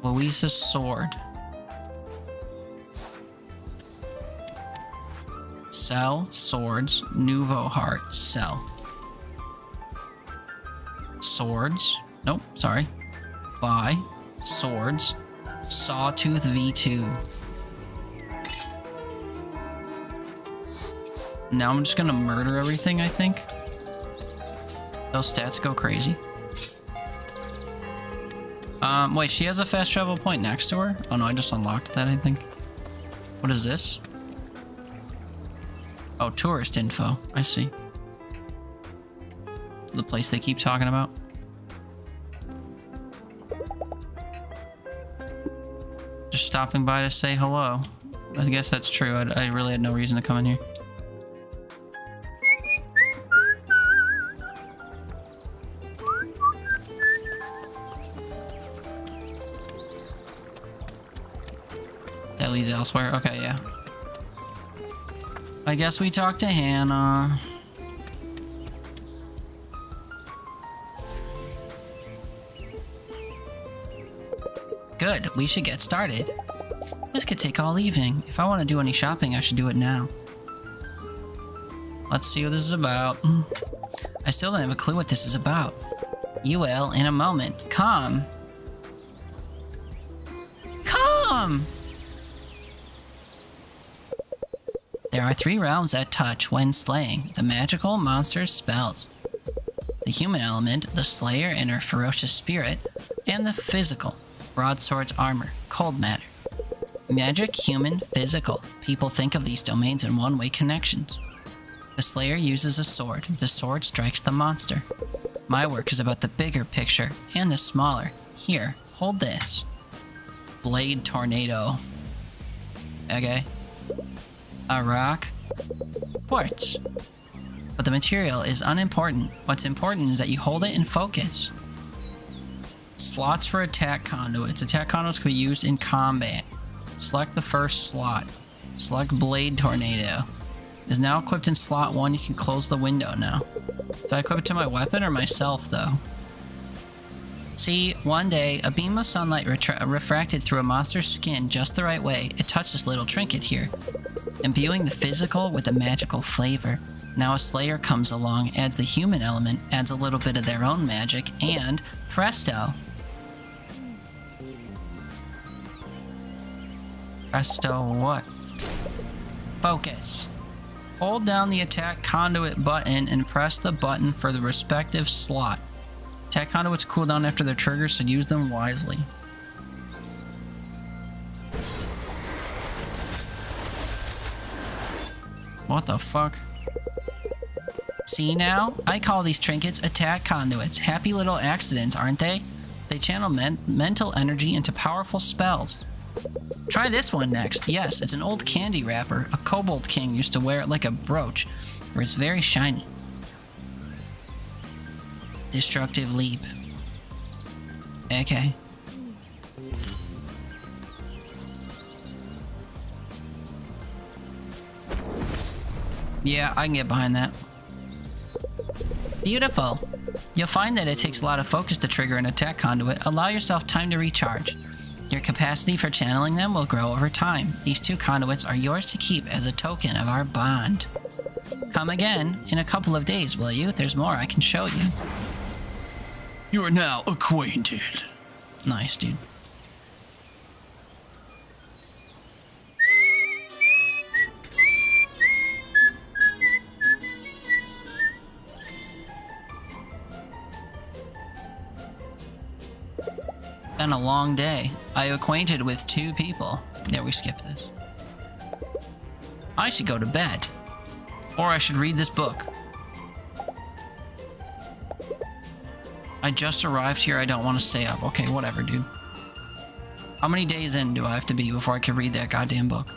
Louisa's sword. Sell, swords, Nouveau heart, sell. Swords, nope, sorry. Buy, swords, Sawtooth V2. Now I'm just gonna murder everything, I think. Those stats go crazy. Wait, she has a fast travel point next to her? Oh no, I just unlocked that, I think. What is this? Oh, tourist info. I see. The place they keep talking about. Just stopping by to say hello. I guess that's true. I really had no reason to come in here. That leads elsewhere. Okay, yeah. I guess we talked to Hannah. Good, we should get started. This could take all evening. If I want to do any shopping, I should do it now. Let's see what this is about. I still don't have a clue what this is about. You will in a moment. Come. Come! There are 3 realms that touch when slaying the magical monster's spells. The human element, the slayer and her ferocious spirit, and the physical, broadsword's armor, cold matter. Magic, human, physical. People think of these domains in one-way connections. The slayer uses a sword. The sword strikes the monster. My work is about the bigger picture and the smaller. Here, hold this. Blade tornado. Okay. A rock. Quartz. But the material is unimportant. What's important is that you hold it in focus. Slots for attack conduits. Attack conduits can be used in combat. Select the first slot. Select Blade Tornado. Is now equipped in slot 1. You can close the window now. Do I equip it to my weapon or myself, though? See, one day, a beam of sunlight refracted through a monster's skin just the right way. It touched this little trinket here, imbuing the physical with a magical flavor. Now a slayer comes along, adds the human element, adds a little bit of their own magic, and presto! Presto what? Focus. Hold down the attack conduit button and press the button for the respective slot. Attack conduits cool down after their triggers, so use them wisely. What the fuck? See now? I call these trinkets attack conduits. Happy little accidents, aren't they? They channel mental energy into powerful spells. Try this one next. Yes, it's an old candy wrapper. A kobold king used to wear it like a brooch, for it's very shiny. Destructive leap. Okay. Yeah, I can get behind that. Beautiful. You'll find that it takes a lot of focus to trigger an attack conduit. Allow yourself time to recharge. Your capacity for channeling them will grow over time. These 2 conduits are yours to keep as a token of our bond. Come again in a couple of days, will you? There's more I can show you. You are now acquainted. Nice, dude. been a long day. I acquainted with 2 people. Yeah, we skipped this. I should go to bed. Or I should read this book. I just arrived here. I don't want to stay up. Okay, whatever, dude. How many days in do I have to be before I can read that goddamn book?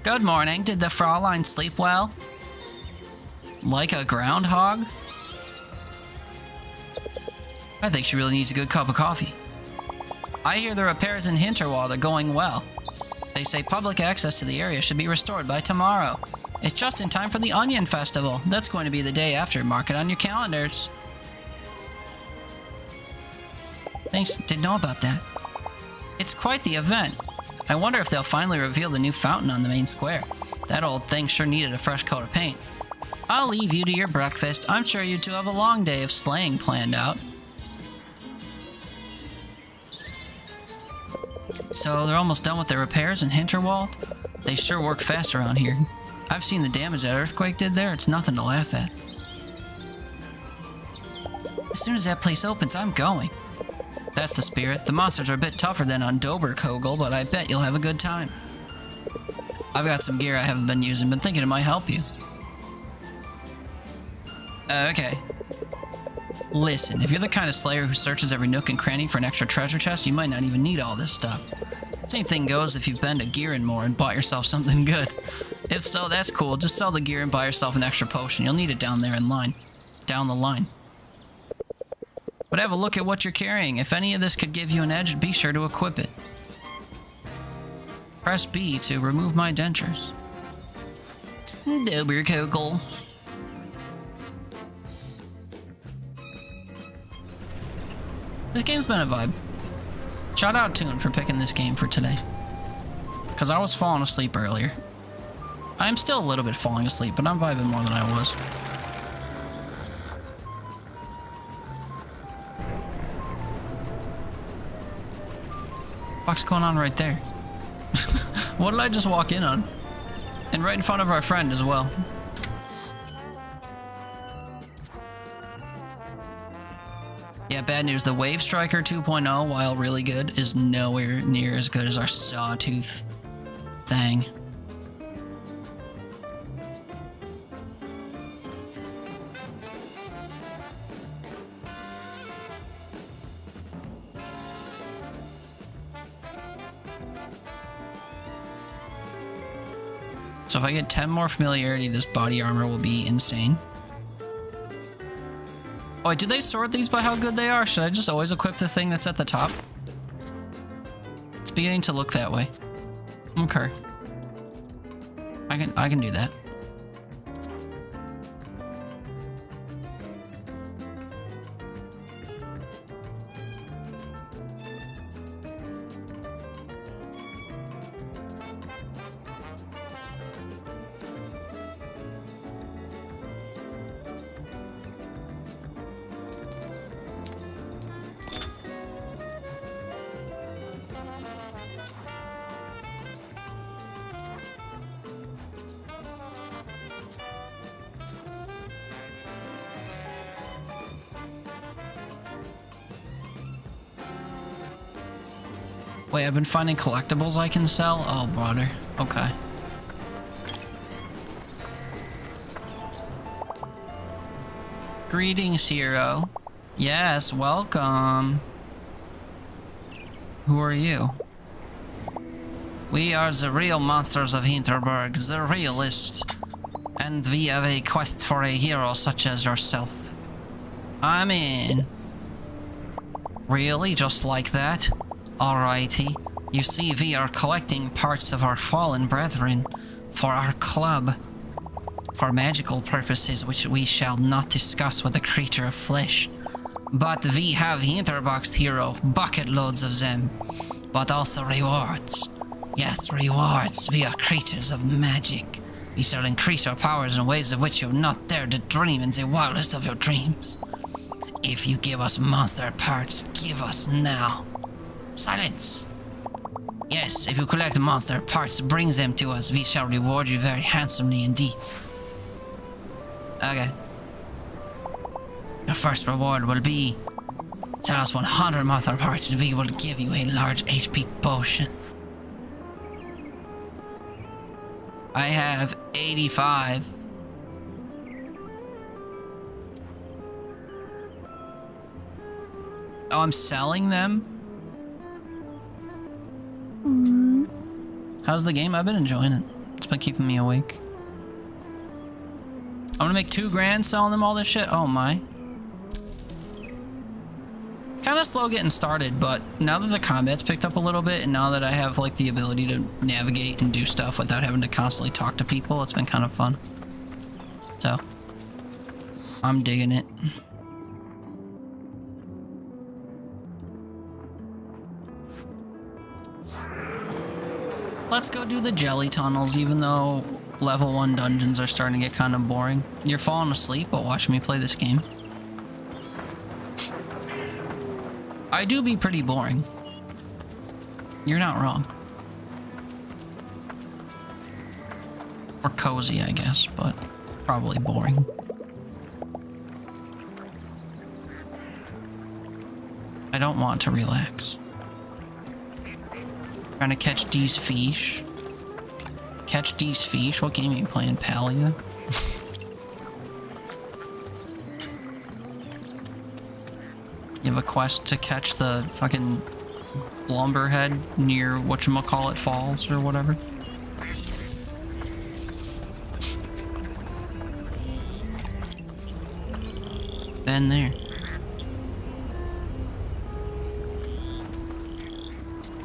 Good morning. Did the Fraulein sleep well? Like a groundhog? I think she really needs a good cup of coffee. I hear the repairs in Hinterwald are going well. They say public access to the area should be restored by tomorrow. It's just in time for the Onion Festival. That's going to be the day after. Mark it on your calendars. Thanks. Didn't know about that. It's quite the event. I wonder if they'll finally reveal the new fountain on the main square. That old thing sure needed a fresh coat of paint. I'll leave you to your breakfast. I'm sure you two have a long day of slaying planned out. So they're almost done with their repairs in Hinterwald? They sure work fast around here. I've seen the damage that earthquake did there. It's nothing to laugh at. As soon as that place opens, I'm going. That's the spirit. The monsters are a bit tougher than on Doberkogel, but I bet you'll have a good time. I've got some gear I haven't been using, but thinking it might help you. Okay. Listen, if you're the kind of slayer who searches every nook and cranny for an extra treasure chest, you might not even need all this stuff. Same thing goes if you've been to Gearinmore and bought yourself something good. If so, that's cool. Just sell the gear and buy yourself an extra potion. You'll need it down there in line. Down the line. But have a look at what you're carrying. If any of this could give you an edge, be sure to equip it. Press B to remove my dentures. Doberkogel. This game's been a vibe. Shout out Toon for picking this game for today. Because I was falling asleep earlier. I'm still a little bit falling asleep, but I'm vibing more than I was. What's going on right there? What did I just walk in on? And right in front of our friend as well. Yeah, bad news. The Wave Striker 2.0, while really good, is nowhere near as good as our Sawtooth thing. So if I get 10 more familiarity, this body armor will be insane. Oh, wait, do they sort these by how good they are? Should I just always equip the thing that's at the top? It's beginning to look that way. Okay. I can do that. Wait, I've been finding collectibles I can sell? Oh, brother. Okay. Greetings, hero. Yes, welcome. Who are you? We are the real monsters of Hinterberg, the realists. And we have a quest for a hero such as yourself. I'm in. Really? Just like that? Alrighty. You see, we are collecting parts of our fallen brethren for our club. For magical purposes which we shall not discuss with a creature of flesh. But we have Hinterboxed hero, bucket loads of them. But also rewards. Yes, rewards. We are creatures of magic. We shall increase our powers in ways of which you have not dared to dream in the wildest of your dreams. If you give us monster parts, give us now. Silence! Yes, if you collect monster parts, bring them to us. We shall reward you very handsomely indeed. Okay. Your first reward will be... Tell us 100 Mothra parts and we will give you a large HP potion. I have 85. Oh, I'm selling them? How's the game? I've been enjoying it. It's been keeping me awake. I'm gonna make $2 grand selling them all this shit? Oh my. Kind of slow getting started, but now that the combat's picked up a little bit, and now that I have like the ability to navigate and do stuff without having to constantly talk to people, it's been kind of fun. So, I'm digging it. Let's go do the jelly tunnels, even though level 1 dungeons are starting to get kind of boring. You're falling asleep while watching me play this game. I do be pretty boring. You're not wrong. Or cozy, I guess, but probably boring. I don't want to relax. Trying to catch these fish. Catch these fish? What game are you playing, Palia? You have a quest to catch the fucking lumberhead near whatchamacallit falls or whatever. Been there.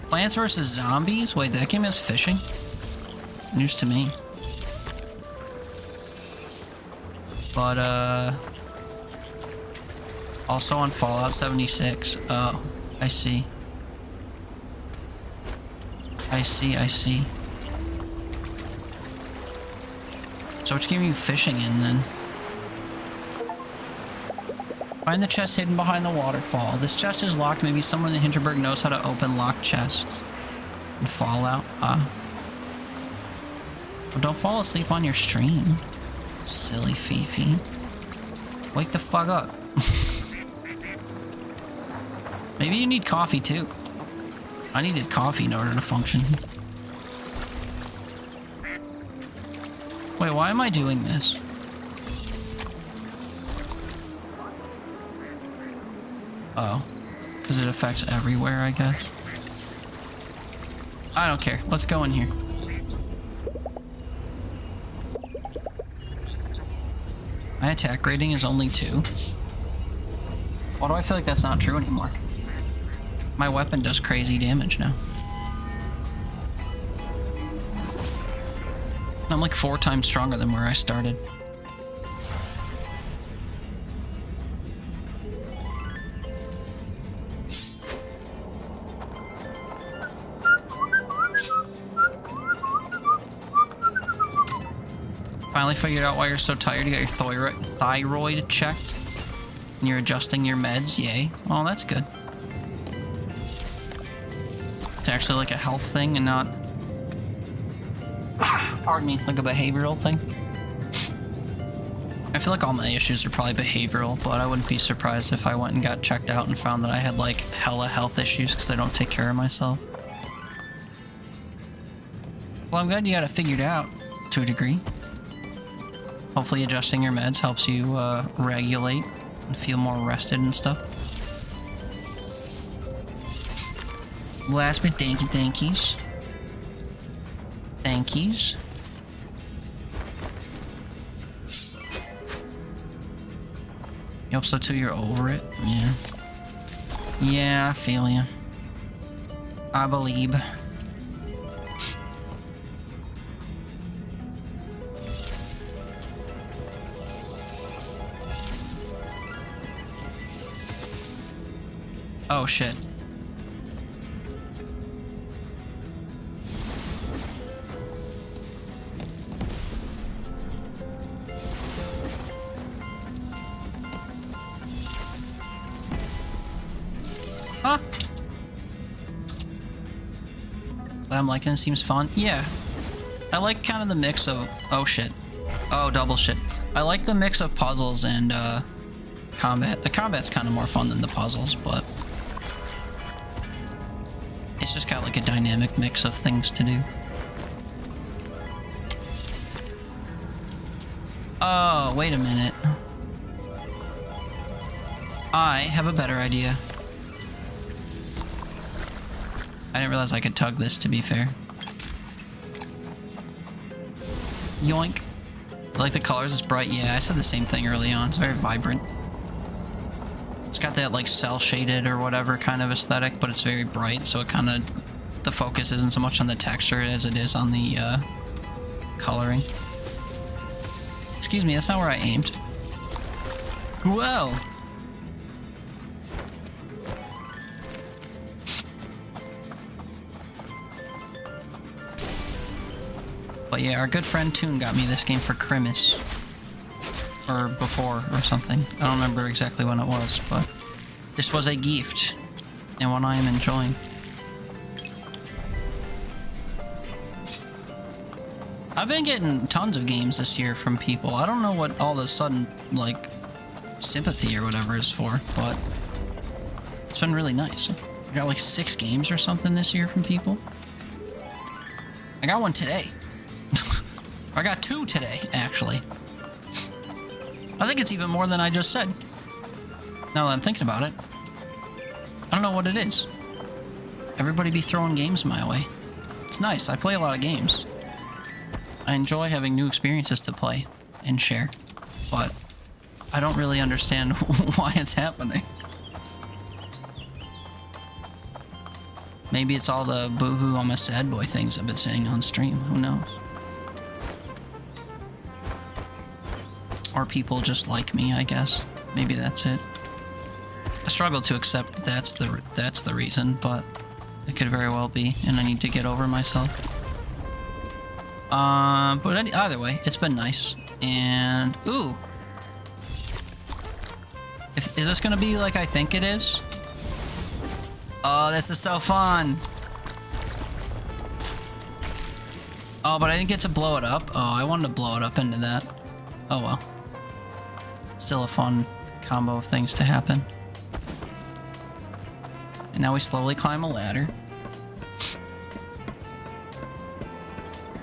Plants vs. Zombies? Wait, that game has fishing? News to me. But, also on Fallout 76. Oh, I see. I see. So which game are you fishing in, then? Find the chest hidden behind the waterfall. This chest is locked. Maybe someone in Hinterberg knows how to open locked chests. In Fallout? Well, don't fall asleep on your stream. Silly Fifi. Wake the fuck up. Maybe you need coffee too. I needed coffee in order to function. Wait, why am I doing this? Oh, because it affects everywhere, I guess. I don't care. Let's go in here. My attack rating is only 2. Why do I feel like that's not true anymore? My weapon does crazy damage now. I'm like 4 times stronger than where I started. Finally figured out why you're so tired. You got your thyroid checked. And you're adjusting your meds. Yay. Oh, that's good. It's actually like a health thing and not, pardon me, like a behavioral thing. I feel like all my issues are probably behavioral, but I wouldn't be surprised if I went and got checked out and found that I had like hella health issues because I don't take care of myself. Well, I'm glad you got it figured out to a degree. Hopefully adjusting your meds helps you regulate and feel more rested and stuff. Last bit, thankies. Thankies. You hope so too, you're over it? Yeah. Yeah, I feel you. I believe. Oh shit. Huh? I'm liking it, seems fun. Yeah. I like kind of the mix of, oh shit. Oh, double shit. I like the mix of puzzles and combat. The combat's kind of more fun than the puzzles, but it's just got like a dynamic mix of things to do. Oh, wait a minute. I have a better idea. I didn't realize I could tug this, to be fair. Yoink. I like the colors, it's bright. Yeah, I said the same thing early on. It's very vibrant. It's got that like cell shaded or whatever kind of aesthetic, but it's very bright, so it kind of, the focus isn't so much on the texture as it is on the coloring. Excuse me, that's not where I aimed. Whoa! But yeah, our good friend Toon got me this game for Christmas. Or before, or something. I don't remember exactly when it was, but this was a gift, and one I am enjoying. I've been getting tons of games this year from people. I don't know what all of a sudden, like, sympathy or whatever is for, but it's been really nice. I got like 6 games or something this year from people. I got one today. I got 2 today, actually. I think it's even more than I just said. Now that I'm thinking about it. I don't know what it is. Everybody be throwing games my way. It's nice. I play a lot of games. I enjoy having new experiences to play and share. But I don't really understand why it's happening. Maybe it's all the boohoo, I'm a sad boy things I've been saying on stream. Who knows? Or people just like me, I guess. Maybe that's it. I struggle to accept that that's the reason, but it could very well be, and I need to get over myself. But either way, it's been nice. And ooh, is this gonna be like I think it is? Oh, this is so fun. Oh, but I didn't get to blow it up. Oh, I wanted to blow it up into that. Oh well. Still a fun combo of things to happen. And now we slowly climb a ladder.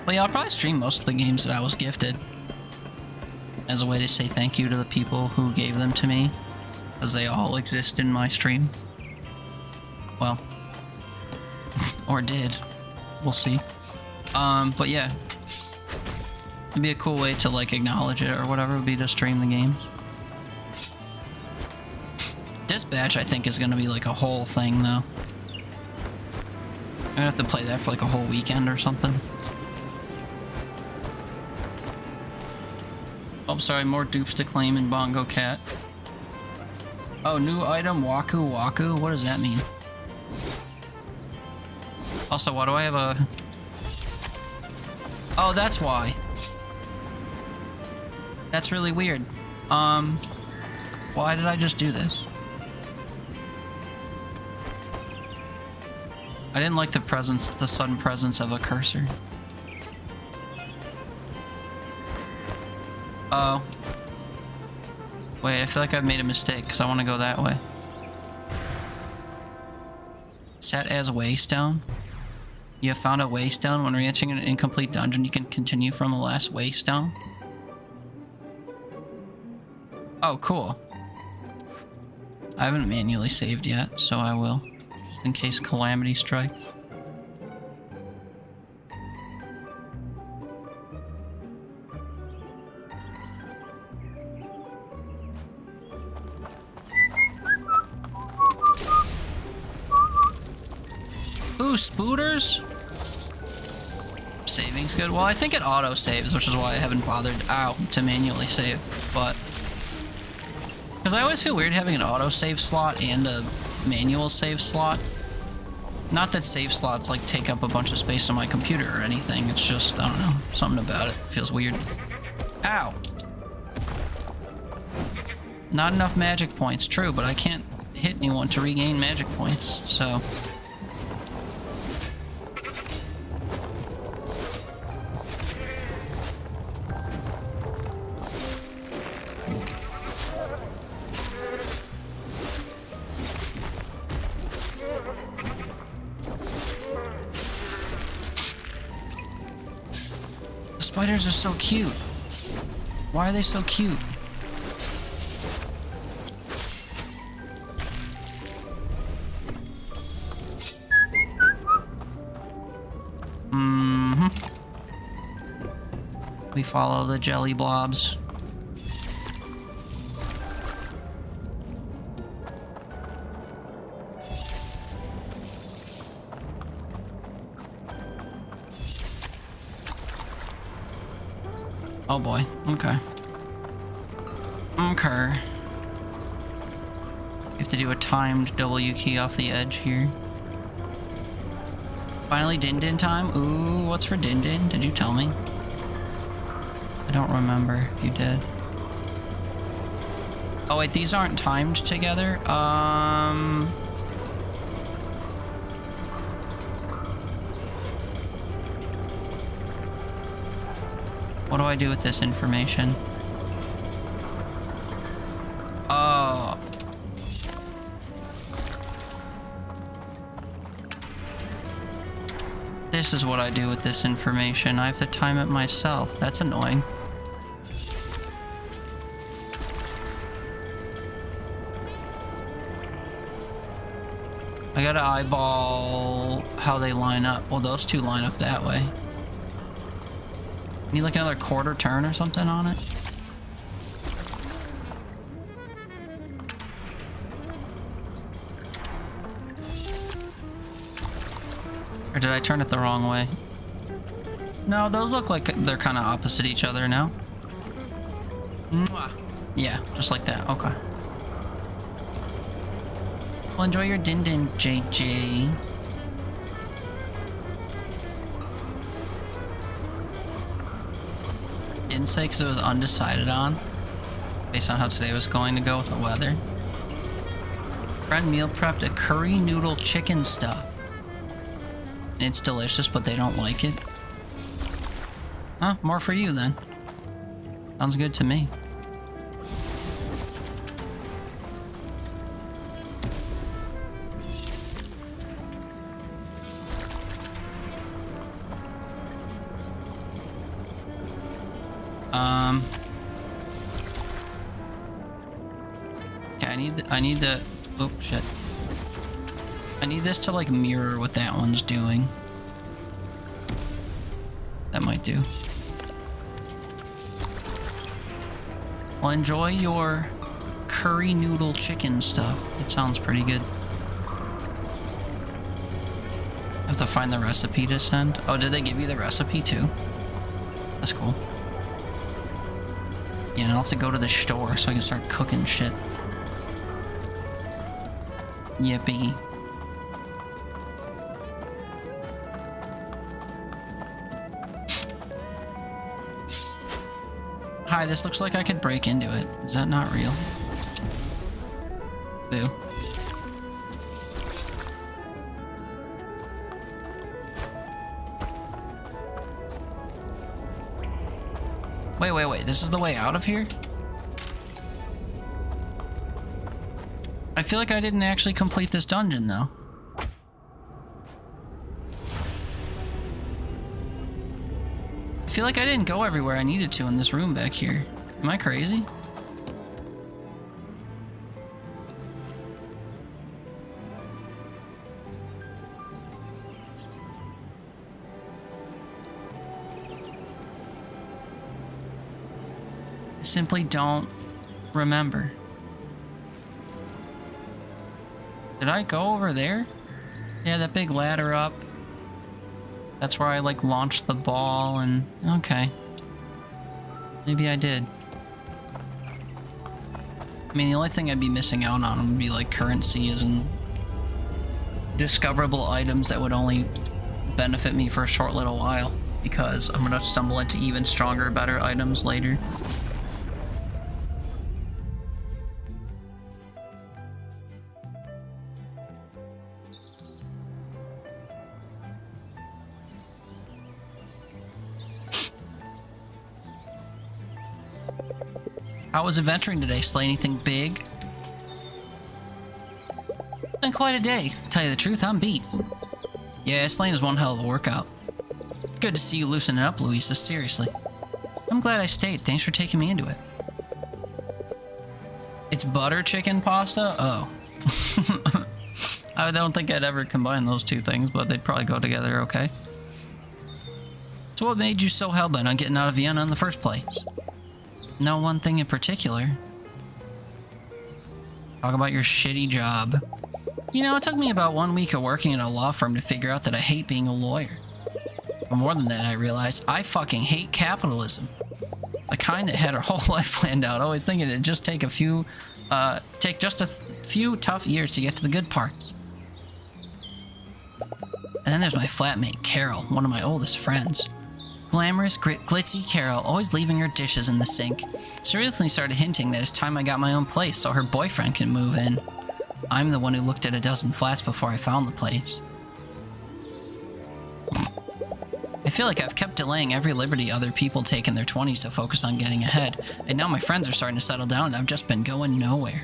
Well, yeah, I'll probably stream most of the games that I was gifted as a way to say thank you to the people who gave them to me, because they all exist in my stream. Well, or did. We'll see. But yeah, it'd be a cool way to like acknowledge it or whatever, would be to stream the games. Dispatch, I think, is gonna be like a whole thing though. I'm gonna have to play that for like a whole weekend or something. Oh, sorry, more dupes to claim in Bongo Cat. Oh, new item, Waku Waku? What does that mean? Also, why do I have a... Oh, that's why. That's really weird. Why did I just do this? I didn't like the sudden presence of a cursor. Oh. Wait, I feel like I've made a mistake because I want to go that way. Set as waystone. You have found a waystone. When reaching an incomplete dungeon, you can continue from the last waystone. Oh, cool. I haven't manually saved yet, so I will. Just in case calamity strikes. Ooh, spooters? Saving's good. Well, I think it auto saves, which is why I haven't bothered to manually save, but because I always feel weird having an auto save slot and a manual save slot. Not that save slots like take up a bunch of space on my computer or anything. It's just, I don't know, something about it feels weird. Ow. Not enough magic points, true, but I can't hit anyone to regain magic points, so. Spiders are so cute. Why are they so cute? We follow the jelly blobs. Oh boy, okay. Okay. You have to do a timed W key off the edge here. Finally Din Din time? Ooh, what's for Din Din? Did you tell me? I don't remember if you did. Oh wait, these aren't timed together? What do I do with this information? Oh. This is what I do with this information. I have to time it myself. That's annoying. I gotta eyeball how they line up. Well, those two line up that way. Need like another quarter turn or something on it? Or did I turn it the wrong way? No, those look like they're kind of opposite each other now. Mwah. Yeah, just like that. Okay. Well, enjoy your Din Din, JJ. Didn't say because it was undecided on, based on how today was going to go with the weather. Friend meal prepped a curry noodle chicken stuff. And it's delicious, but they don't like it. Huh? More for you then. Sounds good to me. Okay, I need the oh shit. I need this to like mirror what that one's doing. That might do. Well, enjoy your curry noodle chicken stuff. It sounds pretty good. I have to find the recipe to send. Oh, did they give you the recipe too? That's cool. Yeah, and I'll have to go to the store so I can start cooking shit. Yippee. Hi, this looks like I could break into it. Is that not real? Boo. Wait. This is the way out of here? I feel like I didn't actually complete this dungeon, though. I feel like I didn't go everywhere I needed to in this room back here. Am I crazy? I simply don't remember. Did I go over there? Yeah, that big ladder up. That's where I like launched the ball and okay. Maybe I did. I mean, the only thing I'd be missing out on would be like currencies and discoverable items that would only benefit me for a short little while because I'm gonna stumble into even stronger, better items later. How was adventuring today? Slay anything big? It's been quite a day. To tell you the truth, I'm beat. Yeah, slaying is one hell of a workout. Good to see you loosening up, Louisa, seriously. I'm glad I stayed. Thanks for taking me into it. It's butter chicken pasta? Oh. I don't think I'd ever combine those two things, but they'd probably go together okay. So what made you so hellbent on getting out of Vienna in the first place? No one thing in particular. Talk about your shitty job. You know, it took me about 1 week of working at a law firm to figure out that I hate being a lawyer. But more than that, I realized I fucking hate capitalism. The kind that had her whole life planned out, always thinking it'd just take just a few tough years to get to the good parts. And then there's my flatmate, Carol, one of my oldest friends. Glamorous, glitzy Carol, always leaving her dishes in the sink. She recently started hinting that it's time I got my own place so her boyfriend can move in. I'm the one who looked at a dozen flats before I found the place. I feel like I've kept delaying every liberty other people take in their 20s to focus on getting ahead, and now my friends are starting to settle down and I've just been going nowhere.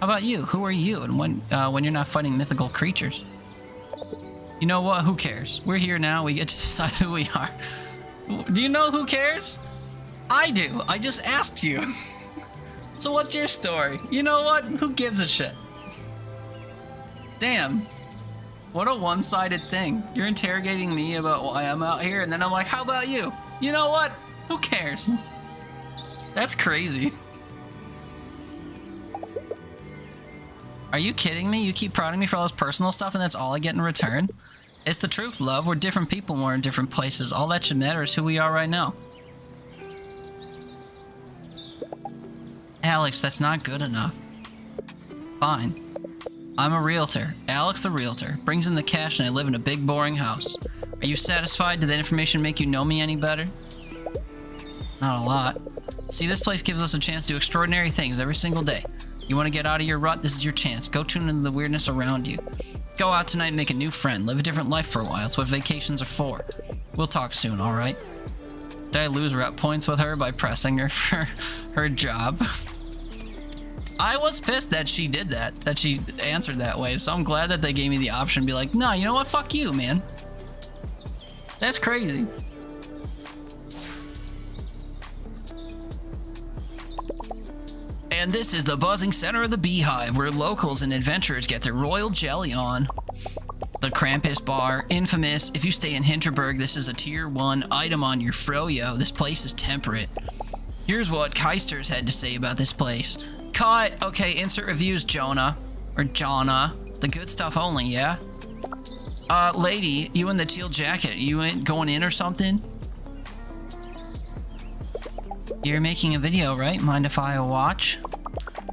How about you? Who are you, and when you're not fighting mythical creatures? You know what? Who cares? We're here now. We get to decide who we are. Do you know who cares? I do. I just asked you. So what's your story? You know what? Who gives a shit? Damn. What a one-sided thing. You're interrogating me about why I'm out here, and then I'm like, how about you? You know what? Who cares? That's crazy. Are you kidding me? You keep prodding me for all this personal stuff and that's all I get in return? It's the truth, love. We're different people and we're in different places. All that should matter is who we are right now. Alex, that's not good enough. Fine. I'm a realtor. Alex the realtor. Brings in the cash and I live in a big boring house. Are you satisfied? Did that information make you know me any better? Not a lot. See, this place gives us a chance to do extraordinary things every single day. You want to get out of your rut? This is your chance. Go tune into the weirdness around you. Go out tonight and make a new friend. Live a different life for a while. It's what vacations are for. We'll talk soon, alright? Did I lose rep points with her by pressing her for her job? I was pissed that she did that she answered that way, so I'm glad that they gave me the option to be like, no, you know what? Fuck you, man. That's crazy. And this is the buzzing center of the Beehive, where locals and adventurers get their royal jelly on. The Krampus Bar, infamous. If you stay in Hinterberg, this is a tier 1 item on your froyo. This place is temperate. Here's what Keisters had to say about this place. Cut. Okay, insert reviews, Jonah. Or Jonna. The good stuff only, yeah? Lady, you in the teal jacket, you ain't going in or something? You're making a video, right? Mind if I watch?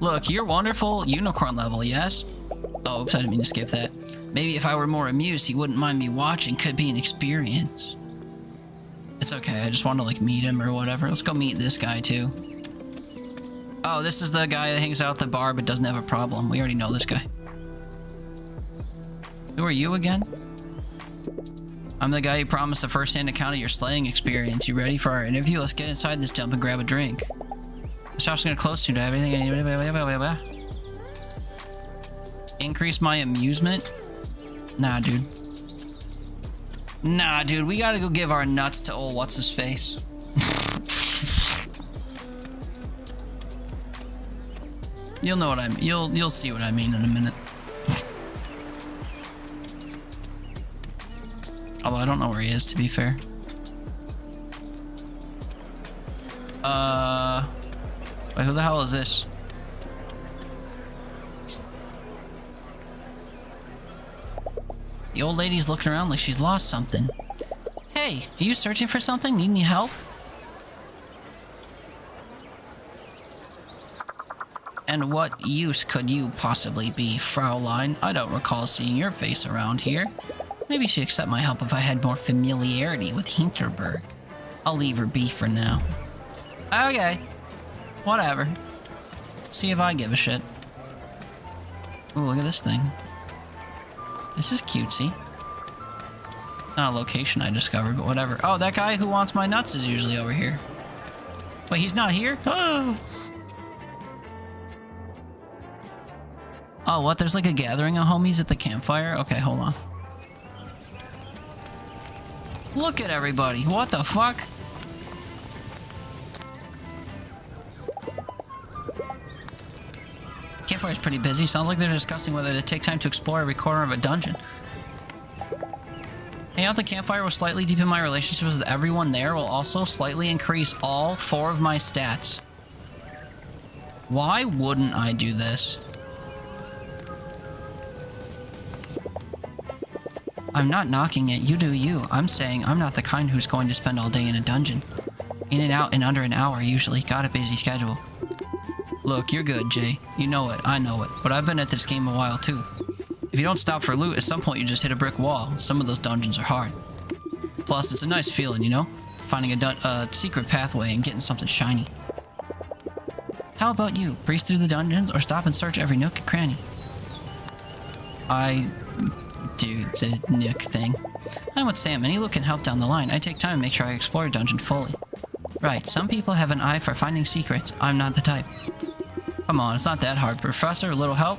Look, you're wonderful, unicorn level, yes? Oh, oops, I didn't mean to skip that. Maybe if I were more amused, he wouldn't mind me watching. Could be an experience. It's okay, I just want to, like, meet him or whatever. Let's go meet this guy, too. Oh, this is the guy that hangs out at the bar but doesn't have a problem. We already know this guy. Who are you again? I'm the guy who promised a first-hand account of your slaying experience. You ready for our interview? Let's get inside this dump and grab a drink. The shop's gonna close soon. Do I have anything? Increase my amusement? Nah, dude. Nah, dude. We gotta go give our nuts to old what's-his-face. You'll know what I mean. You'll see what I mean in a minute. Although I don't know where he is, to be fair. Wait, who the hell is this? The old lady's looking around like she's lost something. Hey, are you searching for something? Need any help? And what use could you possibly be, Fraulein? I don't recall seeing your face around here. Maybe she'd accept my help if I had more familiarity with Hinterberg. I'll leave her be for now. Okay. Whatever. See if I give a shit. Ooh, look at this thing. This is cutesy. It's not a location I discovered, but whatever. Oh, that guy who wants my nuts is usually over here. Wait, he's not here? Oh, what? There's like a gathering of homies at the campfire? Okay, hold on. Look at everybody. What the fuck? Campfire's pretty busy. Sounds like they're discussing whether to take time to explore every corner of a dungeon. Hanging out the campfire will slightly deepen my relationships with everyone there, will also slightly increase all 4 of my stats. Why wouldn't I do this? I'm not knocking it, you do you. I'm saying I'm not the kind who's going to spend all day in a dungeon. In and out in under an hour usually, got a busy schedule. Look, you're good, Jay. You know it, I know it, but I've been at this game a while too. If you don't stop for loot, at some point you just hit a brick wall. Some of those dungeons are hard. Plus, it's a nice feeling, you know? Finding a secret pathway and getting something shiny. How about you? Breeze through the dungeons or stop and search every nook and cranny? I do the nook thing. I'm with Sam. Any look can help down the line. I take time to make sure I explore a dungeon fully. Right, some people have an eye for finding secrets. I'm not the type. Come on, it's not that hard. Professor, a little help?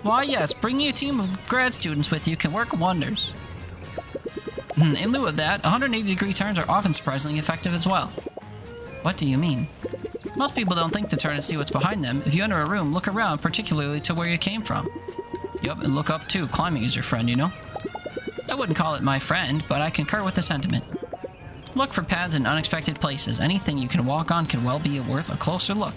Why, yes, bringing a team of grad students with you can work wonders. In lieu of that, 180-degree turns are often surprisingly effective as well. What do you mean? Most people don't think to turn and see what's behind them. If you enter a room, look around, particularly to where you came from. Yup, and look up too. Climbing is your friend, you know? I wouldn't call it my friend, but I concur with the sentiment. Look for paths in unexpected places. Anything you can walk on can well be worth a closer look.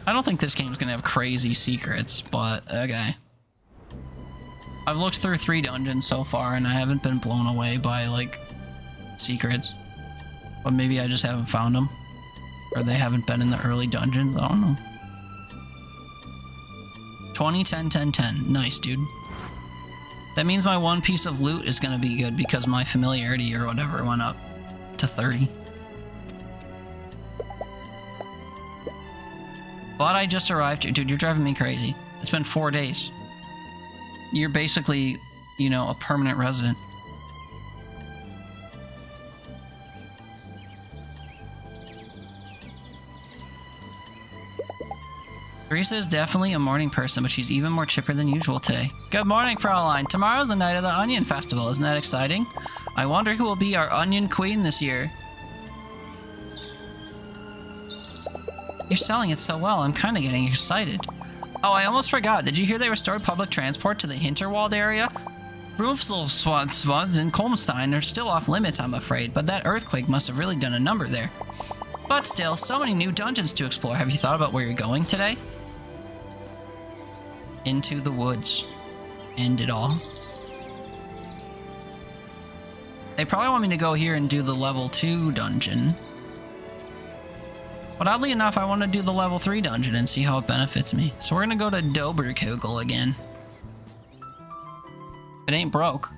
I don't think this game's gonna have crazy secrets, but okay. I've looked through 3 dungeons so far and I haven't been blown away by, like, secrets. But maybe I just haven't found them. Or they haven't been in the early dungeons, I don't know. 20, 10, 10, 10. Nice, dude. That means my one piece of loot is gonna be good because my familiarity or whatever went up to 30. But I just arrived here. Dude, you're driving me crazy. It's been 4 days. You're basically, you know, a permanent resident. Teresa is definitely a morning person, but she's even more chipper than usual today. Good morning, Fraulein. Tomorrow's the night of the Onion Festival. Isn't that exciting? I wonder who will be our Onion Queen this year. You're selling it so well, I'm kind of getting excited. Oh, I almost forgot. Did you hear they restored public transport to the Hinterwald area? Brunfswald and Kolmstein are still off limits, I'm afraid, but that earthquake must have really done a number there. But still, so many new dungeons to explore. Have you thought about where you're going today? Into the woods. End it all. They probably want me to go here and do the level 2 dungeon. But oddly enough, I want to do the level 3 dungeon and see how it benefits me. So we're going to go to Doberkogel again. If it ain't broke,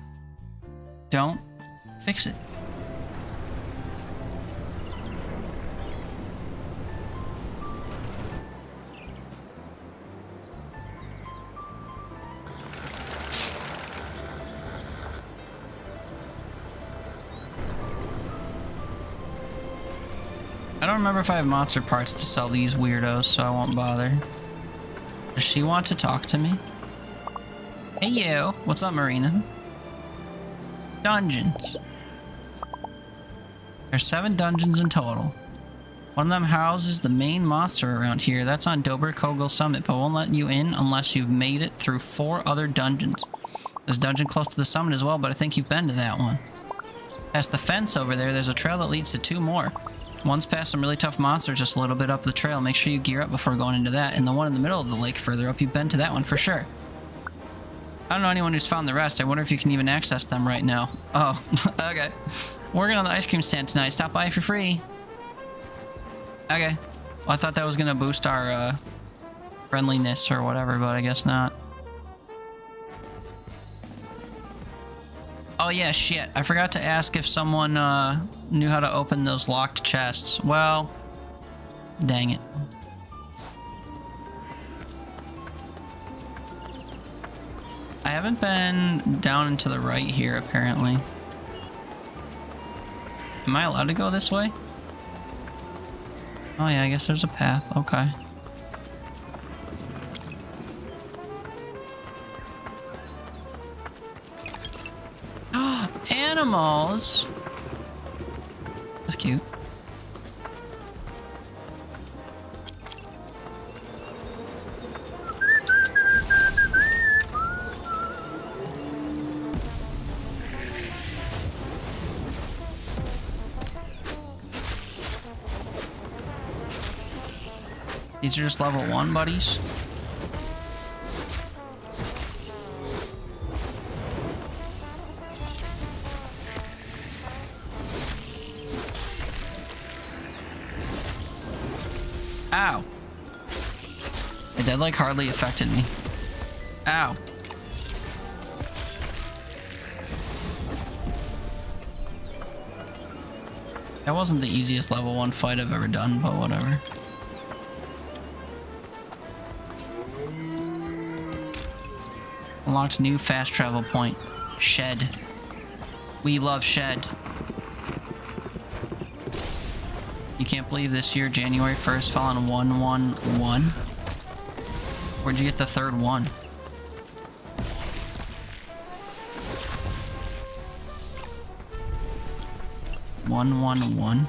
don't fix it. I don't remember if I have monster parts to sell these weirdos, so I won't bother. Does she want to talk to me? Hey you, what's up, Marina? Dungeons. There's 7 dungeons in total. One of them houses the main monster around here. That's on Doberkogel Summit, but won't let you in unless you've made it through 4 other dungeons. There's a dungeon close to the summit as well, but I think you've been to that one. Past the fence over there, there's a trail that leads to 2 more. One's past some really tough monsters just a little bit up the trail. Make sure you gear up before going into that. And the one in the middle of the lake further up, you've been to that one for sure. I don't know anyone who's found the rest. I wonder if you can even access them right now. Oh, okay. Working on the ice cream stand tonight. Stop by if you're free. Okay. Well, I thought that was going to boost our friendliness or whatever, but I guess not. Oh yeah, shit. I forgot to ask if someone knew how to open those locked chests. Well, dang it. I haven't been down and to the right here, apparently. Am I allowed to go this way? Oh yeah, I guess there's a path. Okay. animals. That's cute. These are just level 1 buddies. Ow. That like hardly affected me. Ow. That wasn't the easiest level 1 fight I've ever done, but whatever. Unlocked new fast travel point. Shed. We love Shed. You can't believe this year, January 1st, fell on 111. Where'd you get the third one? One.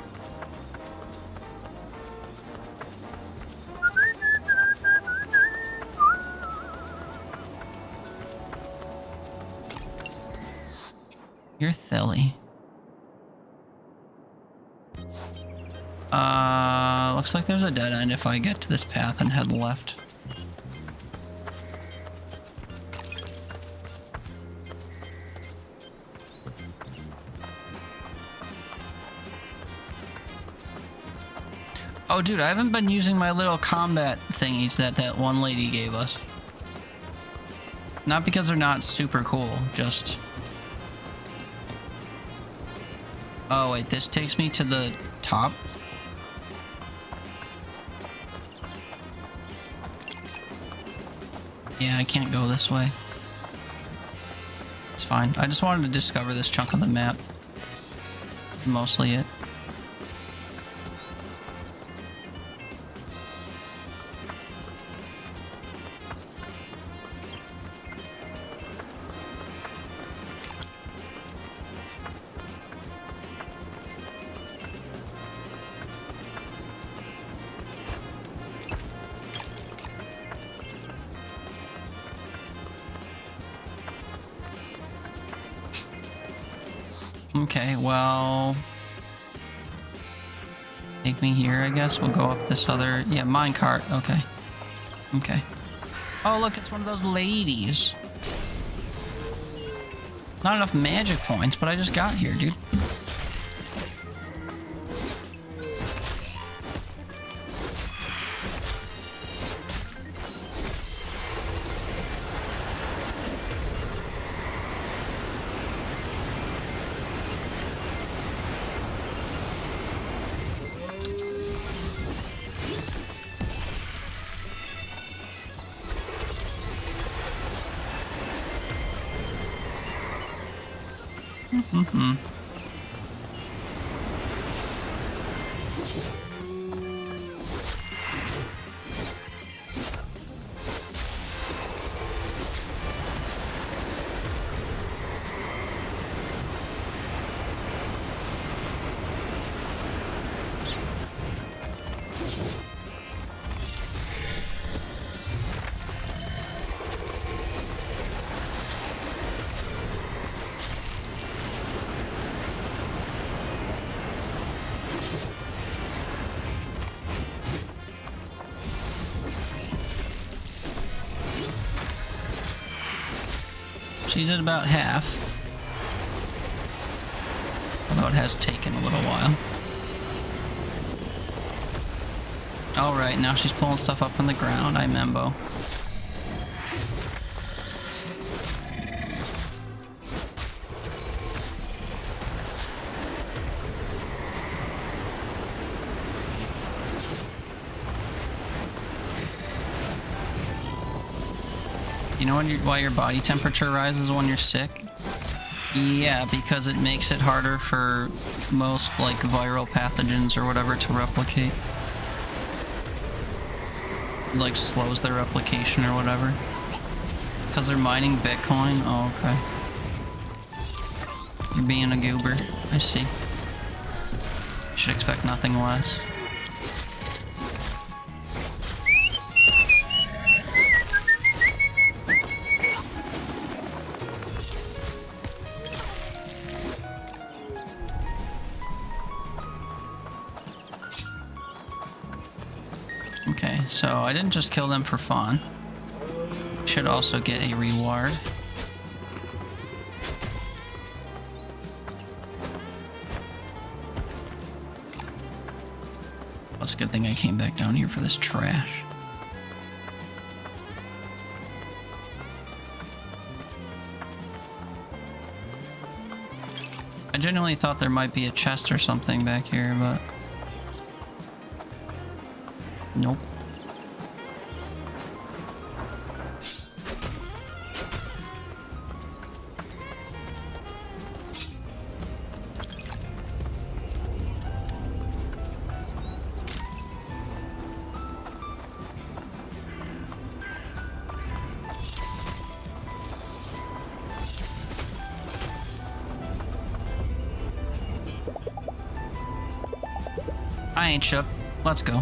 You're silly. Looks like there's a dead end if I get to this path and head left. Oh, dude, I haven't been using my little combat thingies that one lady gave us. Not because they're not super cool, just... Oh, wait, this takes me to the top? Yeah, I can't go this way. It's fine. I just wanted to discover this chunk of the map. Mostly it. Okay, well... Take me here, I guess. We'll go up this other... Yeah, minecart. Okay. Okay. Oh, look, it's one of those ladies. Not enough magic points, but I just got here, dude. She's at about half. Although it has taken a little while. Alright, now she's pulling stuff up from the ground. I membo. You know why your body temperature rises when you're sick? Yeah, because it makes it harder for most, like, viral pathogens or whatever to replicate. It, like, slows their replication or whatever. Because they're mining Bitcoin? Oh, okay. You're being a goober. I see. Should expect nothing less. Okay, so I didn't just kill them for fun. Should also get a reward. It's a good thing I came back down here for this trash. I genuinely thought there might be a chest or something back here, but... Nope. I ain't shook. Let's go.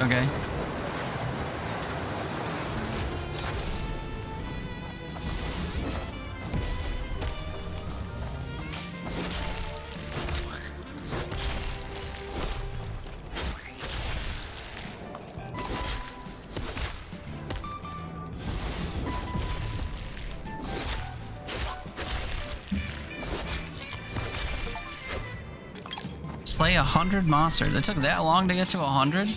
Okay. Slay 100 monsters. It took that long to get to 100?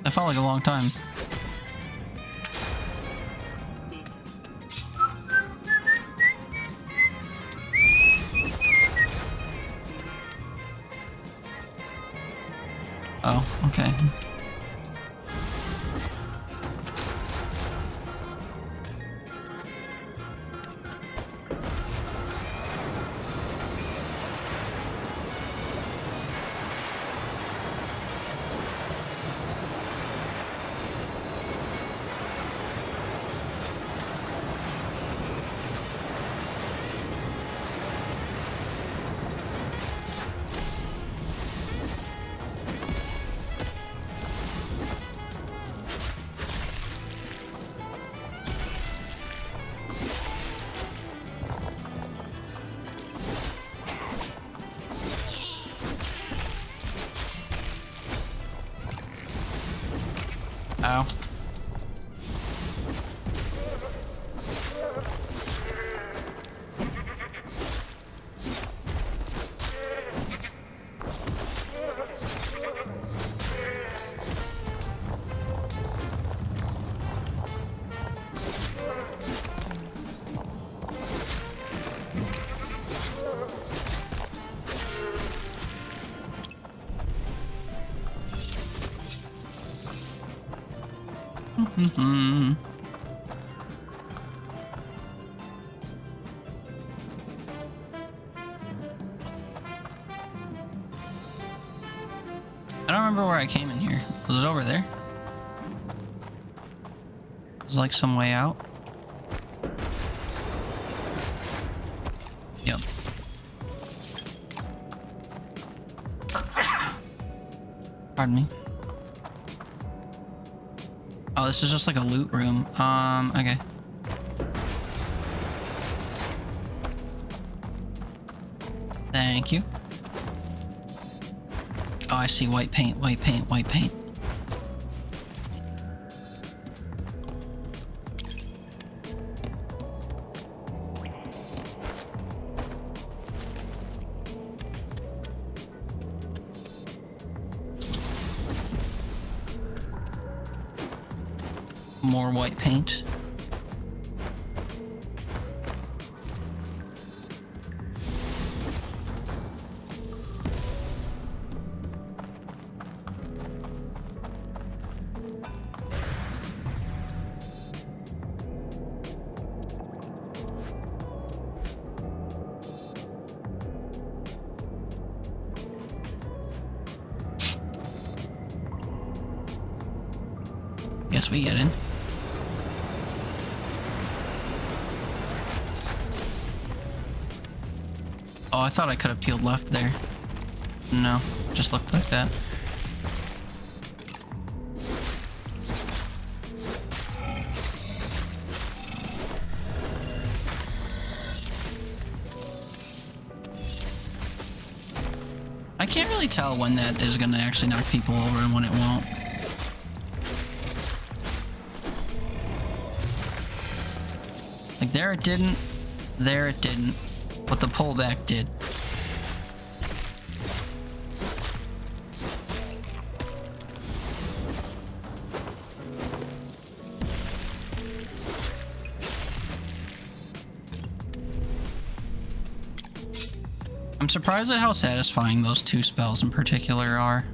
That felt like a long time. Oh, okay. Ow. I don't remember where I came in here. Was it over there? There's like some way out. Yep. Pardon me. Oh, this is just like a loot room. Okay. Thank you. Oh, I see white paint, white paint, white paint. more white paint. Guess we get in. Oh, I thought I could have peeled left there. No, just looked like that. I can't really tell when that is going to actually knock people over and when it won't. Like there it didn't, there it didn't, but the pullback did. I'm surprised at how satisfying those two spells in particular are.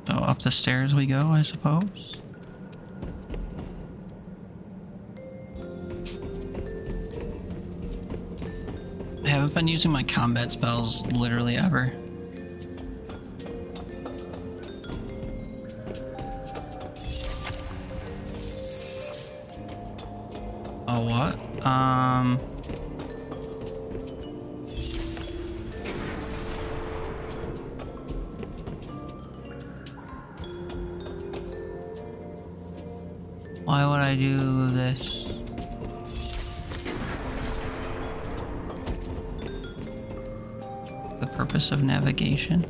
So up the stairs we go, I suppose. I haven't been using my combat spells literally ever. Oh, what? Why would I do this? The purpose of navigation.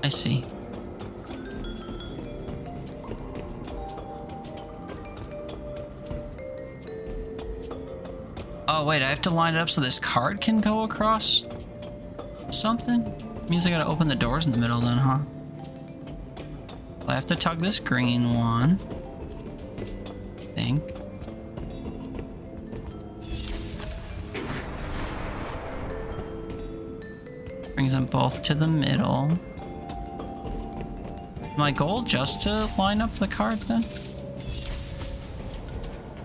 I see. Oh wait, I have to line it up so this card can go across something? Means I gotta open the doors in the middle then, huh? I have to tug this green one. I think. Brings them both to the middle. My goal just to line up the card then?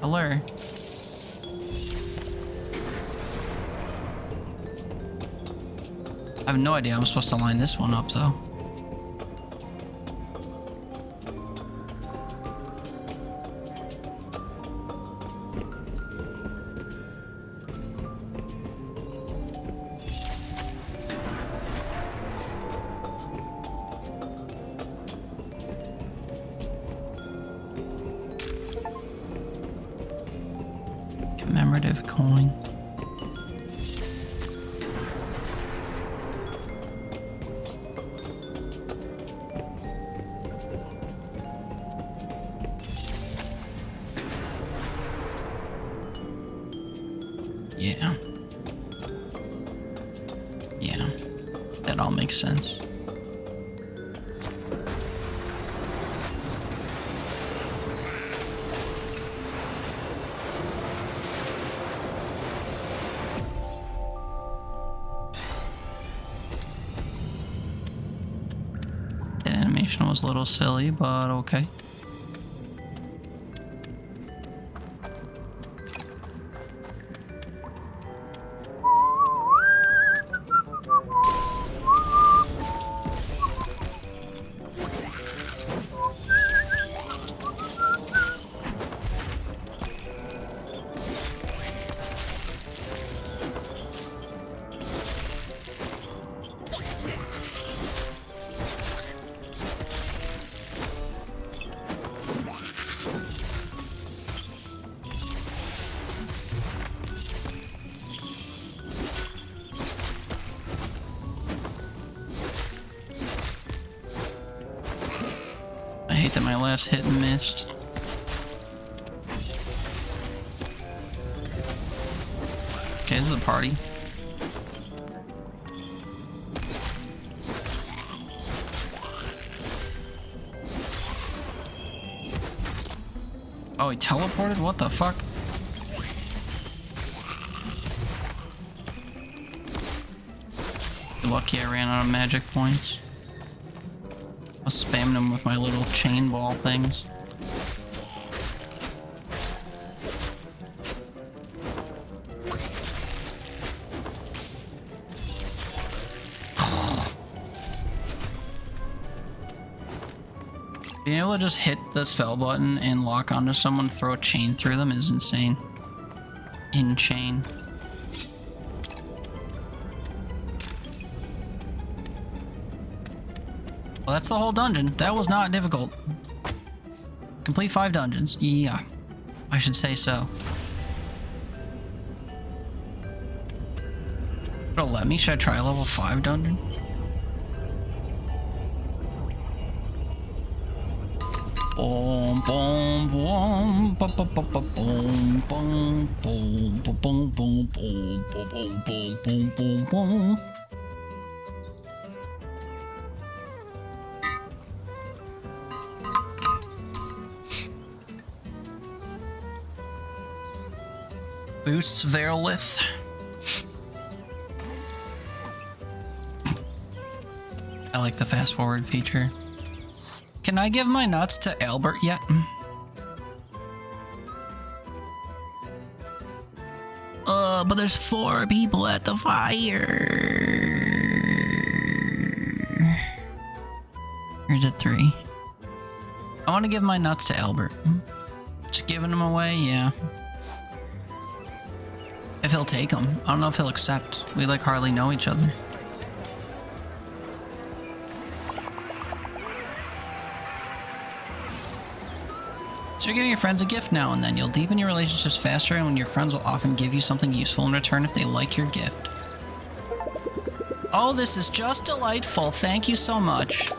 Hello. I have no idea how I'm supposed to line this one up though. Commemorative coin. Yeah. Yeah. That all makes sense. The animation was a little silly, but okay. hate that my last hit missed. Okay, this is a party. Oh, he teleported? What the fuck? Lucky I ran out of magic points. I was spamming them with my little chain ball things. Being able to just hit the spell button and lock onto someone, throw a chain through them is insane. In chain. Well, that's the whole dungeon. That was not difficult. Complete 5 dungeons. Yeah, I should say so. It'll let me? Should I try a level 5 dungeon? Boom, boom, boom, boom, boom, boom, boom, boom, boom, boom, boom, boom, boom, boom, boom, boom, boom. Boots Verlith. I like the fast forward feature. Can I give my nuts to Albert yet? But there's 4 people at the fire. Or is it 3? I want to give my nuts to Albert. Just giving them away, yeah. If he'll take them. I don't know if he'll accept. We like hardly know each other. So you're giving your friends a gift now and then. You'll deepen your relationships faster, and when your friends will often give you something useful in return if they like your gift. Oh, this is just delightful. Thank you so much.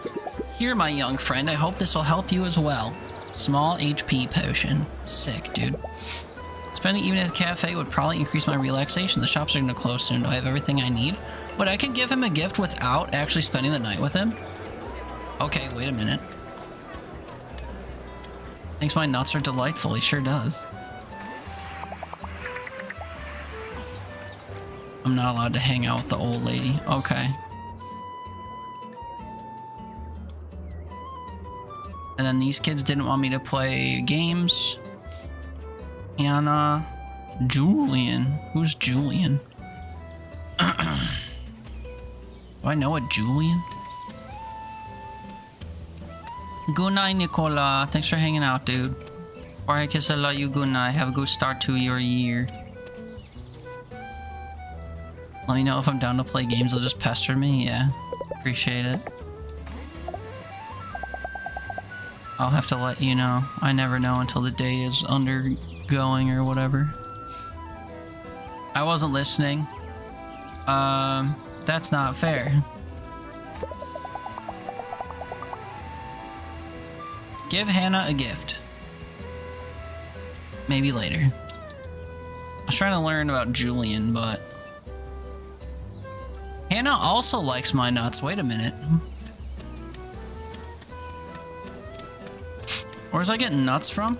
Here, my young friend. I hope this will help you as well. Small HP potion. Sick, dude. Spending the evening at the cafe would probably increase my relaxation. The shops are going to close soon. Do I have everything I need? But I can give him a gift without actually spending the night with him? Okay, wait a minute. Thinks my nuts are delightful. He sure does. I'm not allowed to hang out with the old lady. Okay. And then these kids didn't want me to play games. Anna, Julian. Who's Julian? Do I know a Julian? Good night, Nicola. Thanks for hanging out, dude. Before I kiss, I love you. Good night. Have a good start to your year. Let me know if I'm down to play games. They'll just pester me. Yeah, appreciate it. I'll have to let you know. I never know until the day is undergoing or whatever. I wasn't listening. That's not fair. Give Hannah a gift. Maybe later. I was trying to learn about Julian, but... Hannah also likes my nuts. Wait a minute. Where's I getting nuts from?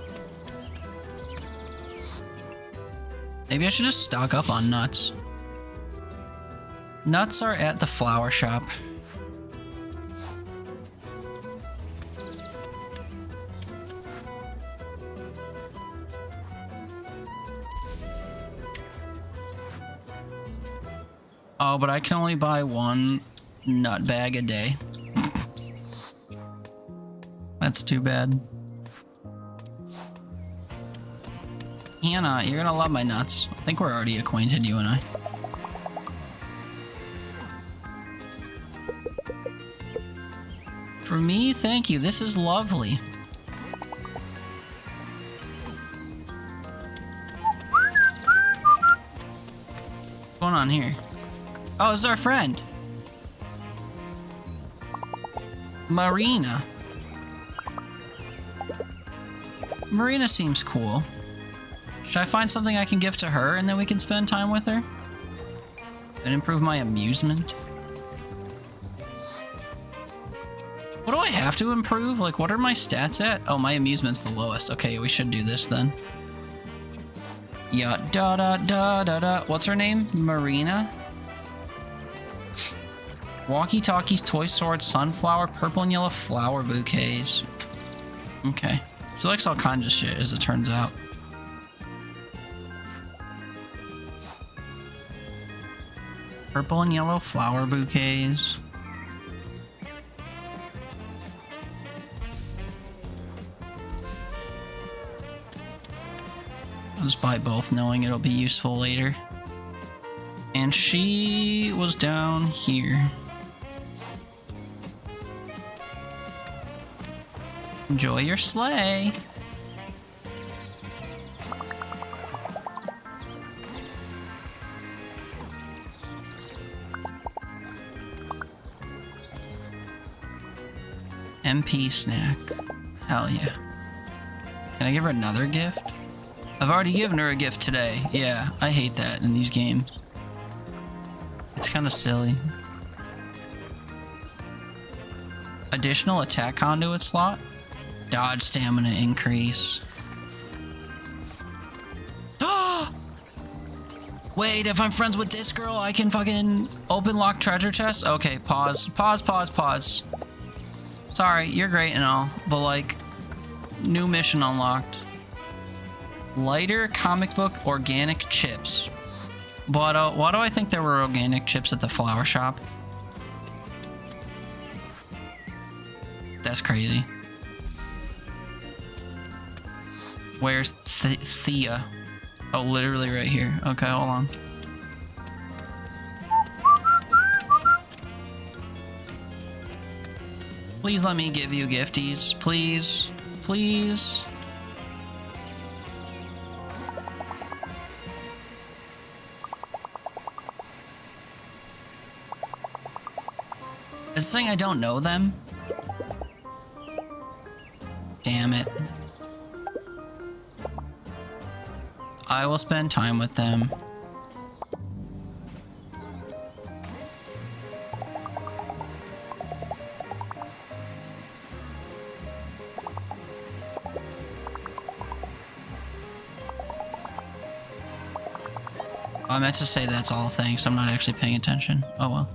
Maybe I should just stock up on nuts. Nuts are at the flower shop. Oh, but I can only buy 1 nut bag a day. That's too bad. Hannah, you're gonna love my nuts. I think we're already acquainted, you and I. For me, thank you. This is lovely. What's going on here? Oh, it's our friend. Marina seems cool. Should I find something I can give to her and then we can spend time with her? And improve my amusement? What do I have to improve? Like, what are my stats at? Oh, my amusement's the lowest. Okay, we should do this then. Yeah, da da da da da. What's her name? Marina? Walkie-talkies, toy swords, sunflower, purple and yellow flower bouquets. Okay. She likes all kinds of shit, as it turns out. Purple and yellow flower bouquets. I'll just buy both, knowing it'll be useful later. And she was down here. Enjoy your sleigh. MP snack. Hell yeah. Can I give her another gift? I've already given her a gift today. Yeah, I hate that in these games. It's kind of silly. Additional attack conduit slot. Dodge stamina increase. Wait, if I'm friends with this girl, I can fucking open lock treasure chest? Okay, pause. Pause. Sorry, you're great and all, but like, new mission unlocked. Lighter comic book organic chips. But why do I think there were organic chips at the flower shop? That's crazy. Where's Thea? Oh, literally right here. Okay, hold on. Please let me give you gifties. Please. Please. Is this saying I don't know them? Damn it. I will spend time with them. I meant to say that's all thanks. I'm not actually paying attention. Oh well.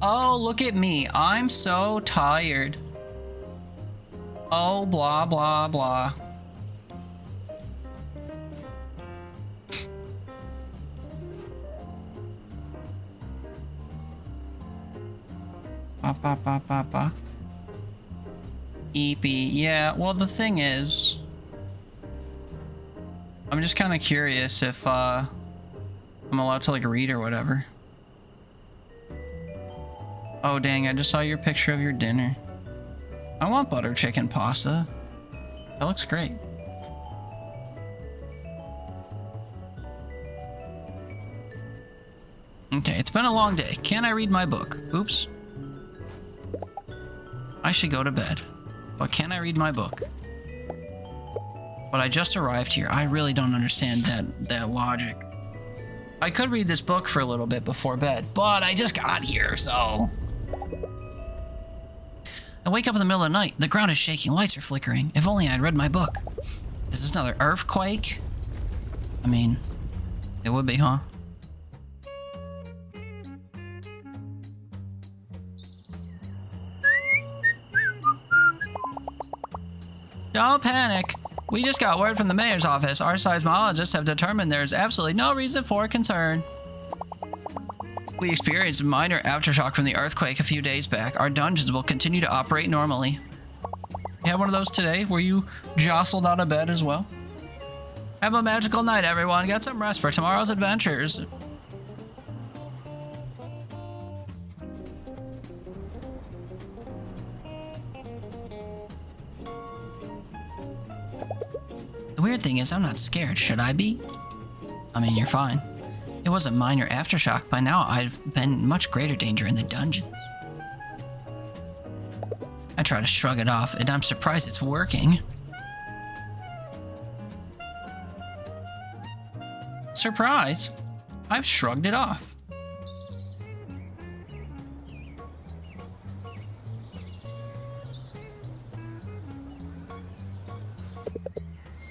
Oh, look at me. I'm so tired. Oh, blah, blah, blah. Ba. Eepy. Yeah, well, the thing is, I'm just kind of curious if I'm allowed to, like, read or whatever. Oh, dang, I just saw your picture of your dinner. I want butter chicken pasta. That looks great. Okay, it's been a long day. Can I read my book? Oops. I should go to bed. But can I read my book? But I just arrived here. I really don't understand that logic. I could read this book for a little bit before bed, but I just got here, so... I wake up in the middle of the night. The ground is shaking. Lights are flickering. If only I'd read my book. Is this another earthquake? I mean, it would be, huh? Don't panic. We just got word from the mayor's office. Our seismologists have determined there is absolutely no reason for concern. We experienced a minor aftershock from the earthquake a few days back. Our dungeons will continue to operate normally. You have one of those today? Were you jostled out of bed as well? Have a magical night, everyone. Get some rest for tomorrow's adventures. The weird thing is, I'm not scared. Should I be? I mean, you're fine. It was a minor aftershock. By now, I've been in much greater danger in the dungeons. I try to shrug it off, and I'm surprised it's working. Surprise! I've shrugged it off.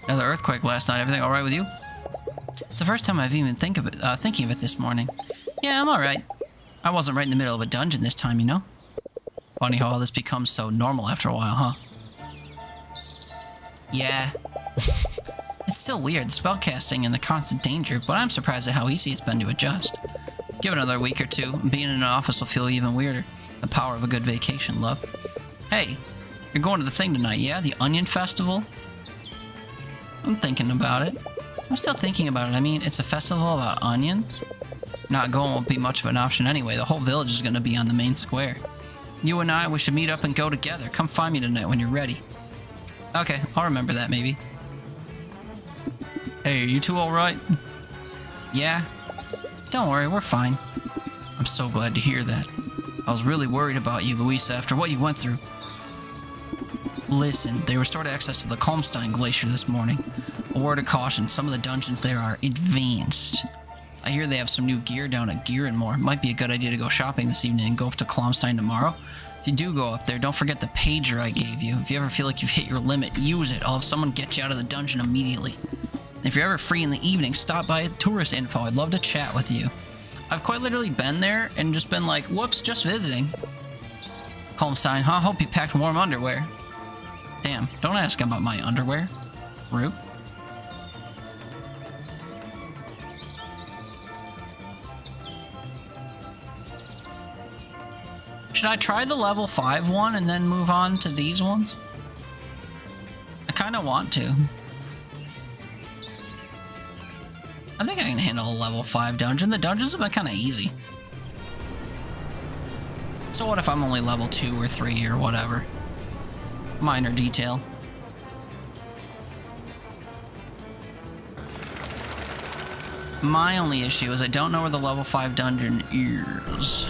Another earthquake last night. Everything all right with you? It's the first time I've even thinking of it this morning. Yeah, I'm all right. I wasn't right in the middle of a dungeon this time, you know? Funny how all this becomes so normal after a while, huh? Yeah. It's still weird, spellcasting and the constant danger, but I'm surprised at how easy it's been to adjust. Give it another week or two, and being in an office will feel even weirder. The power of a good vacation, love. Hey, you're going to the thing tonight, yeah? The Onion Festival? I'm thinking about it. I'm still thinking about it. I mean, it's a festival about onions. Not going won't be much of an option anyway. The whole village is going to be on the main square. You and I, we should meet up and go together. Come find me tonight when you're ready. Okay, I'll remember that maybe. Hey, are you two alright? Yeah? Don't worry, we're fine. I'm so glad to hear that. I was really worried about you, Luisa, after what you went through. Listen, they restored access to the Kalmstein Glacier this morning. A word of caution, some of the dungeons there are advanced. I hear they have some new gear down at Gear and More. Might be a good idea to go shopping this evening and go up to Kalmstein tomorrow. If you do go up there, don't forget the pager I gave you. If you ever feel like you've hit your limit, use it. I'll have someone get you out of the dungeon immediately. And if you're ever free in the evening, stop by at Tourist Info. I'd love to chat with you. I've quite literally been there and just been like, whoops, just visiting. Kalmstein, huh? Hope you packed warm underwear. Damn, don't ask about my underwear. Rude. Should I try the level 5 one and then move on to these ones? I kind of want to. I think I can handle a level 5 dungeon. The dungeons have been kind of easy. So what if I'm only level 2 or 3 or whatever? Minor detail. My only issue is I don't know where the level 5 dungeon is.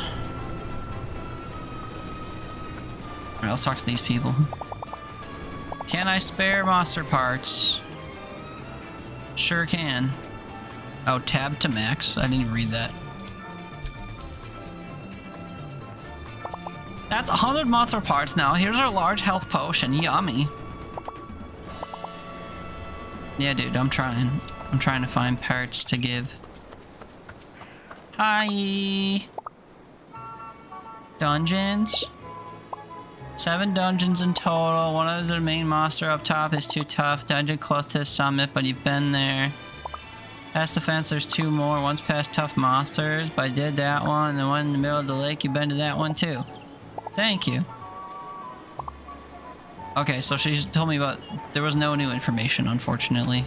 Alright, let's talk to these people. Can I spare monster parts? Sure can. Oh, tab to max. I didn't even read that. That's 100 monster parts now. Here's our large health potion. Yummy. Yeah, dude, I'm trying. I'm trying to find parts to give. Hi. Dungeons. 7 dungeons in total. One of the main monster up top is too tough. Dungeon close to the summit, but you've been there. Past the fence, there's 2 more. One's past tough monsters, but I did that one. And the one in the middle of the lake, you've been to that one too. Thank you. Okay, so she told me about... There was no new information, unfortunately.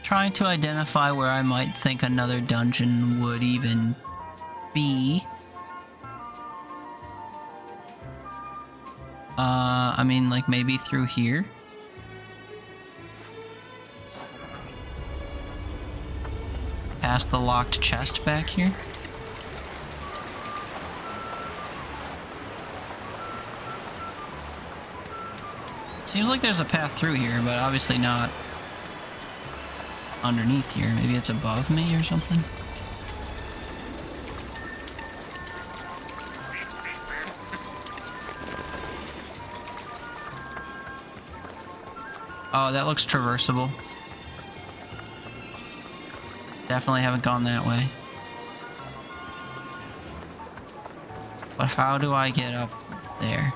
Trying to identify where I might think another dungeon would even be. I mean, like maybe through here. Past the locked chest back here. Seems like there's a path through here, but obviously not underneath here. Maybe it's above me or something. Oh, that looks traversable. Definitely haven't gone that way. But how do I get up there?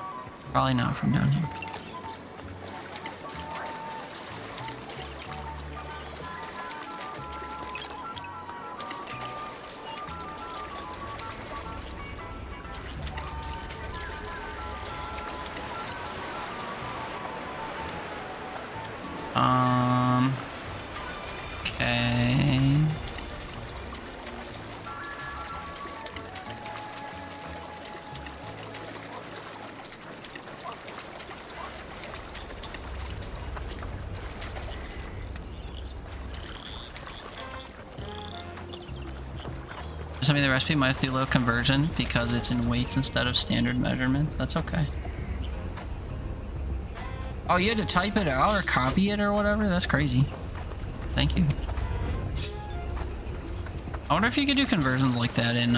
Probably not from down here. sent me the recipe. Might have to do a little conversion because it's in weights instead of standard measurements. That's okay. Oh, you had to type it out or copy it or whatever? That's crazy. Thank you. I wonder if you could do conversions like that in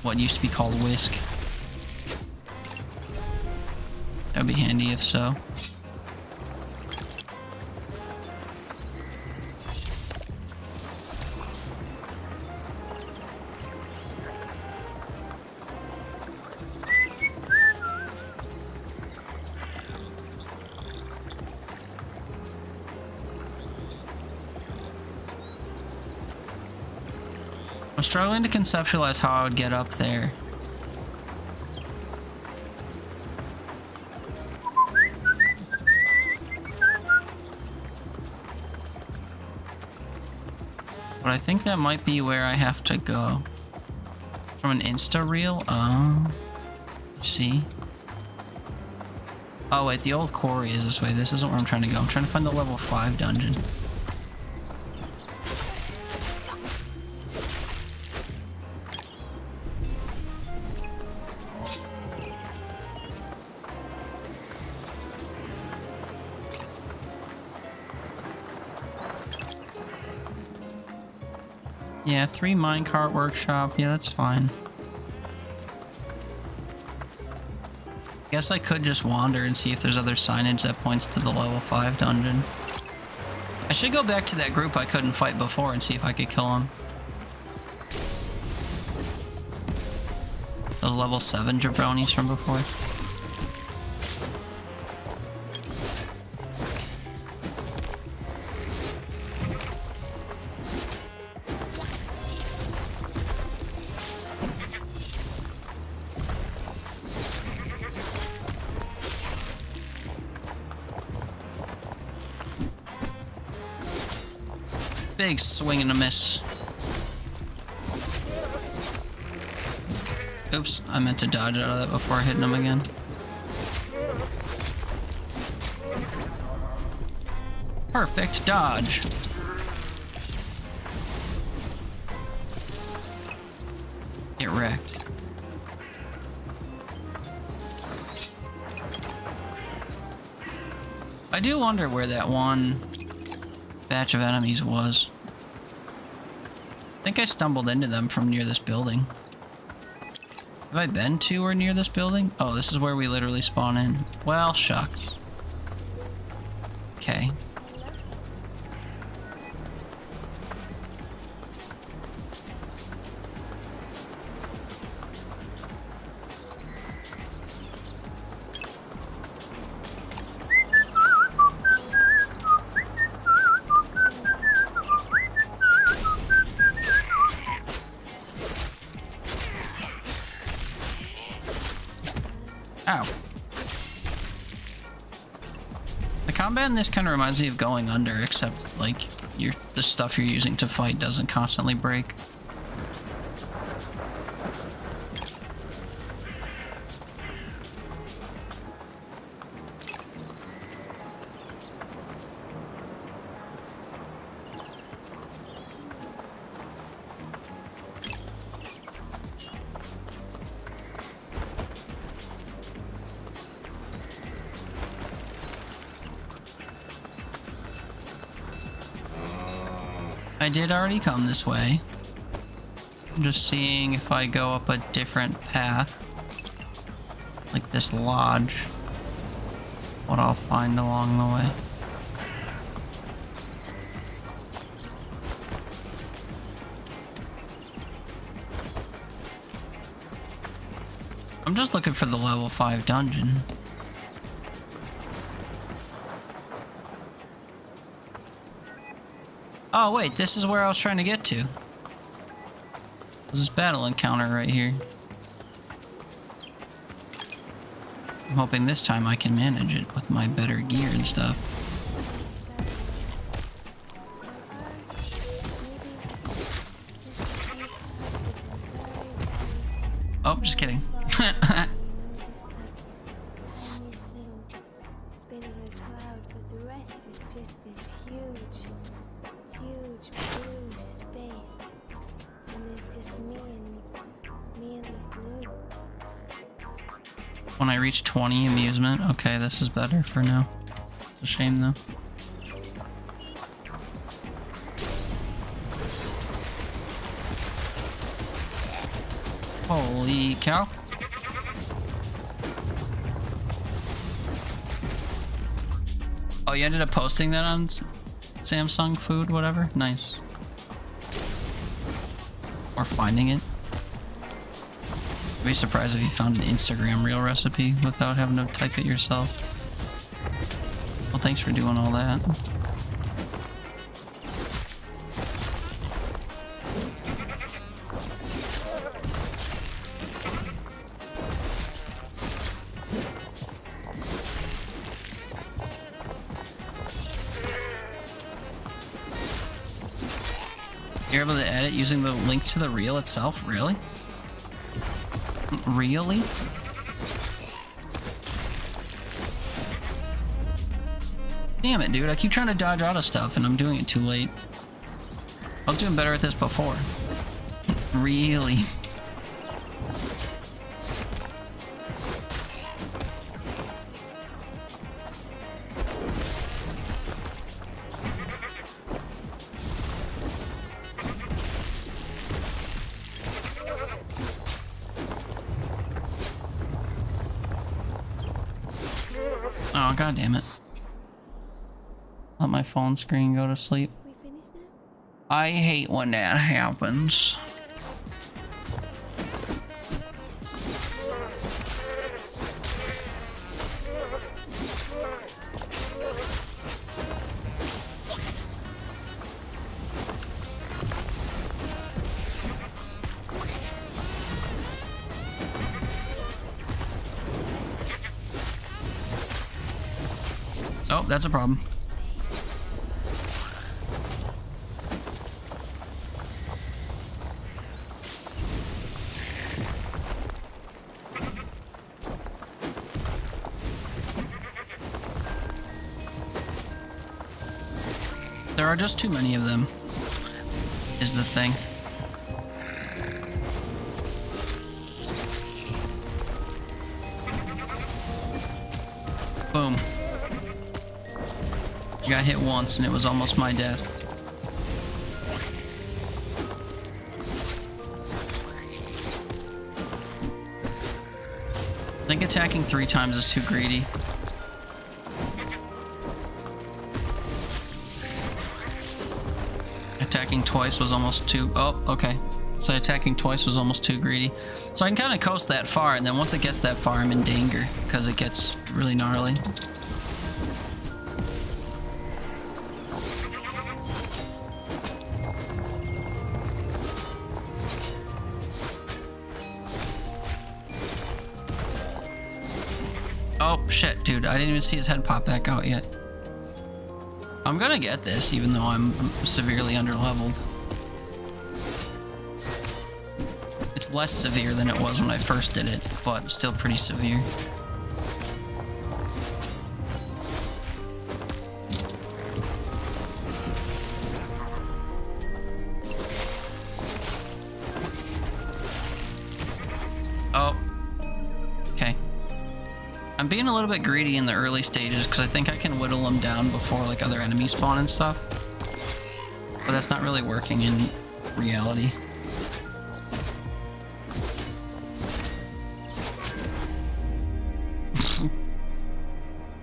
what used to be called Whisk. That would be handy if so. I'm struggling to conceptualize how I would get up there. But I think that might be where I have to go. From an Insta reel? See? Oh wait, the old quarry is this way. This isn't where I'm trying to go. I'm trying to find the level 5 dungeon. Yeah, 3 minecart workshop. Yeah, that's fine. Guess I could just wander and see if there's other signage that points to the level 5 dungeon. I should go back to that group I couldn't fight before and see if I could kill them. Those level 7 jabronis from before. Big swing and a miss. Oops, I meant to dodge out of that before hitting him again. Perfect dodge. Get wrecked. I do wonder where that one batch of enemies was. I think I stumbled into them from near this building. Have I been to or near this building? Oh, this is where we literally spawn in. Well, shucks. Okay. Ow. The combat in this kind of reminds me of Going Under, except like the stuff you're using to fight doesn't constantly break. I did already come this way. I'm just seeing if I go up a different path, like this lodge, what I'll find along the way. I'm just looking for the level 5 dungeon. Oh wait, this is where I was trying to get to. There's this battle encounter right here. I'm hoping this time I can manage it with my better gear and stuff. Oh, just kidding. face. And there's just me and the blue. When I reach 20 amusement. Okay, this is better for now. It's a shame though. Holy cow. Oh, you ended up posting that on Samsung Food, whatever? Nice. Or finding it. I'd be surprised if you found an Instagram reel recipe without having to type it yourself. Well, thanks for doing all that. You're able to edit using the link to the reel itself? Really? Really? Damn it, dude. I keep trying to dodge out of stuff and I'm doing it too late. I was doing better at this before. Really? Oh, god damn it. Let my phone screen go to sleep. We finished now? I hate when that happens. Oh, that's a problem. There are just too many of them, is the thing. Boom. You got hit once and it was almost my death. I think attacking 3 times is too greedy. Attacking twice was almost too... Oh, okay. So attacking twice was almost too greedy. So I can kind of coast that far, and then once it gets that far, I'm in danger, because it gets really gnarly. Oh, shit, dude. I didn't even see his head pop back out yet. I'm gonna get this, even though I'm severely underleveled. It's less severe than it was when I first did it, but still pretty severe. Oh. Okay. I'm being a little bit greedy in the early stages because I think I can whittle them down before like other enemies spawn and stuff. But that's not really working in reality.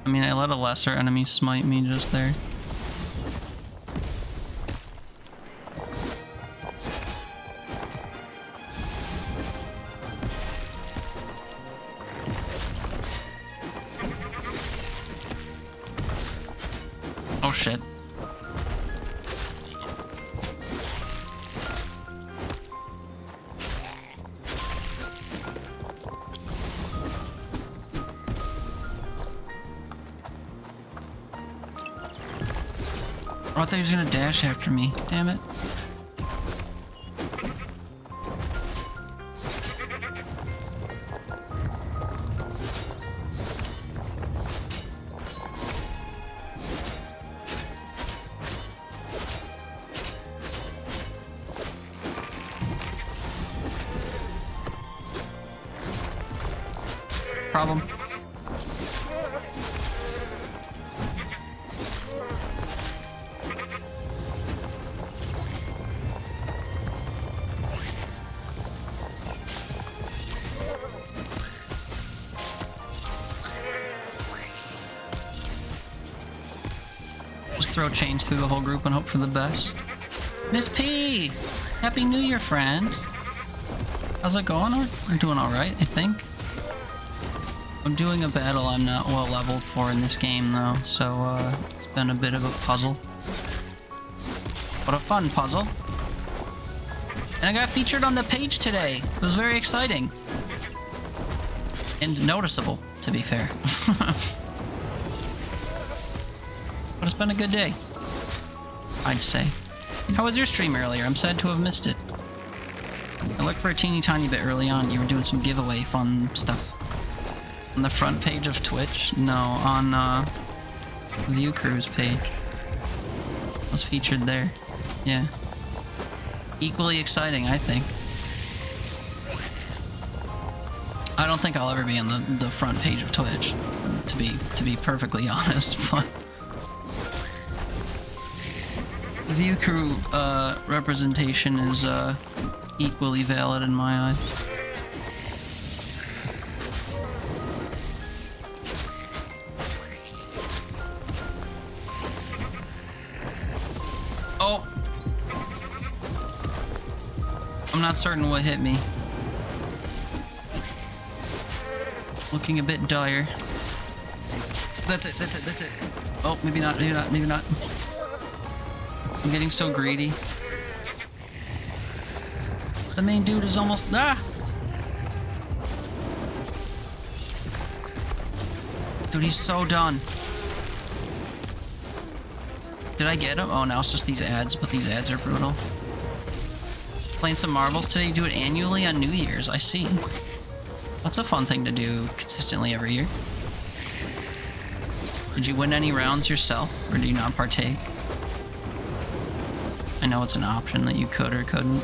I mean, I let a lesser enemy smite me just there. Oh shit. Oh, I thought he was gonna dash after me. Damn it. problem. Just throw chains through the whole group and hope for the best. Miss P! Happy New Year, friend. How's it going? I'm doing alright, I think. I'm doing a battle I'm not well leveled for in this game, though, so it's been a bit of a puzzle. What a fun puzzle. And I got featured on the page today. It was very exciting. And noticeable, to be fair. But it's been a good day, I'd say. How was your stream earlier? I'm sad to have missed it. I looked for a teeny tiny bit early on. You were doing some giveaway fun stuff. On the front page of Twitch? No, on View Crew's page. I was featured there. Yeah. Equally exciting, I think. I don't think I'll ever be on the front page of Twitch, to be perfectly honest, but View Crew representation is equally valid in my eyes. Oh! I'm not certain what hit me. Looking a bit dire. That's it. Oh, maybe not. I'm getting so greedy. The main dude is almost... Ah! Dude, he's so done. Did I get him? Oh, now it's just these ads, but these ads are brutal. Playing some marbles today? You do it annually on New Year's, I see. That's a fun thing to do consistently every year. Did you win any rounds yourself, or do you not partake? I know it's an option that you could or couldn't.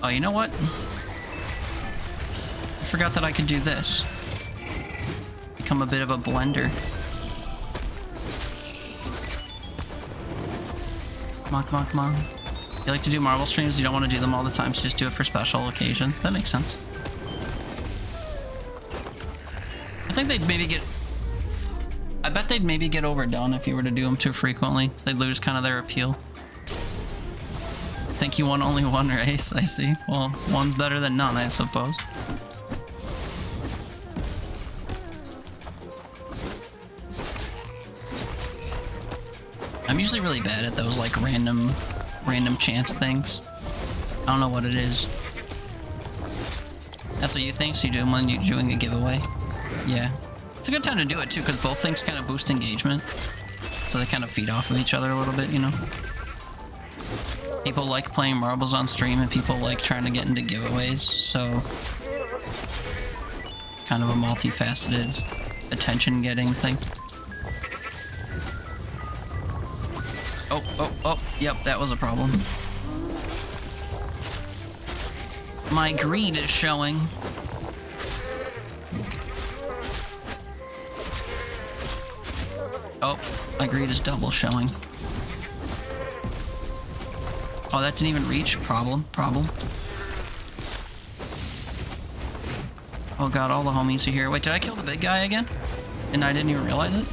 Oh, you know what? I forgot that I could do this. Become a bit of a blender. Come on. You like to do marble streams, you don't want to do them all the time, so just do it for special occasions. That makes sense. I think they'd maybe get... I bet they'd maybe get overdone if you were to do them too frequently. They'd lose kind of their appeal. Think you won only one race, I see. Well, one's better than none, I suppose. I'm usually really bad at those, like, random chance things. I don't know what it is. That's what you think? So you do them when you're doing a giveaway? Yeah. It's a good time to do it, too, because both things kind of boost engagement. So they kind of feed off of each other a little bit, you know? People like playing marbles on stream, and people like trying to get into giveaways, so... kind of a multifaceted attention-getting thing. Oh, yep, that was a problem. My greed is showing. Oh, my greed is double showing. Oh, that didn't even reach. Problem. Oh god, all the homies are here. Wait, did I kill the big guy again? And I didn't even realize it?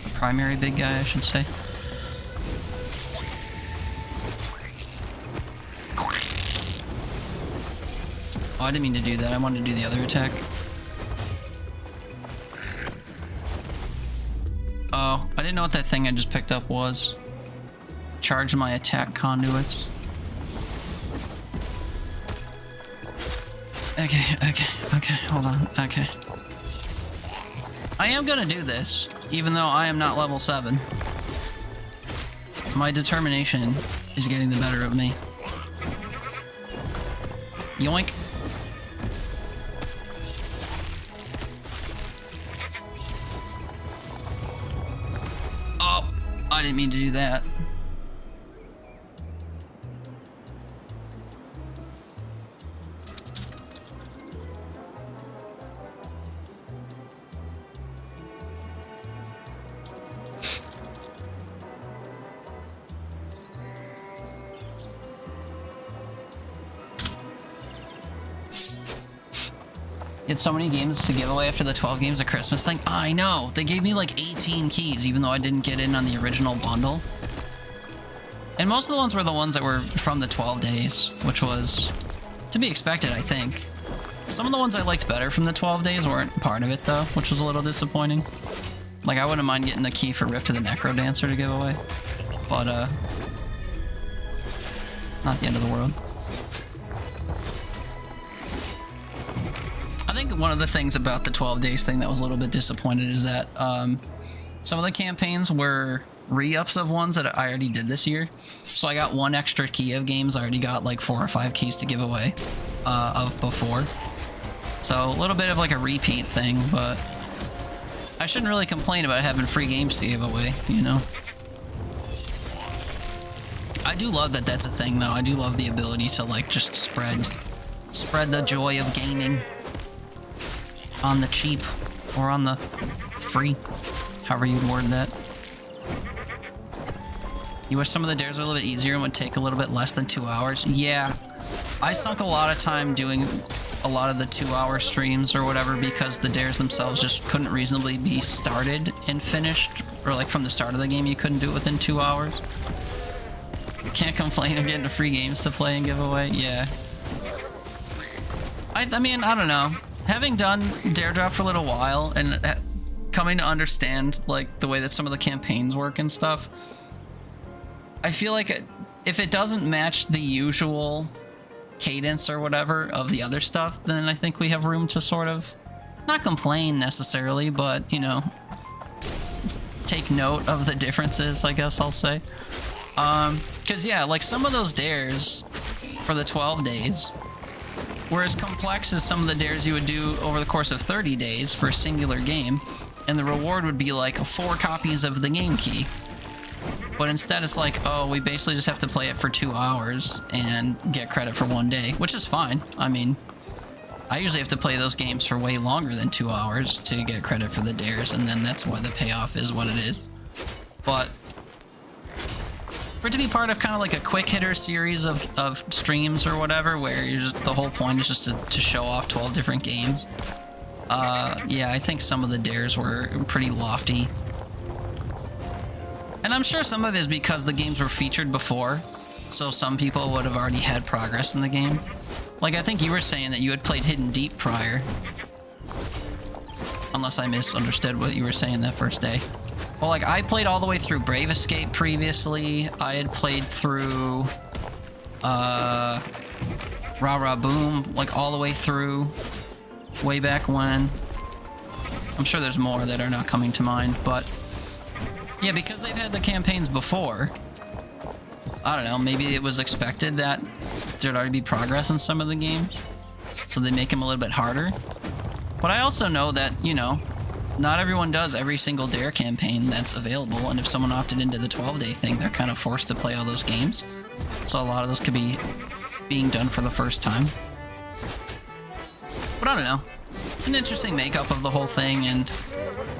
The primary big guy, I should say. Oh, I didn't mean to do that. I wanted to do the other attack. Oh, I didn't know what that thing I just picked up was. Charge my attack conduits. Okay, hold on, okay. I am gonna do this, even though I am not level 7. My determination is getting the better of me. Yoink. Oh, I didn't mean to do that. You had so many games to give away after the 12 games of Christmas thing. I know. They gave me like 18 keys, even though I didn't get in on the original bundle. And most of the ones were the ones that were from the 12 days, which was to be expected, I think. Some of the ones I liked better from the 12 days weren't part of it, though, which was a little disappointing. Like, I wouldn't mind getting a key for Rift to the Necro Dancer to give away. But, not the end of the world. I think one of the things about the 12 days thing that was a little bit disappointed is that some of the campaigns were re-ups of ones that I already did this year. So I got one extra key of games. I already got like 4 or 5 keys to give away of before. So a little bit of like a repeat thing, but I shouldn't really complain about having free games to give away, you know? I do love that that's a thing, though. I do love the ability to like just spread the joy of gaming on the cheap or on the free, however you'd word that. You wish some of the dares were a little bit easier and would take a little bit less than 2 hours? Yeah, I sunk a lot of time doing a lot of the 2-hour streams or whatever because the dares themselves just couldn't reasonably be started and finished, or like from the start of the game you couldn't do it within 2 hours. Can't complain of getting the free games to play and give away. Yeah. I mean, I don't know. Having done Dare Drop for a little while and coming to understand like the way that some of the campaigns work and stuff, I feel like if it doesn't match the usual cadence or whatever of the other stuff, then I think we have room to sort of not complain necessarily, but, you know, take note of the differences, I guess I'll say. Because yeah, like some of those dares for the 12 days were as complex as some of the dares you would do over the course of 30 days for a singular game, and the reward would be like 4 copies of the game key. But instead it's like, oh, we basically just have to play it for 2 hours and get credit for 1 day, which is fine. I mean, I usually have to play those games for way longer than 2 hours to get credit for the dares, and then that's why the payoff is what it is. But for it to be part of kind of like a quick hitter series of streams or whatever, where you're just, the whole point is just to show off 12 different games. Yeah, I think some of the dares were pretty lofty. And I'm sure some of it is because the games were featured before, so some people would have already had progress in the game. Like, I think you were saying that you had played Hidden Deep prior. Unless I misunderstood what you were saying that first day. Well, like, I played all the way through Brave Escape previously. I had played through, Rah Rah Boom, like, all the way through, way back when. I'm sure there's more that are not coming to mind, but yeah, because they've had the campaigns before, I don't know, maybe it was expected that there'd already be progress in some of the games, so they make them a little bit harder. But I also know that, you know, not everyone does every single Dare campaign that's available, and if someone opted into the 12-day thing, they're kind of forced to play all those games. So a lot of those could be being done for the first time. But I don't know. It's an interesting makeup of the whole thing, and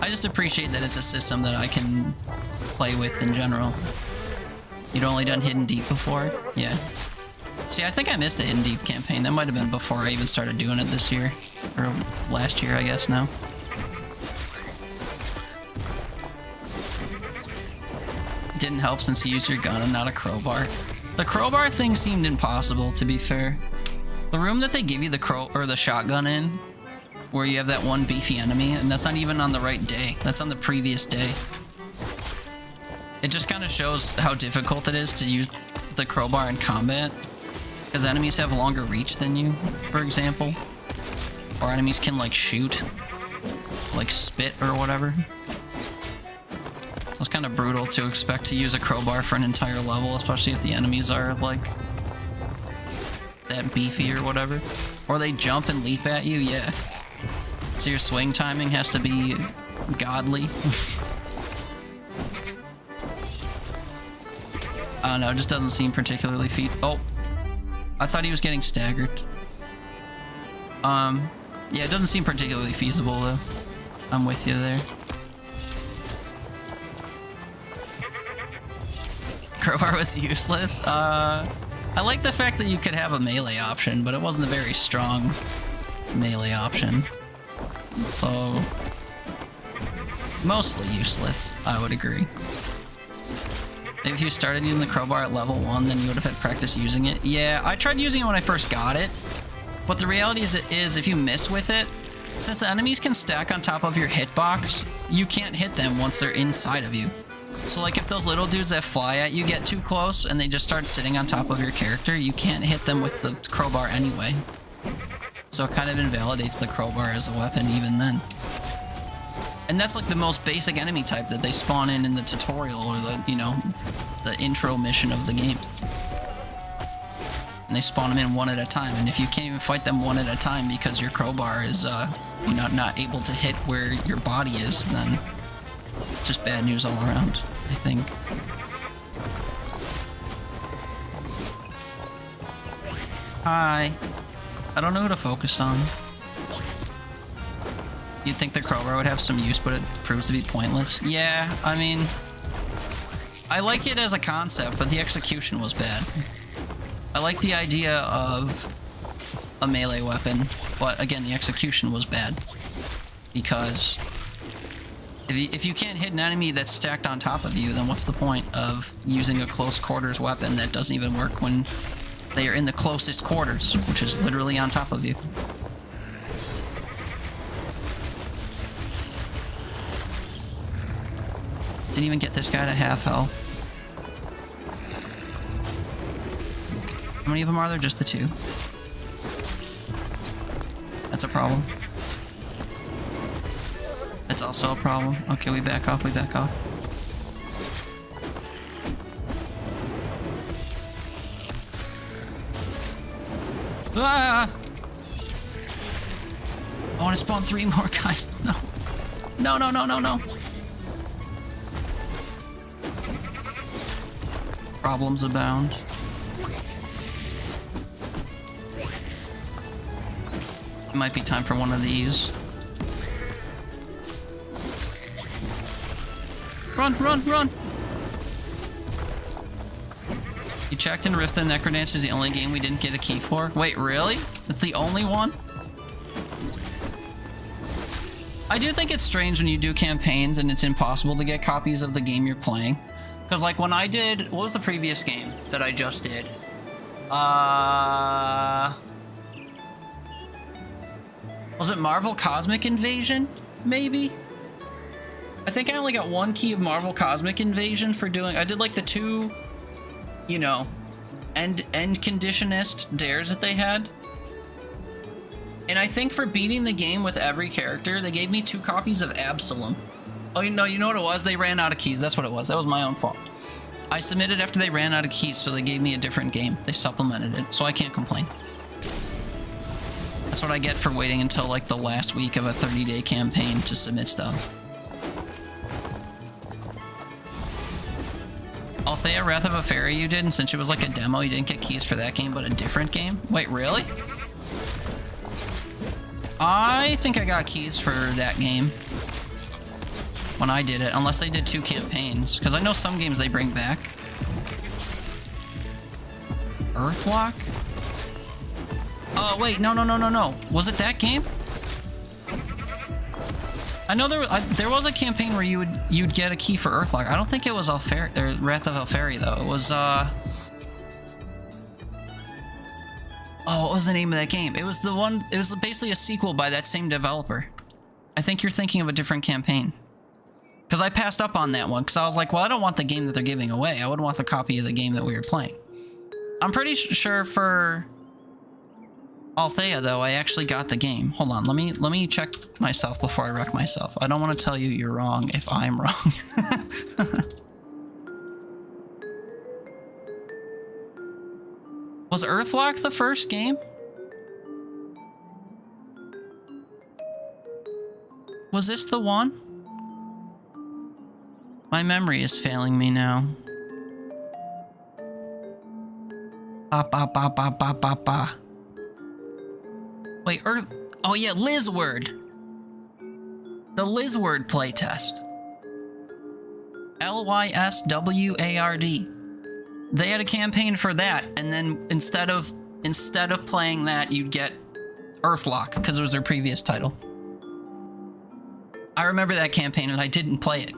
I just appreciate that it's a system that I can play with in general. You'd only done Hidden Deep before? Yeah. See, I think I missed the Hidden Deep campaign. That might have been before I even started doing it this year. Or last year, I guess, now. Didn't help since you used your gun and not a crowbar. The crowbar thing seemed impossible, to be fair. The room that they give you the shotgun in, where you have that one beefy enemy, and that's not even on the right day. That's on the previous day. It just kind of shows how difficult it is to use the crowbar in combat, because enemies have longer reach than you, for example. Or enemies can, like, shoot, like spit or whatever. So it's kind of brutal to expect to use a crowbar for an entire level, especially if the enemies are, like, that beefy or whatever. Or they jump and leap at you, yeah. So your swing timing has to be godly. I don't know, it just doesn't seem particularly Oh, I thought he was getting staggered. Yeah, it doesn't seem particularly feasible though. I'm with you there. Crowbar was useless. I like the fact that you could have a melee option, but it wasn't a very strong melee option. So mostly useless, I would agree. Maybe if you started using the crowbar at level 1, then you would have had practice using it. Yeah, I tried using it when I first got it, but the reality is if you miss with it, since the enemies can stack on top of your hitbox, you can't hit them once they're inside of you. So like if those little dudes that fly at you get too close and they just start sitting on top of your character, you can't hit them with the crowbar anyway. So it kind of invalidates the crowbar as a weapon even then. And that's like the most basic enemy type that they spawn in the tutorial or the, you know, the intro mission of the game. And they spawn them in one at a time. And if you can't even fight them one at a time because your crowbar is you're not able to hit where your body is, then it's just bad news all around, I think. Hi. I don't know who to focus on. You'd think the crowbar would have some use, but it proves to be pointless. Yeah, I mean, I like it as a concept, but the execution was bad. I like the idea of a melee weapon, but again, the execution was bad. Because if you can't hit an enemy that's stacked on top of you, then what's the point of using a close quarters weapon that doesn't even work when they are in the closest quarters, which is literally on top of you? Didn't even get this guy to half health. How many of them are there? Just the 2. That's a problem. That's also a problem. Okay, we back off, we back off. Ah! I want to spawn 3 more guys. No. No, no, no, no, no. Problems abound. It might be time for one of these. Run, run, run! You checked and Rift the Necrodance is the only game we didn't get a key for? Wait, really? It's the only one? I do think it's strange when you do campaigns and it's impossible to get copies of the game you're playing. Because like when I did, what was the previous game that I just did? Was it Marvel Cosmic Invasion? Maybe? I think I only got 1 key of Marvel Cosmic Invasion for doing, I did like the 2, you know, end conditionist dares that they had. And I think for beating the game with every character, they gave me 2 copies of Absalom. Oh, you know what it was? They ran out of keys. That's what it was. That was my own fault. I submitted after they ran out of keys, so they gave me a different game. They supplemented it, so I can't complain. That's what I get for waiting until like the last week of a 30-day campaign to submit stuff. Althea, Wrath of a Fairy you did, and since it was like a demo, you didn't get keys for that game, but a different game? Wait, really? I think I got keys for that game when I did it, unless they did 2 campaigns, because I know some games they bring back. Earthlock? Oh, wait, no. Was it that game? I know there was a campaign where you'd get a key for Earthlock. I don't think it was Wrath of Alfari though. It was oh, what was the name of that game? It was the one. It was basically a sequel by that same developer. I think you're thinking of a different campaign. Because I passed up on that one because I was like, well, I don't want the game that they're giving away. I would want the copy of the game that we were playing. I'm pretty sure for Althea, though, I actually got the game. Hold on, let me check myself before I wreck myself. I don't want to tell you you're wrong if I'm wrong. Was Earthlock the first game? Was this the one? My memory is failing me now. Wait, oh yeah, Lizward. The Lizward playtest. Lysward. They had a campaign for that, and then instead of playing that, you'd get Earthlock because it was their previous title. I remember that campaign and I didn't play it.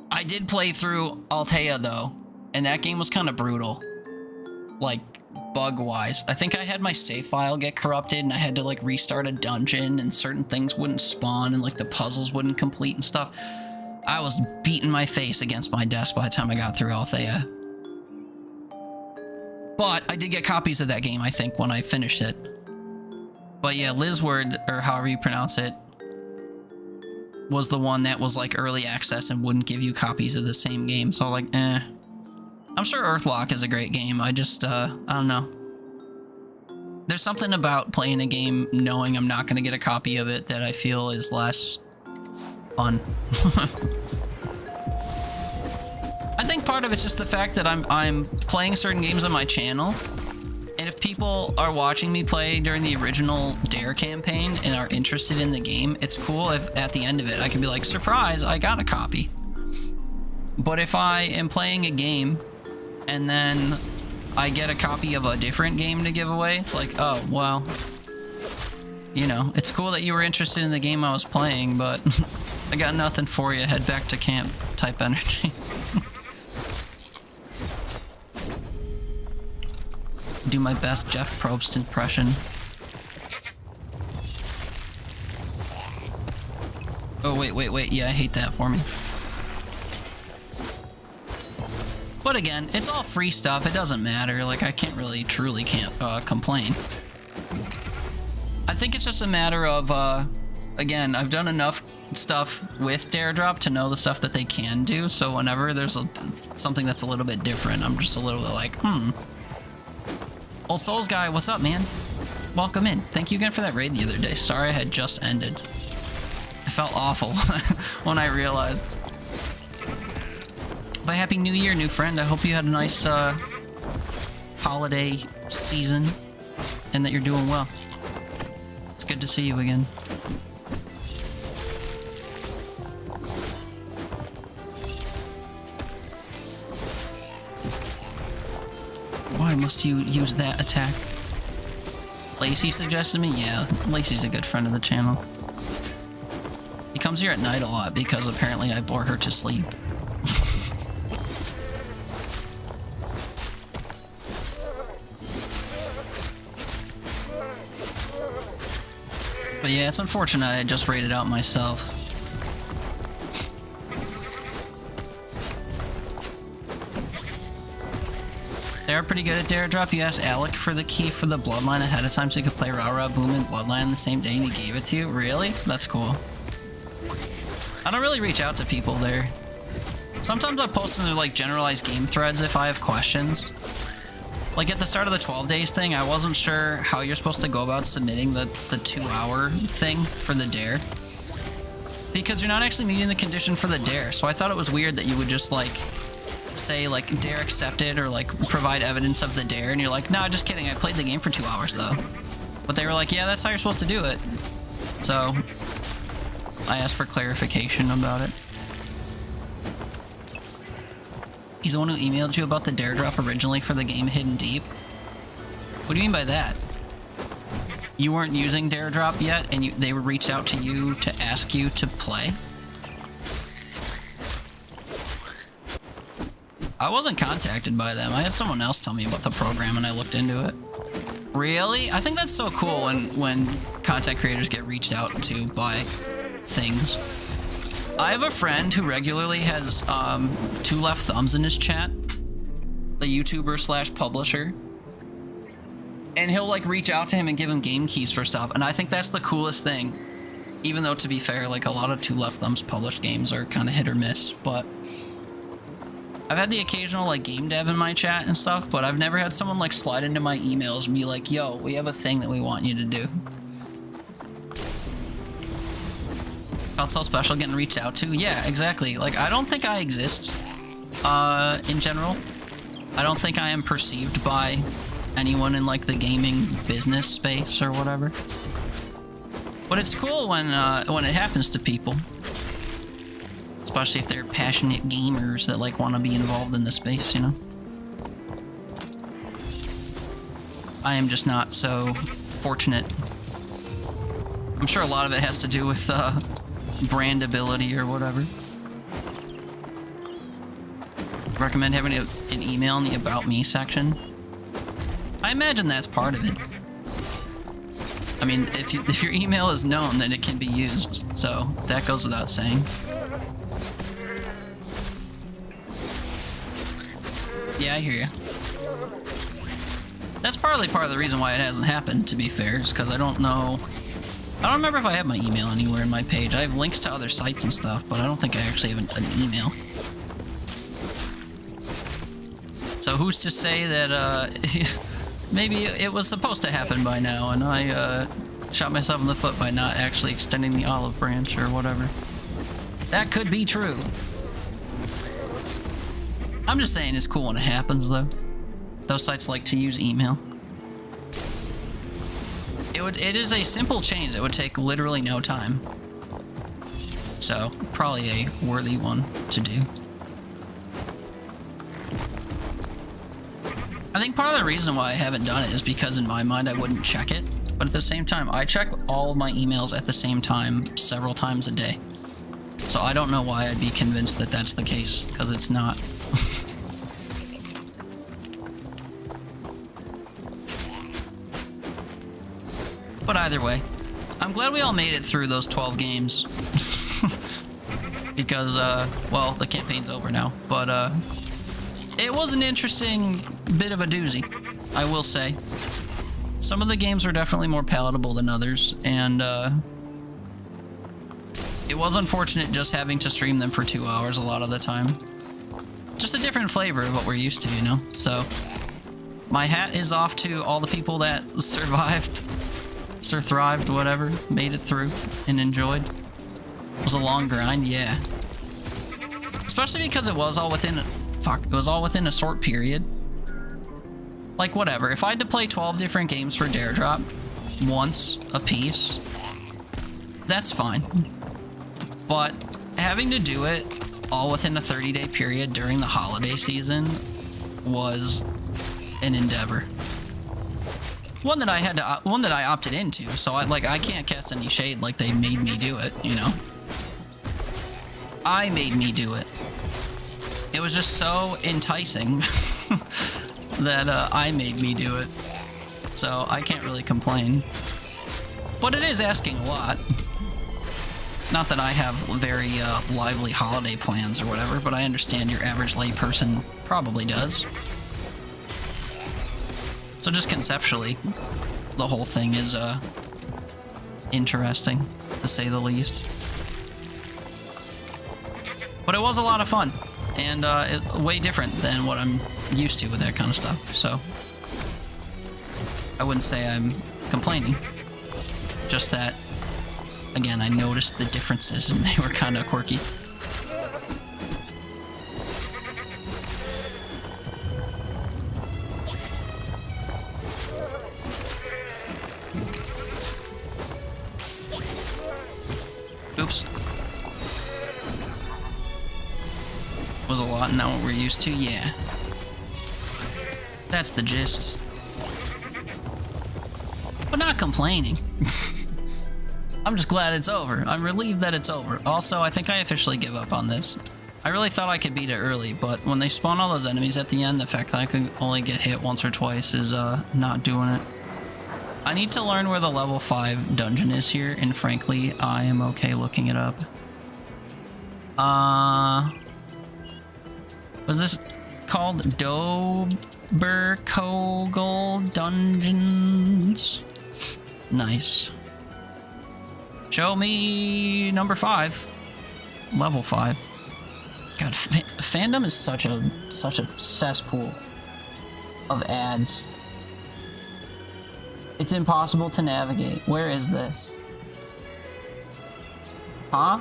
I did play through Altea though, and that game was kind of brutal. Like, bug-wise. I think I had my save file get corrupted and I had to like restart a dungeon and certain things wouldn't spawn and like the puzzles wouldn't complete and stuff. I was beating my face against my desk by the time I got through Althea. But I did get copies of that game, I think, when I finished it. But yeah, Lizward, or however you pronounce it, was the one that was like early access and wouldn't give you copies of the same game. So like, eh. I'm sure Earthlock is a great game. I just, I don't know. There's something about playing a game knowing I'm not going to get a copy of it that I feel is less fun. I think part of it's just the fact that I'm playing certain games on my channel, and if people are watching me play during the original Dare campaign and are interested in the game, it's cool if at the end of it I can be like, surprise, I got a copy. But if I am playing a game and then I get a copy of a different game to give away, it's like, oh, well, you know, it's cool that you were interested in the game I was playing, but I got nothing for you. Head back to camp type energy. Do my best Jeff Probst impression. Oh, wait. Yeah, I hate that for me. But again, it's all free stuff. It doesn't matter. Like, I can't really, truly can't complain. I think it's just a matter of, again, I've done enough stuff with Daredrop to know the stuff that they can do. So whenever there's something that's a little bit different, I'm just a little bit like, Old Souls guy, what's up, man? Welcome in. Thank you again for that raid the other day. Sorry I had just ended. I felt awful when I realized. But Happy New Year, new friend. I hope you had a nice holiday season and that you're doing well. It's good to see you again. Why must you use that attack? Lacey suggested me? Yeah, Lacey's a good friend of the channel. He comes here at night a lot because apparently I bore her to sleep. But yeah, it's unfortunate I just raided out myself. They're pretty good at Daredrop. You asked Alec for the key for the Bloodline ahead of time so you could play Rara Boom and Bloodline the same day and he gave it to you? Really? That's cool. I don't really reach out to people there. Sometimes I post in their like generalized game threads if I have questions. Like at the start of the 12 days thing, I wasn't sure how you're supposed to go about submitting the 2-hour thing for the dare. Because you're not actually meeting the condition for the dare. So I thought it was weird that you would just like say like dare accepted or like provide evidence of the dare and you're like, nah, just kidding, I played the game for 2 hours though. But they were like, yeah, that's how you're supposed to do it. So I asked for clarification about it. He's the one who emailed you about the dare drop originally for the game Hidden Deep. What do you mean by that? You weren't using dare drop yet and they would reach out to you to ask you to play? I wasn't contacted by them. I had someone else tell me about the program and I looked into it. Really? I think that's so cool when content creators get reached out to by things. I have a friend who regularly has 2 left thumbs in his chat. The YouTuber / publisher. And he'll like reach out to him and give him game keys for stuff. And I think that's the coolest thing. Even though to be fair, like a lot of 2 left thumbs published games are kind of hit or miss. But I've had the occasional like game dev in my chat and stuff, but I've never had someone like slide into my emails and be like, yo, we have a thing that we want you to do. Felt so special getting reached out to? Yeah, exactly. Like, I don't think I exist, in general. I don't think I am perceived by anyone in, like, the gaming business space or whatever. But it's cool when it happens to people. Especially if they're passionate gamers that, like, want to be involved in the space, you know? I am just not so fortunate. I'm sure a lot of it has to do with, brandability or whatever. Recommend having an email in the About Me section. I imagine that's part of it. I mean, if your email is known, then it can be used. So that goes without saying. Yeah, I hear you. That's partly part of the reason why it hasn't happened, to be fair, is because I don't know. I don't remember if I have my email anywhere in my page. I have links to other sites and stuff, but I don't think I actually have an email. So who's to say that maybe it was supposed to happen by now, and I shot myself in the foot by not actually extending the olive branch or whatever. That could be true. I'm just saying it's cool when it happens, though. Those sites like to use email. It is a simple change that would take literally no time. So, probably a worthy one to do. I think part of the reason why I haven't done it is because in my mind I wouldn't check it. But at the same time, I check all of my emails at the same time several times a day. So I don't know why I'd be convinced that that's the case, because it's not. But either way, I'm glad we all made it through those 12 games. Because, well, the campaign's over now. But, it was an interesting bit of a doozy, I will say. Some of the games were definitely more palatable than others, and, it was unfortunate just having to stream them for 2 hours a lot of the time. Just a different flavor of what we're used to, you know? So, my hat is off to all the people that survived. Thrived, whatever, made it through and enjoyed. It was a long grind, yeah. Especially because it was all within a short period. Like, whatever, if I had to play 12 different games for Dare Drop once a piece, that's fine. But having to do it all within a 30-day period during the holiday season was an endeavor. One that I opted into, so I can't cast any shade like they made me do it, you know? I made me do it. It was just so enticing that I made me do it. So I can't really complain. But it is asking a lot. Not that I have very lively holiday plans or whatever, but I understand your average layperson probably does. So just conceptually, the whole thing is interesting, to say the least. But it was a lot of fun, and way different than what I'm used to with that kind of stuff. So I wouldn't say I'm complaining. Just that, again, I noticed the differences, and they were kind of quirky. Oops. Was a lot not what we're used to, yeah. That's the gist. But not complaining. I'm just glad it's over. I'm relieved that it's over. Also, I think I officially give up on this. I really thought I could beat it early, but when they spawn all those enemies at the end, the fact that I could only get hit once or twice is not doing it. I need to learn where the level 5 dungeon is here, and frankly, I am okay looking it up. Was this called Doberkogel Dungeons? Nice. Show me number 5. Level 5. God, fandom is such a cesspool of ads. It's impossible to navigate. Where is this? Huh?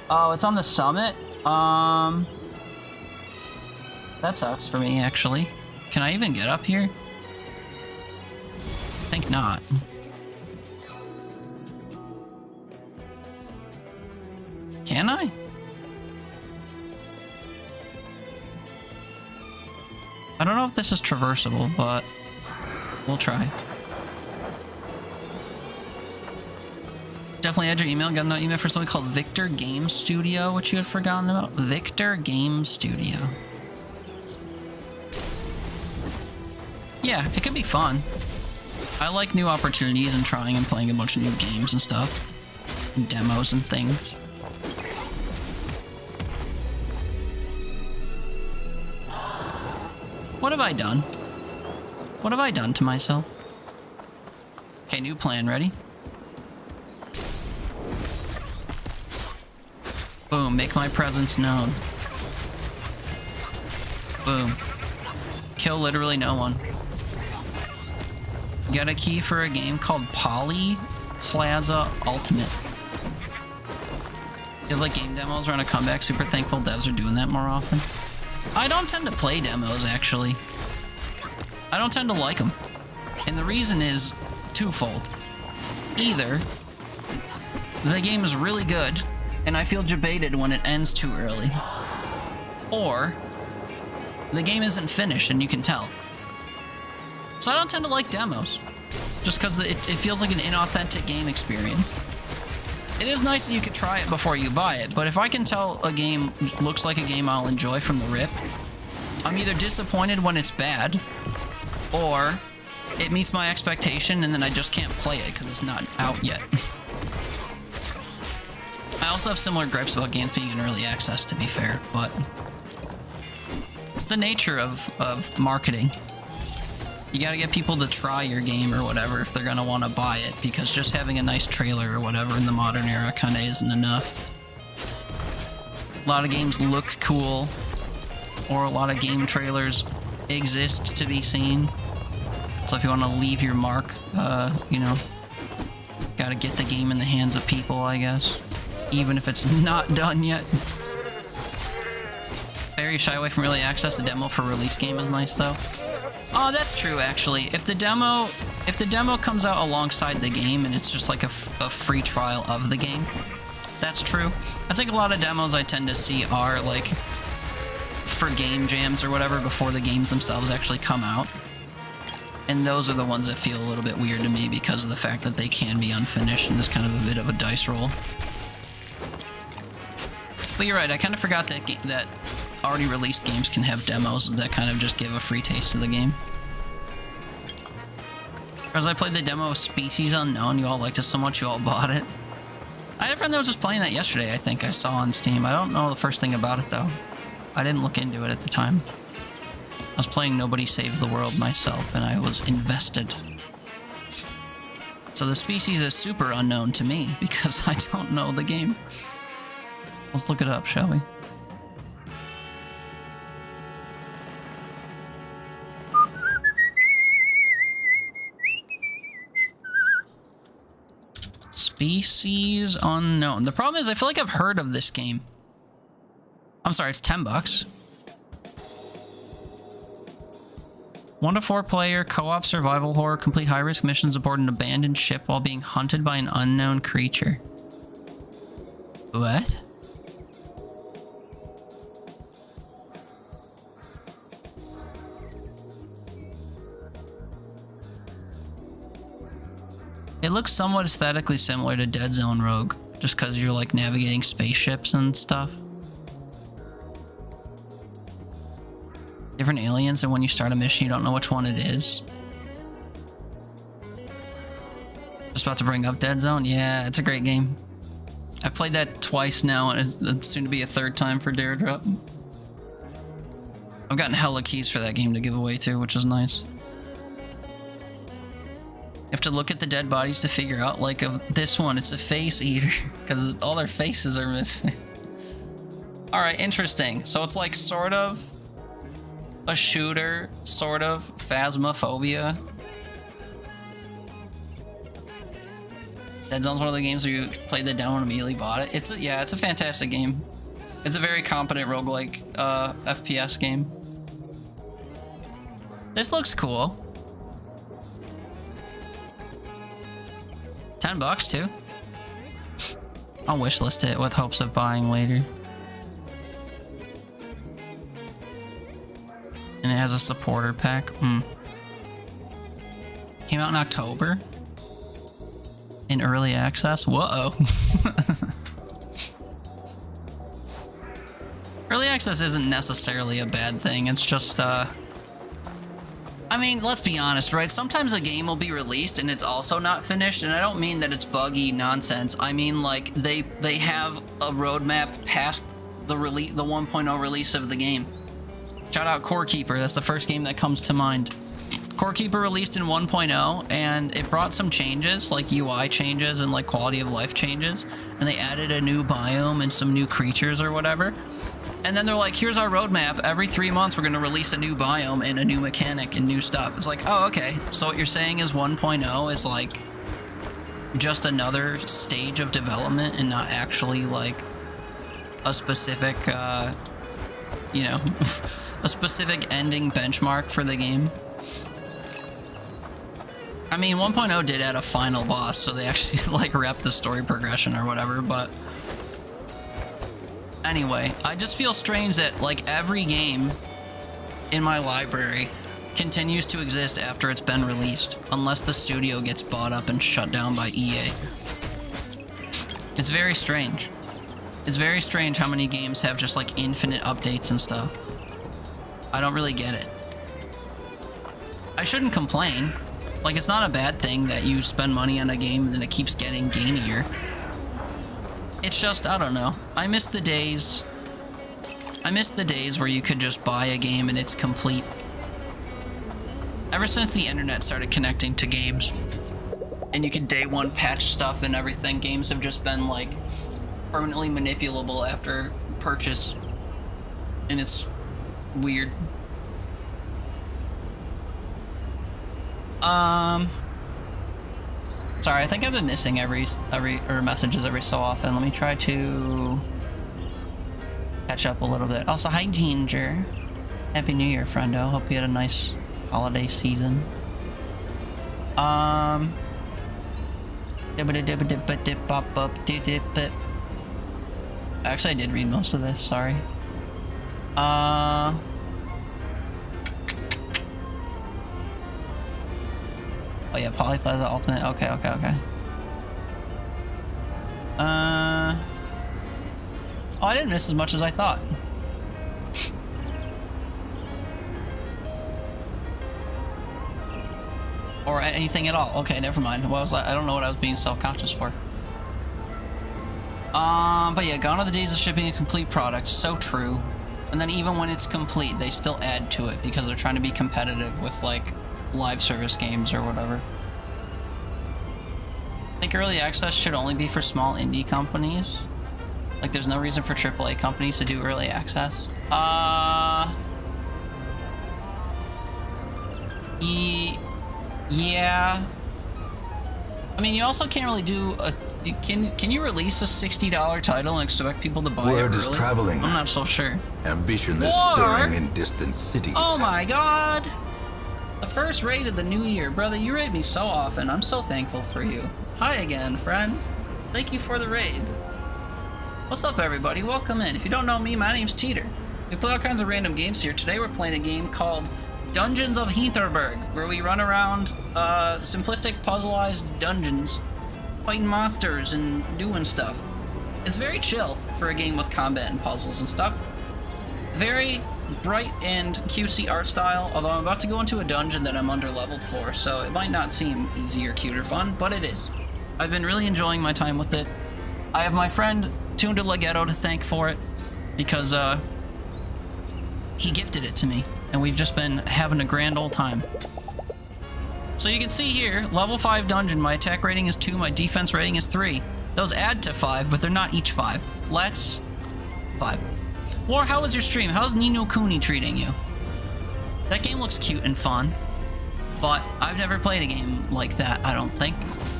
Oh, it's on the summit? That sucks for me, actually. Can I even get up here? I think not. Can I? I don't know if this is traversable, but we'll try. Definitely had your email. Got an email for something called Victor Game Studio, which you had forgotten about. Victor Game Studio. Yeah, it could be fun. I like new opportunities and trying and playing a bunch of new games and stuff. And demos and things. What have I done? What have I done to myself? Okay, new plan. Ready? Boom. Make my presence known. Boom. Kill literally no one. Get a key for a game called Poly Plaza Ultimate. Feels like game demos are on a comeback. Super thankful devs are doing that more often. I don't tend to play demos, actually. I don't tend to like them. And the reason is twofold. Either the game is really good, and I feel jebaited when it ends too early. Or the game isn't finished, and you can tell. So I don't tend to like demos. Just because it feels like an inauthentic game experience. It is nice that you could try it before you buy it, but if I can tell a game looks like a game I'll enjoy from the rip, I'm either disappointed when it's bad, or it meets my expectation and then I just can't play it because it's not out yet. I also have similar gripes about games being in early access, to be fair, but it's the nature of marketing. You gotta get people to try your game or whatever if they're gonna want to buy it, because just having a nice trailer or whatever in the modern era kinda isn't enough. A lot of games look cool, or a lot of game trailers exist to be seen. So if you want to leave your mark, you know, gotta get the game in the hands of people, I guess. Even if it's not done yet. Very shy away from early access. The demo for release game is nice though. Oh, that's true, actually. If the demo comes out alongside the game and it's just like a free trial of the game, that's true. I think a lot of demos I tend to see are like for game jams or whatever before the games themselves actually come out. And those are the ones that feel a little bit weird to me because of the fact that they can be unfinished and it's kind of a bit of a dice roll. But you're right, I kind of forgot that already released games can have demos that kind of just give a free taste of the game. As I played the demo of Species Unknown, you all liked it so much you all bought it. I had a friend that was just playing that yesterday, I think I saw on Steam. I don't know the first thing about it though. I didn't look into it at the time. I was playing Nobody Saves the World myself and I was invested. So the species is super unknown to me because I don't know the game. Let's look it up, shall we? Species Unknown. The problem is I feel like I've heard of this game. I'm sorry, it's $10. 1 to 4 player co-op survival horror, complete high-risk missions aboard an abandoned ship while being hunted by an unknown creature. What? It looks somewhat aesthetically similar to Dead Zone Rogue, just because you're like navigating spaceships and stuff. Different aliens, and when you start a mission, you don't know which one it is. Just about to bring up Dead Zone? Yeah, it's a great game. I've played that twice now, and it's soon to be a third time for Dare Drop. I've gotten hella keys for that game to give away too, which is nice. You have to look at the dead bodies to figure out, like, of this one, it's a face eater, because all their faces are missing. Alright, interesting. So it's like sort of a shooter, sort of Phasmophobia. Dead Zone's one of the games where you played the demo and immediately bought it. It's a fantastic game. It's a very competent roguelike FPS game. This looks cool. $10 too. I'll wishlist it with hopes of buying later. And it has a supporter pack. Came out in October. In early access? Whoa. Early access isn't necessarily a bad thing. It's just, I mean, let's be honest, right? Sometimes a game will be released and it's also not finished, and I don't mean that it's buggy nonsense. I mean, like, they have a roadmap past the 1.0 release of the game. Shout out Core Keeper. That's the first game that comes to mind. Core Keeper released in 1.0, and it brought some changes, like UI changes and like quality of life changes, and they added a new biome and some new creatures or whatever. And then they're like, here's our roadmap. Every 3 months, we're going to release a new biome and a new mechanic and new stuff. It's like, oh, okay. So what you're saying is 1.0 is like just another stage of development and not actually like a specific, you know, a specific ending benchmark for the game. I mean, 1.0 did add a final boss, so they actually like rep the story progression or whatever, but anyway, I just feel strange that like every game in my library continues to exist after it's been released, unless the studio gets bought up and shut down by EA. It's very strange. It's very strange how many games have just like infinite updates and stuff. I don't really get it. I shouldn't complain. Like, it's not a bad thing that you spend money on a game and then it keeps getting gamier. It's just, I don't know. I miss the days where you could just buy a game and it's complete. Ever since the internet started connecting to games and you can day one patch stuff and everything, games have just been like permanently manipulable after purchase. And it's weird. Sorry, I think I've been missing every messages every so often. Let me try to catch up a little bit. Also, hi Ginger. Happy New Year, friendo. Hope you had a nice holiday season. Actually, I did read most of this, sorry. Oh yeah, Polyplaza Ultimate. Okay. Oh, I didn't miss as much as I thought. Or anything at all. Okay, never mind. What was I don't know what I was being self-conscious for. But yeah, gone are the days of shipping a complete product. So true. And then even when it's complete, they still add to it because they're trying to be competitive with like live service games or whatever. I think early access should only be for small indie companies. Like, there's no reason for AAA companies to do early access. Yeah. I mean, you also can't really do a... Can you release a $60 title and expect people to buy it Word early? is traveling. I'm not so sure. Ambition is War? stirring in distant cities. Oh my god! The first raid of the new year. Brother, you raid me so often. I'm so thankful for you. Hi again, friends. Thank you for the raid. What's up, everybody? Welcome in. If you don't know me, my name's Teeter. We play all kinds of random games here. Today we're playing a game called Dungeons of Hinterberg, where we run around simplistic puzzleized dungeons, fighting monsters and doing stuff. It's very chill for a game with combat and puzzles and stuff. Very bright and cutesy art style, although I'm about to go into a dungeon that I'm under-leveled for, so it might not seem easy or cute or fun, but it is. I've been really enjoying my time with it. I have my friend Tunda Leghetto to thank for it, because he gifted it to me, and we've just been having a grand old time. So you can see here, level 5 dungeon, my attack rating is 2, my defense rating is 3. Those add to 5, but they're not each 5. Let's... 5. War, how was your stream? How's Ni no Kuni treating you? That game looks cute and fun, but I've never played a game like that, I don't think.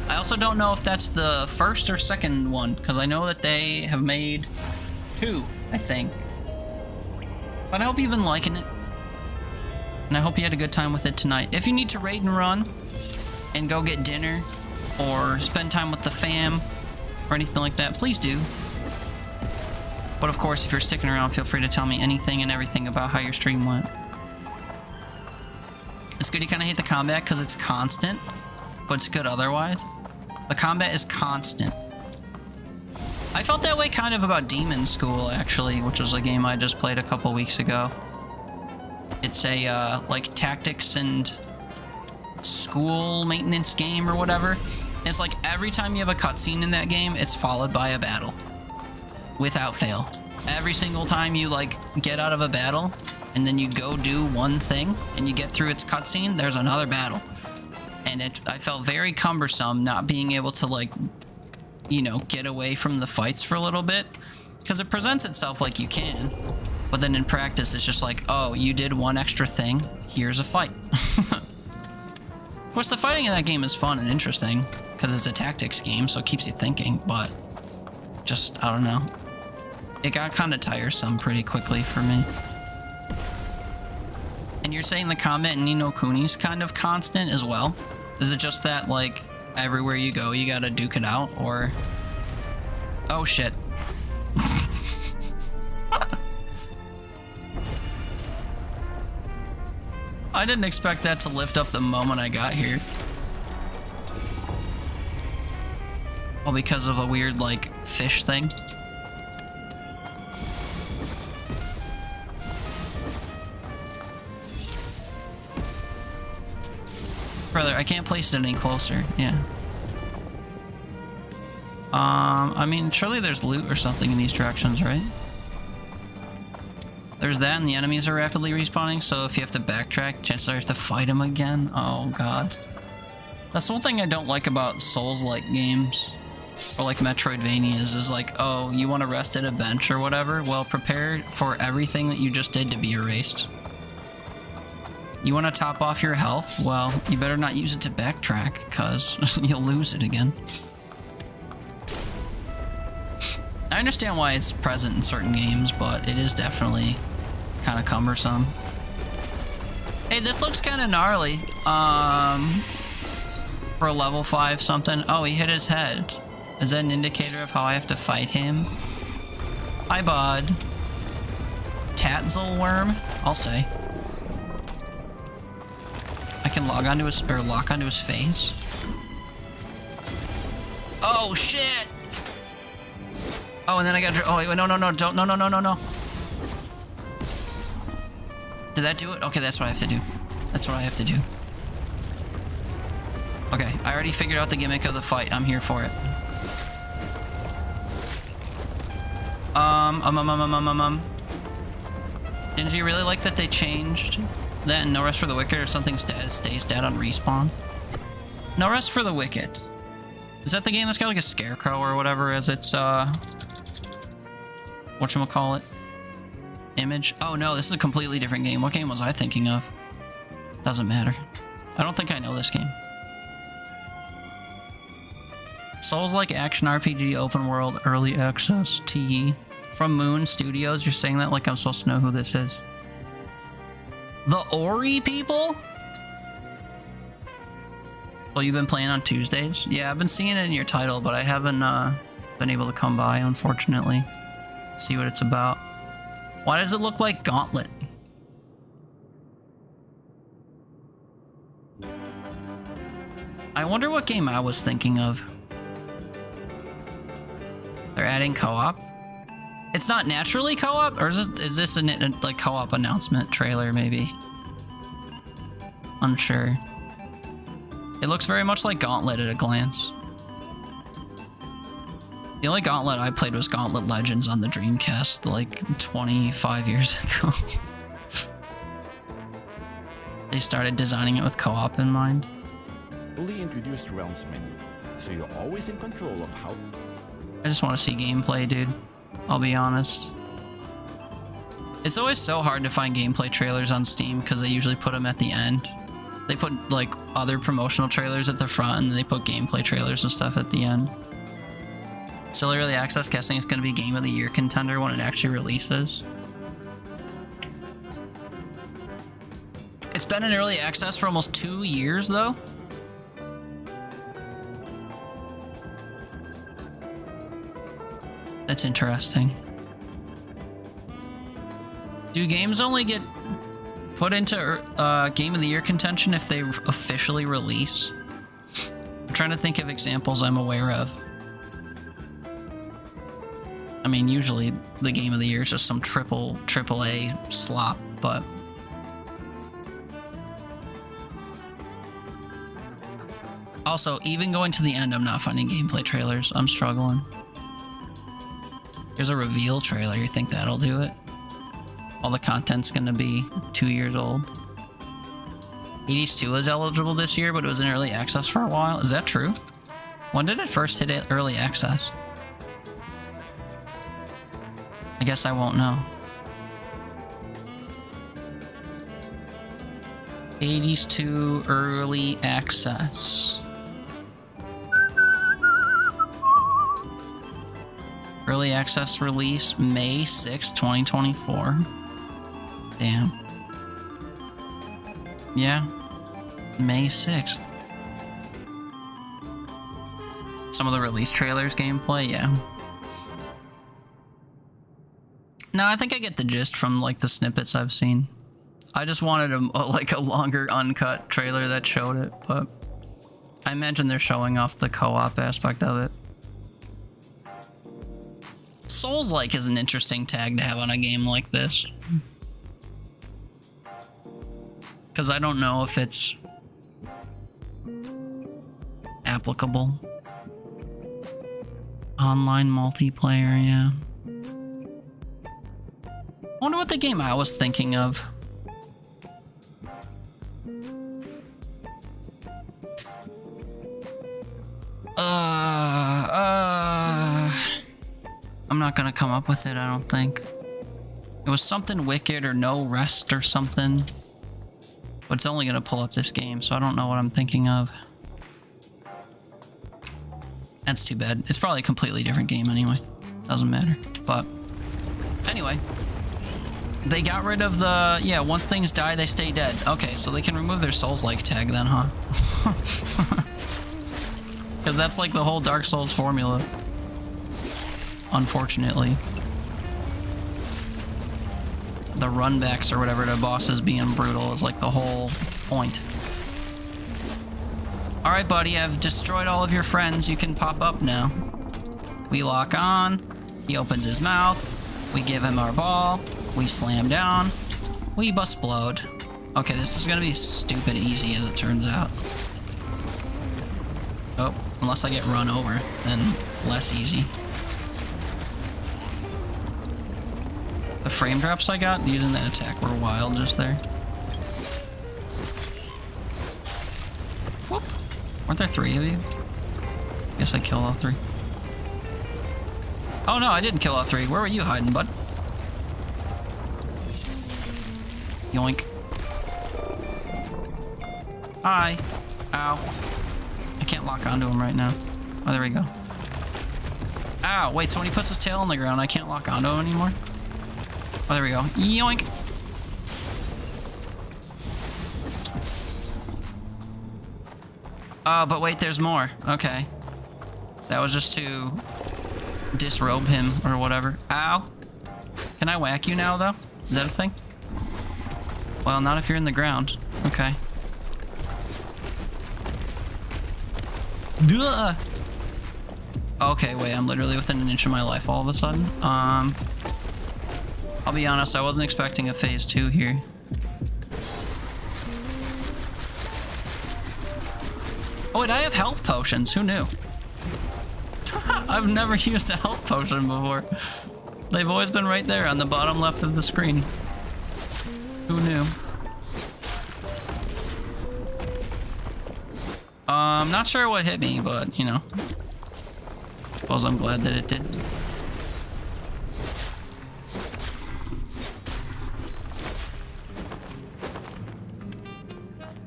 I also don't know if that's the first or second one, because I know that they have made 2, I think. But I hope you've been liking it. And I hope you had a good time with it tonight. If you need to raid and run and go get dinner or spend time with the fam or anything like that, please do. But of course, if you're sticking around, feel free to tell me anything and everything about how your stream went. It's good you kind of hate the combat because it's constant, but it's good otherwise. The combat is constant. I felt that way kind of about Demon School, actually, which was a game I just played a couple weeks ago. It's a, like, tactics and school maintenance game or whatever. It's like every time you have a cutscene in that game, it's followed by a battle. Without fail. Every single time you, like, get out of a battle, and then you go do one thing, and you get through its cutscene, there's another battle. And I felt very cumbersome not being able to, like, you know, get away from the fights for a little bit. Because it presents itself like you can. But then in practice, it's just like, oh, you did one extra thing, here's a fight. Of course, the fighting in that game is fun and interesting, because it's a tactics game, so it keeps you thinking, but just, I don't know. It got kind of tiresome pretty quickly for me. And you're saying the combat in Ni no Kuni's kind of constant as well? Is it just that, like, everywhere you go, you gotta duke it out, or... Oh, shit. I didn't expect that to lift up the moment I got here. All because of a weird, like, fish thing. Brother, I can't place it any closer. Yeah. I mean, surely there's loot or something in these directions, right? There's that, and the enemies are rapidly respawning, so if you have to backtrack, chances are you have to fight them again. Oh, God. That's one thing I don't like about Souls-like games, or like Metroidvanias, is like, oh, you want to rest at a bench or whatever? Well, prepare for everything that you just did to be erased. You want to top off your health? Well, you better not use it to backtrack, because you'll lose it again. I understand why it's present in certain games, but it is definitely kind of cumbersome. Hey, this looks kind of gnarly. For a level 5 something. Oh, he hit his head. Is that an indicator of how I have to fight him? Hi, bud. Tatzelworm, I'll say. I can log onto his, or lock onto his face. Oh, shit! Oh, and then I got, oh, wait, no, don't, no. Did that do it? Okay, that's what I have to do. That's what I have to do. Okay, I already figured out the gimmick of the fight. I'm here for it. Didn't you really like that they changed that in No Rest for the Wicked, or something stays dead on respawn? No Rest for the Wicked. Is that the game that's got like a scarecrow or whatever as its, whatchamacallit? Image? Oh no, this is a completely different game. What game was I thinking of? Doesn't matter. I don't think I know this game. Souls-like action RPG open world early access TE from Moon Studios. You're saying that like I'm supposed to know who this is. The Ori people? Well, you've been playing on Tuesdays? Yeah, I've been seeing it in your title, but I haven't been able to come by, unfortunately. See what it's about. Why does it look like Gauntlet? I wonder what game I was thinking of. They're adding co-op. It's not naturally co-op, or is this a like co-op announcement trailer? Maybe. Unsure. It looks very much like Gauntlet at a glance. The only Gauntlet I played was Gauntlet Legends on the Dreamcast like 25 years ago. They started designing it with co-op in mind. Fully introduced realms menu, so you're always in control of how. I just want to see gameplay, dude. I'll be honest. It's always so hard to find gameplay trailers on Steam because they usually put them at the end. They put like other promotional trailers at the front and they put gameplay trailers and stuff at the end. Still early access, guessing it's going to be Game of the Year contender when it actually releases. It's been in early access for almost 2 years though. That's interesting. Do games only get put into Game of the Year contention if they officially release? I'm trying to think of examples I'm aware of. I mean, usually the game of the year is just some triple A slop, but also, even going to the end, I'm not finding gameplay trailers. I'm struggling. Here's a reveal trailer. You think that'll do it? All the content's gonna be 2 years old. Hades 2 was eligible this year, but it was in early access for a while. Is that true? When did it first hit early access? I guess I won't know. Hades 2 early access. Early access release May 6, 2024. Damn. Yeah. May 6th. Some of the release trailers gameplay, yeah. No, I think I get the gist from like the snippets I've seen. I just wanted a longer uncut trailer that showed it, but I imagine they're showing off the co-op aspect of it. Souls-like is an interesting tag to have on a game like this. Because I don't know if it's applicable. Online multiplayer, yeah. I wonder what the game I was thinking of. I'm not gonna come up with it, I don't think. It was something Wicked or No Rest or something. But it's only gonna pull up this game, so I don't know what I'm thinking of. That's too bad. It's probably a completely different game anyway. Doesn't matter. But anyway. They got rid of the... Yeah, once things die, they stay dead. Okay, so they can remove their Souls-like tag then, huh? Because that's like the whole Dark Souls formula. Unfortunately. The runbacks or whatever to bosses being brutal is like the whole point. Alright, buddy, I've destroyed all of your friends. You can pop up now. We lock on. He opens his mouth. We give him our ball. We slam down. We bust blowed. Okay, this is gonna be stupid easy as it turns out. Oh, unless I get run over, then less easy. The frame drops I got using that attack were wild just there. Whoop. Weren't there 3 of you? Guess I killed all 3. Oh no, I didn't kill all 3. Where were you hiding, bud? Yoink. Hi. Ow. I can't lock onto him right now. Oh, there we go. Ow, wait, so when he puts his tail on the ground, I can't lock onto him anymore? Oh, there we go. Yoink. But wait, there's more. Okay. That was just to disrobe him or whatever. Ow. Can I whack you now, though? Is that a thing? Well, not if you're in the ground. Okay. Duh! Okay, wait, I'm literally within an inch of my life all of a sudden. I'll be honest, I wasn't expecting a phase 2 here. Oh wait, I have health potions. Who knew? I've never used a health potion before. They've always been right there on the bottom left of the screen. Who knew? I'm not sure what hit me, but, you know. Suppose I'm glad that it did.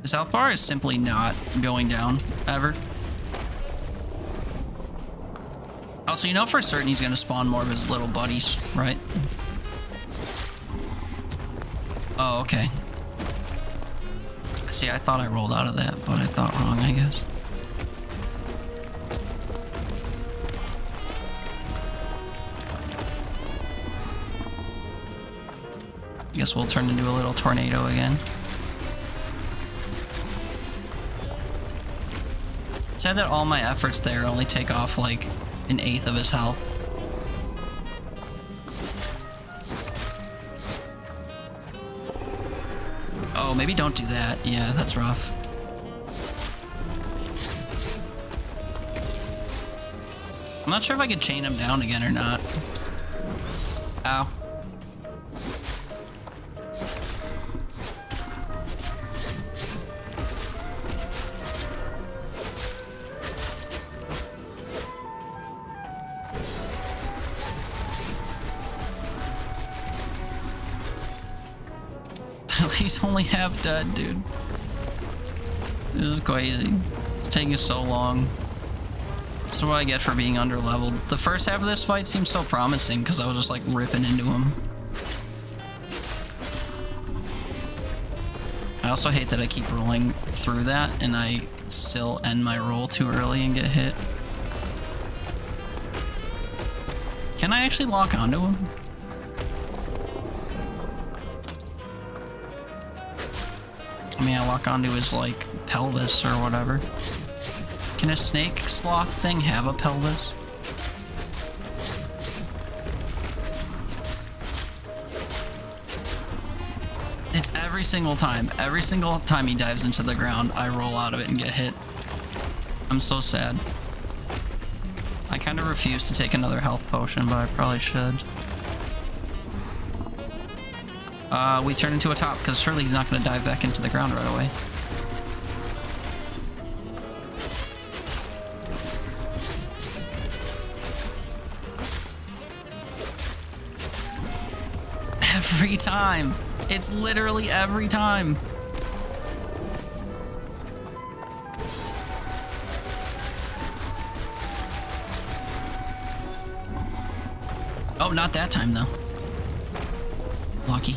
This health bar is simply not going down, ever. Also, you know for certain he's gonna spawn more of his little buddies, right? Oh, okay. See, I thought I rolled out of that, but I thought wrong, I guess. Guess we'll turn into a little tornado again. Said that all my efforts there only take off like 1/8 of his health. Oh, maybe don't do that. Yeah, that's rough. I'm not sure if I could chain him down again or not. Ow. He's only half dead, dude. This is crazy. It's taking so long. That's what I get for being underleveled. The first half of this fight seemed so promising because I was just like ripping into him. I also hate that I keep rolling through that and I still end my roll too early and get hit. Can I actually lock onto him? I mean, I lock onto his, like, pelvis or whatever. Can a snake sloth thing have a pelvis? It's every single time. Every single time he dives into the ground, I roll out of it and get hit. I'm so sad. I kind of refuse to take another health potion, but I probably should. We turn into a top, because surely he's not going to dive back into the ground right away. Every time! It's literally every time! Oh, not that time, though. Lucky.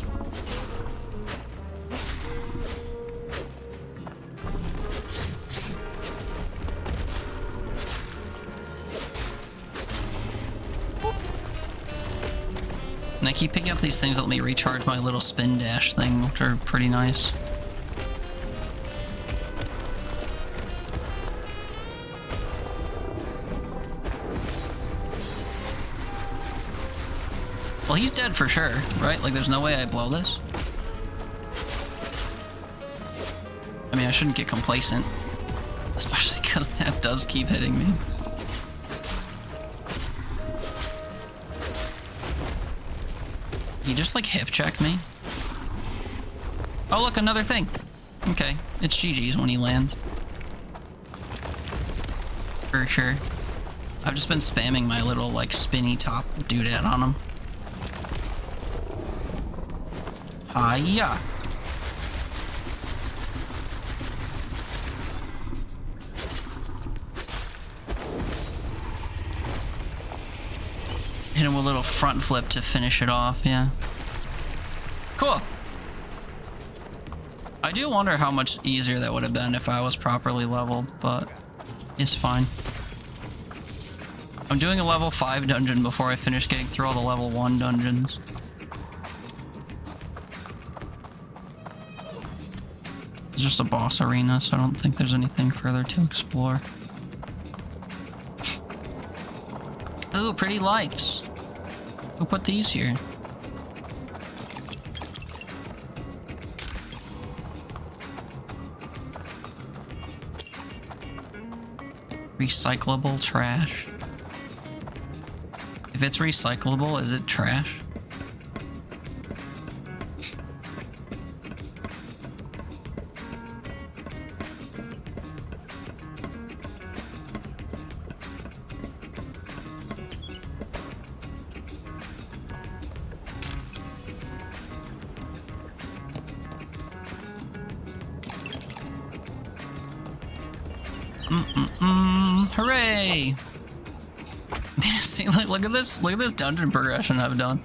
And I keep picking up these things that let me recharge my little spin dash thing, which are pretty nice. Well, he's dead for sure, right? Like, there's no way I blow this. I mean, I shouldn't get complacent. Especially because that does keep hitting me. He just, like, hip check me? Oh, look, another thing. Okay, it's GG's when he lands. For sure. I've just been spamming my little, like, spinny top doodad on him. Hiya! Hit him with a little front flip to finish it off, yeah. Cool. I do wonder how much easier that would have been if I was properly leveled, but it's fine. I'm doing a level 5 dungeon before I finish getting through all the level 1 dungeons. It's just a boss arena, so I don't think there's anything further to explore. Ooh, pretty lights. Who put these here? Recyclable trash. If it's recyclable, is it trash? Hooray! See, look at this dungeon progression I've done.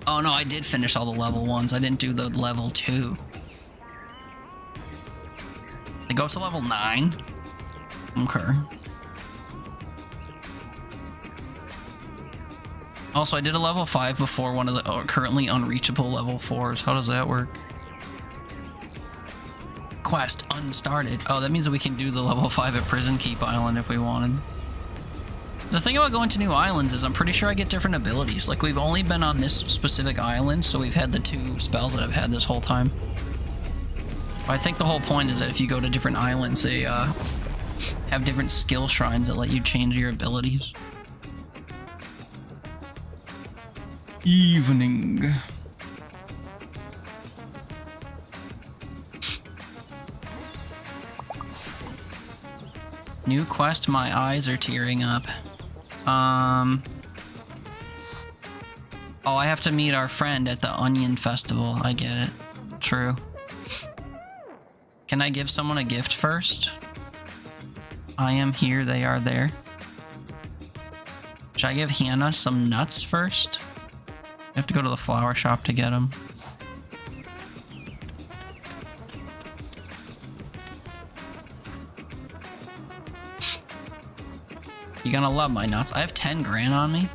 Oh no, I did finish all the level 1s. I didn't do the level 2. I go to level 9. Okay. Also, I did a level 5 before one of the currently unreachable level 4s. How does that work? quest unstarted. Oh, that means that we can do the level 5 at Prison Keep Island if we wanted. The thing about going to new islands is I'm pretty sure I get different abilities. Like, we've only been on this specific island, so we've had the 2 spells that I've had this whole time. I think the whole point is that if you go to different islands, they have different skill shrines that let you change your abilities. Evening. New quest, my eyes are tearing up. Oh, I have to meet our friend at the Onion Festival. I get it. True. Can I give someone a gift first? I am here, they are there. Should I give Hannah some nuts first? I have to go to the flower shop to get them. You're gonna love my nuts. I have 10 grand on me.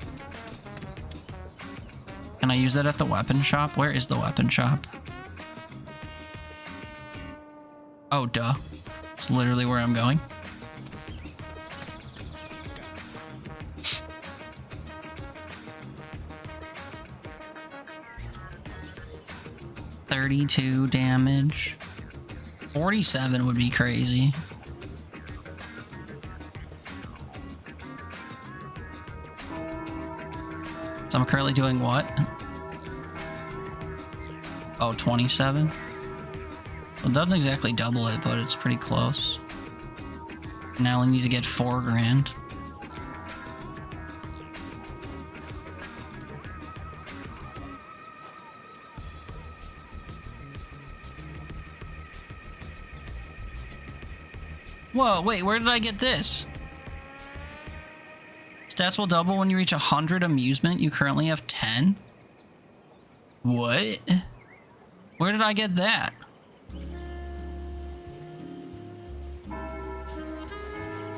Can I use that at the weapon shop? Where is the weapon shop? Oh, duh. It's literally where I'm going. $32 damage. 47 would be crazy. So I'm currently doing what? Oh, 27? Well, it doesn't exactly double it, but it's pretty close. Now I need to get 4 grand. Whoa, wait, where did I get this? Stats will double when you reach 100 amusement. You currently have 10? What? Where did I get that?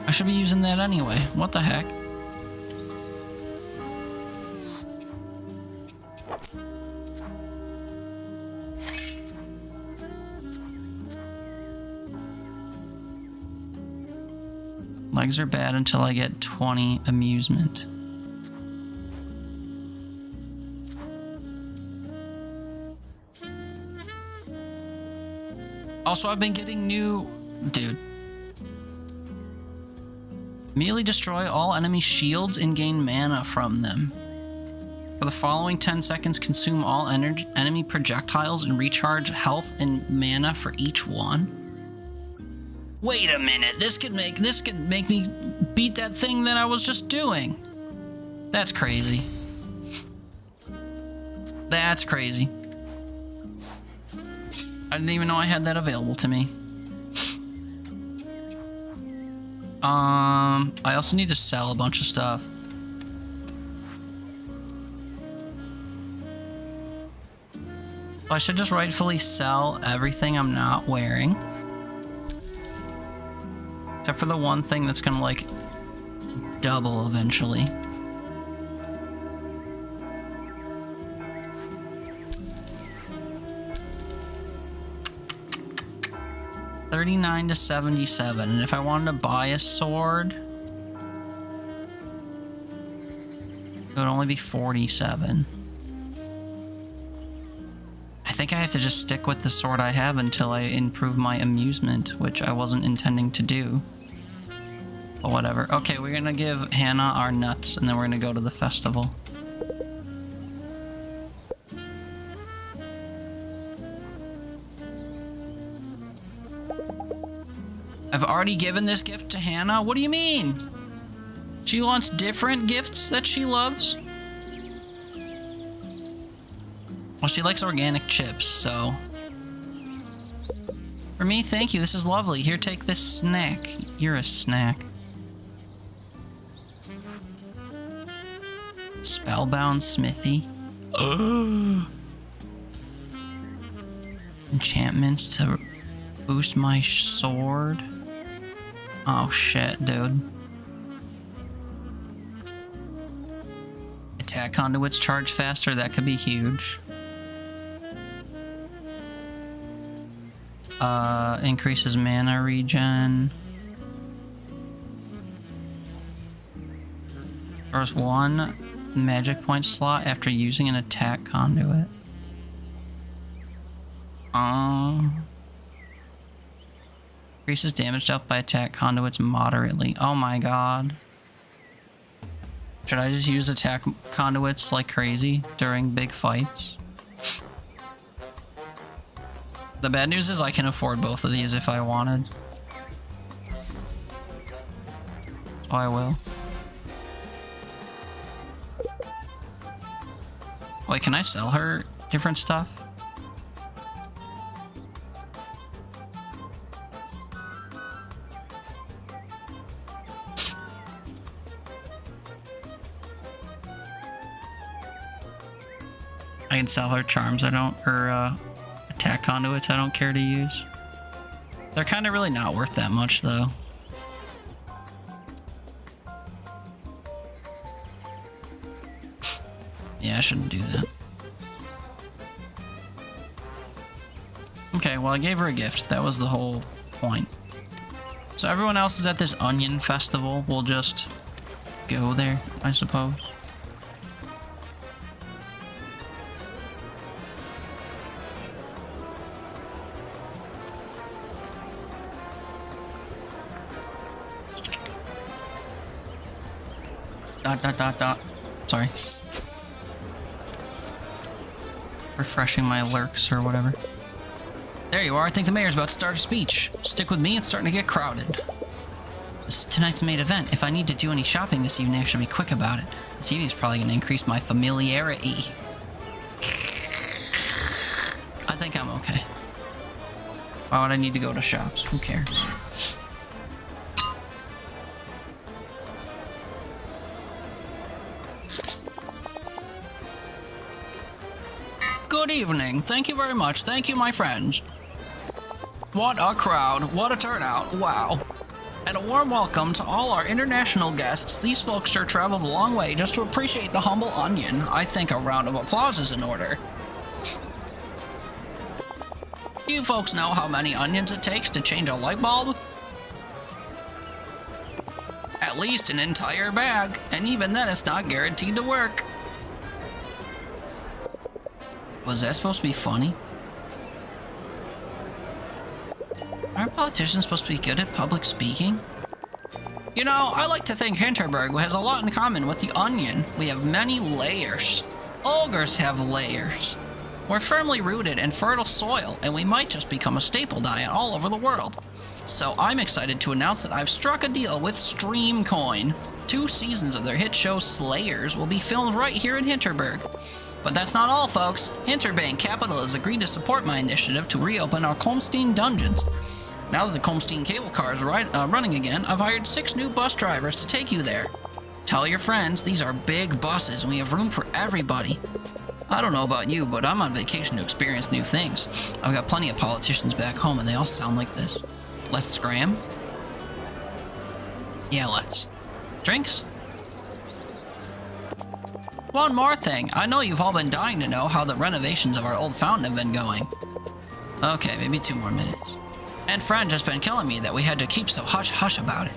I should be using that anyway. What the heck? Legs are bad until I get 20 amusement. Also, I've been getting new... Dude. Immediately destroy all enemy shields and gain mana from them. For the following 10 seconds, consume all enemy projectiles and recharge health and mana for each one. Wait a minute, this could make me beat that thing that I was just doing. That's crazy. That's crazy. I didn't even know I had that available to me. I also need to sell a bunch of stuff. I should just rightfully sell everything I'm not wearing. Except for the one thing that's gonna, like, double eventually. $39 to $77, and if I wanted to buy a sword, it would only be $47. I think I have to just stick with the sword I have until I improve my amusement, which I wasn't intending to do. But whatever. Okay, we're gonna give Hannah our nuts, and then we're gonna go to the festival. I've already given this gift to Hannah? What do you mean? She wants different gifts that she loves? Well, she likes organic chips, so... For me, thank you. This is lovely. Here, take this snack. You're a snack. Spellbound Smithy. Enchantments to boost my sword. Oh shit, dude. Attack conduits charge faster. That could be huge. Increases mana regen. There's 1 magic point slot after using an attack conduit. Increases damage dealt by attack conduits moderately. Oh my god. Should I just use attack conduits like crazy during big fights? The bad news is I can afford both of these if I wanted. So I will. Wait, can I sell her different stuff? I can sell her charms or attack conduits I don't care to use. They're kind of really not worth that much though. Yeah, I shouldn't do that. Okay, well I gave her a gift. That was the whole point. So everyone else is at this onion festival. We'll just go there, I suppose. Sorry. Refreshing my lurks or whatever. There you are. I think the mayor's about to start a speech. Stick with me, it's starting to get crowded. This is tonight's main event. If I need to do any shopping this evening, I should be quick about it. This evening's probably going to increase my familiarity. I think I'm okay. Why would I need to go to shops? Who cares? Good evening. Thank you very much. Thank you, my friends. What a crowd. What a turnout. Wow. And a warm welcome to all our international guests. These folks sure traveled a long way just to appreciate the humble onion. I think a round of applause is in order. Do you folks know how many onions it takes to change a light bulb? At least an entire bag, and even then it's not guaranteed to work. Was that supposed to be funny? Aren't politicians supposed to be good at public speaking? You know, I like to think Hinterberg has a lot in common with the onion. We have many layers. Ogres have layers. We're firmly rooted in fertile soil, and we might just become a staple diet all over the world. So I'm excited to announce that I've struck a deal with Streamcoin. 2 seasons of their hit show Slayers will be filmed right here in Hinterberg. But that's not all, folks. Hinterbank Capital has agreed to support my initiative to reopen our Comstein dungeons. Now that the Comstein cable car is running again, I've hired 6 new bus drivers to take you there. Tell your friends, these are big buses and we have room for everybody. I don't know about you, but I'm on vacation to experience new things. I've got plenty of politicians back home and they all sound like this. Let's scram? Yeah, let's. Drinks? One more thing. I know you've all been dying to know how the renovations of our old fountain have been going. Okay, maybe 2 more minutes. And Friend has been killing me that we had to keep so hush-hush about it.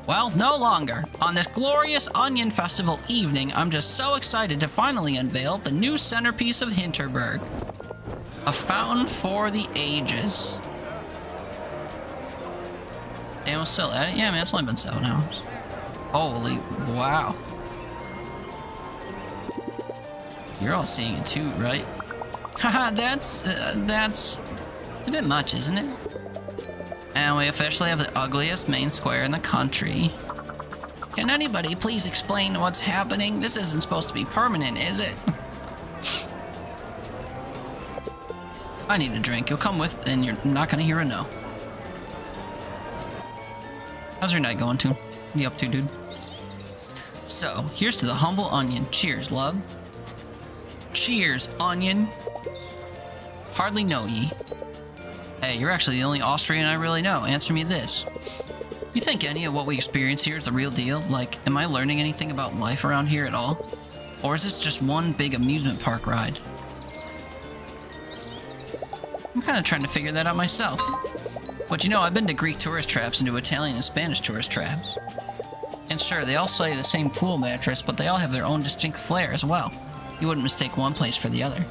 Well, no longer. On this glorious Onion Festival evening, I'm just so excited to finally unveil the new centerpiece of Hinterberg. A fountain for the ages. Damn, we're still at it? Yeah, man, it's only been 7 hours. Holy, wow. You're all seeing it too, right? Haha, that's it's a bit much, isn't it? And we officially have the ugliest main square in the country. Can anybody please explain what's happening? This isn't supposed to be permanent, is it? I need a drink. You'll come with, and you're not gonna hear a no. How's your night going, too? What you up to, dude? So, here's to the humble onion. Cheers, love. Cheers, onion. Hardly know ye. Hey, you're actually the only Austrian I really know. Answer me this. You think any of what we experience here is the real deal? Like, am I learning anything about life around here at all? Or is this just one big amusement park ride? I'm kind of trying to figure that out myself. But you know, I've been to Greek tourist traps and to Italian and Spanish tourist traps. And sure, they all say the same pool mattress, but they all have their own distinct flair as well. You wouldn't mistake one place for the other.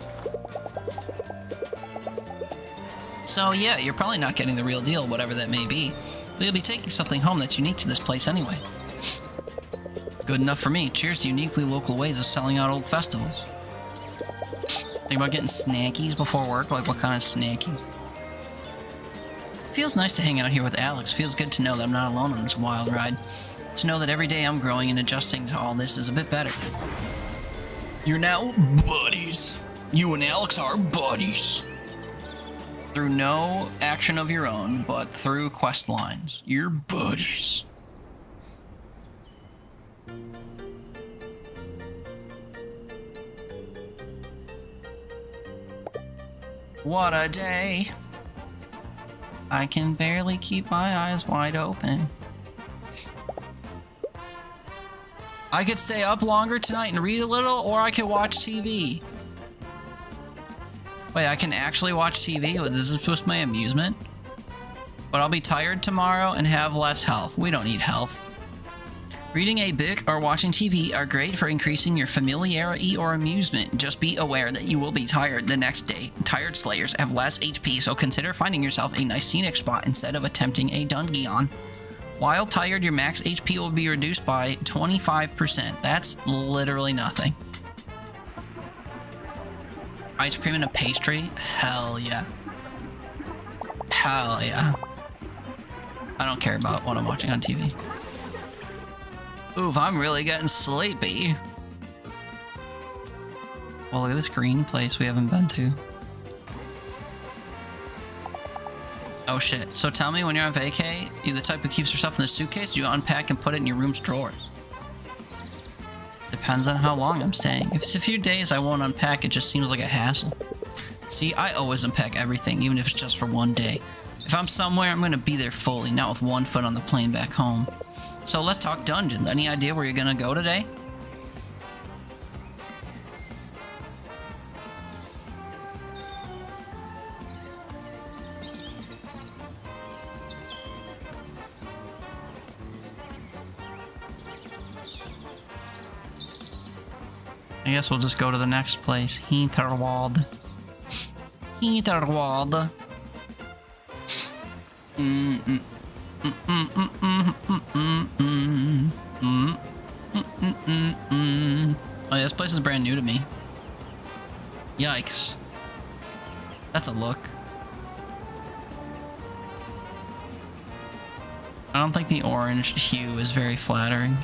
So yeah, you're probably not getting the real deal, whatever that may be. But you'll be taking something home that's unique to this place anyway. Good enough for me. Cheers to uniquely local ways of selling out old festivals. Think about getting snackies before work? Like what kind of snackies? Feels nice to hang out here with Alex. Feels good to know that I'm not alone on this wild ride. To know that every day I'm growing and adjusting to all this is a bit better. You're now buddies. You and Alex are buddies. Through no action of your own, but through quest lines. You're buddies. What a day. I can barely keep my eyes wide open. I could stay up longer tonight and read a little, or I could watch TV. Wait, I can actually watch TV? Is this supposed to be my amusement? But I'll be tired tomorrow and have less health. We don't need health. Reading a book or watching TV are great for increasing your familiarity or amusement. Just be aware that you will be tired the next day. Tired slayers have less HP, so consider finding yourself a nice scenic spot instead of attempting a dungeon. While tired, your max HP will be reduced by 25%. That's literally nothing. Ice cream and a pastry? Hell yeah. Hell yeah. I don't care about what I'm watching on TV. Oof, I'm really getting sleepy. Well, look at this green place we haven't been to. Oh shit. So tell me, when you're on vacay, you the type who keeps your stuff in the suitcase, you unpack and put it in your room's drawers? Depends on how long I'm staying. If it's a few days, I won't unpack. It just seems like a hassle. See, I always unpack everything, even if it's just for one day. If I'm somewhere, I'm gonna be there fully, not with one foot on the plane back home. So let's talk dungeons. Any idea where you're gonna go today? I guess we'll just go to the next place. Hinterwald. Hinterwald. Oh yeah, this place is brand new to me. Yikes. That's a look. I don't think the orange hue is very flattering.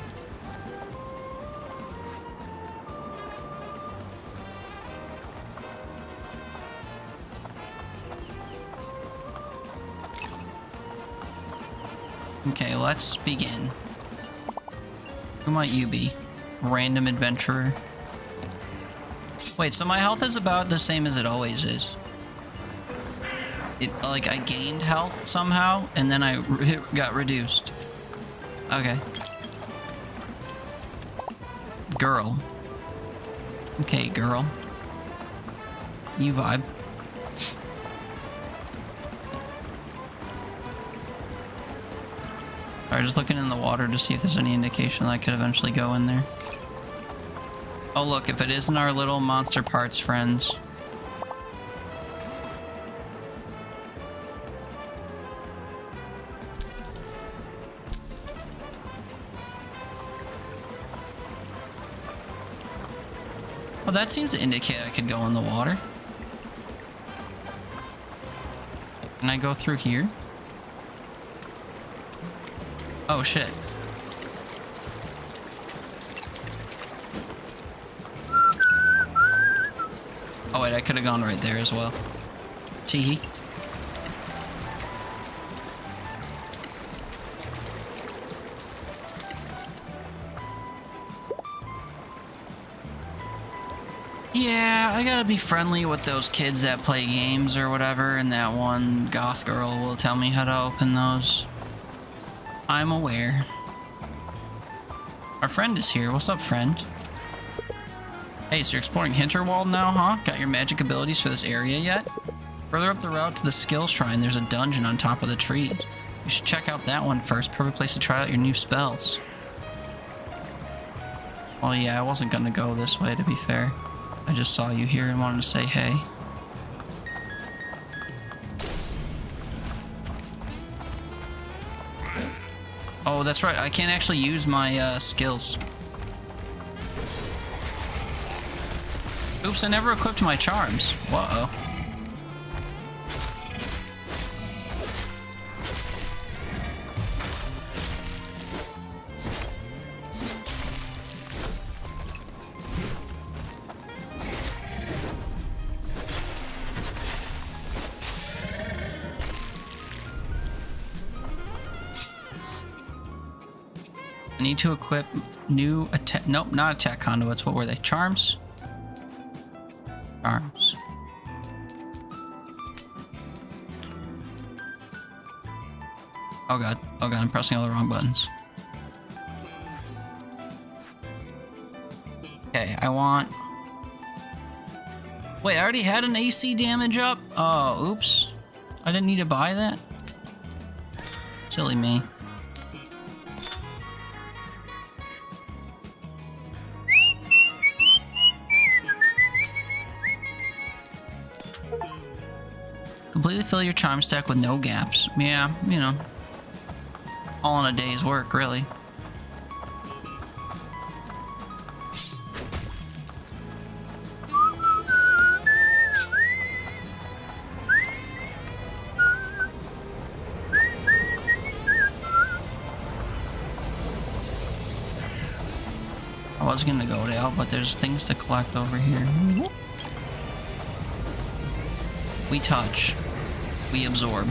Okay, let's begin. Who might you be? Random adventurer. Wait, so my health is about the same as it always is. Like, I gained health somehow, and then I got reduced. Okay. Girl. Okay, girl. You vibe. Alright, just looking in the water to see if there's any indication that I could eventually go in there. Oh look, if it isn't our little monster parts friends. Well, that seems to indicate I could go in the water. Can I go through here? Oh shit. Oh wait, I could have gone right there as well. Teehee. Yeah, I gotta be friendly with those kids that play games or whatever, and that one goth girl will tell me how to open those. I'm aware. Our friend is here. What's up, friend? Hey, so you're exploring Hinterwald now, huh? Got your magic abilities for this area yet? Further up the route to the skill shrine, there's a dungeon on top of the trees. You should check out that one first. Perfect place to try out your new spells. Well, yeah, I wasn't gonna go this way, to be fair. I just saw you here and wanted to say hey. Oh, that's right. I can't actually use my skills. Oops, I never equipped my charms. Whoa. I need to equip new attack. Nope, not attack conduits. What were they? Charms? Charms. Oh god. Oh god, I'm pressing all the wrong buttons. Okay, I want... Wait, I already had an AC damage up? Oh, oops. I didn't need to buy that? Silly me. Completely fill your charm stack with no gaps. Yeah, you know. All in a day's work, really. I was gonna go down, but there's things to collect over here. We touch. We absorb.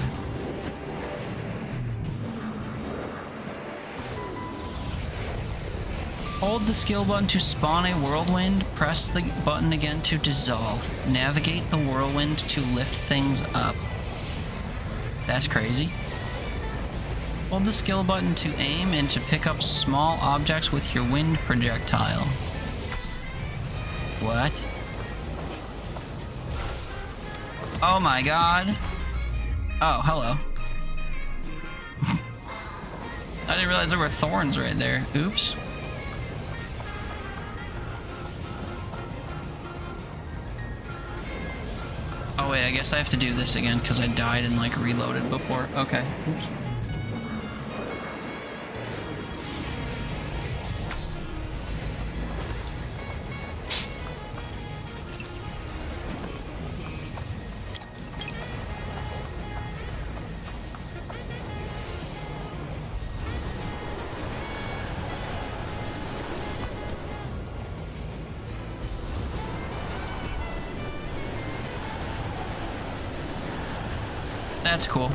Hold the skill button to spawn a whirlwind. Press the button again to dissolve. Navigate the whirlwind to lift things up. That's crazy. Hold the skill button to aim and to pick up small objects with your wind projectile. What? Oh my god. Oh, hello. I didn't realize there were thorns right there. Oops. Oh wait, I guess I have to do this again because I died and like reloaded before. Okay. Oops. That's cool.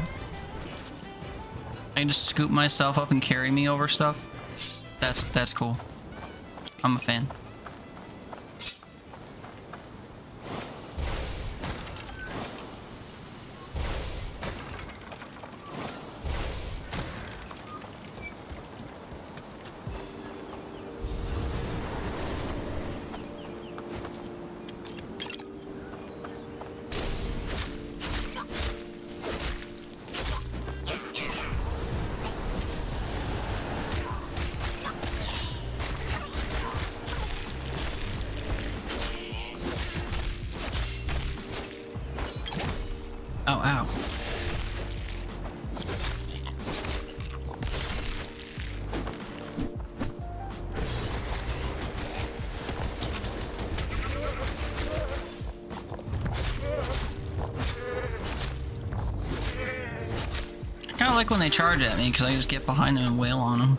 I can just scoop myself up and carry me over stuff. That's cool. I'm a fan. Oh, ow. I kinda like when they charge at me, because I just get behind them and wail on them.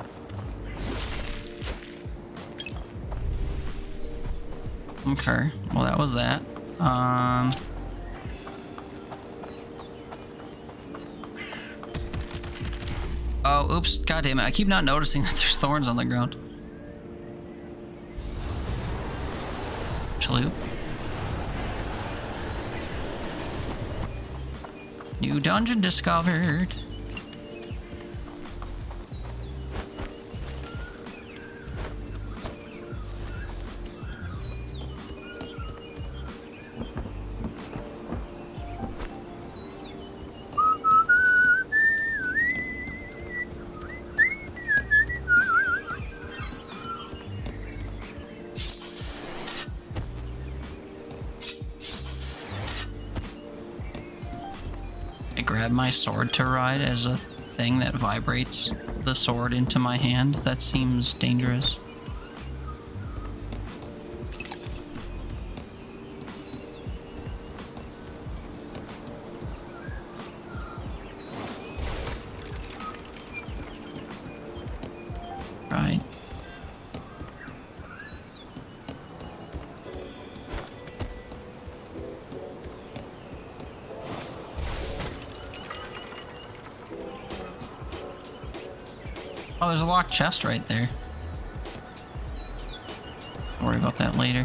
Okay, well that was that. Oh, oops. God damn it. I keep not noticing that there's thorns on the ground. Chaloop. New dungeon discovered. grab my sword to ride as a thing that vibrates the sword into my hand. That seems dangerous. Right. Oh, there's a locked chest right there. Don't worry about that later.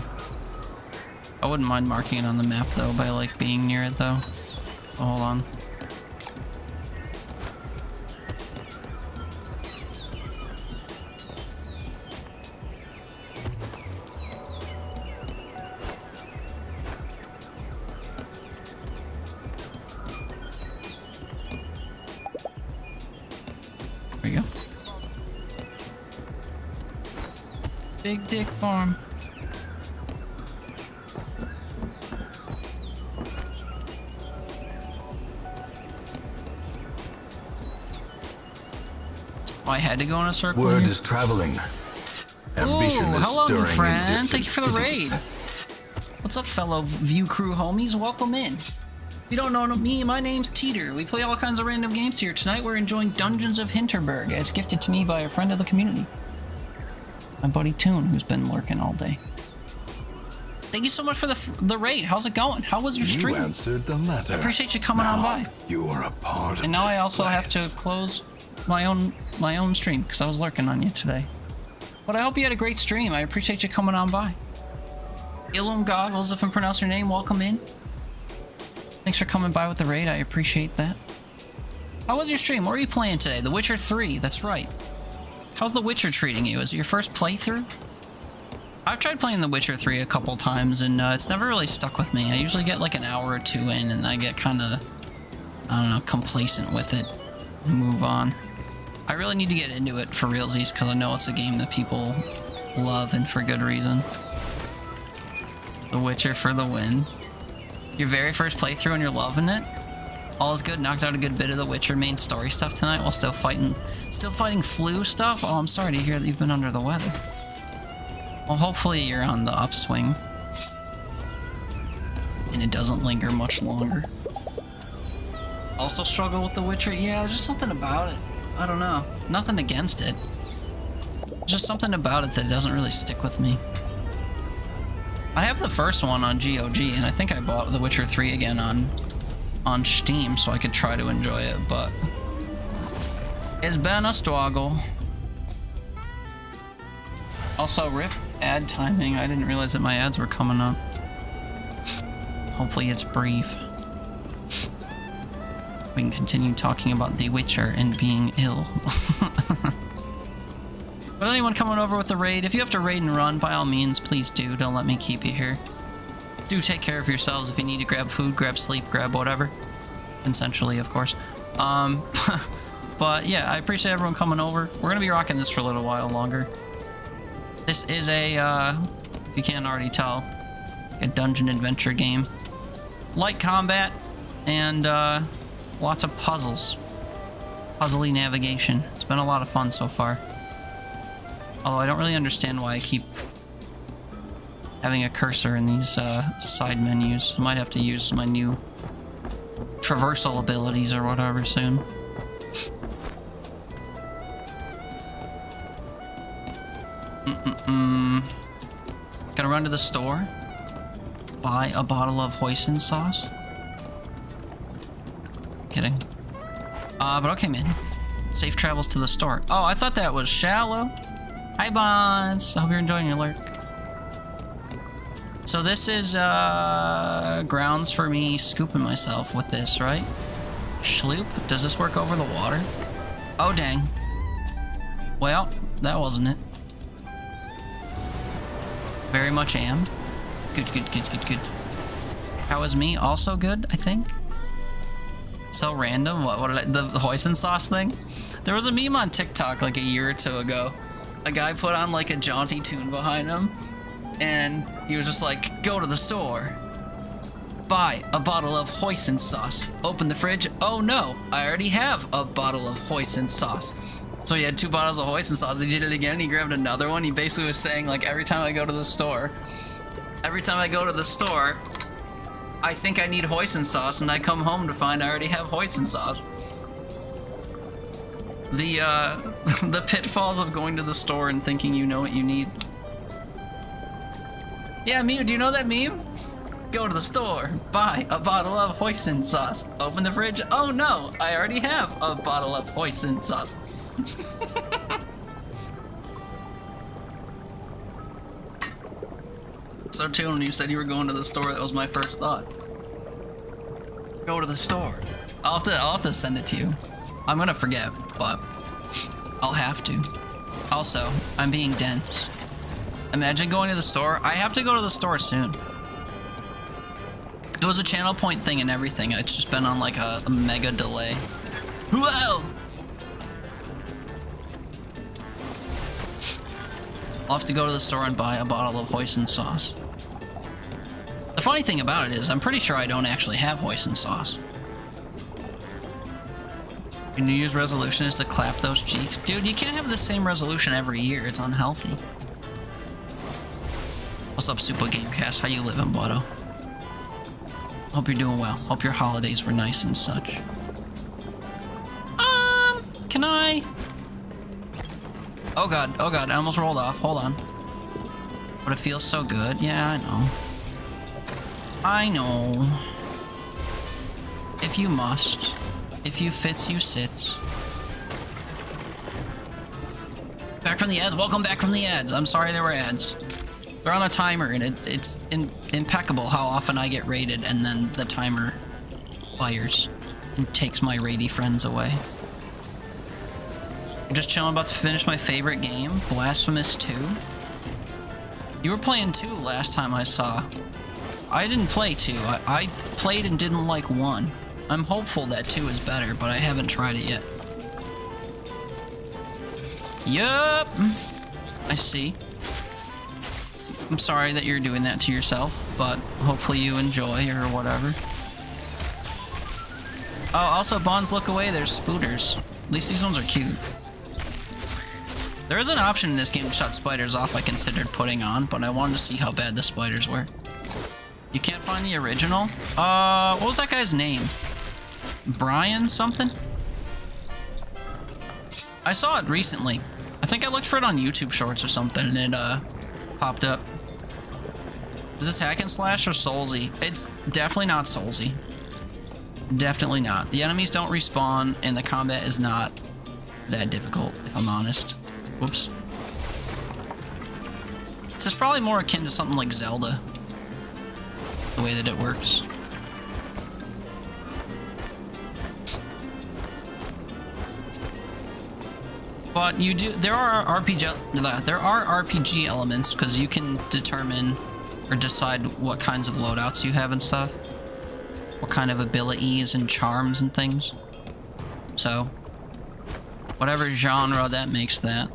I wouldn't mind marking it on the map though by like being near it though. Oh, hold on. There we go. Big Dick Farm. Oh, I had to go in a circle. Word here? is traveling. Ambition Ooh, is hello, stirring new in friend. distant Thank you for the cities. raid. What's up, fellow View Crew homies? Welcome in. If you don't know me, my name's Teeter. We play all kinds of random games here. Tonight we're enjoying Dungeons of Hinterberg, as gifted to me by a friend of the community. My buddy Toon, who's been lurking all day. Thank you so much for the raid. How's it going? How was your stream? You answered the letter. I appreciate you coming on by. You are a part of And now I this also have place. to close my own stream because I was lurking on you today. But I hope you had a great stream. I appreciate you coming on by. Ilum Goggles, if I pronounce your name, welcome in. Thanks for coming by with the raid. I appreciate that. How was your stream? What are you playing today? The Witcher 3. That's right. How's The Witcher treating you? Is it your first playthrough? I've tried playing The Witcher 3 a couple times, and it's never really stuck with me. I usually get like an hour or two in, and I get kind of, I don't know, complacent with it. Move on. I really need to get into it for realsies, because I know it's a game that people love, and for good reason. The Witcher for the win. Your very first playthrough and you're loving it? All is good. Knocked out a good bit of the Witcher main story stuff tonight while still fighting flu stuff? Oh, I'm sorry to hear that you've been under the weather. Well, hopefully you're on the upswing. And it doesn't linger much longer. Also struggle with the Witcher? Yeah, there's just something about it. I don't know. Nothing against it. Just something about it that doesn't really stick with me. I have the first one on GOG, and I think I bought The Witcher 3 again on Steam so I could try to enjoy it, but it's been a struggle. Also, rip ad timing. I didn't realize that my ads were coming up. Hopefully it's brief. We can continue talking about The Witcher and being ill. But anyone coming over with the raid, if you have to raid and run, by all means, please do. Don't let me keep you here. Do take care of yourselves. If you need to grab food, grab sleep, grab whatever. Consensually, of course. But yeah, I appreciate everyone coming over. We're going to be rocking this for a little while longer. This is a, if you can't already tell, a dungeon adventure game. Light combat and lots of puzzles. Puzzly navigation. It's been a lot of fun so far. Although I don't really understand why I keep having a cursor in these side menus. I might have to use my new traversal abilities or whatever soon. Gonna run to the store, buy a bottle of hoisin sauce. Kidding. But okay, man. Safe travels to the store. Oh, I thought that was shallow. Hi, Bonds. I hope you're enjoying your lurk. So this is grounds for me scooping myself with this, right? Schloop? Does this work over the water? Oh, dang. Well, that wasn't it. Very much am. Good, good, good, good, good. How is me? Also good, I think. So random. What did I, the hoisin sauce thing? There was a meme on TikTok like a year or two ago. A guy put on like a jaunty tune behind him, and he was just like, "Go to the store, Buy a bottle of hoisin sauce. Open the fridge. Oh no, I already have a bottle of hoisin sauce. So he had 2 bottles of hoisin sauce. He did it again. He grabbed another one. He basically was saying, like, every time I go to the store, I think I need hoisin sauce, and I come home to find I already have hoisin sauce. The pitfalls of going to the store and thinking you know what you need. Yeah, Mew, do you know that meme? Go to the store, buy a bottle of hoisin sauce. Open the fridge. Oh no, I already have a bottle of hoisin sauce. So too, when you said you were going to the store, that was my first thought. Go to the store. I'll have to send it to you. I'm gonna forget, but I'll have to. Also, I'm being dense. Imagine going to the store. I have to go to the store soon. It was a channel point thing and everything. It's just been on like a mega delay. Whoa! I'll have to go to the store and buy a bottle of hoisin sauce. The funny thing about it is, I'm pretty sure I don't actually have hoisin sauce. Your New Year's resolution is to clap those cheeks. Dude, you can't have the same resolution every year. It's unhealthy. What's up, Super Gamecast? How you living, Botto? Hope you're doing well. Hope your holidays were nice and such. Can I? Oh god, I almost rolled off. Hold on. But it feels so good. Yeah, I know. If you must. If you fits, you sits. Back from the ads. Welcome back from the ads. I'm sorry there were ads. They're on a timer, and it's impeccable how often I get raided, and then the timer fires and takes my raidy friends away. I'm just chilling, about to finish my favorite game, Blasphemous 2. You were playing 2 last time I saw. I didn't play 2. I played and didn't like 1. I'm hopeful that 2 is better, but I haven't tried it yet. Yup. I see. I'm sorry that you're doing that to yourself, but hopefully you enjoy or whatever. Oh, also, Bonds, look away, there's spooters. At least these ones are cute. There is an option in this game to shut spiders off I considered putting on, but I wanted to see how bad the spiders were. You can't find the original? What was that guy's name? Brian something? I saw it recently. I think I looked for it on YouTube Shorts or something, and it, popped up. Is this hack and slash or Soulsy? It's definitely not Soulsy. Definitely not. The enemies don't respawn, and the combat is not that difficult, if I'm honest. Whoops. This is probably more akin to something like Zelda. The way that it works. But you do, there are RPG elements, because you can determine or decide what kinds of loadouts you have and stuff. What kind of abilities and charms and things. So, whatever genre that makes that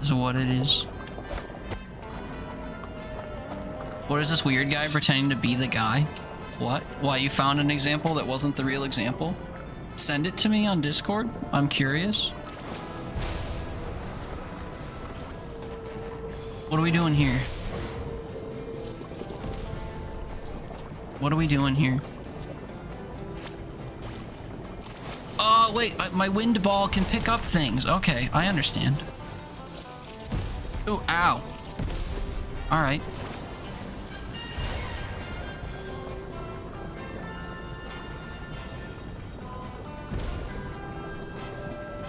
is what it is. What is this weird guy pretending to be the guy? What? Why, you found an example that wasn't the real example? Send it to me on Discord. I'm curious. What are we doing here? What are we doing here? Oh, wait, my wind ball can pick up things. Okay, I understand. Ooh, ow. Alright.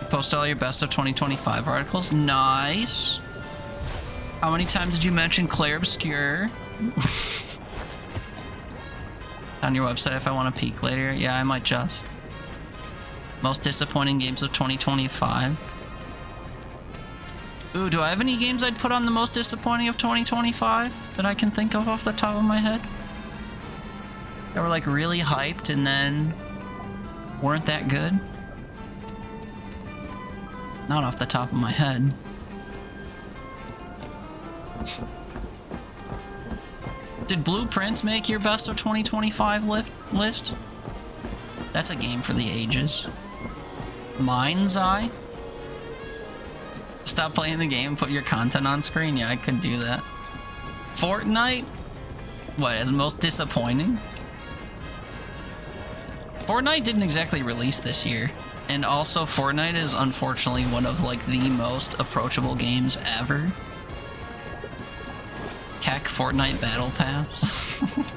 Post all your best of 2025 articles. Nice. How many times did you mention Claire Obscure? On your website if I want to peek later. Yeah, I might just. Most disappointing games of 2025. Ooh, do I have any games I'd put on the most disappointing of 2025 that I can think of off the top of my head? That were like really hyped and then weren't that good? Not off the top of my head. Did Blueprints make your best of 2025 list? That's a game for the ages. Mind's Eye? Stop playing the game, put your content on screen? Yeah, I could do that. Fortnite? What, is most disappointing? Fortnite didn't exactly release this year. And also, Fortnite is unfortunately one of, like, the most approachable games ever. Keck Fortnite Battle Pass.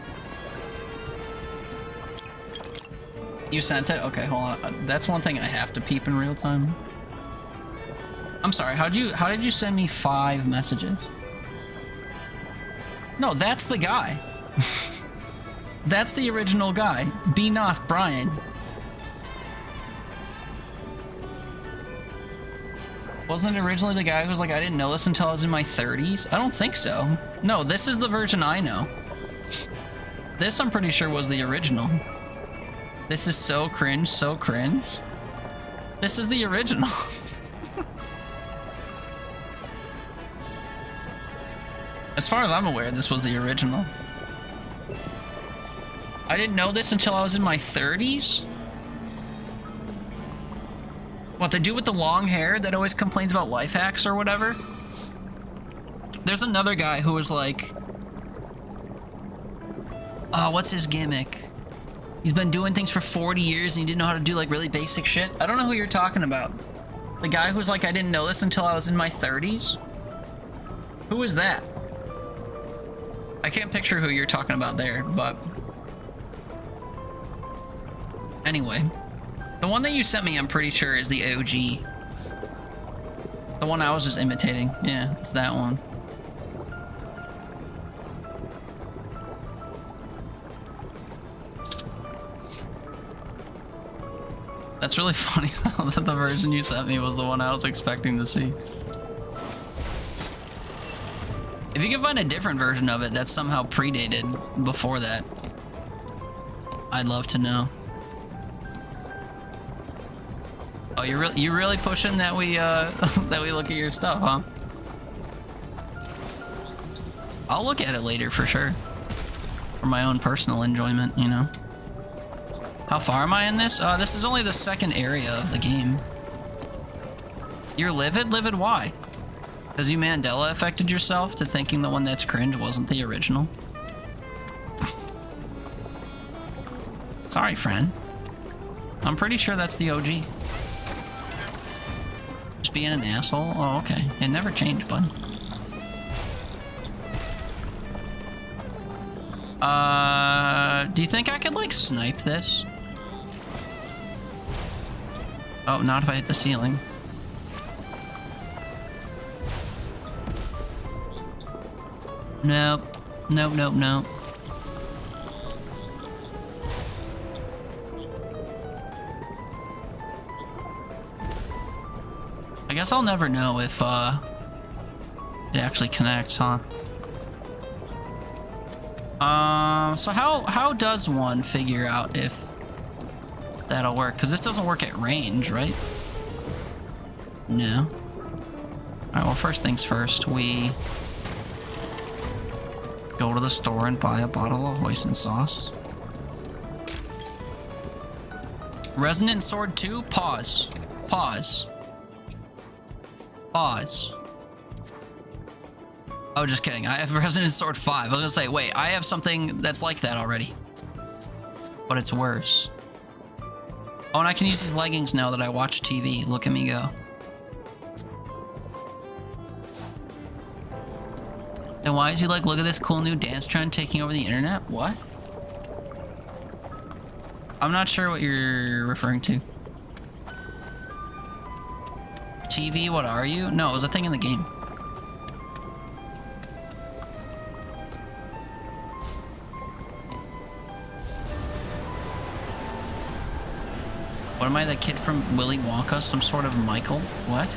You sent it? Okay, hold on. That's one thing I have to peep in real time. I'm sorry, how did you send me 5 messages? No, that's the guy. That's the original guy. Benoth Brian. Wasn't it originally the guy who was like, I didn't know this until I was in my 30s? I don't think so. No, this is the version I know. This, I'm pretty sure, was the original. This is so cringe, so cringe. This is the original. As far as I'm aware, this was the original. I didn't know this until I was in my 30s? What, the dude with the long hair that always complains about life hacks or whatever? There's another guy who was like... Oh, what's his gimmick? He's been doing things for 40 years and he didn't know how to do like really basic shit. I don't know who you're talking about. The guy who's like, I didn't know this until I was in my 30s? Who is that? I can't picture who you're talking about there, but... Anyway. The one that you sent me, I'm pretty sure, is the OG. The one I was just imitating. Yeah, it's that one. That's really funny that the version you sent me was the one I was expecting to see. If you can find a different version of it that somehow predated before that, I'd love to know. Oh, you're really pushing that we that we look at your stuff, huh? I'll look at it later for sure. For my own personal enjoyment, you know. How far am I in this? This is only the second area of the game. You're livid? Livid why? Because you Mandela affected yourself to thinking the one that's cringe wasn't the original? Sorry, friend. I'm pretty sure that's the OG. Just being an asshole? Oh, okay. It never changed, bud. Do you think I could, like, snipe this? Oh, not if I hit the ceiling. Nope. Nope, nope, nope. I guess I'll never know if, it actually connects, huh? So how does one figure out if that'll work? Because this doesn't work at range, right? No. Alright, well, first things first, we go to the store and buy a bottle of hoisin sauce. Resonant Sword 2? Pause. Pause. Pause. Oh, just kidding. I have Resonant Sword 5. I was gonna say, wait, I have something that's like that already. But it's worse. Oh, and I can use these leggings now that I watch TV. Look at me go. Then why is he like, look at this cool new dance trend taking over the internet? What? I'm not sure what you're referring to. TV, what are you? No, it was a thing in the game. What am I, the kid from Willy Wonka? Some sort of Michael? What?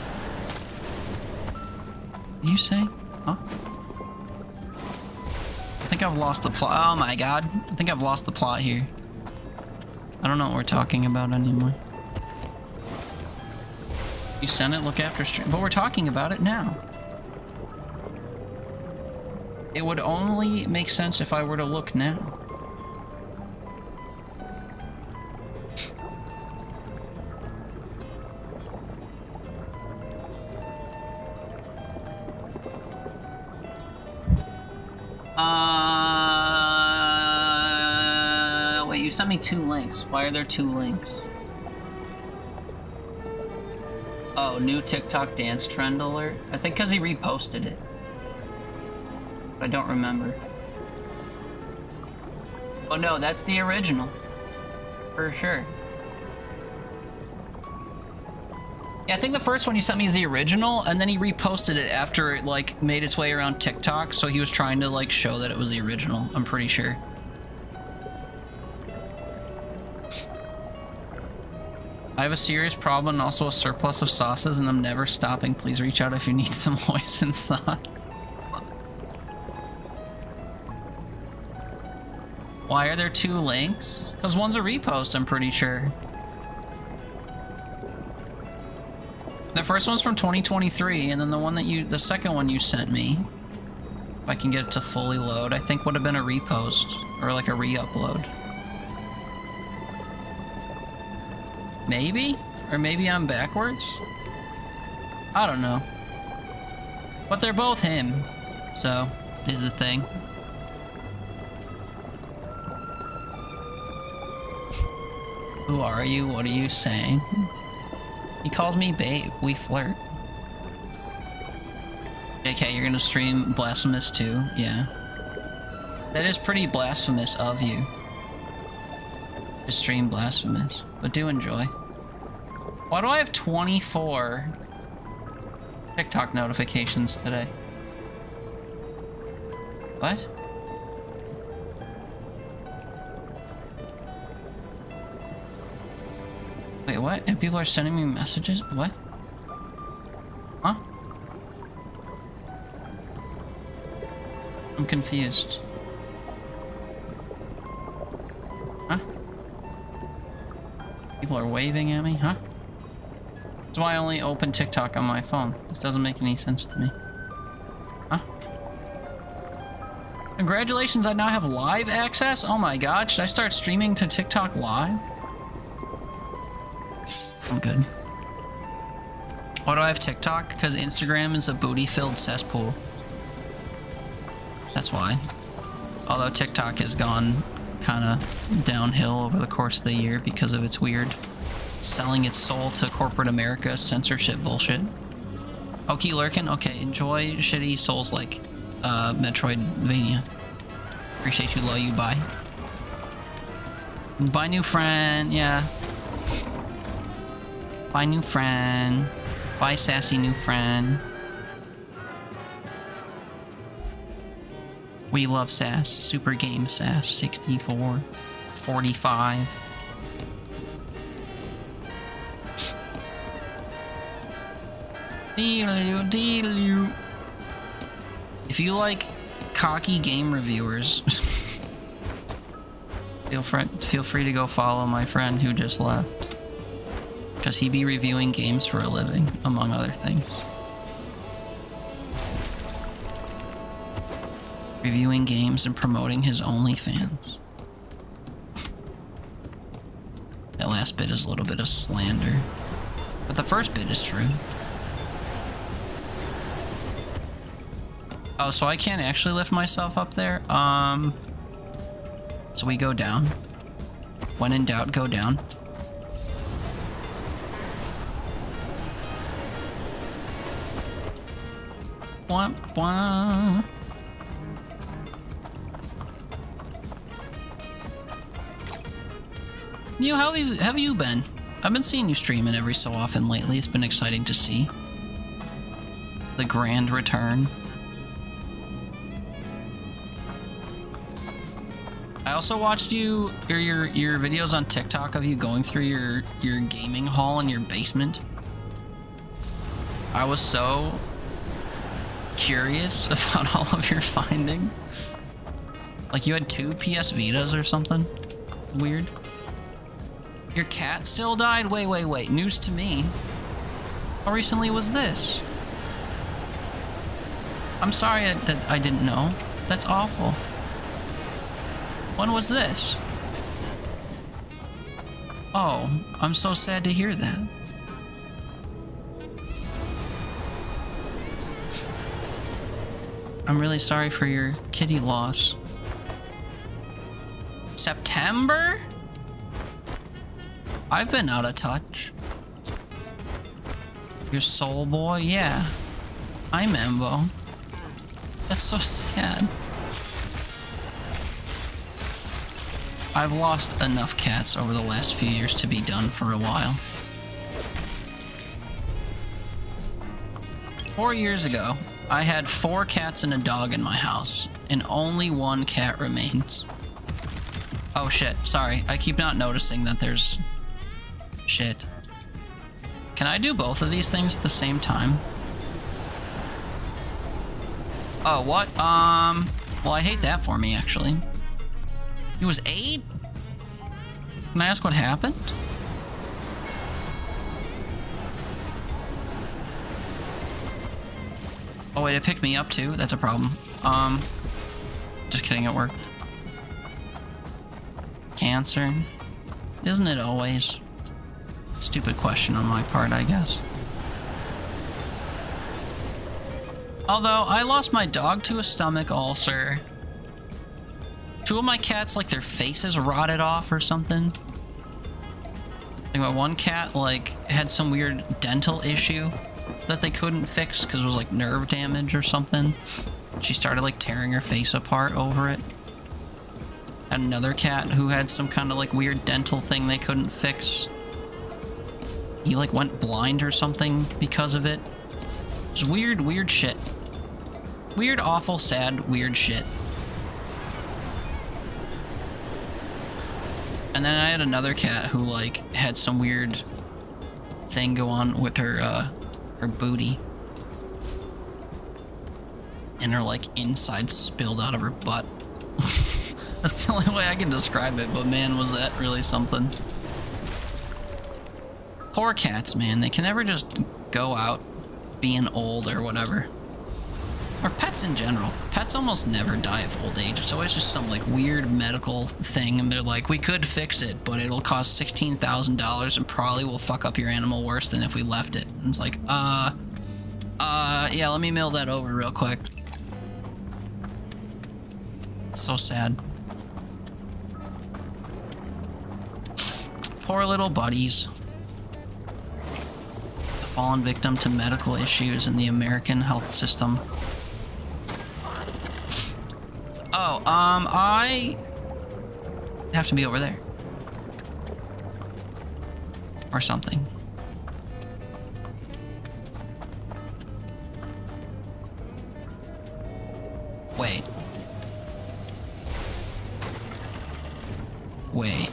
What do you say? Huh? I think I've lost the plot. Oh my god. I think I've lost the plot here. I don't know what we're talking about anymore. You sent it, look after stream. But we're talking about it now. It would only make sense if I were to look now. Wait, you sent me 2 links. Why are there 2 links? Oh, new TikTok dance trend alert? I think because he reposted it. I don't remember. Oh no, that's the original. For sure. Yeah, I think the first one you sent me is the original, and then he reposted it after it, like, made its way around TikTok, so he was trying to, like, show that it was the original, I'm pretty sure. I have a serious problem and also a surplus of sauces, and I'm never stopping. Please reach out if you need some hoisin sauce. Why are there 2 links? Because one's a repost, I'm pretty sure. The first one's from 2023, and then the second one you sent me, if I can get it to fully load, I think would have been a repost, or like a re-upload. Maybe? Or maybe I'm backwards? I don't know. But they're both him, so, is the thing. Who are you? What are you saying? He calls me babe. We flirt. Okay, you're gonna stream Blasphemous too? Yeah. That is pretty blasphemous of you. To stream Blasphemous. But do enjoy. Why do I have 24 TikTok notifications today? What? Wait, what? And people are sending me messages? What? Huh? I'm confused. Huh? People are waving at me, huh? That's why I only open TikTok on my phone. This doesn't make any sense to me. Huh? Congratulations, I now have live access? Oh my god, should I start streaming to TikTok live? I'm good. Why do I have TikTok? Because Instagram is a booty-filled cesspool. That's why. Although TikTok has gone kind of downhill over the course of the year because of its weird selling its soul to corporate America censorship bullshit. Okie Lurkin, okay, enjoy shitty souls like Metroidvania. Appreciate you, love you, bye. Bye, new friend, yeah. Bye, new friend. Bye, sassy new friend. We love sass. Super game sass. 64. 45. Dealoo. If you like cocky game reviewers, feel free to go follow my friend who just left. Because he be reviewing games for a living, among other things. Reviewing games and promoting his OnlyFans. That last bit is a little bit of slander. But the first bit is true. Oh, so I can't actually lift myself up there? So we go down. When in doubt, go down. Bwah, bwah. You, how have you been? I've been seeing you streaming every so often lately. It's been exciting to see. The grand return. I also watched your videos on TikTok of you going through your gaming hall in your basement. I was so curious about all of your finding. Like you had 2 PS Vitas or something weird. Your cat still died? Wait. News to me. How recently was this? I'm sorry that I didn't know. That's awful. When was this? Oh, I'm so sad to hear that. I'm really sorry for your kitty loss. September? I've been out of touch. Your soul boy? Yeah. I'm Embo. That's so sad. I've lost enough cats over the last few years to be done for a while. 4 years ago, I had 4 cats and a dog in my house, and only 1 cat remains. Oh shit, sorry. I keep not noticing that there's... shit. Can I do both of these things at the same time? Oh, what? Well, I hate that for me, actually. He was 8? Can I ask what happened? Oh wait, it picked me up too? That's a problem. Just kidding, it worked. Cancer? Isn't it always? Stupid question on my part, I guess. Although, I lost my dog to a stomach ulcer. 2 of my cats, like, their faces rotted off or something. Like, my one cat, like, had some weird dental issue that they couldn't fix because it was, like, nerve damage or something. She started, like, tearing her face apart over it. Had another cat who had some kind of, like, weird dental thing they couldn't fix. He, like, went blind or something because of it. Just weird, weird shit. Weird, awful, sad, weird shit. And then I had another cat who, like, had some weird thing go on with her, her booty. And her, like, inside spilled out of her butt. That's the only way I can describe it, but man, was that really something. Poor cats, man. They can never just go out being old or whatever. Or pets in general. Pets almost never die of old age. It's always just some, like, weird medical thing, and they're like, we could fix it, but it'll cost $16,000 and probably will fuck up your animal worse than if we left it. And it's like, yeah, let me mail that over real quick. It's so sad. Poor little buddies. Fallen victim to medical issues in the American health system. Oh, I have to be over there. Or something. Wait. Wait.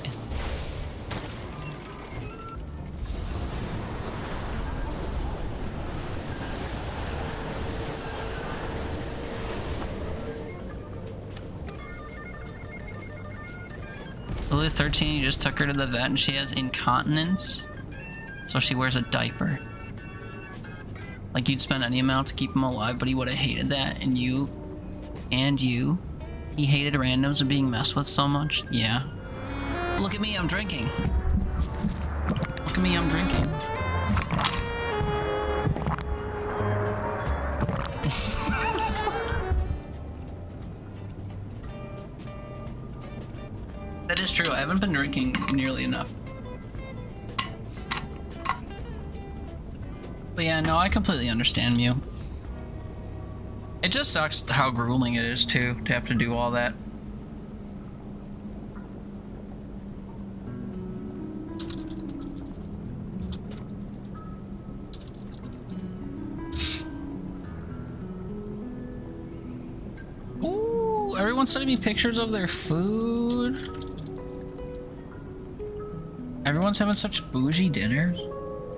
Lily 13, you just took her to the vet and she has incontinence, so she wears a diaper. Like, you'd spend any amount to keep him alive, but he would have hated that, and you, he hated randoms and being messed with so much. Yeah. Look at me, I'm drinking. Look at me, I'm drinking. That is true. I haven't been drinking nearly enough. But yeah, no, I completely understand you. It just sucks how grueling it is, too, to have to do all that. Ooh, everyone's sending me pictures of their food. Everyone's having such bougie dinners.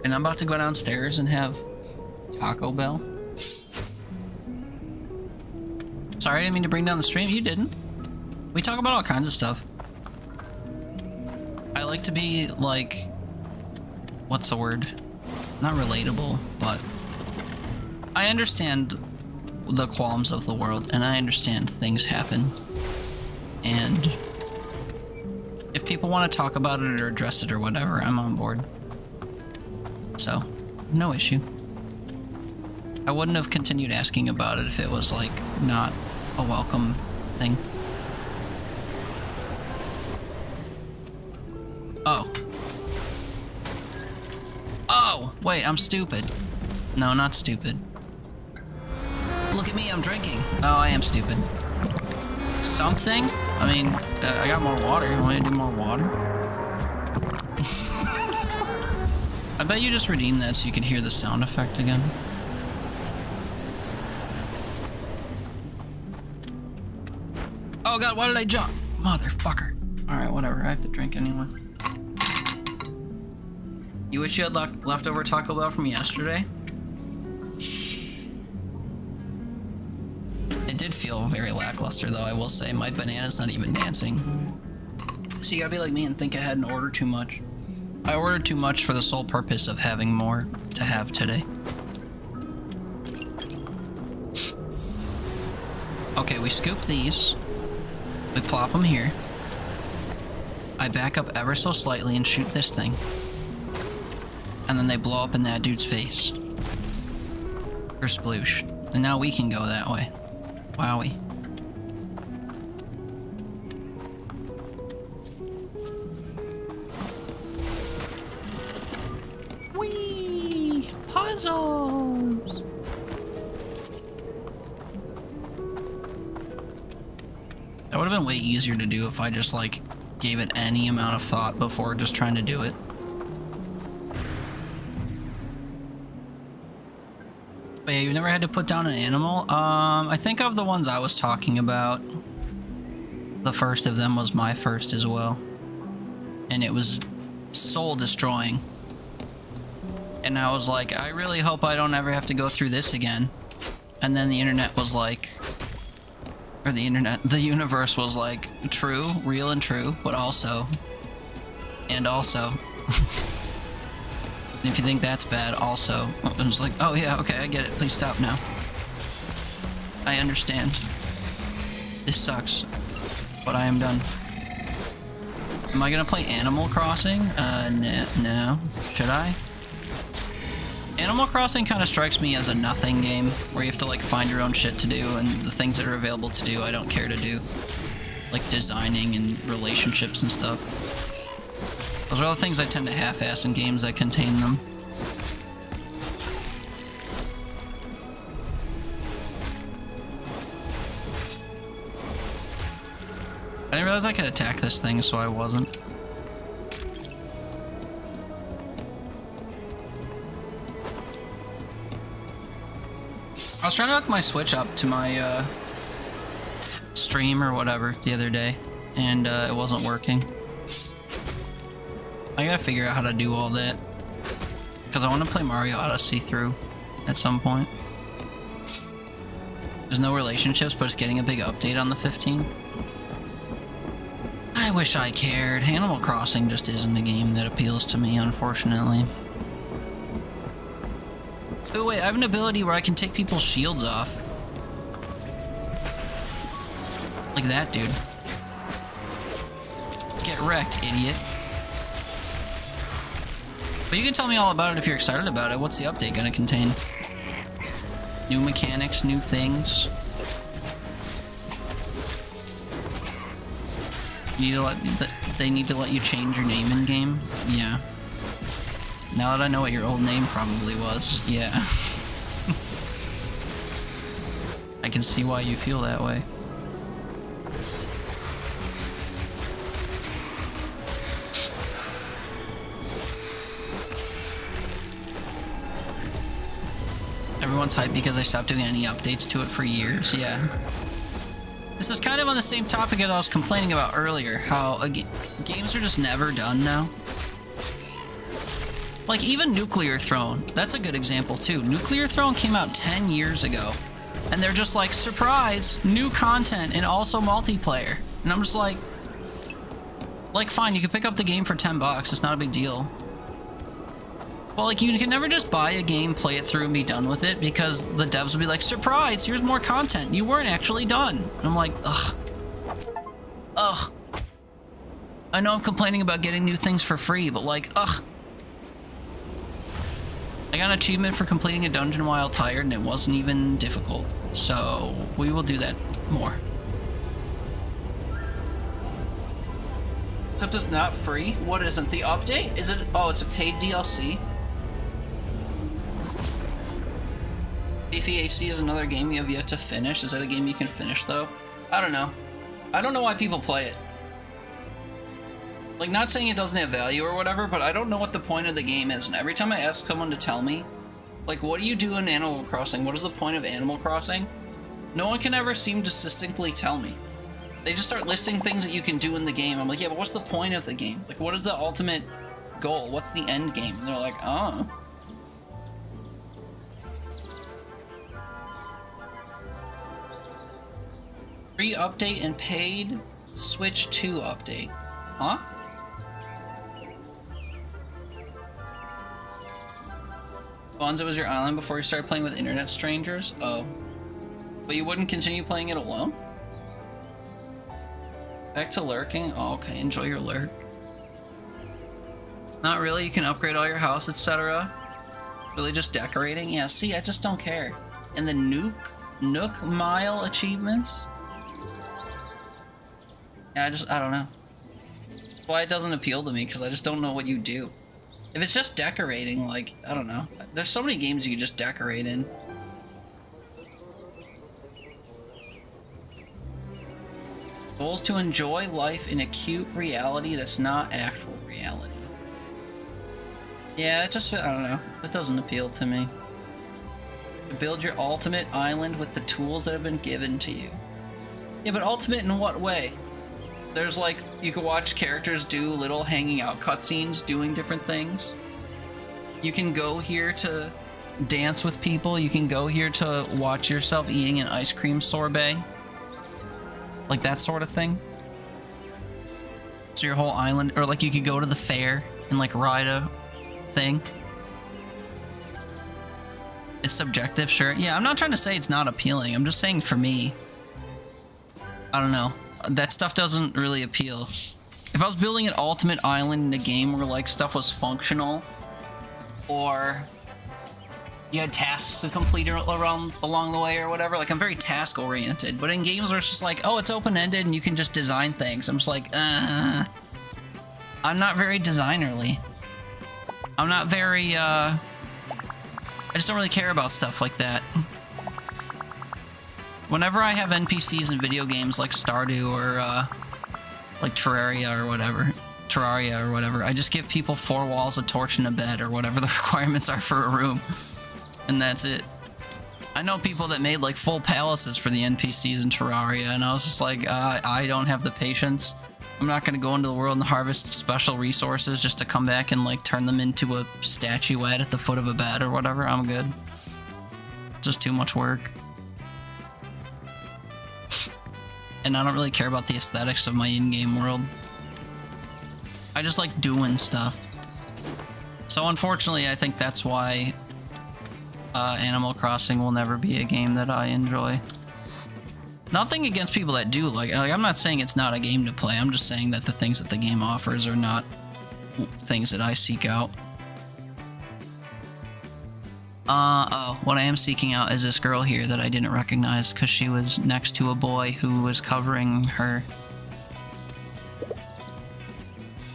And I'm about to go downstairs and have Taco Bell. Sorry, I didn't mean to bring down the stream. You didn't. We talk about all kinds of stuff. I like to be, like... what's the word? Not relatable, but... I understand the qualms of the world, and I understand things happen. And if people want to talk about it or address it or whatever, I'm on board. So, no issue. I wouldn't have continued asking about it if it was, like, not a welcome thing. Oh. Oh! Wait, I'm stupid. No, not stupid. Look at me, I'm drinking. Oh, I am stupid. Something? I mean, I got more water. Want me to do more water? I bet you just redeemed that so you could hear the sound effect again. Oh god, why did I jump? Motherfucker. Alright, whatever. I have to drink anyway. You wish you had leftover Taco Bell from yesterday? It did feel very lackluster, though, I will say. My banana's not even dancing. So you gotta be like me and think I hadn't ordered too much. I ordered too much for the sole purpose of having more to have today. Okay, we scoop these. We plop them here. I back up ever so slightly and shoot this thing. And then they blow up in that dude's face. Or sploosh. And now we can go that way. Wowie. Whee! Puzzles! That would have been way easier to do if I just, like, gave it any amount of thought before just trying to do it. But yeah, you've never had to put down an animal? I think of the ones I was talking about. The first of them was my first as well. And it was soul destroying. And I was like, I really hope I don't ever have to go through this again. And then the internet was like, or the universe was like, true, real and true, but also, and also. And if you think that's bad, also. I was like, oh yeah, okay, I get it. Please stop now. I understand. This sucks, but I am done. Am I gonna play Animal Crossing? No. Should I? Animal Crossing kind of strikes me as a nothing game, where you have to like find your own shit to do, and the things that are available to do, I don't care to do. Like designing and relationships and stuff. Those are all the things I tend to half-ass in games that contain them. I didn't realize I could attack this thing, so I wasn't. I was trying to hook my Switch up to my stream or whatever the other day, and it wasn't working. I gotta figure out how to do all that, because I want to play Mario Odyssey through at some point. There's no relationships, but it's getting a big update on the 15th. I wish I cared. Animal Crossing just isn't a game that appeals to me, unfortunately. Oh wait, I have an ability where I can take people's shields off. Like that dude. Get wrecked, idiot. But you can tell me all about it if you're excited about it. What's the update gonna contain? New mechanics, new things. They need to let you change your name in game? Yeah. Now that I know what your old name probably was, yeah. I can see why you feel that way. Everyone's hyped because I stopped doing any updates to it for years, yeah. This is kind of on the same topic that I was complaining about earlier, how games are just never done now. Like, even Nuclear Throne, that's a good example too. Nuclear Throne came out 10 years ago, and they're just like, surprise, new content and also multiplayer. And I'm just like, fine, you can pick up the game for $10, it's not a big deal. Well, like, you can never just buy a game, play it through, and be done with it, because the devs will be like, surprise, here's more content. You weren't actually done. And I'm like, ugh. Ugh. I know I'm complaining about getting new things for free, but like, ugh. I got an achievement for completing a dungeon while tired, and it wasn't even difficult. So, we will do that more. Except it's not free. What isn't the update? Is it? Oh, it's a paid DLC. Beefy AC is another game you have yet to finish. Is that a game you can finish though? I don't know. I don't know why people play it. Like, not saying it doesn't have value or whatever, but I don't know what the point of the game is. And every time I ask someone to tell me, like, what do you do in Animal Crossing? What is the point of Animal Crossing? No one can ever seem to succinctly tell me. They just start listing things that you can do in the game. I'm like, yeah, but what's the point of the game? Like, what is the ultimate goal? What's the end game? And they're like, oh. Free update and paid Switch 2 update. Huh? Bonzo was your island before you started playing with internet strangers? Oh. But you wouldn't continue playing it alone? Back to lurking? Oh, okay. Enjoy your lurk. Not really. You can upgrade all your house, etc. Really just decorating? Yeah, see, I just don't care. And the Nook Mile achievements? Yeah, I don't know. That's why it doesn't appeal to me, because I just don't know what you do. If it's just decorating, like, I don't know. There's so many games you can just decorate in. Goals to enjoy life in a cute reality that's not actual reality. Yeah, it just, I don't know. It doesn't appeal to me. To build your ultimate island with the tools that have been given to you. Yeah, but ultimate in what way? There's like, you can watch characters do little hanging out cutscenes doing different things. You can go here to dance with people. You can go here to watch yourself eating an ice cream sorbet. Like that sort of thing. So your whole island, or like you could go to the fair and like ride a thing. It's subjective, sure. Yeah, I'm not trying to say it's not appealing. I'm just saying for me, I don't know. That stuff doesn't really appeal. If I was building an ultimate island in a game where like stuff was functional, or you had tasks to complete along the way or whatever, like I'm very task oriented. But in games where it's just like, oh, it's open ended and you can just design things, I'm just like, I'm not very designerly. I'm not very I just don't really care about stuff like that. Whenever I have NPCs in video games like Stardew or like Terraria or whatever, I just give people 4 walls, a torch, and a bed, or whatever the requirements are for a room, and that's it. I know people that made like full palaces for the NPCs in Terraria, and I was just like, I don't have the patience. I'm not gonna go into the world and harvest special resources just to come back and like turn them into a statuette at the foot of a bed or whatever. I'm good. Just too much work. And I don't really care about the aesthetics of my in-game world. I just like doing stuff. So unfortunately, I think that's why Animal Crossing will never be a game that I enjoy. Nothing against people that do like I'm not saying it's not a game to play. I'm just saying that the things that the game offers are not things that I seek out. Oh, what I am seeking out is this girl here that I didn't recognize because she was next to a boy who was covering her.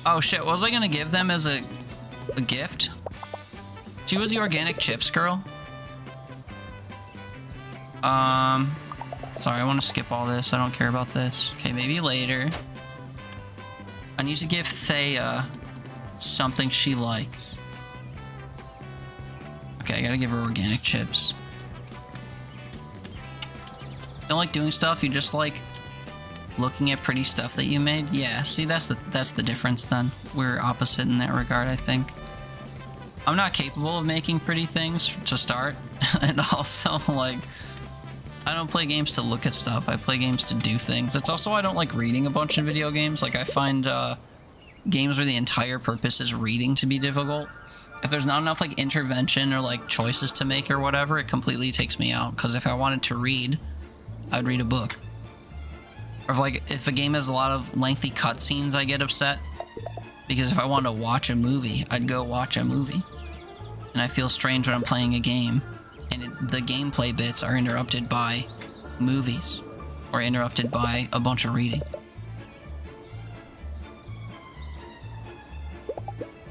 Oh shit, what was I gonna give them as a gift? She was the organic chips girl. Sorry, I want to skip all this. I don't care about this. Okay, maybe later. I need to give Thea something she likes. Okay, I gotta give her organic chips. Don't like doing stuff, you just like looking at pretty stuff that you made? Yeah, see, that's the difference then. We're opposite in that regard, I think. I'm not capable of making pretty things to start, and also, like, I don't play games to look at stuff, I play games to do things. It's also why I don't like reading a bunch of video games. Like, I find games where the entire purpose is reading to be difficult. If there's not enough like intervention or like choices to make or whatever, it completely takes me out. Because if I wanted to read, I'd read a book. Or if a game has a lot of lengthy cutscenes, I get upset. Because if I wanted to watch a movie, I'd go watch a movie. And I feel strange when I'm playing a game and the gameplay bits are interrupted by movies or interrupted by a bunch of reading.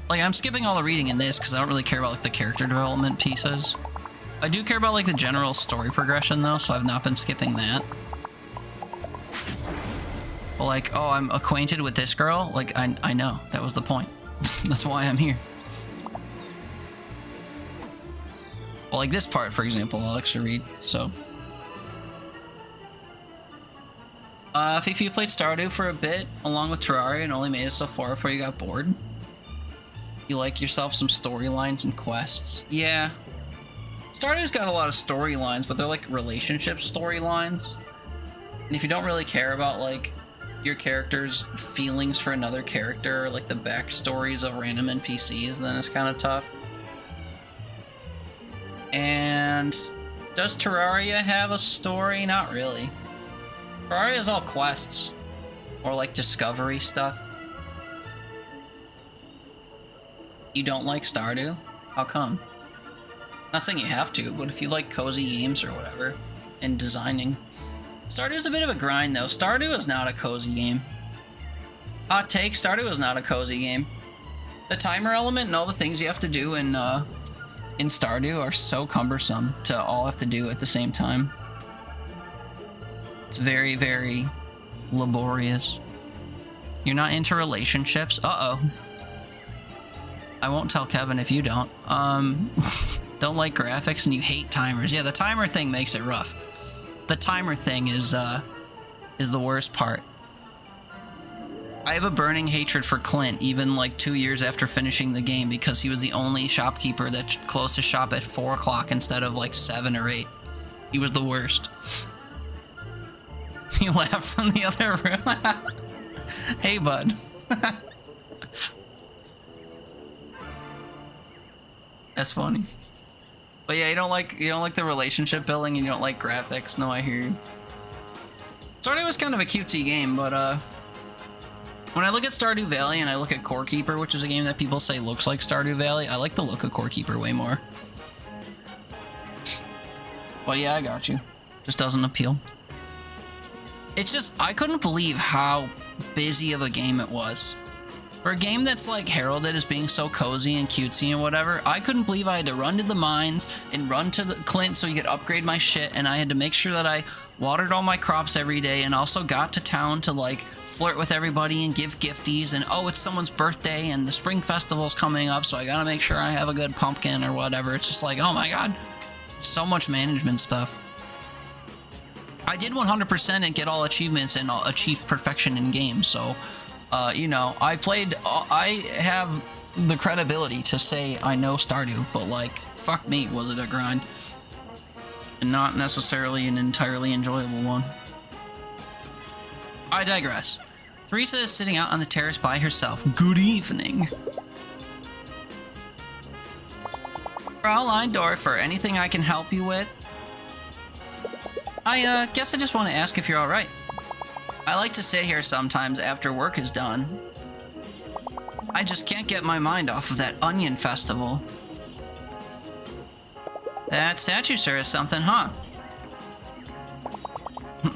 Like, I'm skipping all the reading in this because I don't really care about like the character development pieces. I do care about like the general story progression though, so I've not been skipping that. But like, oh, I'm acquainted with this girl. Like, I know that was the point. That's why I'm here. Well, like this part, for example, I'll actually read. So, Fifi, you played Stardew for a bit along with Terraria and only made it so far before you got bored. You like yourself some storylines and quests? Yeah. Stardew's got a lot of storylines, but they're like relationship storylines. And if you don't really care about like your character's feelings for another character, or like the backstories of random NPCs, then it's kind of tough. And does Terraria have a story? Not really. Terraria is all quests or like discovery stuff. You don't like Stardew? How come? Not saying you have to, but if you like cozy games or whatever, and designing. Stardew's a bit of a grind though. Stardew is not a cozy game. Hot take, Stardew is not a cozy game. The timer element and all the things you have to do in Stardew are so cumbersome to all have to do at the same time. It's very, very laborious. You're not into relationships? Uh-oh. I won't tell Kevin if you don't. Don't like graphics and you hate timers. Yeah, the timer thing makes it rough. The timer thing is the worst part. I have a burning hatred for Clint, even like 2 years after finishing the game, because he was the only shopkeeper that closed his shop at 4 o'clock instead of like 7 or 8. He was the worst. He laughed from the other room. Hey, bud. That's funny. But yeah, you don't like the relationship building and you don't like graphics. No, I hear you. Stardew was kind of a cutesy game, but when I look at Stardew Valley and I look at Core Keeper, which is a game that people say looks like Stardew Valley, I like the look of Core Keeper way more. But yeah, I got you. Just doesn't appeal. It's just, I couldn't believe how busy of a game it was. For a game that's like heralded as being so cozy and cutesy and whatever, I couldn't believe I had to run to the mines and run to the Clint so he could upgrade my shit, and I had to make sure that I watered all my crops every day and also got to town to like flirt with everybody and give gifties, and oh, it's someone's birthday and the spring festival's coming up, so I gotta make sure I have a good pumpkin or whatever. It's just like, oh my god, so much management stuff. I did 100% and get all achievements and achieve perfection in games, so you know, I have the credibility to say I know Stardew, but like, fuck me, was it a grind. And not necessarily an entirely enjoyable one. I digress. Teresa is sitting out on the terrace by herself. Good evening. Fraulein Dorfer, anything I can help you with? I guess I just want to ask if you're alright. I like to sit here sometimes after work is done. I just can't get my mind off of that onion festival. That statue sure is something, huh?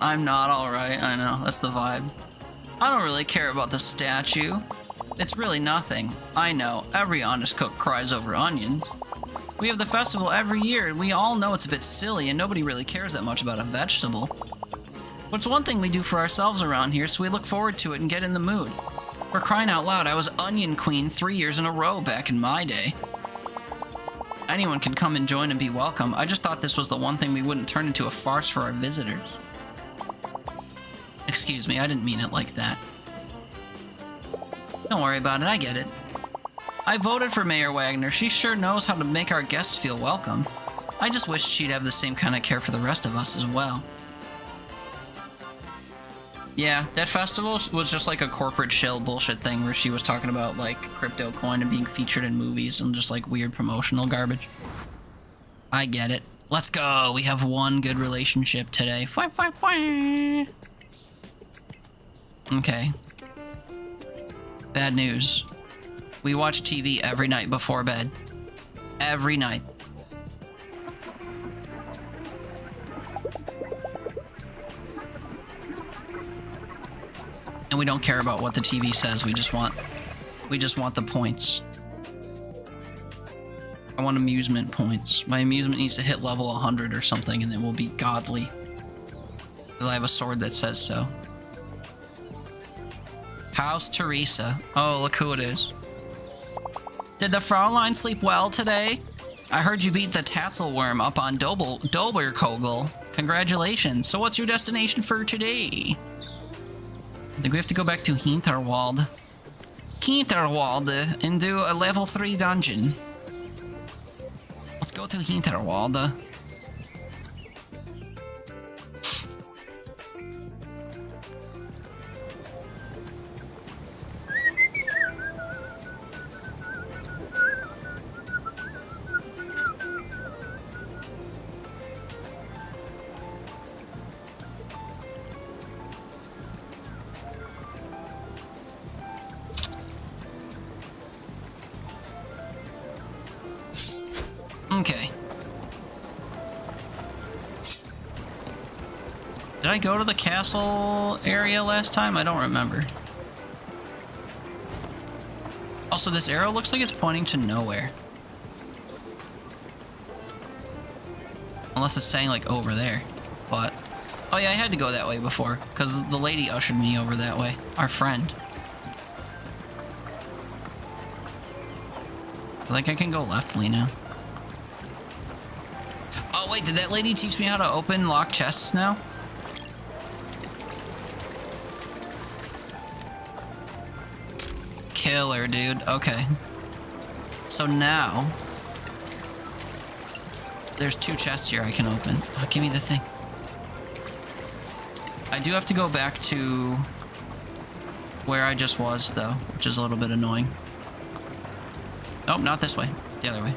I'm not alright, I know, that's the vibe. I don't really care about the statue. It's really nothing. I know, every honest cook cries over onions. We have the festival every year, and we all know it's a bit silly, and nobody really cares that much about a vegetable. But it's one thing we do for ourselves around here, so we look forward to it and get in the mood. For crying out loud, I was Onion Queen 3 years in a row back in my day. Anyone can come and join and be welcome. I just thought this was the one thing we wouldn't turn into a farce for our visitors. Excuse me, I didn't mean it like that. Don't worry about it, I get it. I voted for Mayor Wagner. She sure knows how to make our guests feel welcome. I just wish she'd have the same kind of care for the rest of us as well. Yeah, that festival was just like a corporate shill bullshit thing where she was talking about like crypto coin and being featured in movies and just like weird promotional garbage. I get it. Let's go. We have one good relationship today. Okay. Bad news. We watch TV every night before bed. Every night. And we don't care about what the TV says. We just want the points. I want amusement points. My amusement needs to hit level 100 or something, and it will be godly. Because I have a sword that says so. How's Teresa? Oh, look who it is. Did the Fraulein sleep well today? I heard you beat the Tatzelworm up on Doberkogel. Congratulations. So what's your destination for today? I think we have to go back to Hinterwald. Hinterwald and do a level 3 dungeon. Let's go to Hinterwald. Okay. Did I go to the castle area last time? I don't remember. Also, this arrow looks like it's pointing to nowhere. Unless it's saying, like, over there. But... oh yeah, I had to go that way before, because the lady ushered me over that way. Our friend. Like, I can go leftly now. Oh wait, did that lady teach me how to open locked chests now? Killer, dude. Okay. So now... there's 2 chests here I can open. Oh, give me the thing. I do have to go back to where I just was, though, which is a little bit annoying. Oh, not this way. The other way.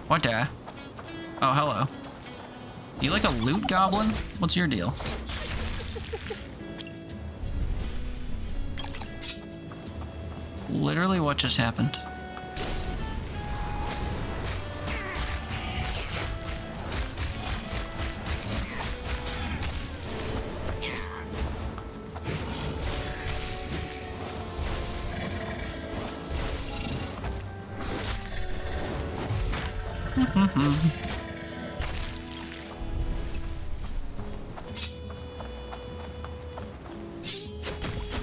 What the? Oh, hello. You like a loot goblin? What's your deal? Literally, what just happened?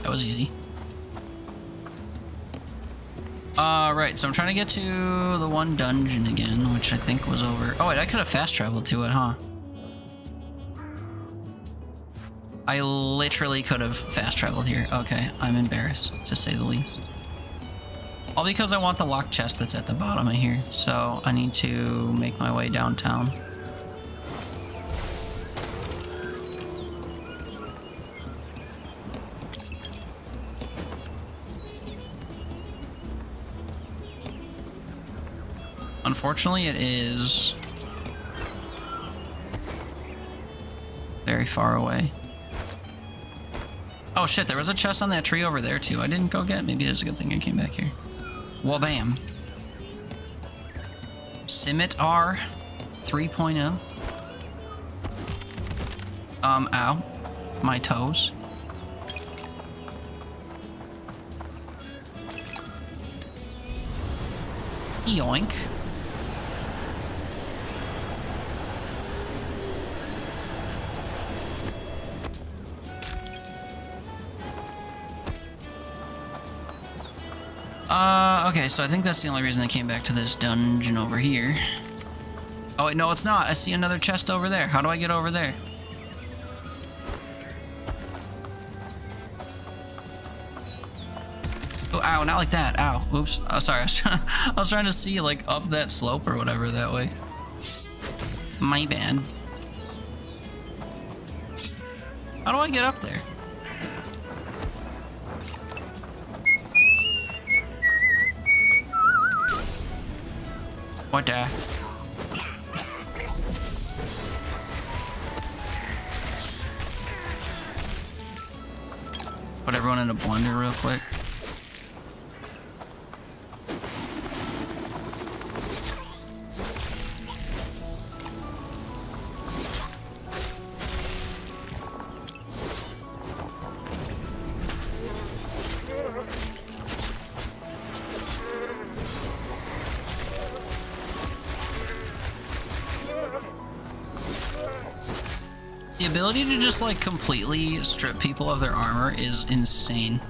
That was easy. Right, so I'm trying to get to the one dungeon again, which I think was over... oh wait, I could have fast traveled to it, huh? I literally could have fast traveled here. Okay, I'm embarrassed, to say the least. All because I want the locked chest that's at the bottom of here, so I need to make my way downtown. Unfortunately, it is very far away. Oh shit, there was a chest on that tree over there too. I didn't go get it. Maybe it's a good thing I came back here. Wabam. Scimitar 3.0. Ow. My toes. Yoink. Okay, so I think that's the only reason I came back to this dungeon over here. Oh wait, no it's not. I see another chest over there. How do I get over there? Oh, ow, not like that. Ow, oops. Oh, sorry, I was trying to see, like, up that slope or whatever that way. My bad. How do I get up there? What the? Put everyone in a blender real quick. The ability to just like completely strip people of their armor is insane.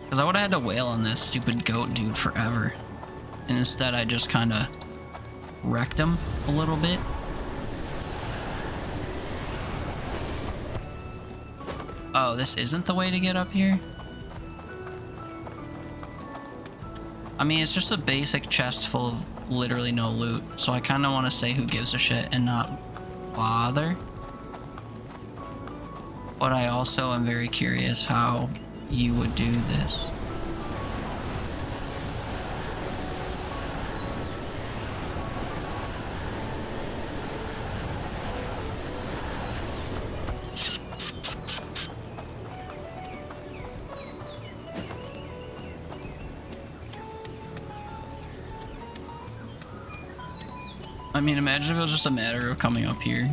Because I would have had to wail on that stupid goat dude forever. And instead I just kind of wrecked him a little bit. Oh, this isn't the way to get up here? I mean, it's just a basic chest full of literally no loot. So I kind of want to say who gives a shit and not bother. But I also am very curious how you would do this. I mean, imagine if it was just a matter of coming up here.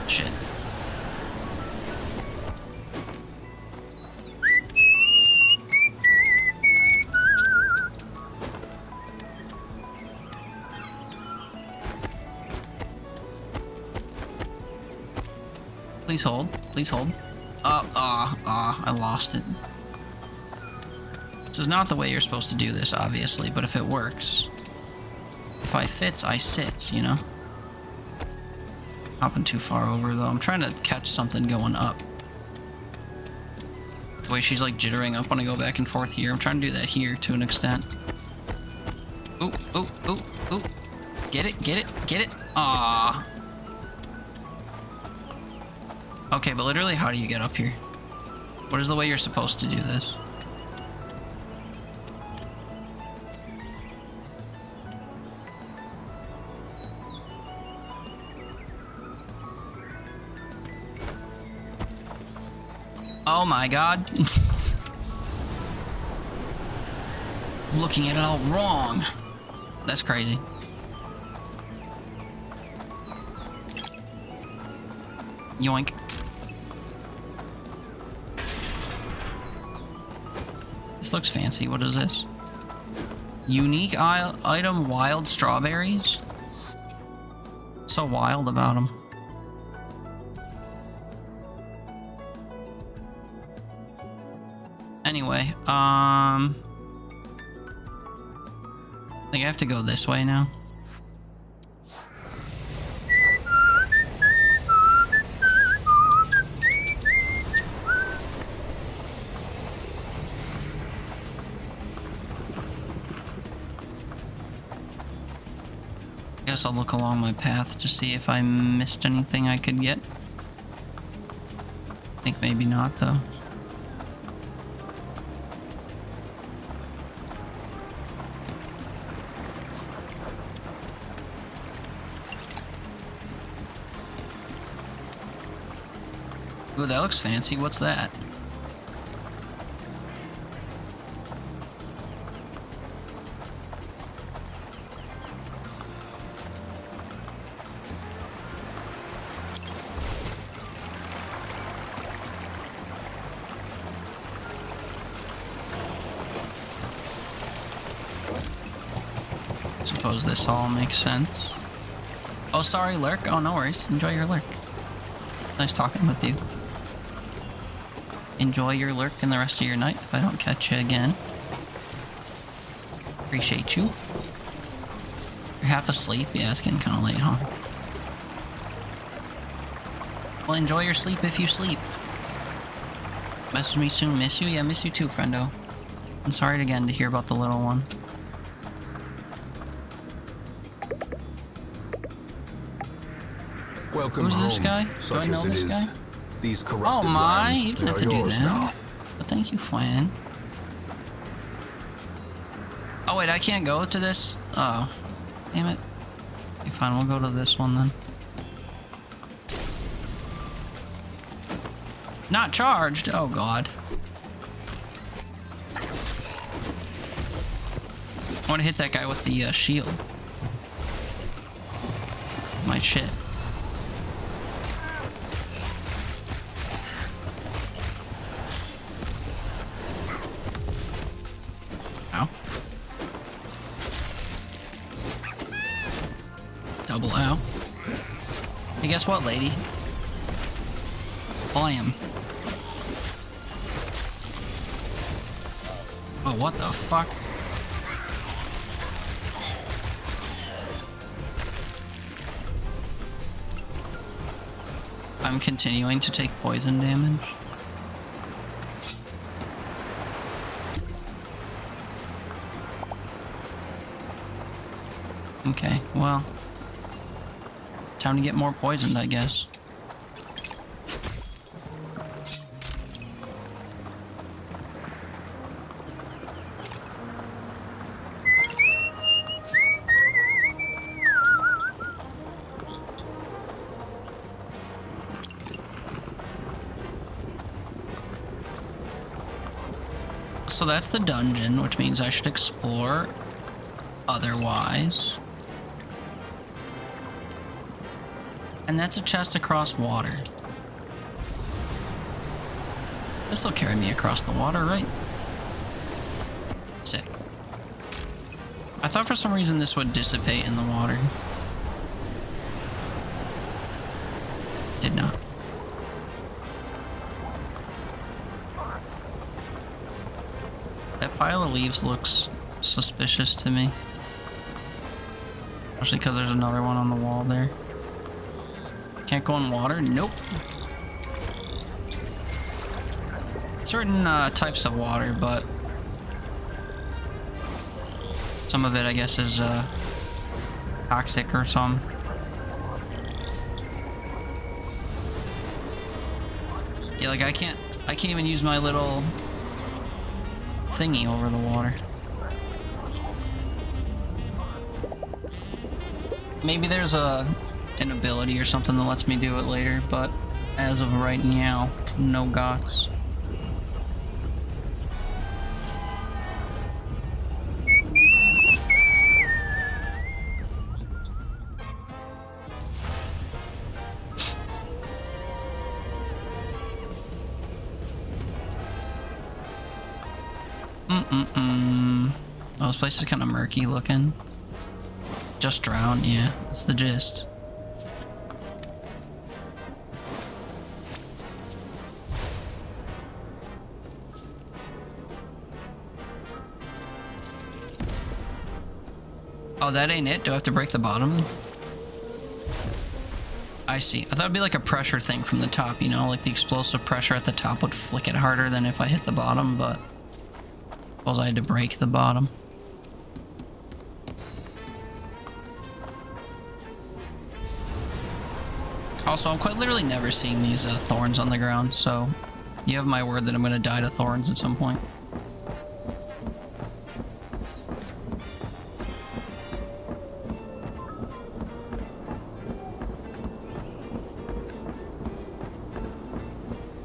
Shit. Please hold. Please hold. I lost it. This is not the way you're supposed to do this, obviously, but if it works. If I fits, I sits, you know? Hopping too far over, though. I'm trying to catch something going up. The way she's, like, jittering up when I go back and forth here. I'm trying to do that here, to an extent. Ooh, ooh, ooh, ooh. Get it, get it, get it. Ah. Okay, but literally, how do you get up here? What is the way you're supposed to do this? Oh my god. Looking at it all wrong. That's crazy. Yoink. This looks fancy. What is this? Unique item, wild strawberries? What's so wild about them? Anyway, I think I have to go this way now. Guess I'll look along my path to see if I missed anything I could get. I think maybe not, though. Ooh, that looks fancy. What's that? Suppose this all makes sense. Oh, sorry, Lurk. Oh, no worries. Enjoy your lurk. Nice talking with you. Enjoy your lurk and the rest of your night if I don't catch you again. Appreciate you. You're half asleep? Yeah, it's getting kind of late, huh? Well, enjoy your sleep if you sleep. Message me soon. Miss you? Yeah, miss you too, friendo. I'm sorry again to hear about the little one. Welcome Who's this home, guy? Do I such know as it this is. guy? These Oh corrupted my, lands, you didn't they have to are do yours that. now. But thank you, Flan. Oh wait, I can't go to this? Oh. Damn it. Okay, fine, we'll go to this one then. Not charged? Oh god. I want to hit that guy with the shield. My shit. Ow. Double ow. Hey, guess what, lady? Blam. Oh, what the fuck? I'm continuing to take poison damage. Okay, well. Time to get more poisoned, I guess. So that's the dungeon, which means I should explore otherwise. And that's a chest across water. This'll carry me across the water, right? Sick. I thought for some reason this would dissipate in the water. Did not. That pile of leaves looks suspicious to me. Especially because there's another one on the wall there. Can't go in water? Nope. Certain types of water, but some of it, I guess, is toxic or some. Yeah, like I can't even use my little thingy over the water. Maybe there's an ability or something that lets me do it later, but as of right now, no gots. Oh, this place is kind of murky looking. Just drowned, yeah, that's the gist. Oh, that ain't it? Do I have to break the bottom? I see. I thought it'd be like a pressure thing from the top, you know? Like the explosive pressure at the top would flick it harder than if I hit the bottom, but I suppose I had to break the bottom. Also, I'm quite literally never seeing these thorns on the ground, so you have my word that I'm gonna die to thorns at some point.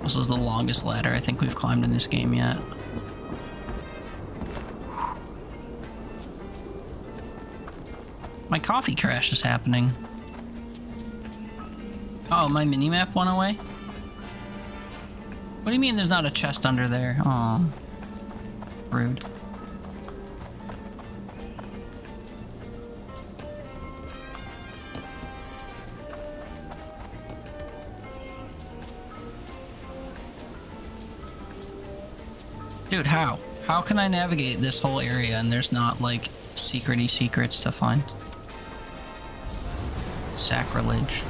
This is the longest ladder I think we've climbed in this game yet. My coffee crash is happening. Oh, my minimap went away? What do you mean there's not a chest under there? Oh, rude. Dude, how? How can I navigate this whole area and there's not, like, secrety secrets to find? Sacrilege.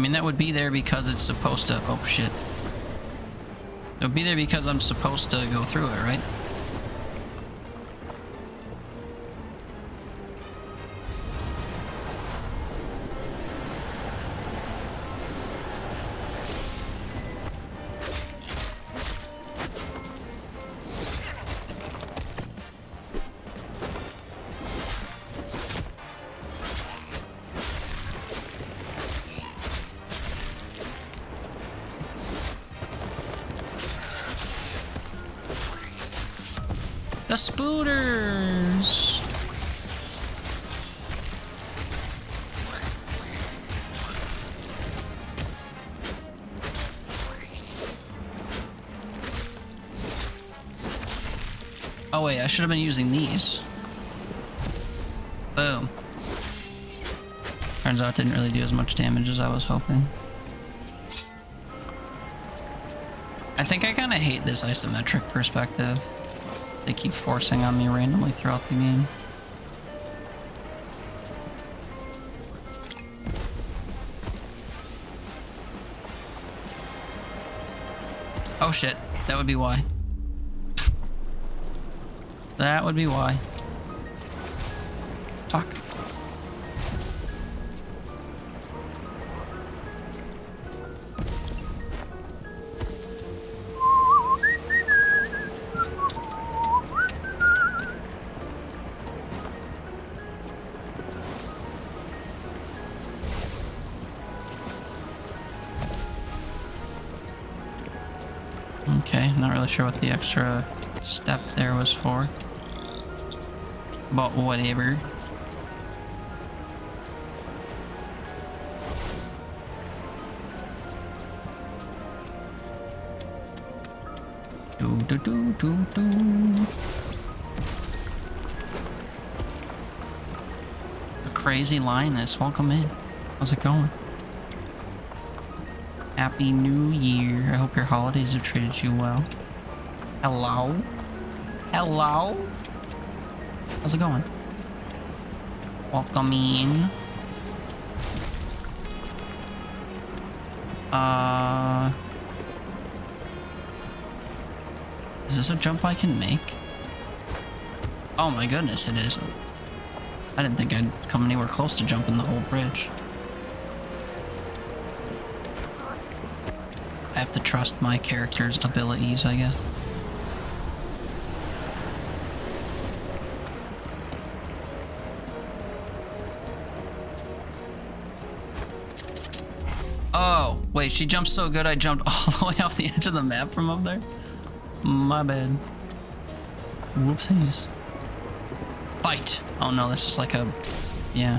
I mean, that would be there because it's supposed to... Oh, shit. It would be there because I'm supposed to go through it, right? The spooters! Oh wait, I should have been using these. Boom. Turns out it didn't really do as much damage as I was hoping. I think I kind of hate this isometric perspective. They keep forcing on me randomly throughout the game. Oh shit, that would be why. That would be why. Fuck. Okay, not really sure what the extra step there was for. But whatever. Do do do do do. A crazy lioness, welcome in. How's it going? Happy New Year. I hope your holidays have treated you well. Hello? Hello? How's it going? Welcome in. Is this a jump I can make? Oh my goodness, it is. I didn't think I'd come anywhere close to jumping the whole bridge. I have to trust my character's abilities, I guess. Oh, wait, she jumped so good I jumped all the way off the edge of the map from up there? My bad. Whoopsies. Bite! Oh no, this is like a... yeah.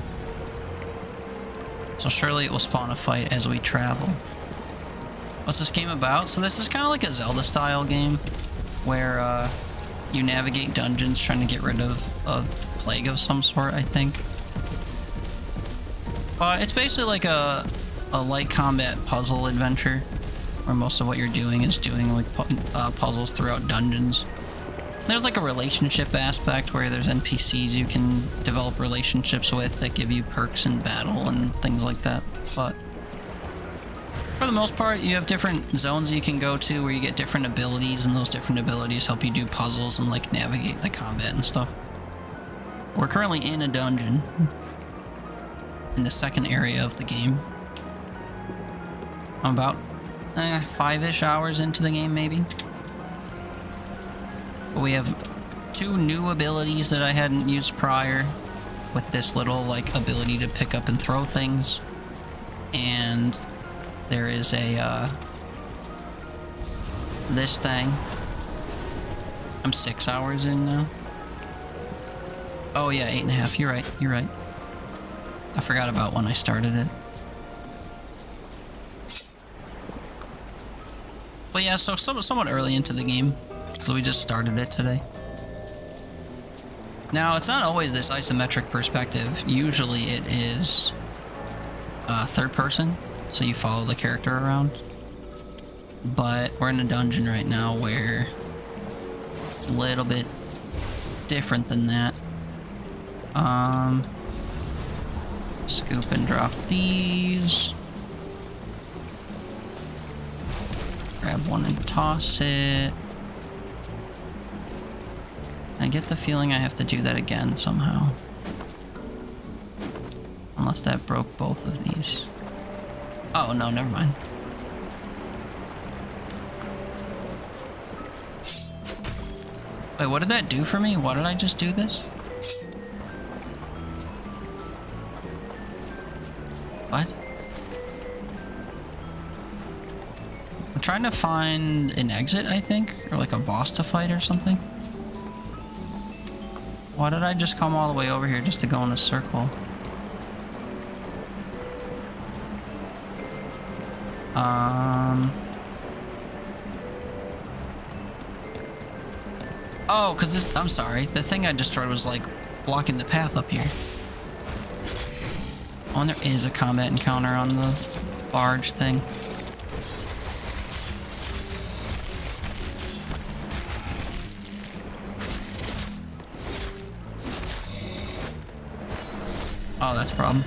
So surely it will spawn a fight as we travel. What's this game about? So this is kind of like a Zelda style game where you navigate dungeons trying to get rid of a plague of some sort, I think. It's basically like a light combat puzzle adventure where most of what you're doing is doing like puzzles throughout dungeons. There's like a relationship aspect where there's NPCs you can develop relationships with that give you perks in battle and things like that. But for the most part, you have different zones you can go to where you get different abilities, and those different abilities help you do puzzles and like navigate the combat and stuff. We're currently in a dungeon in the second area of the game. I'm about 5-ish hours into the game, maybe. But we have 2 new abilities that I hadn't used prior, with this little like ability to pick up and throw things, and there is a this thing. I'm 6 hours in now. Oh yeah, 8.5. You're right. You're right. I forgot about when I started it. But yeah, so somewhat early into the game, because we just started it today. Now, it's not always this isometric perspective. Usually it is third person, so you follow the character around. But we're in a dungeon right now where it's a little bit different than that. Scoop and drop these. grab one and toss it. I get the feeling I have to do that again somehow. Unless that broke both of these. Oh, no, never mind. Wait, what did that do for me? Why did I just do this? What? I'm trying to find an exit, I think, or like a boss to fight or something. Why did I just come all the way over here just to go in a circle? Oh, because this... I'm sorry. The thing I destroyed was, like, blocking the path up here. Oh, and there is a combat encounter on the barge thing. Oh, that's a problem.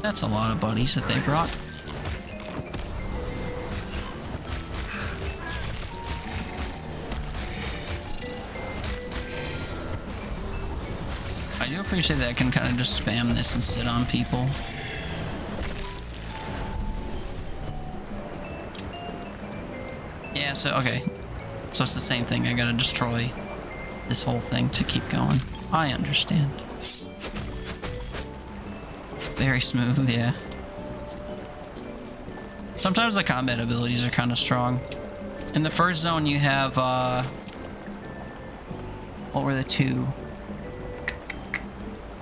That's a lot of buddies that they brought. I do appreciate that I can kind of just spam this and sit on people. Yeah, so, okay. So it's the same thing. I gotta destroy this whole thing to keep going. I understand. Very smooth, yeah. Sometimes the combat abilities are kind of strong. In the first zone, you have, what were the two?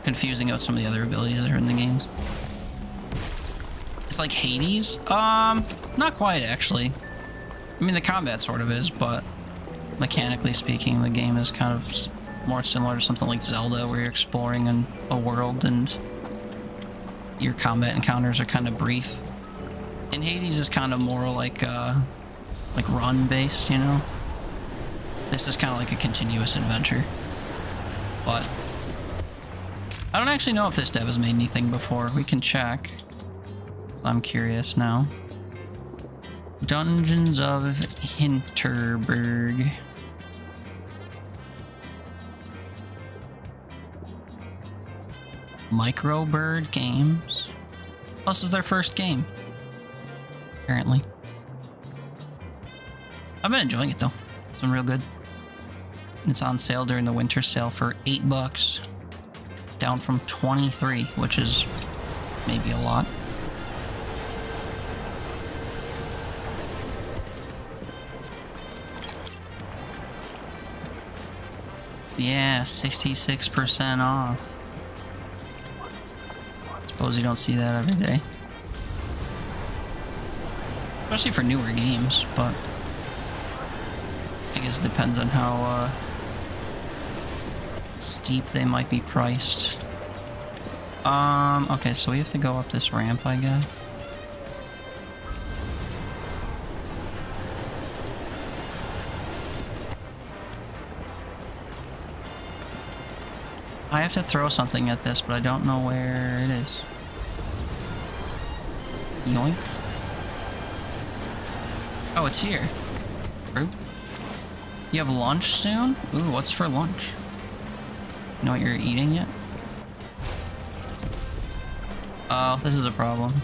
Confusing about some of the other abilities that are in the games. It's like Hades? Not quite, actually. I mean, the combat sort of is, but mechanically speaking, the game is kind of more similar to something like Zelda, where you're exploring a world and your combat encounters are kind of brief. And Hades is kind of more like run-based, you know? This is kind of like a continuous adventure. But I don't actually know if this dev has made anything before. We can check. I'm curious now. Dungeons of Hinterberg. Microbird Games. Oh, this is their first game. Apparently. I've been enjoying it though. It's been real good. It's on sale during the winter sale for $8. Down from 23, which is maybe a lot. Yeah, 66% off. Suppose you don't see that every day. Especially for newer games, but I guess it depends on how steep they might be priced. Okay, so we have to go up this ramp, I guess. I have to throw something at this, but I don't know where it is. Yoink. Oh, it's here. True. You have lunch soon? Ooh, what's for lunch? You know what you're eating yet? Oh, this is a problem.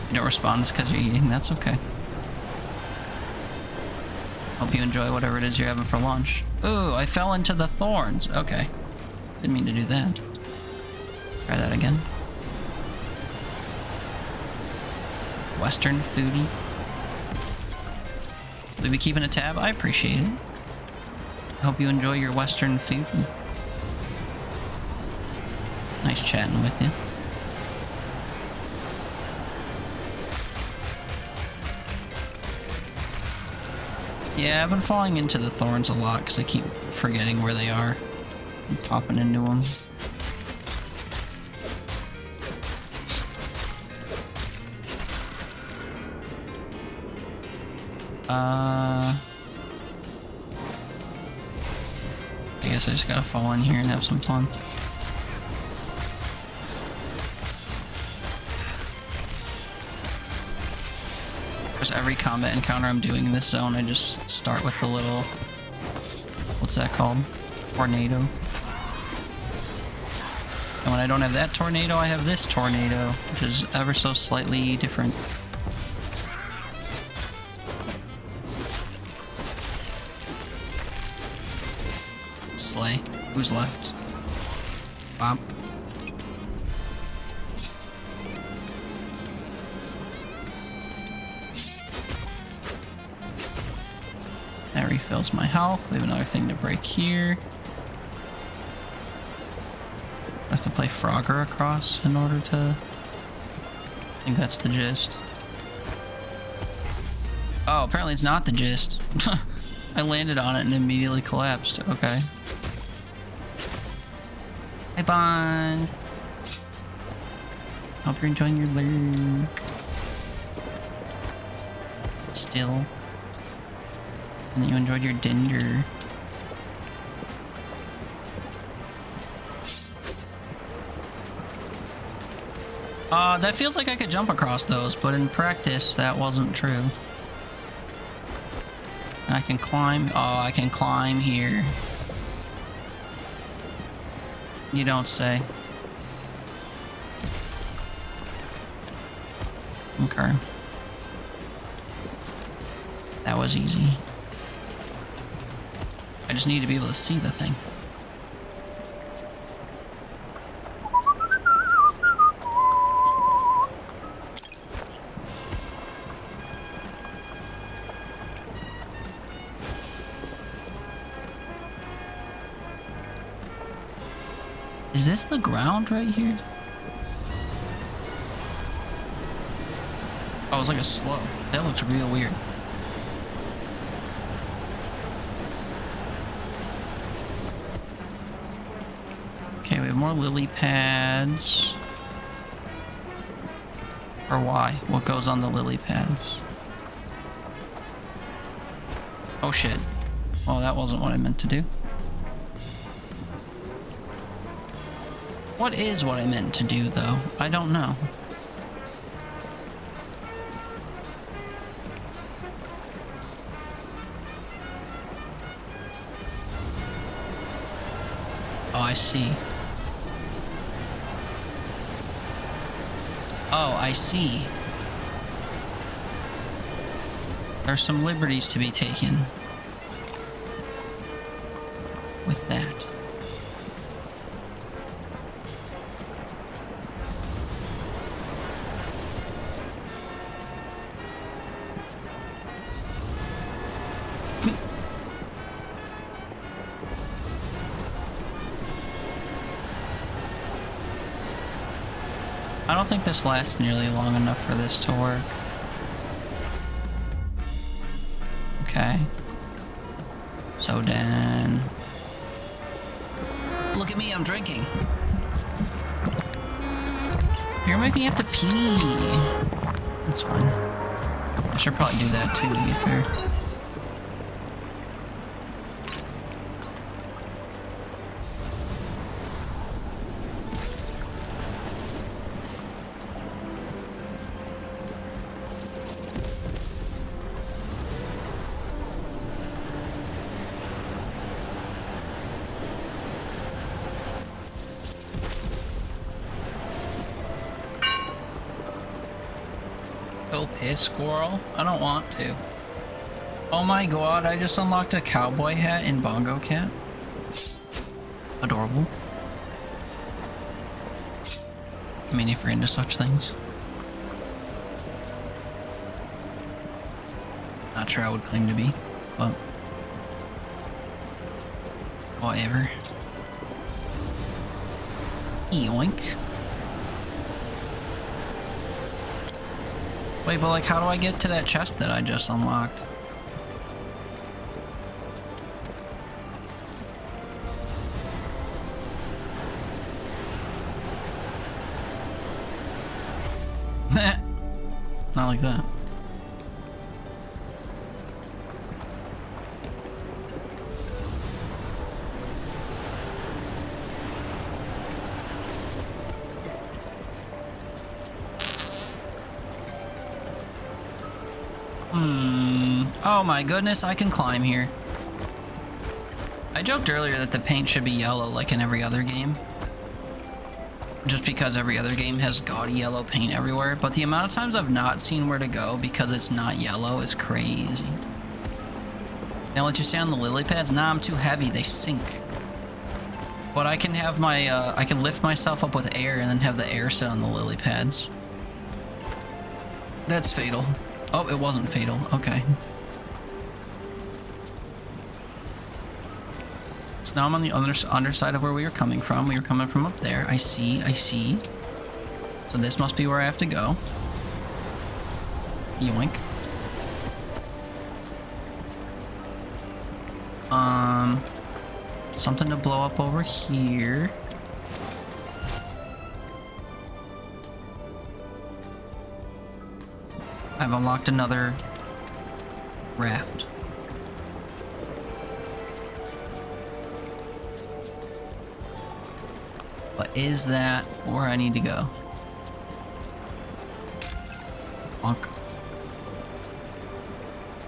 You don't respond, it's because you're eating. That's okay. Hope you enjoy whatever it is you're having for lunch. Ooh, I fell into the thorns. Okay. Didn't mean to do that. Try that again. Western foodie. Will you be keeping a tab? I appreciate it. I hope you enjoy your Western foodie. Nice chatting with you. Yeah, I've been falling into the thorns a lot because I keep forgetting where they are and popping into them. I guess I just gotta fall in here and have some fun. course, every combat encounter I'm doing in this zone, I just start with the little... What's that called? Tornado. And when I don't have that tornado, I have this tornado, which is ever so slightly different. Slay. Who's left? Bump. That refills my health. We have another thing to break here. I have to play Frogger across in order to... I think that's the gist. Oh, apparently it's not the gist. I landed on it and immediately collapsed. Okay. Hi, Bond. Hope you're enjoying your lurk. Still. And that you enjoyed your dinner. That feels like I could jump across those, but in practice, that wasn't true. I can climb. Oh, I can climb here. You don't say. Okay. That was easy. I just need to be able to see the thing. Is this the ground right here? Oh, it's like a slope. That looks real weird. Okay, we have more lily pads. Or why? What goes on the lily pads? Oh shit. Oh, that wasn't what I meant to do. What is what I meant to do, though? I don't know. Oh, I see. Oh, I see. There's some liberties to be taken with that. I don't think this lasts nearly long enough for this to work. Okay. So then... Look at me, I'm drinking. You're making me have to pee. That's fine. I should probably do that too, to be fair. Squirrel? I don't want to. Oh my god, I just unlocked a cowboy hat in Bongo Cat. Adorable. I mean, if you're into such things. Not sure I would claim to be, but... whatever. Yoink. Wait, but like, how do I get to that chest that I just unlocked? Not like that. Oh my goodness, I can climb here. I joked earlier that the paint should be yellow like in every other game. Just because every other game has gaudy yellow paint everywhere, but the amount of times I've not seen where to go because it's not yellow is crazy. Now let you stay on the lily pads? Nah, I'm too heavy, they sink. But I can have my, I can lift myself up with air and then have the air sit on the lily pads. That's fatal. Oh, it wasn't fatal, okay. So now I'm on the underside of where we were coming from. We were coming from up there. I see, I see. So this must be where I have to go. Yoink. Something to blow up over here. I've unlocked another raft. But is that where I need to go? Bonk.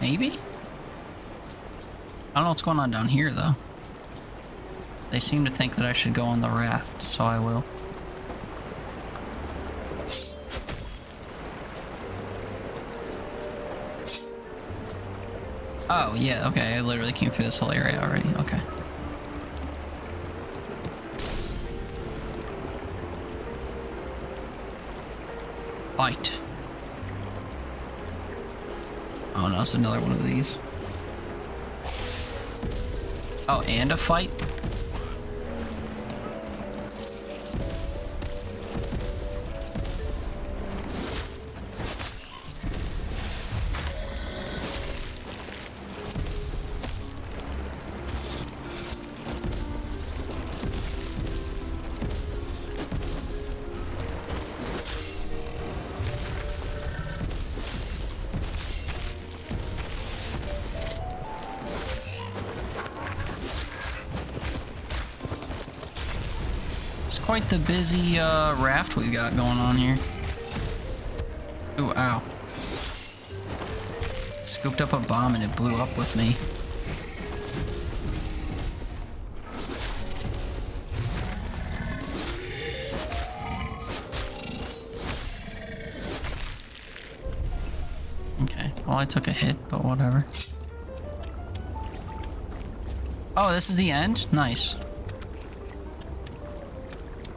Maybe? I don't know what's going on down here, though. They seem to think that I should go on the raft, so I will. Oh, yeah, okay, I literally came through this whole area already, okay. Fight. Oh no, it's another one of these. Oh, and a fight? Quite the busy raft we got going on here. Ooh, ow. Scooped up a bomb and it blew up with me. Okay, well I took a hit, but whatever. Oh, this is the end? Nice.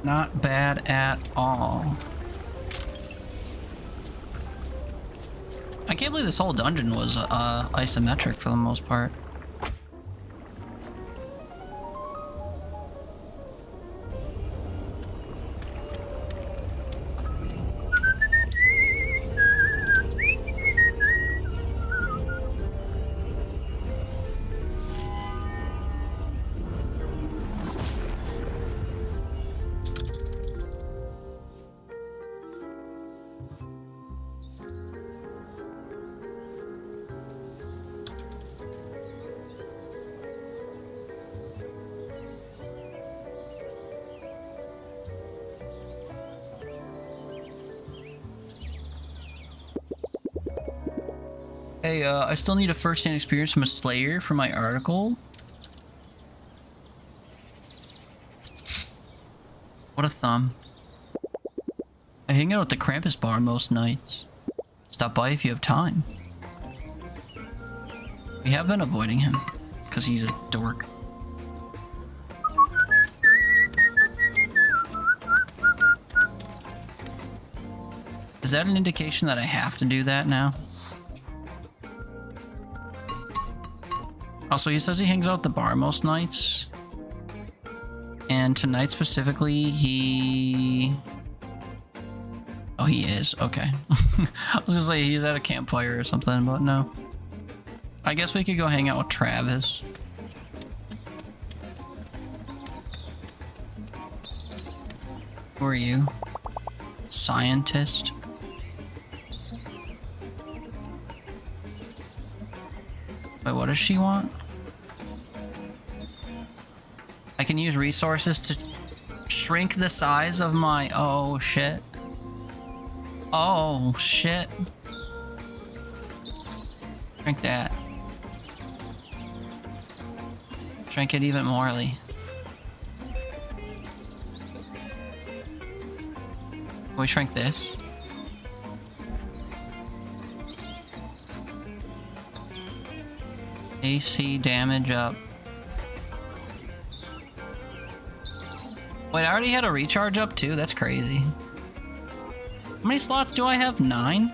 Not bad at all. I can't believe this whole dungeon was isometric for the most part. Hey, I still need a first-hand experience from a Slayer for my article. What a thumb. I hang out at the Krampus bar most nights. Stop by if you have time. We have been avoiding him, because he's a dork. Is that an indication that I have to do that now? Also, he says he hangs out at the bar most nights. And tonight specifically, he... Oh, he is. Okay. I was gonna say he's at a campfire or something, but no. I guess we could go hang out with Travis. Who are you? Scientist? Wait, what does she want? I can use resources to shrink the size of my... Oh, shit. Oh, shit. Drink that. Shrink it even morely. Can we shrink this? AC damage up. Wait, I already had a recharge up too? That's crazy. How many slots do I have? 9?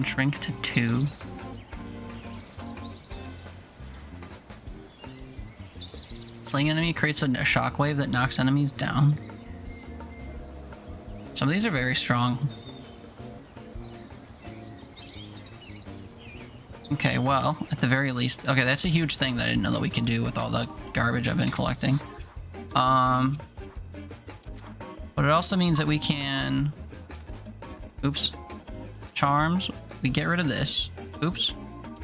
Shrink to 2. Slaying enemy creates a shockwave that knocks enemies down. Some of these are very strong. Okay, well, at the very least... Okay, that's a huge thing that I didn't know that we could do with all the garbage I've been collecting. But it also means that we can... Oops. Charms. We get rid of this. Oops.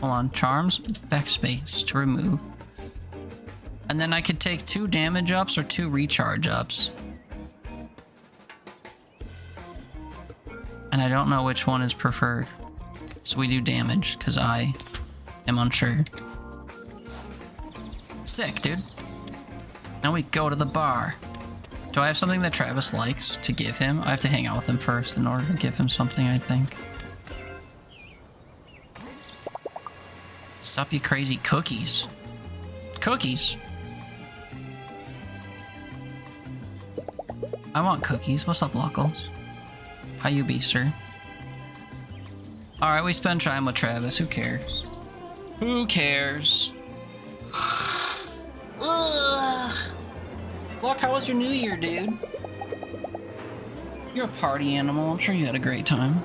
Hold on. Charms. Backspace to remove. And then I could take 2 damage ups or 2 recharge ups. And I don't know which one is preferred. So we do damage, because I am unsure. Sick, dude. Now we go to the bar. Do I have something that Travis likes to give him? I have to hang out with him first in order to give him something, I think. Sup, you crazy cookies. Cookies. I want cookies. What's up, Luckles? How you be, sir? Alright, we spend time with Travis. Who cares? Who cares? Look, how was your New Year, dude? You're a party animal. I'm sure you had a great time.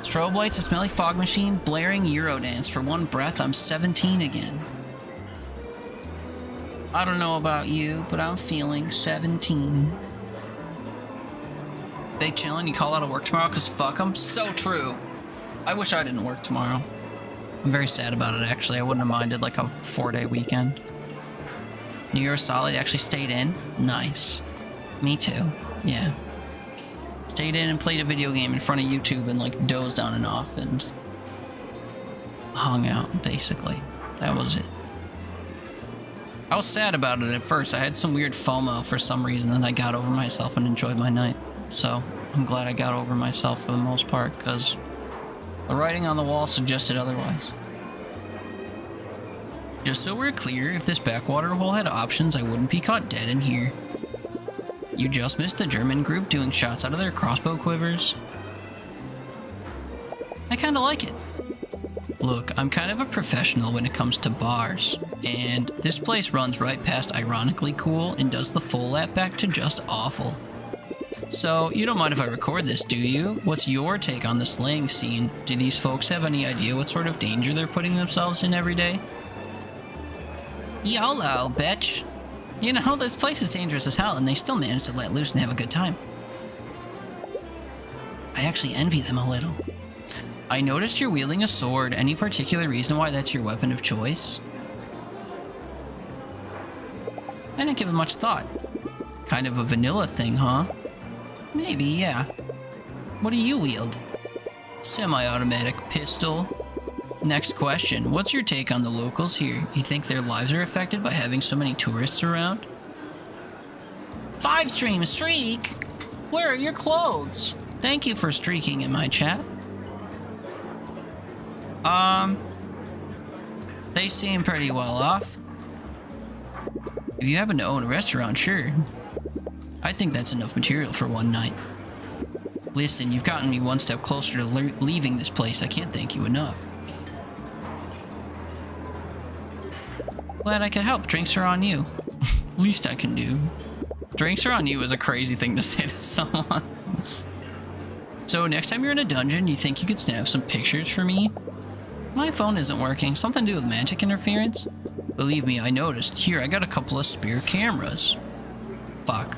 Strobe lights, a smelly fog machine, blaring Eurodance. For one breath, I'm 17 again. I don't know about you, but I'm feeling 17. Big chillin', you call out of work tomorrow because fuck 'em? So true. I wish I didn't work tomorrow. I'm very sad about it, actually. I wouldn't have minded like a 4-day weekend. New Year's solid, actually stayed in? Nice. Me too. Yeah. Stayed in and played a video game in front of YouTube and like dozed on and off and hung out, basically. That was it. I was sad about it at first. I had some weird FOMO for some reason, and I got over myself and enjoyed my night. So I'm glad I got over myself for the most part, because the writing on the wall suggested otherwise. Just so we're clear, if this backwater hole had options, I wouldn't be caught dead in here. You just missed the German group doing shots out of their crossbow quivers. I kinda like it. Look, I'm kind of a professional when it comes to bars, and this place runs right past ironically cool and does the full lap back to just awful. So, you don't mind if I record this, do you? What's your take on the slaying scene? Do these folks have any idea what sort of danger they're putting themselves in every day? YOLO, bitch. You know, this place is dangerous as hell, and they still manage to let loose and have a good time. I actually envy them a little. I noticed you're wielding a sword. Any particular reason why that's your weapon of choice? I didn't give it much thought. Kind of a vanilla thing, huh? Maybe, yeah. What do you wield? Semi-automatic pistol. Next question. What's your take on the locals here? You think their lives are affected by having so many tourists around? 5-stream streak? Where are your clothes? Thank you for streaking in my chat. They seem pretty well off. If you happen to own a restaurant, sure. I think that's enough material for one night. Listen, you've gotten me one step closer to leaving this place. I can't thank you enough. Glad I could help. Drinks are on you. Least I can do. Drinks are on you is a crazy thing to say to someone. So next time you're in a dungeon, you think you could snap some pictures for me? My phone isn't working. Something to do with magic interference? Believe me, I noticed. Here, I got a couple of spare cameras. Fuck.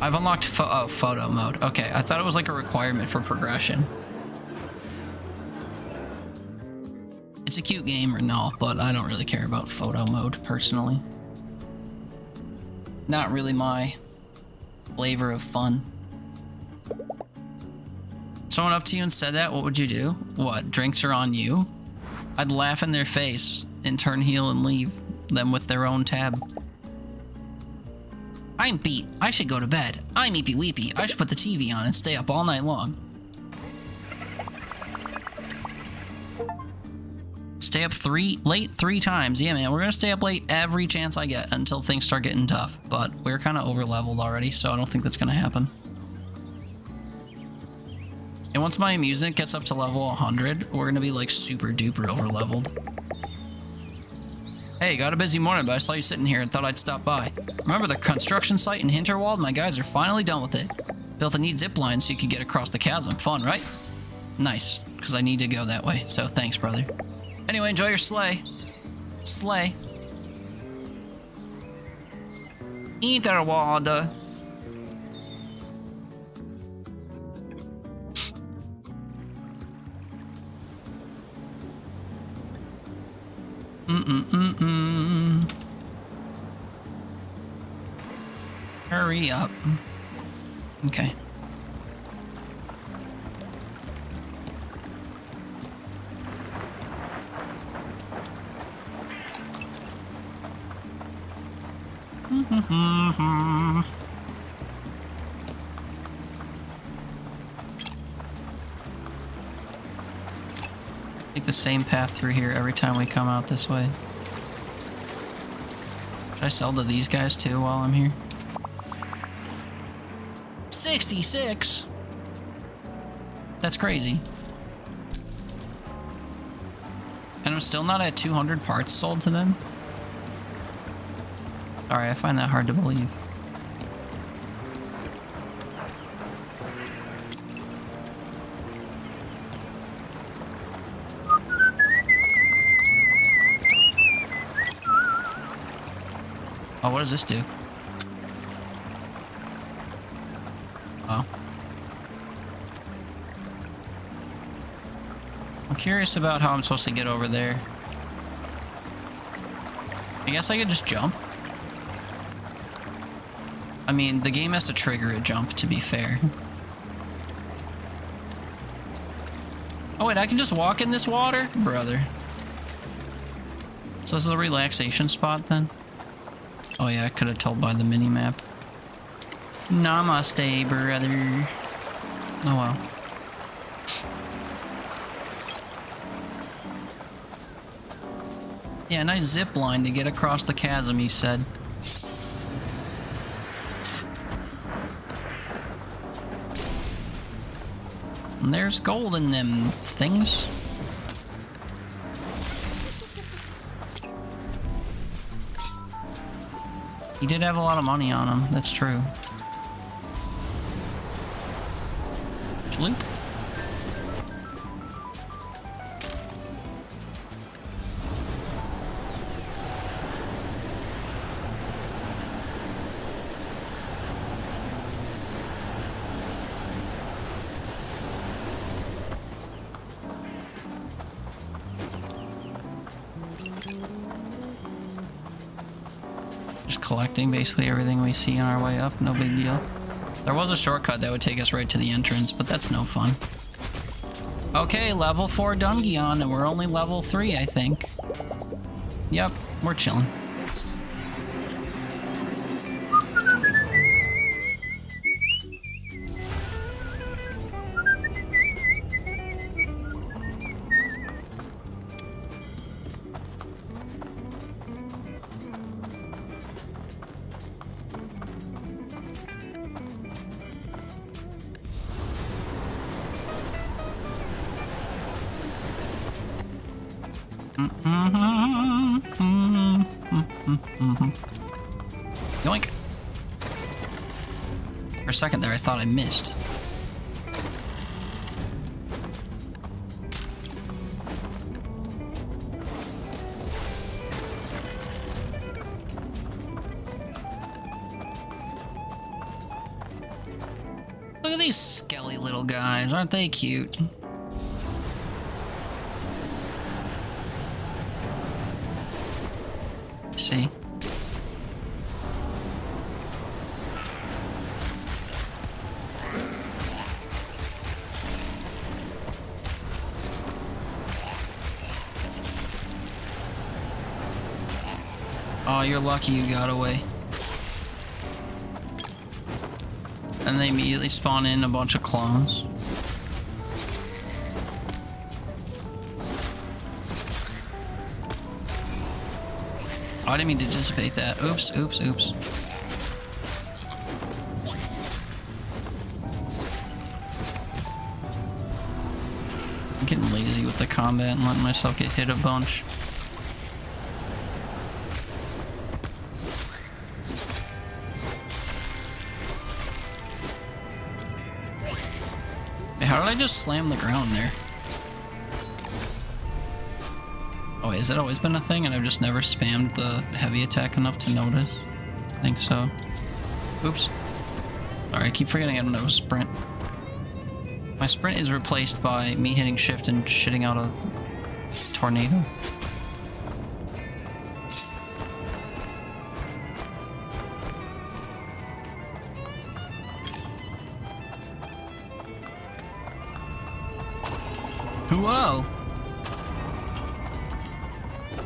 I've unlocked photo mode. Okay, I thought it was like a requirement for progression. It's a cute game and all, but I don't really care about photo mode, personally. Not really my flavor of fun. Someone up to you and said that, what would you do? What, drinks are on you? I'd laugh in their face and turn heel and leave them with their own tab. I'm beat. I should go to bed. I'm eepy weepy. I should put the TV on and stay up all night long. Stay up late three times. Yeah, man, we're gonna stay up late every chance I get until things start getting tough. But we're kind of over leveled already, so I don't think that's gonna happen. And once my music gets up to level 100, we're gonna be like super duper over leveled. Hey, got a busy morning, but I saw you sitting here and thought I'd stop by. Remember the construction site in Hinterwald? My guys are finally done with it. Built a neat zip line so you could get across the chasm. Fun, right? Nice, because I need to go that way, so thanks, brother. Anyway, enjoy your sleigh. Sleigh. Hinterwald. Hurry up. Okay. Take the same path through here every time we come out this way. Should I sell to these guys too while I'm here? 66? That's crazy. And I'm still not at 200 parts sold to them? Sorry, I find that hard to believe. Oh, what does this do? Oh. I'm curious about how I'm supposed to get over there. I guess I could just jump. I mean, the game has to trigger a jump, to be fair. Oh wait, I can just walk in this water? Brother. So this is a relaxation spot then? Oh yeah, I could have told by the mini-map. Namaste, brother. Oh well. Yeah, nice zip line to get across the chasm, he said. And there's gold in them things. He did have a lot of money on him, that's true. Loop. Collecting basically everything we see on our way up, no big deal. There was a shortcut that would take us right to the entrance, but that's no fun. Okay, level 4 Dungeon, and we're only level 3, I think. Yep, we're chilling. Yoink. For a second there, I thought I missed. Look at these skelly little guys, aren't they cute? see. Oh, you're lucky you got away. And they immediately spawn in a bunch of clones. Oh, I didn't mean to dissipate that. Oops, oops, oops. I'm getting lazy with the combat and letting myself get hit a bunch. How did I just slam the ground there? Oh, wait, has that always been a thing and I've just never spammed the heavy attack enough to notice? I think so. Oops. Sorry, I keep forgetting I don't have a sprint. My sprint is replaced by me hitting shift and shitting out a tornado. Whoa!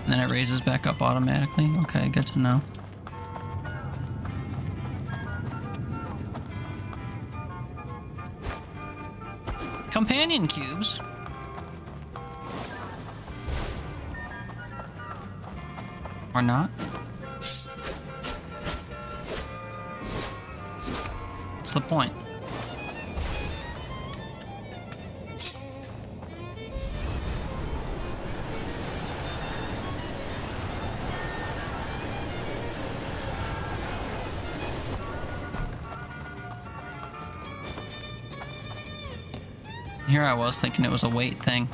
And then it raises back up automatically. Okay, good to know. Companion cubes. Or not. What's the point? Here I was thinking it was a weight thing.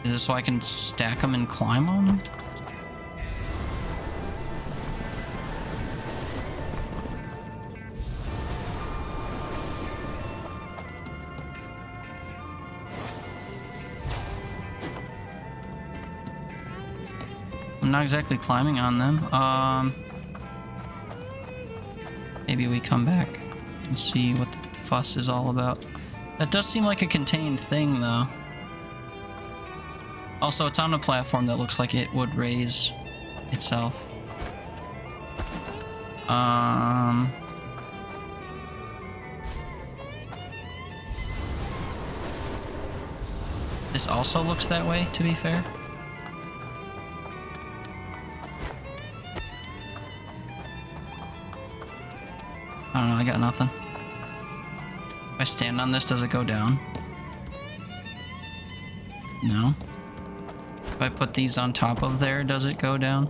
Is this so I can stack them and climb on them? I'm not exactly climbing on them. Maybe we come back and see what the fuss is all about. That does seem like a contained thing, though. Also, it's on a platform that looks like it would raise itself. This also looks that way, to be fair. I don't know, I got nothing. If I stand on this, does it go down? No. If I put these on top of there, does it go down?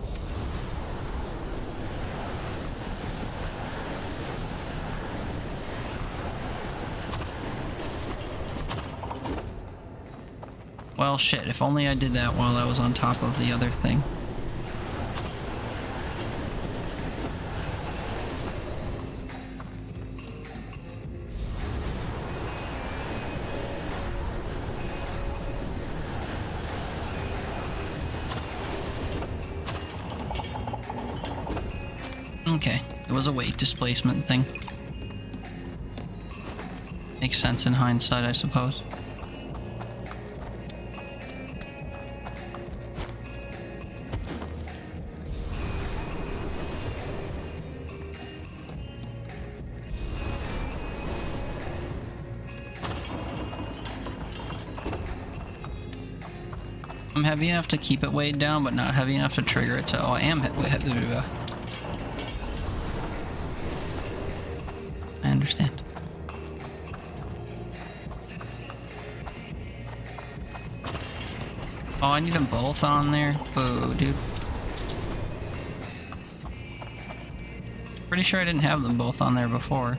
Well, shit, if only I did that while I was on top of the other thing. Okay, it was a weight displacement thing. Makes sense in hindsight, I suppose. I'm heavy enough to keep it weighed down, but not heavy enough to trigger it to... Oh, I am heavy. I understand. Oh, I need them both on there? Boo, dude. Pretty sure I didn't have them both on there before.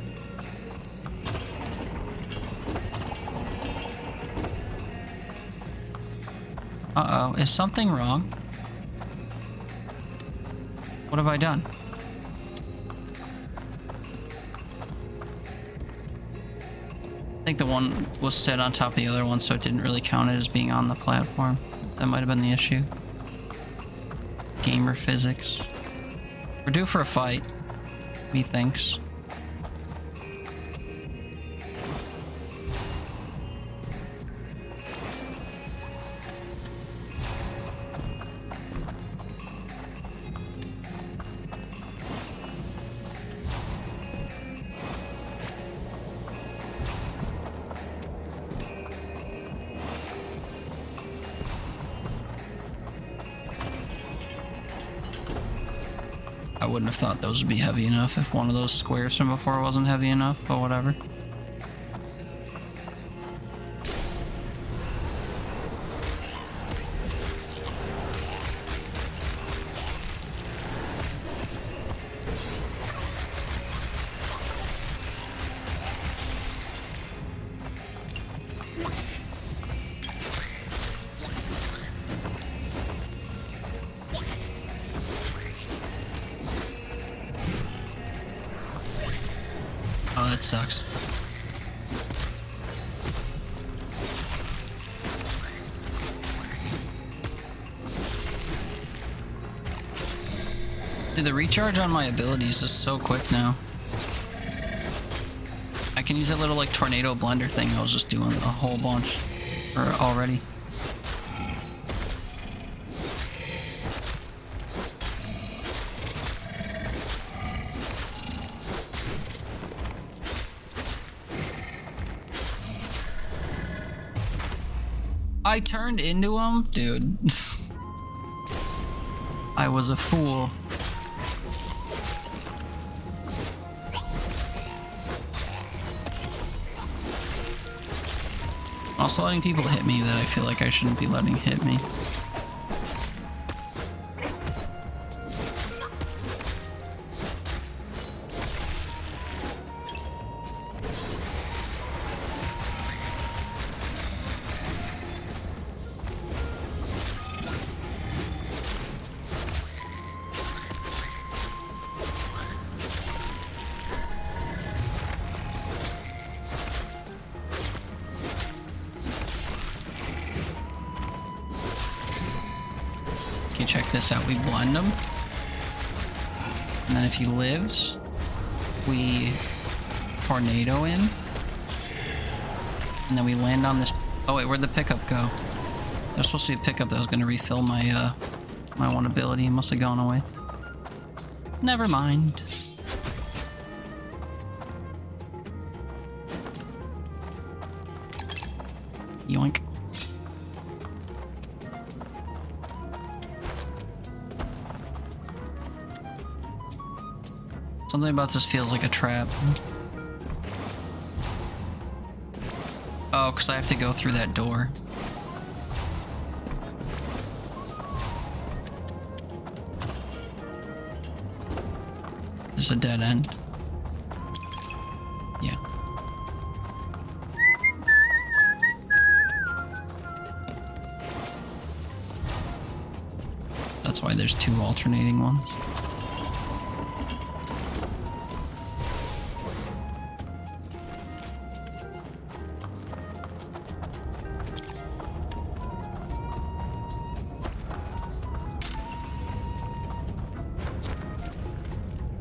Uh-oh, is something wrong? What have I done? I think the one was set on top of the other one, so it didn't really count it as being on the platform. That might have been the issue. Gamer physics. We're due for a fight, methinks. I wouldn't have thought those would be heavy enough if one of those squares from before wasn't heavy enough, but whatever. Oh, that sucks. Dude, the recharge on my abilities is so quick now. I can use that little like tornado blender thing I was just doing a whole bunch already. I turned into him? Dude. I was a fool. Also letting people hit me that I feel like I shouldn't be letting hit me. Okay, check this out. We blend him. And then if he lives, we tornado him. And then we land on this... Oh wait, where'd the pickup go? There's supposed to be a pickup that was going to refill my, my one ability. It must have gone away. Never mind. Yoink. Something about this feels like a trap. Oh, because I have to go through that door. This is a dead end. Yeah. That's why there's two alternating ones.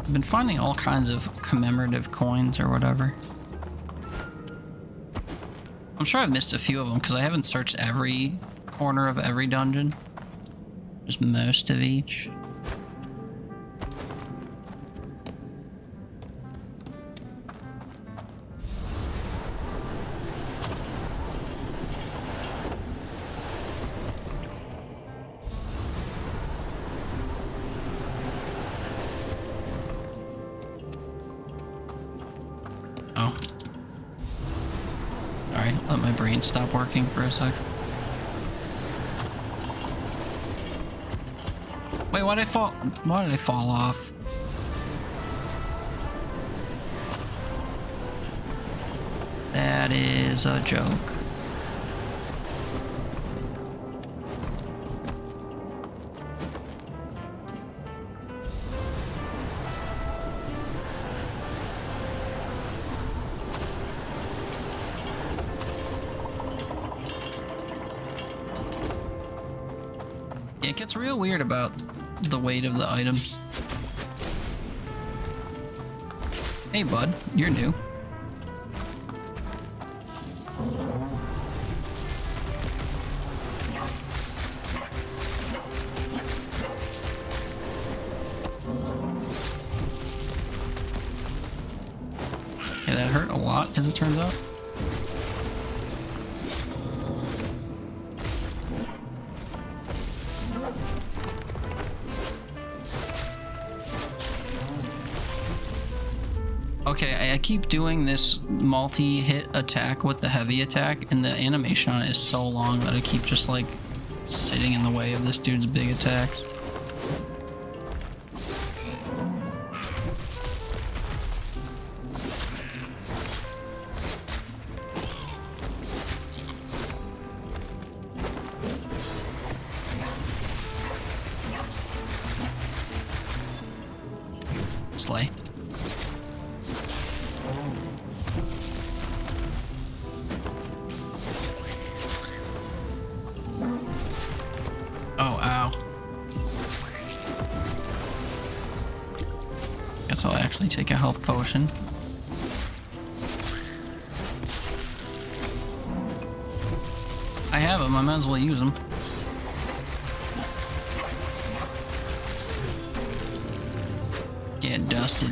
I've been finding all kinds of commemorative coins or whatever. I'm sure I've missed a few of them because I haven't searched every corner of every dungeon. Just most of each. Oh. Alright, let my brain stop working for a sec. Wait, why did I fall off? That is a joke. it gets real weird about the weight of the items. Hey, bud, you're new. Okay, that hurt a lot, as it turns out. Okay, I keep doing this multi-hit attack with the heavy attack, and the animation on it is so long that I keep just like sitting in the way of this dude's big attacks. Slay. Oh, ow. Guess I'll actually take a health potion. I have them, I might as well use them. Get dusted.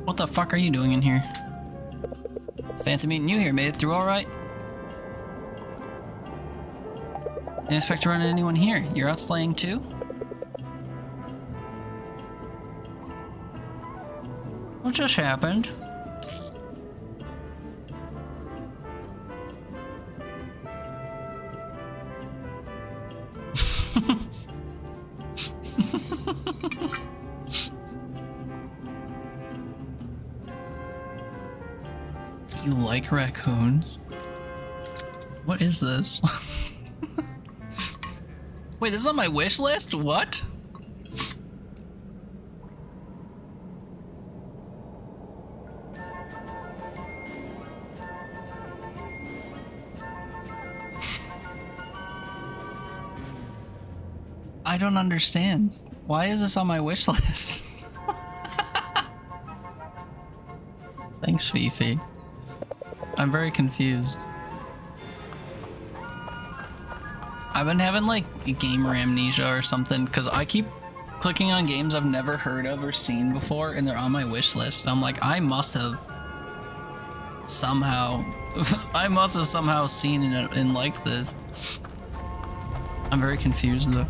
What the fuck are you doing in here? Fancy meeting you here. Made it through all right? Didn't expect to run into anyone here. You're out slaying too? What just happened? You like raccoons? What is this? Wait, this is on my wish list? What? I don't understand. Why is this on my wish list? Thanks, Fifi. I'm very confused. I've been having like gamer amnesia or something because I keep clicking on games I've never heard of or seen before and they're on my wish list. And I'm like, I must have somehow seen it and liked this. I'm very confused though.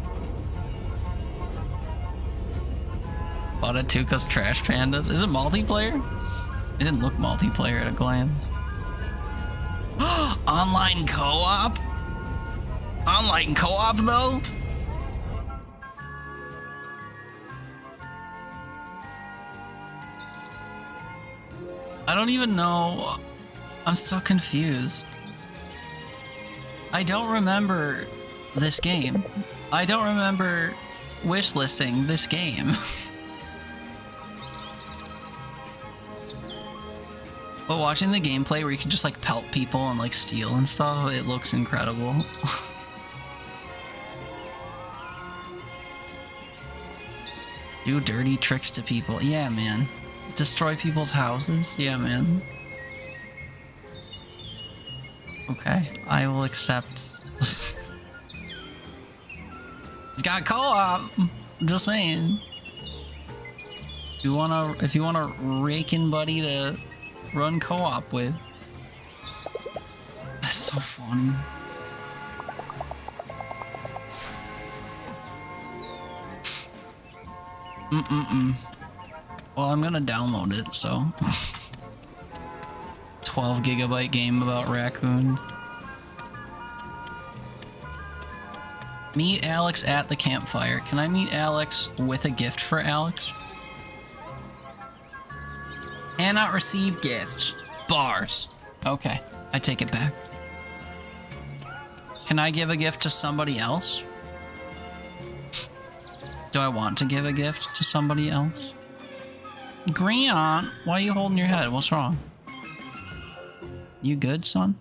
Bought it too because Trash Pandas. Is it multiplayer? It didn't look multiplayer at a glance. Online co-op? Online co-op though? I don't even know. I'm so confused. I don't remember this game. I don't remember wishlisting this game. But watching the gameplay where you can just like pelt people and like steal and stuff, it looks incredible. Do dirty tricks to people. Yeah, man. Destroy people's houses. Yeah, man. Okay, I will accept. It's got co-op. Just saying. If you want a raking buddy to run co-op with. That's so funny. Well, I'm gonna download it, so. 12 gigabyte game about raccoons. Meet Alex at the campfire. Can I meet Alex with a gift for Alex? Cannot receive gifts. Bars. Okay, I take it back. Can I give a gift to somebody else? Do I want to give a gift to somebody else? Grant, why are you holding your head? What's wrong? You good, son?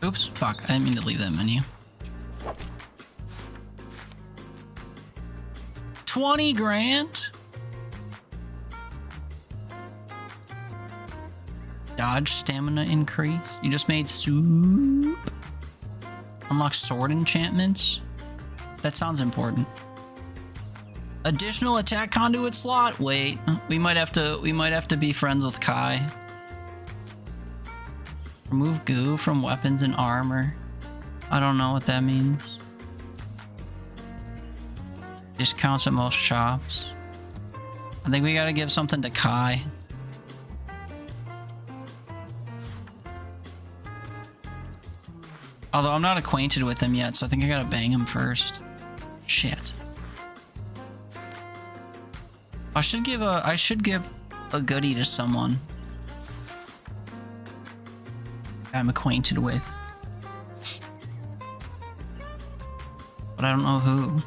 Oops, fuck, I didn't mean to leave that menu. 20 grand? Dodge stamina increase. You just made soup. Unlock sword enchantments. That sounds important. Additional attack conduit slot. Wait, we might have to be friends with Kai. Remove goo from weapons and armor. I don't know what that means. Discounts at most shops. I think we gotta give something to Kai. Although I'm not acquainted with him yet, so I think I gotta bang him first. Shit. I should give a goodie to someone I'm acquainted with. But I don't know who.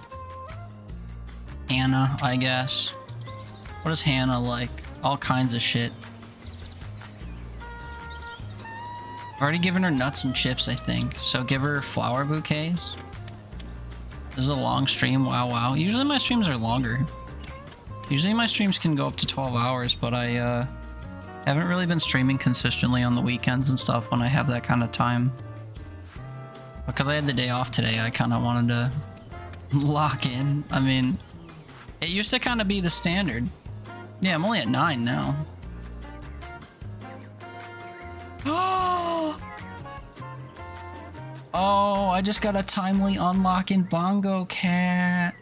Hannah, I guess. What is Hannah like? All kinds of shit. I've already given her nuts and chips, I think. So give her flower bouquets. This is a long stream. Wow, wow. Usually my streams are longer. Usually my streams can go up to 12 hours, but I haven't really been streaming consistently on the weekends and stuff when I have that kind of time. Because I had the day off today, I kind of wanted to lock in. I mean, it used to kind of be the standard. Yeah, I'm only at 9 now. Oh, I just got a timely unlock in Bongo Cat.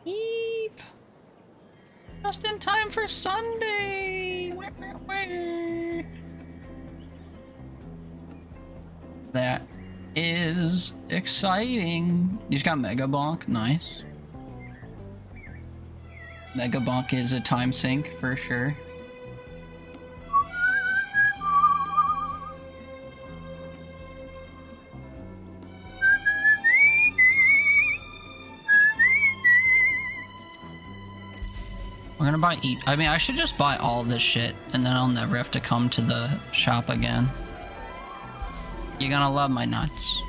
Eep. Just in time for Sunday. That is exciting. You just got Mega Bonk. Nice. Mega Bonk is a time sink for sure. We're gonna buy I mean, I should just buy all this shit and then I'll never have to come to the shop again. You're gonna love my nuts.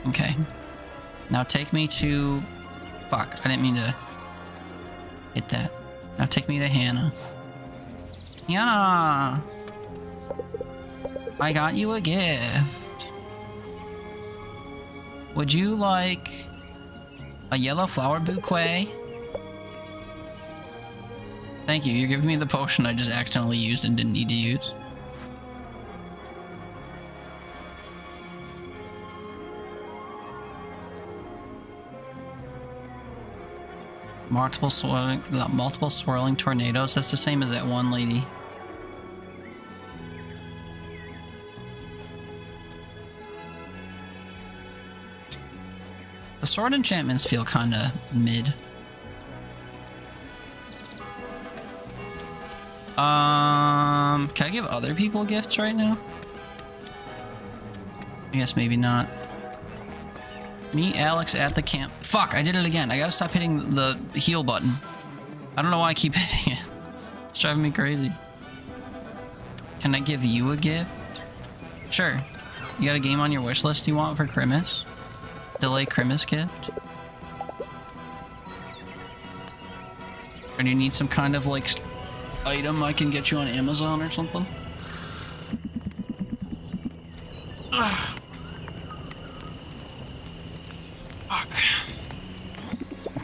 Okay. Now take me to... Fuck, I didn't mean to hit that. Now take me to Hannah. Hannah! I got you a gift. Would you like a yellow flower bouquet? Thank you, you're giving me the potion I just accidentally used and didn't need to use. Multiple swirling tornadoes. That's the same as that one lady. The sword enchantments feel kind of mid. Can I give other people gifts right now? I guess maybe not. Meet Alex at the camp. Fuck, I did it again. I gotta stop hitting the heal button. I don't know why I keep hitting it. It's driving me crazy. Can I give you a gift? Sure. You got a game on your wish list you want for Christmas? Delay Christmas gift? Or do you need some kind of like item I can get you on Amazon or something? Ugh. Fuck.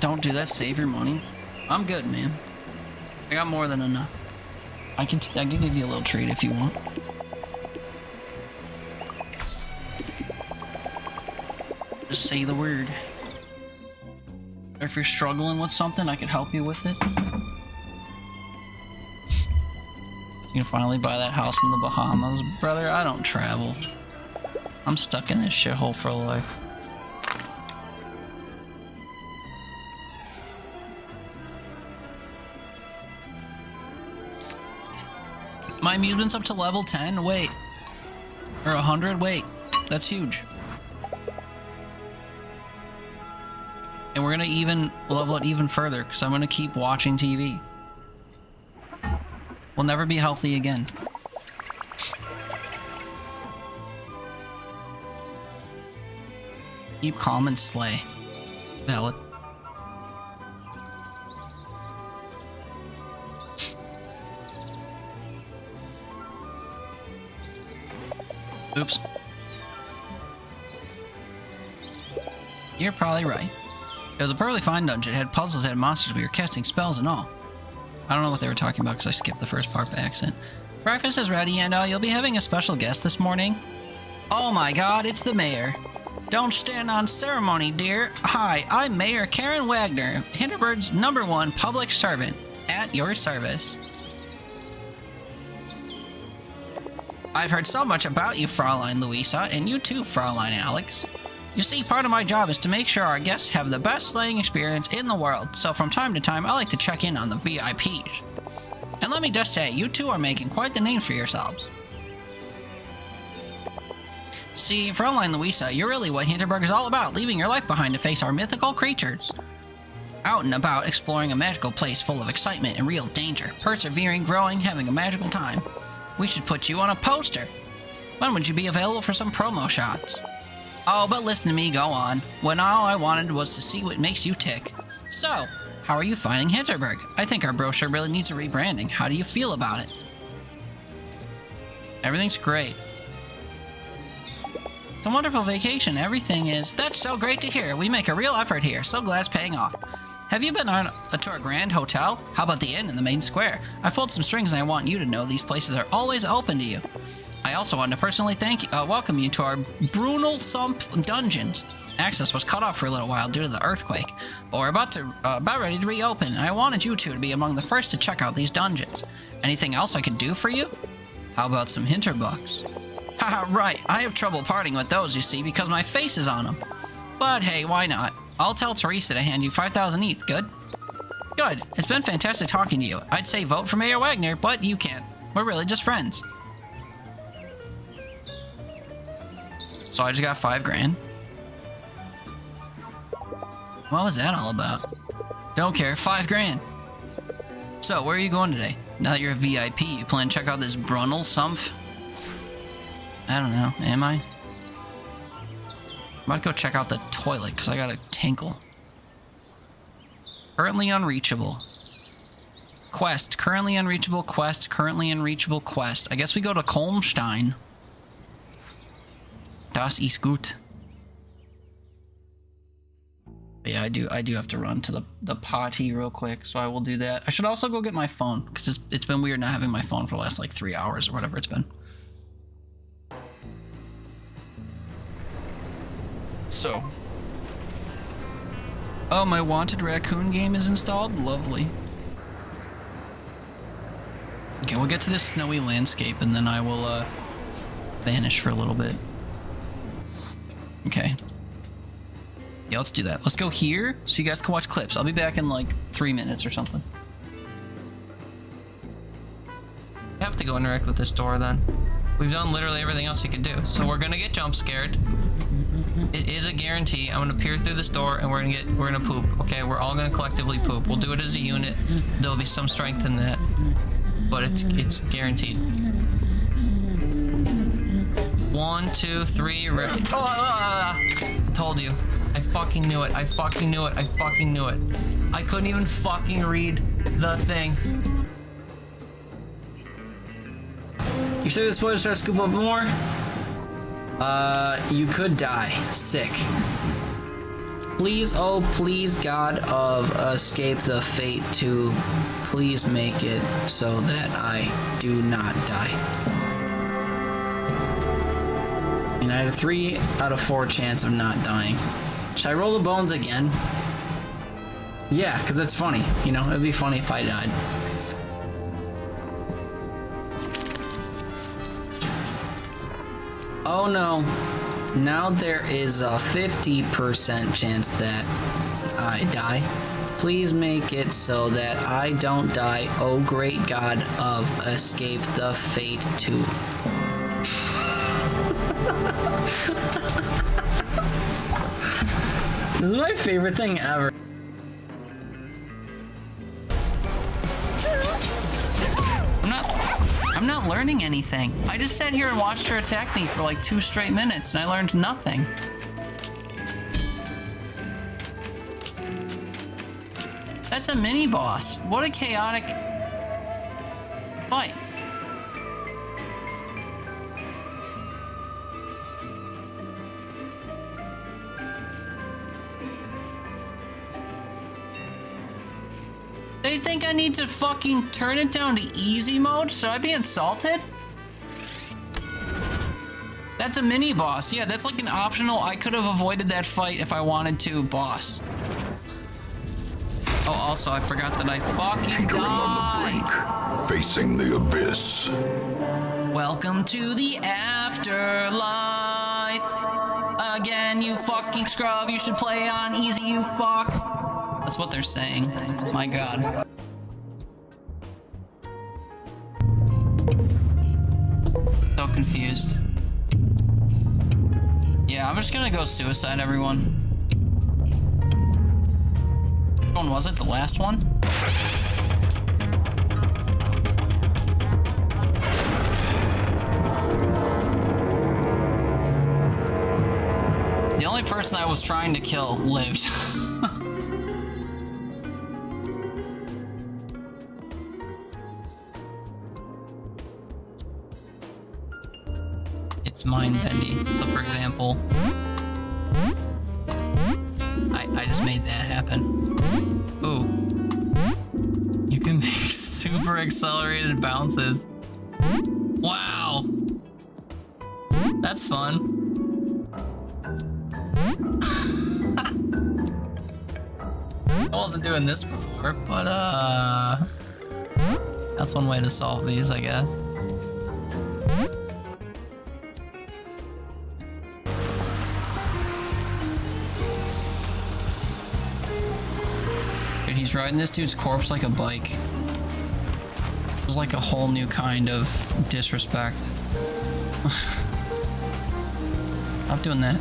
Don't do that, save your money. I'm good, man. I got more than enough. I can give you a little treat if you want. Just say the word. Or if you're struggling with something, I can help you with it. You can finally buy that house in the Bahamas. Brother, I don't travel. I'm stuck in this shithole for life. My mutament's up to level 10. Wait. Or 100. Wait. That's huge. And we're gonna even level it even further because I'm gonna keep watching TV. We'll never be healthy again. Keep calm and slay. Valid. Oops. You're probably right. It was a perfectly fine dungeon. It had puzzles, it had monsters, we were casting spells and all. I don't know what they were talking about because I skipped the first part by accident. Breakfast is ready and you'll be having a special guest this morning. Oh my god, it's the mayor. Don't stand on ceremony, dear. Hi, I'm Mayor Karen Wagner, Hinterbird's #1 public servant. At your service. I've heard so much about you, Fraulein Louisa, and you too, Fraulein Alex. You see, part of my job is to make sure our guests have the best sleighing experience in the world, so from time to time I like to check in on the VIPs. And let me just say, you two are making quite the name for yourselves. See, Fraulein Louisa, you're really what Hinterberg is all about, leaving your life behind to face our mythical creatures. Out and about, exploring a magical place full of excitement and real danger, persevering, growing, having a magical time. We should put you on a poster. When would you be available for some promo shots? Oh, but listen to me go on. When all I wanted was to see what makes you tick. So, how are you finding Hinterberg? I think our brochure really needs a rebranding. How do you feel about it? Everything's great. It's a wonderful vacation. Everything is... That's so great to hear. We make a real effort here. So glad it's paying off. Have you been to our grand hotel? How about the inn in the main square? I pulled some strings and I want you to know these places are always open to you. I also want to personally welcome you to our Brunel Sump Dungeons. Access was cut off for a little while due to the earthquake, but we're about ready to reopen, and I wanted you two to be among the first to check out these dungeons. Anything else I could do for you? How about some Hinterbucks? Haha, right, I have trouble parting with those, you see, because my face is on them. But hey, why not? I'll tell Teresa to hand you 5,000 ETH, good? Good, it's been fantastic talking to you. I'd say vote for Mayor Wagner, but you can't. We're really just friends. So I just got 5 grand. What was that all about? Don't care, 5 grand. So, where are you going today? Now that you're a VIP, you plan to check out this Brunel Sumpf? I don't know, am I? I'm about to go check out the toilet, because I got a tinkle. Currently unreachable. Quest, currently unreachable quest, currently unreachable quest. I guess we go to Kolmstein. Das ist gut. But yeah, I do have to run to the potty real quick, so I will do that. I should also go get my phone, because it's been weird not having my phone for the last like 3 hours or whatever it's been. So. Oh, my Wanted Raccoon game is installed? Lovely. Okay, we'll get to this snowy landscape and then I will vanish for a little bit. Okay. Yeah, let's do that. Let's go here so you guys can watch clips. I'll be back in like 3 minutes or something. I have to go interact with this door then. We've done literally everything else you can do. So we're gonna get jump scared. It is a guarantee. I'm gonna peer through this door and we're gonna poop. Okay, we're all gonna collectively poop. We'll do it as a unit. There'll be some strength in that. But it's guaranteed. 1, 2, 3, rip. Told you. I fucking knew it. I fucking knew it. I fucking knew it. I couldn't even fucking read the thing. You sure the spoilers start to scoop up more? You could die. Sick. Please, oh please, God of escape the fate to please make it so that I do not die. And I had a 3 out of 4 chance of not dying. Should I roll the bones again? Yeah, because that's funny. You know, it'd be funny if I died. Oh no. Now there is a 50% chance that I die. Please make it so that I don't die, oh great god of Escape the Fate 2. This is my favorite thing ever. I'm not learning anything. I just sat here and watched her attack me for like 2 straight minutes and I learned nothing. That's a mini boss. What a chaotic fight. They think I need to fucking turn it down to easy mode? Should I be insulted? That's a mini boss. Yeah, that's like an optional, I could have avoided that fight if I wanted to, boss. Oh, also, I forgot that I fucking Teetering on the died. brink, facing the abyss. Welcome to the afterlife. Again, you fucking scrub. You should play on easy, you fuck. That's what they're saying. My god. So confused. Yeah, I'm just gonna go suicide, everyone. Which one was it? The last one? The only person I was trying to kill lived. It's mind bending. So for example, I just made that happen. Ooh. You can make super accelerated bounces. Wow. That's fun. I wasn't doing this before, but that's one way to solve these, I guess. Dude, he's riding this dude's corpse like a bike. It's like a whole new kind of disrespect. Stop doing that.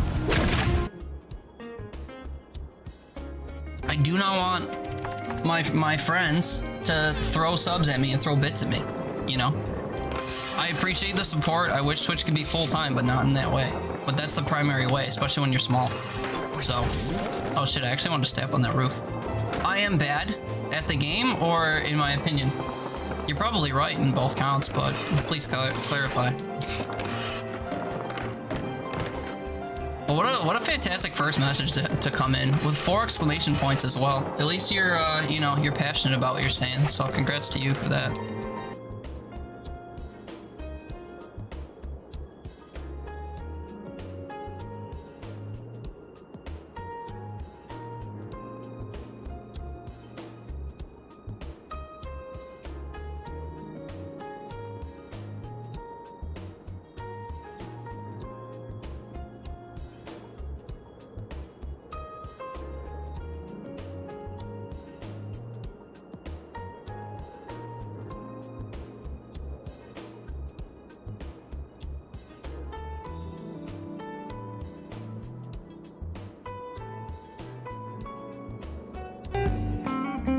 I do not want my friends to throw subs at me and throw bits at me, you know? I appreciate the support. I wish Twitch could be full-time, but not in that way. But that's the primary way, especially when you're small. So, oh shit, I actually wanted to step on that roof. I am bad at the game, or in my opinion? You're probably right in both counts, but please clarify. Well, what a fantastic first message to come in with 4 exclamation points as well. At least you're, you know, you're passionate about what you're saying. So congrats to you for that.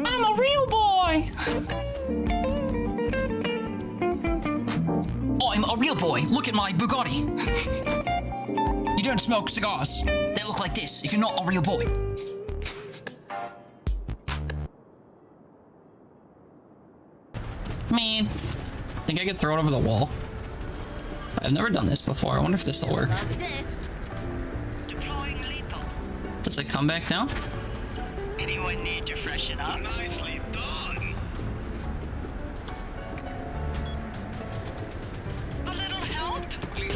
I'm a real boy! I'm a real boy. Look at my Bugatti. You don't smoke cigars. They look like this if you're not a real boy. Man, think I could throw it over the wall? I've never done this before. I wonder if this will work. Does it come back down? Anyone need to freshen up? Nicely done. A little help?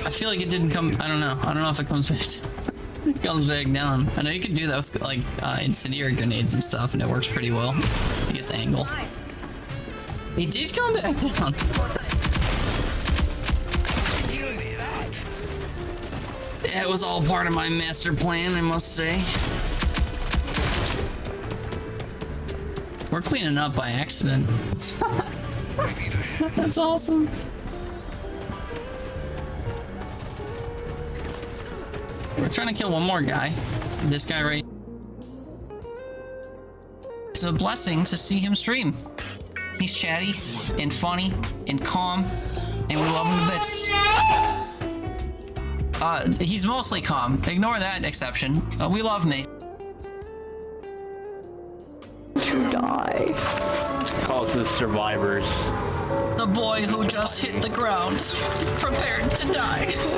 I feel like it didn't come. I don't know. I don't know if it comes back. It comes back down. I know you can do that with like incendiary grenades and stuff, and it works pretty well. You get the angle. It did come back down. It was all part of my master plan, I must say. We're cleaning up by accident. That's awesome. We're trying to kill one more guy. This guy right. It's a blessing to see him stream. He's chatty and funny and calm, and we love him to bits. He's mostly calm. Ignore that exception. We love Mace. To die. Calls the survivors. The boy who just hit the ground, prepared to die. Is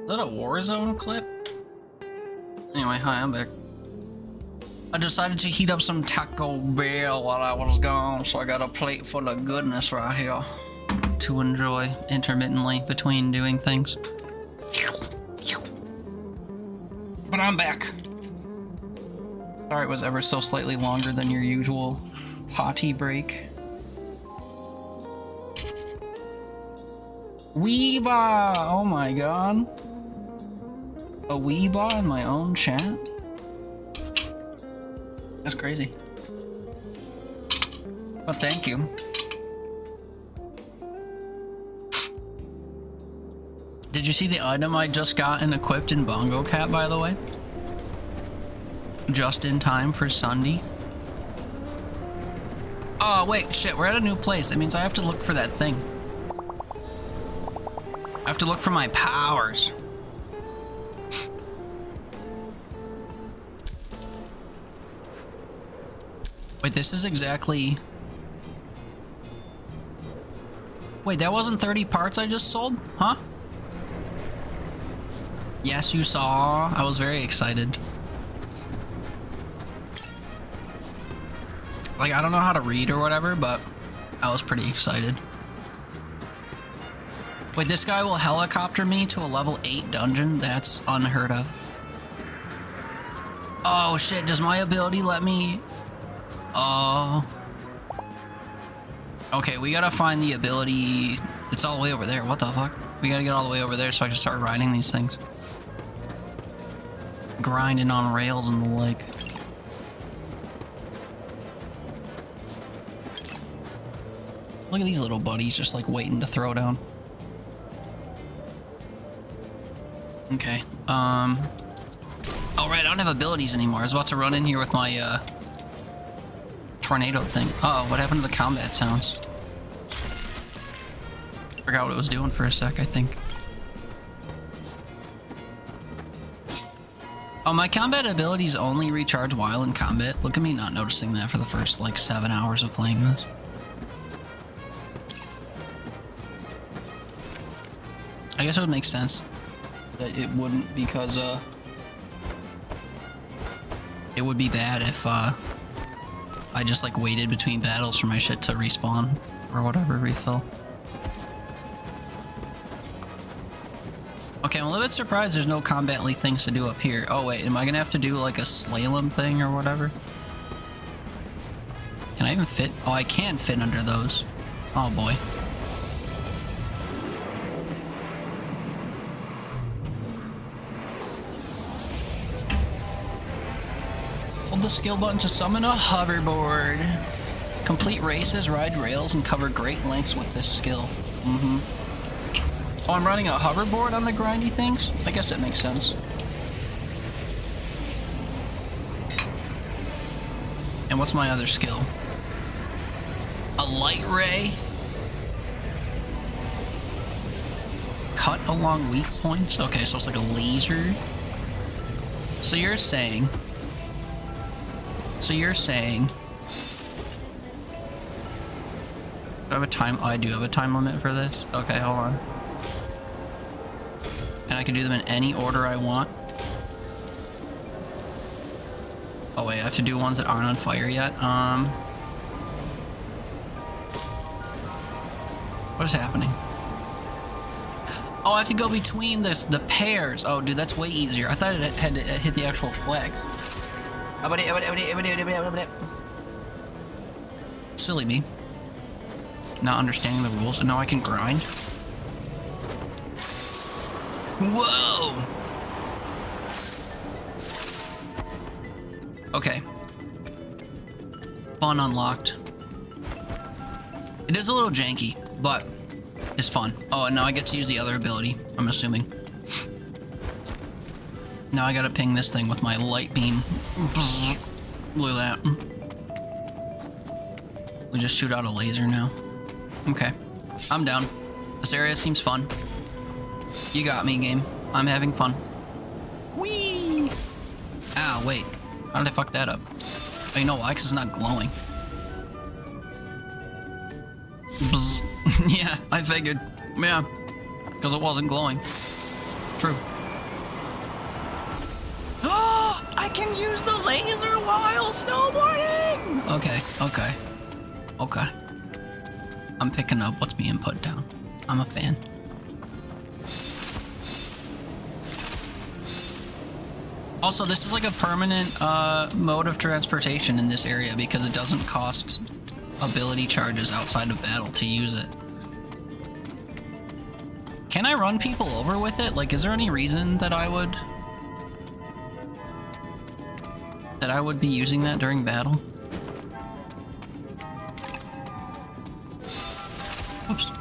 that a Warzone clip? Anyway, hi, I'm back. I decided to heat up some Taco Bell while I was gone, so I got a plate full of goodness right here to enjoy intermittently between doing things. But I'm back. Sorry it was ever so slightly longer than your usual potty break. Weeba! Oh my god. A Weeba in my own chat? That's crazy. But thank you. Did you see the item I just got and equipped in Bongo Cat, by the way? Just in time for Sunday. Oh, wait, shit, we're at a new place. That means I have to look for that thing. I have to look for my powers. Wait, this is exactly... Wait, that wasn't 30 parts I just sold? Huh? Yes, you saw. I was very excited. Like, I don't know how to read or whatever, but I was pretty excited. Wait, this guy will helicopter me to a level 8 dungeon? That's unheard of. Oh shit, does my ability let me... Okay, we gotta find the ability... It's all the way over there, what the fuck? We gotta get all the way over there so I can start riding these things. Grinding on rails and the like. Look at these little buddies just like waiting to throw down. Okay, oh right, I don't have abilities anymore. I was about to run in here with my, tornado thing. Uh-oh, what happened to the combat sounds? Forgot what it was doing for a sec, I think. Oh, my combat abilities only recharge while in combat. Look at me not noticing that for the first, like, 7 hours of playing this. I guess it would make sense that it wouldn't, because, it would be bad if, I just, like, waited between battles for my shit to respawn, or whatever, refill. Okay, I'm a little bit surprised there's no combat-ly things to do up here. Oh wait, am I gonna have to do, like, a slalom thing or whatever? Can I even fit? Oh, I can fit under those. Oh boy. Hold the skill button to summon a hoverboard. Complete races, ride rails, and cover great lengths with this skill. Oh, I'm running a hoverboard on the grindy things? I guess that makes sense. And what's my other skill? A light ray? Cut along weak points? Okay, so it's like a laser. So you're saying... Do I have a time? Oh, I do have a time limit for this. Okay, hold on. And I can do them in any order I want. Oh wait, I have to do ones that aren't on fire yet. What is happening? Oh, I have to go between the pairs. Oh, dude, that's way easier. I thought it had to hit the actual flag. Silly me. not understanding the rules, and now I can grind. Whoa! Okay. Fun unlocked. It is a little janky, but it's fun. Oh, and now I get to use the other ability, I'm assuming. Now I gotta ping this thing with my light beam. Look at that. We just shoot out a laser now. Okay. I'm down. This area seems fun. You got me, game. I'm having fun. Whee! Ah, wait. How did I fuck that up? Oh, you know why? Because it's not glowing. Bzz. Yeah, I figured. Yeah. Because it wasn't glowing. True. Oh, I can use the laser while snowboarding! Okay, okay. Okay. I'm picking up what's being put down. I'm a fan. Also, this is like a permanent mode of transportation in this area because it doesn't cost ability charges outside of battle to use it. Can I run people over with it? Like, is there any reason that I would be using that during battle? Whoops.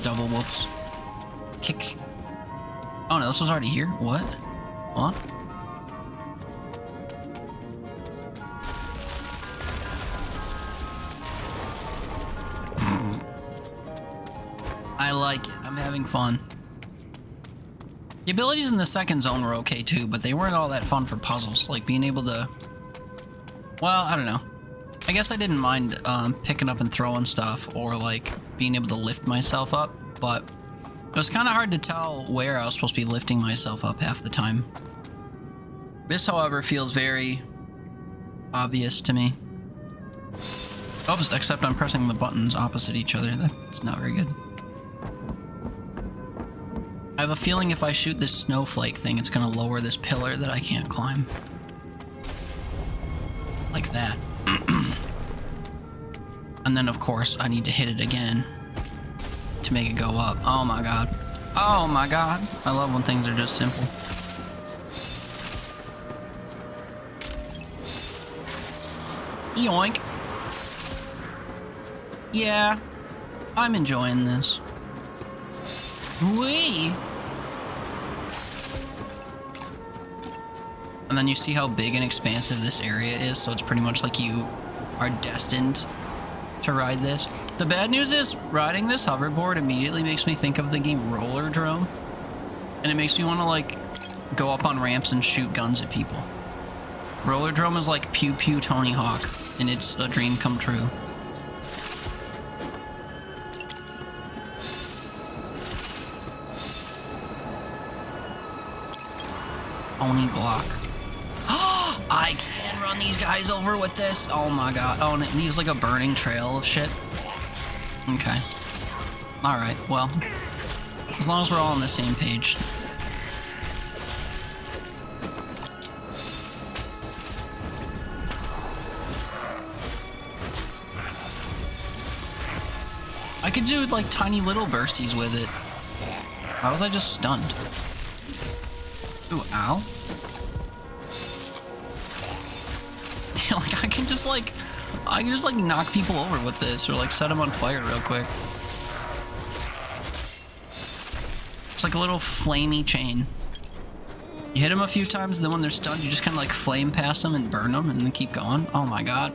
Double whoops. Kick. Oh no, this was already here? What? What? I like it. I'm having fun. The abilities in the second zone were okay too, but they weren't all that fun for puzzles. Like being able to... Well, I don't know. I guess I didn't mind picking up and throwing stuff or like being able to lift myself up, but it was kind of hard to tell where I was supposed to be lifting myself up half the time. This, however, feels very obvious to me. Oops, except I'm pressing the buttons opposite each other. That's not very good. I have a feeling if I shoot this snowflake thing, it's gonna lower this pillar that I can't climb. Like that. And then, of course, I need to hit it again to make it go up. Oh my god. Oh my god. I love when things are just simple. Yoink. Yeah, I'm enjoying this. Whee! And then you see how big and expansive this area is, so it's pretty much like you are destined to ride this. The bad news is, riding this hoverboard immediately makes me think of the game Rollerdrome. And it makes me want to, like, go up on ramps and shoot guns at people. Rollerdrome is like Pew Pew Tony Hawk, and it's a dream come true. Tony Glock. I can run these guys over with this. Oh my god. Oh, and it leaves like a burning trail of shit. Okay. Alright, well. As long as we're all on the same page. I could do like tiny little bursties with it. How was I just stunned? Ooh, ow. Like I can just like knock people over with this or like set them on fire real quick. It's like a little flamey chain. You hit them a few times and then when they're stunned you just kind of like flame past them and burn them and then keep going. Oh my god.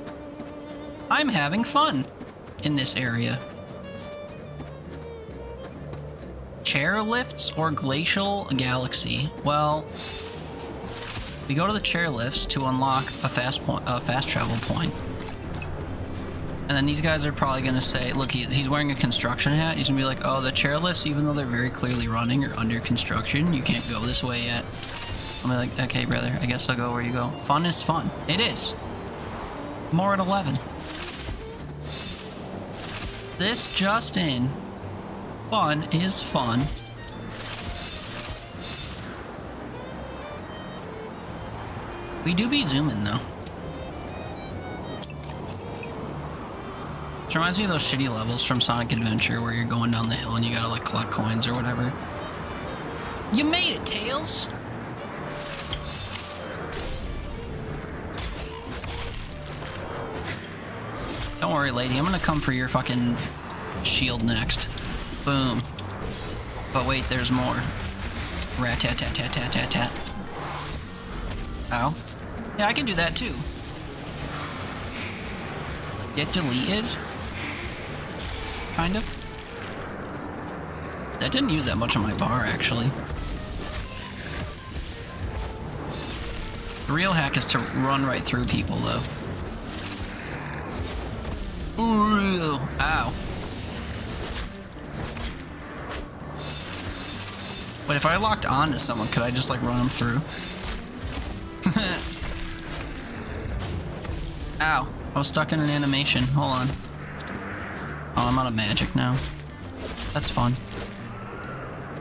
I'm having fun in this area. Chair lifts or glacial galaxy? Well, we go to the chair lifts to unlock a fast travel point. And then these guys are probably gonna say, look, he's wearing a construction hat. He's gonna be like, oh, the chair lifts, even though they're very clearly running or under construction, you can't go this way yet. I'll be like, okay, brother, I guess I'll go where you go. Fun is fun. It is. More at 11. This just in. Fun is fun. We do be zooming though. It reminds me of those shitty levels from Sonic Adventure where you're going down the hill and you gotta like collect coins or whatever. You made it, Tails! Don't worry, lady. I'm gonna come for your fucking shield next. Boom. But wait, there's more. Rat-tat-tat-tat-tat-tat-tat. Ow. Yeah, I can do that too. Get deleted? Kind of. That didn't use that much on my bar, actually. The real hack is to run right through people, though. Ooh, ow. But if I locked on to someone, could I just like run them through? Ow. I was stuck in an animation. Hold on. Oh, I'm out of magic now. That's fun.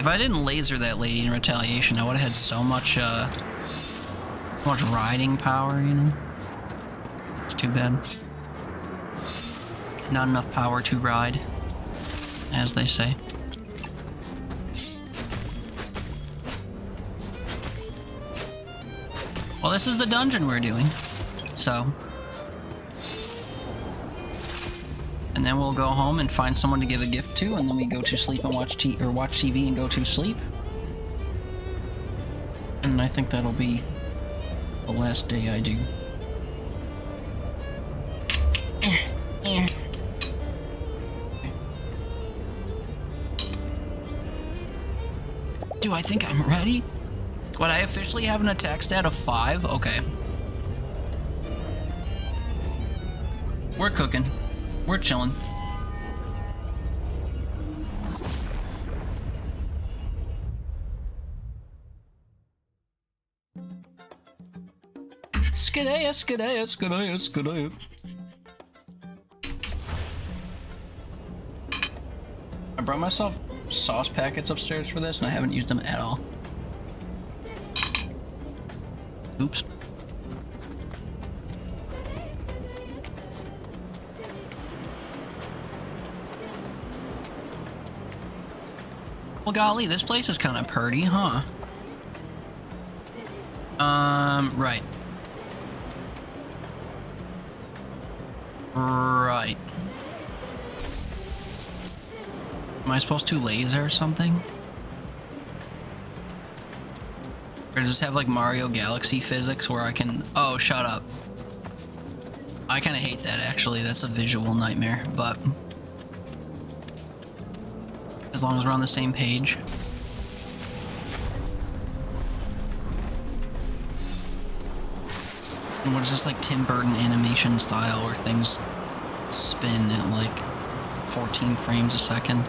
If I didn't laser that lady in retaliation, I would have had so much riding power, you know? It's too bad. Not enough power to ride, as they say. Well, this is the dungeon we're doing, so. And then we'll go home and find someone to give a gift to, and then we go to sleep and watch TV and go to sleep. And I think that'll be the last day I do. Do I think I'm ready? Would I officially have an attack stat of 5? Okay. We're cooking. We're chilling. Skidaya, skidaya, skidaya, skidaya. I brought myself sauce packets upstairs for this, and I haven't used them at all. Oops. Well, golly, this place is kind of purty, huh? Right. Right. Am I supposed to laser or something? Or just have like Mario Galaxy physics where I can... Oh, shut up. I kind of hate that, actually. That's a visual nightmare, but... As long as we're on the same page. And what is this, like Tim Burton animation style where things spin at like 14 frames a second?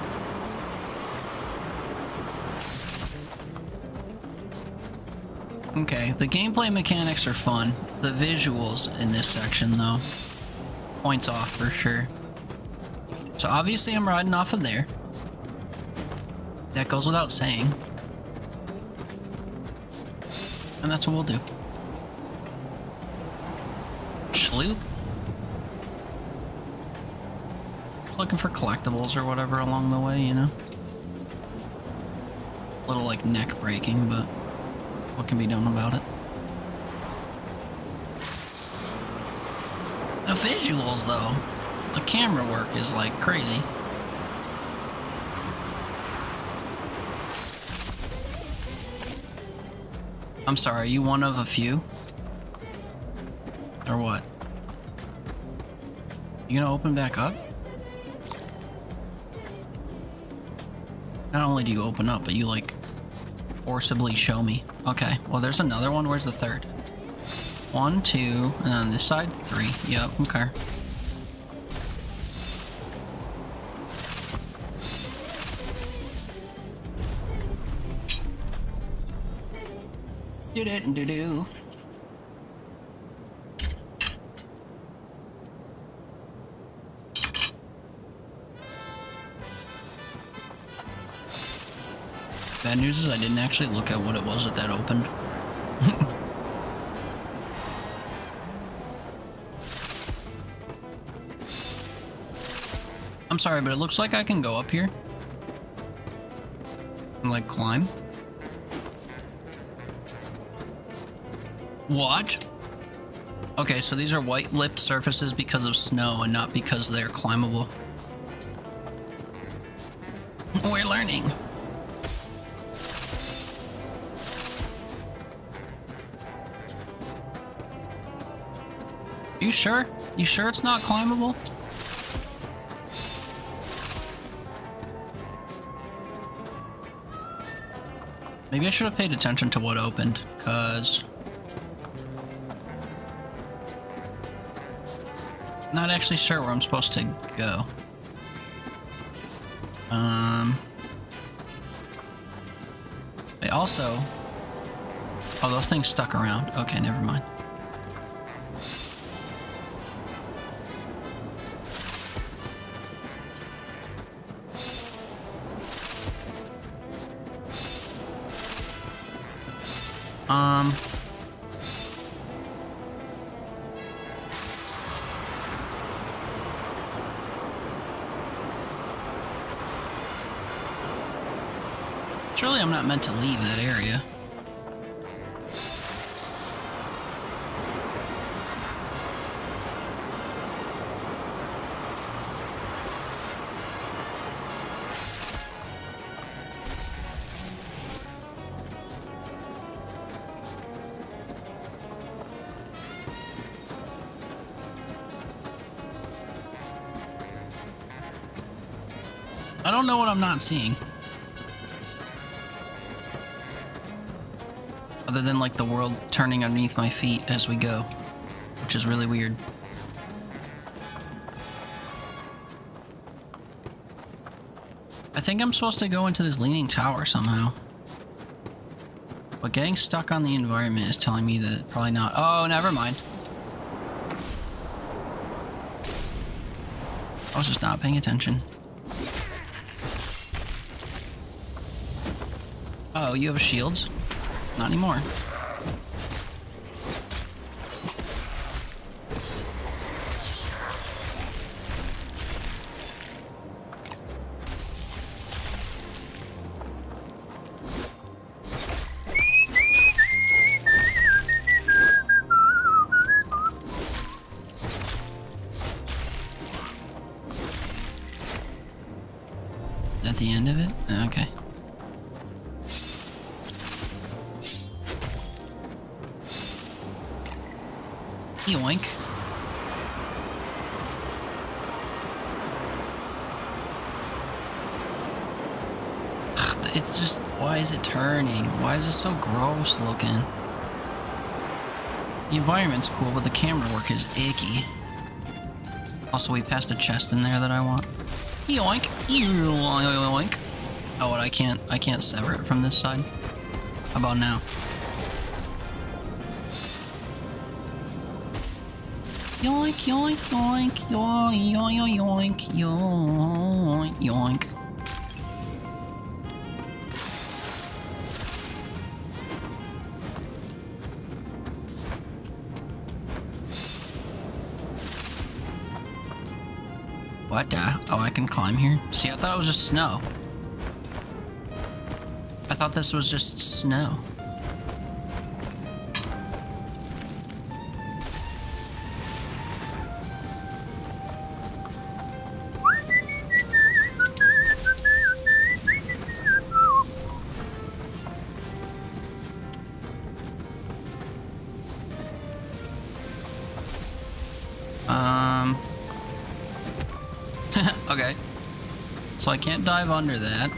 Okay, the gameplay mechanics are fun. The visuals in this section, though, points off for sure. So obviously I'm riding off of there. That goes without saying. And that's what we'll do. Schloop. Looking for collectibles or whatever along the way, you know? A little like neck breaking, but what can be done about it? The visuals, though. The camera work is like crazy. I'm sorry, are you one of a few? Or what? You gonna open back up? Not only do you open up, but you like forcibly show me. Okay, well there's another one. Where's the third? 1, 2, and on this side, 3. Yep, okay. Do-do-do-do. Bad news is I didn't actually look at what it was that opened. I'm sorry, but it looks like I can go up here. And, like, climb. What? Okay, so these are white-lipped surfaces because of snow and not because they're climbable. We're learning. You sure? You sure it's not climbable? Maybe I should have paid attention to what opened, cause not actually sure where I'm supposed to go. They also, oh, those things stuck around. Okay, never mind. Surely I'm not meant to leave that area. I don't know what I'm not seeing. Other than like the world turning underneath my feet as we go, which is really weird. I think I'm supposed to go into this leaning tower somehow. But getting stuck on the environment is telling me that probably not. Oh, never mind. I was just not paying attention. Oh, you have shields? Not anymore. Is that the end of it? Okay. Yoink. It's just, why is it turning? Why is it so gross looking? The environment's cool, but the camera work is icky. Also, we passed a chest in there that I want. Yoink. Yoink. Oh, and I can't sever it from this side. How about now? Yoink, yoink, yoink, yoink, yoink, yoink, yoink, yoink. What the? Oh, I can climb here? See, I thought it was just snow. I thought this was just snow. Okay. So I can't dive under that.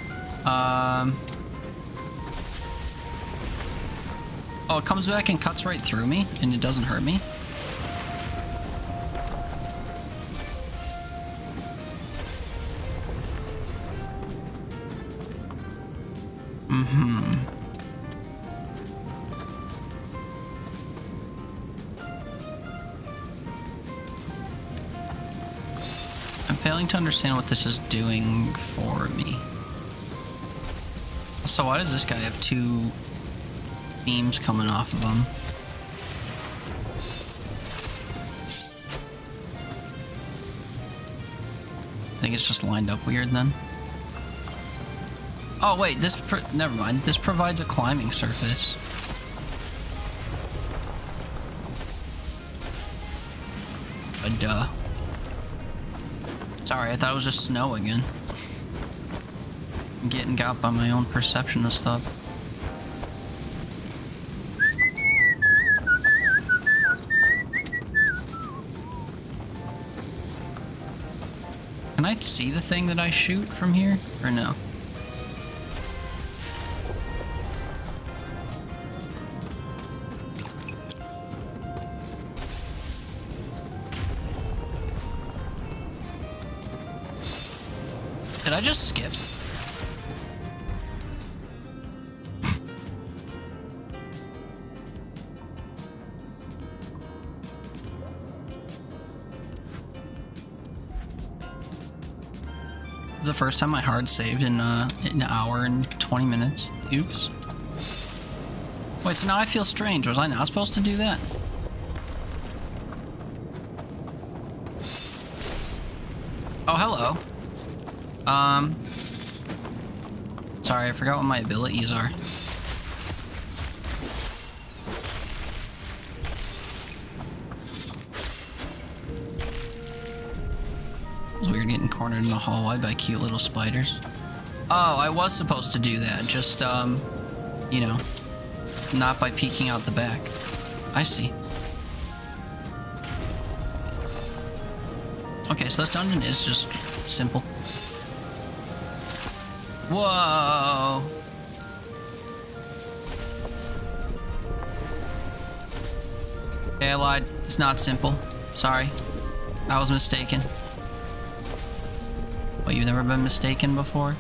Oh, it comes back and cuts right through me, and it doesn't hurt me? I'm failing to understand what this is doing for me. So why does this guy have two beams coming off of him? think it's just lined up weird then. Oh wait, never mind. This provides a climbing surface. Duh. Sorry, I thought it was just snow again. I'm getting got by my own perception of stuff. Can I see the thing that I shoot from here, or no? Did I just skip? This is the first time I hard saved in an hour and 20 minutes. Oops. Wait, so now I feel strange. Was I not supposed to do that? Oh, hello. Sorry, I forgot what my abilities are. It was weird getting cornered in the hallway by cute little spiders. Oh, I was supposed to do that, just, you know, not by peeking out the back. I see. Okay, so this dungeon is just simple. Whoa! Okay, I lied. It's not simple. Sorry. I was mistaken. What, you've never been mistaken before?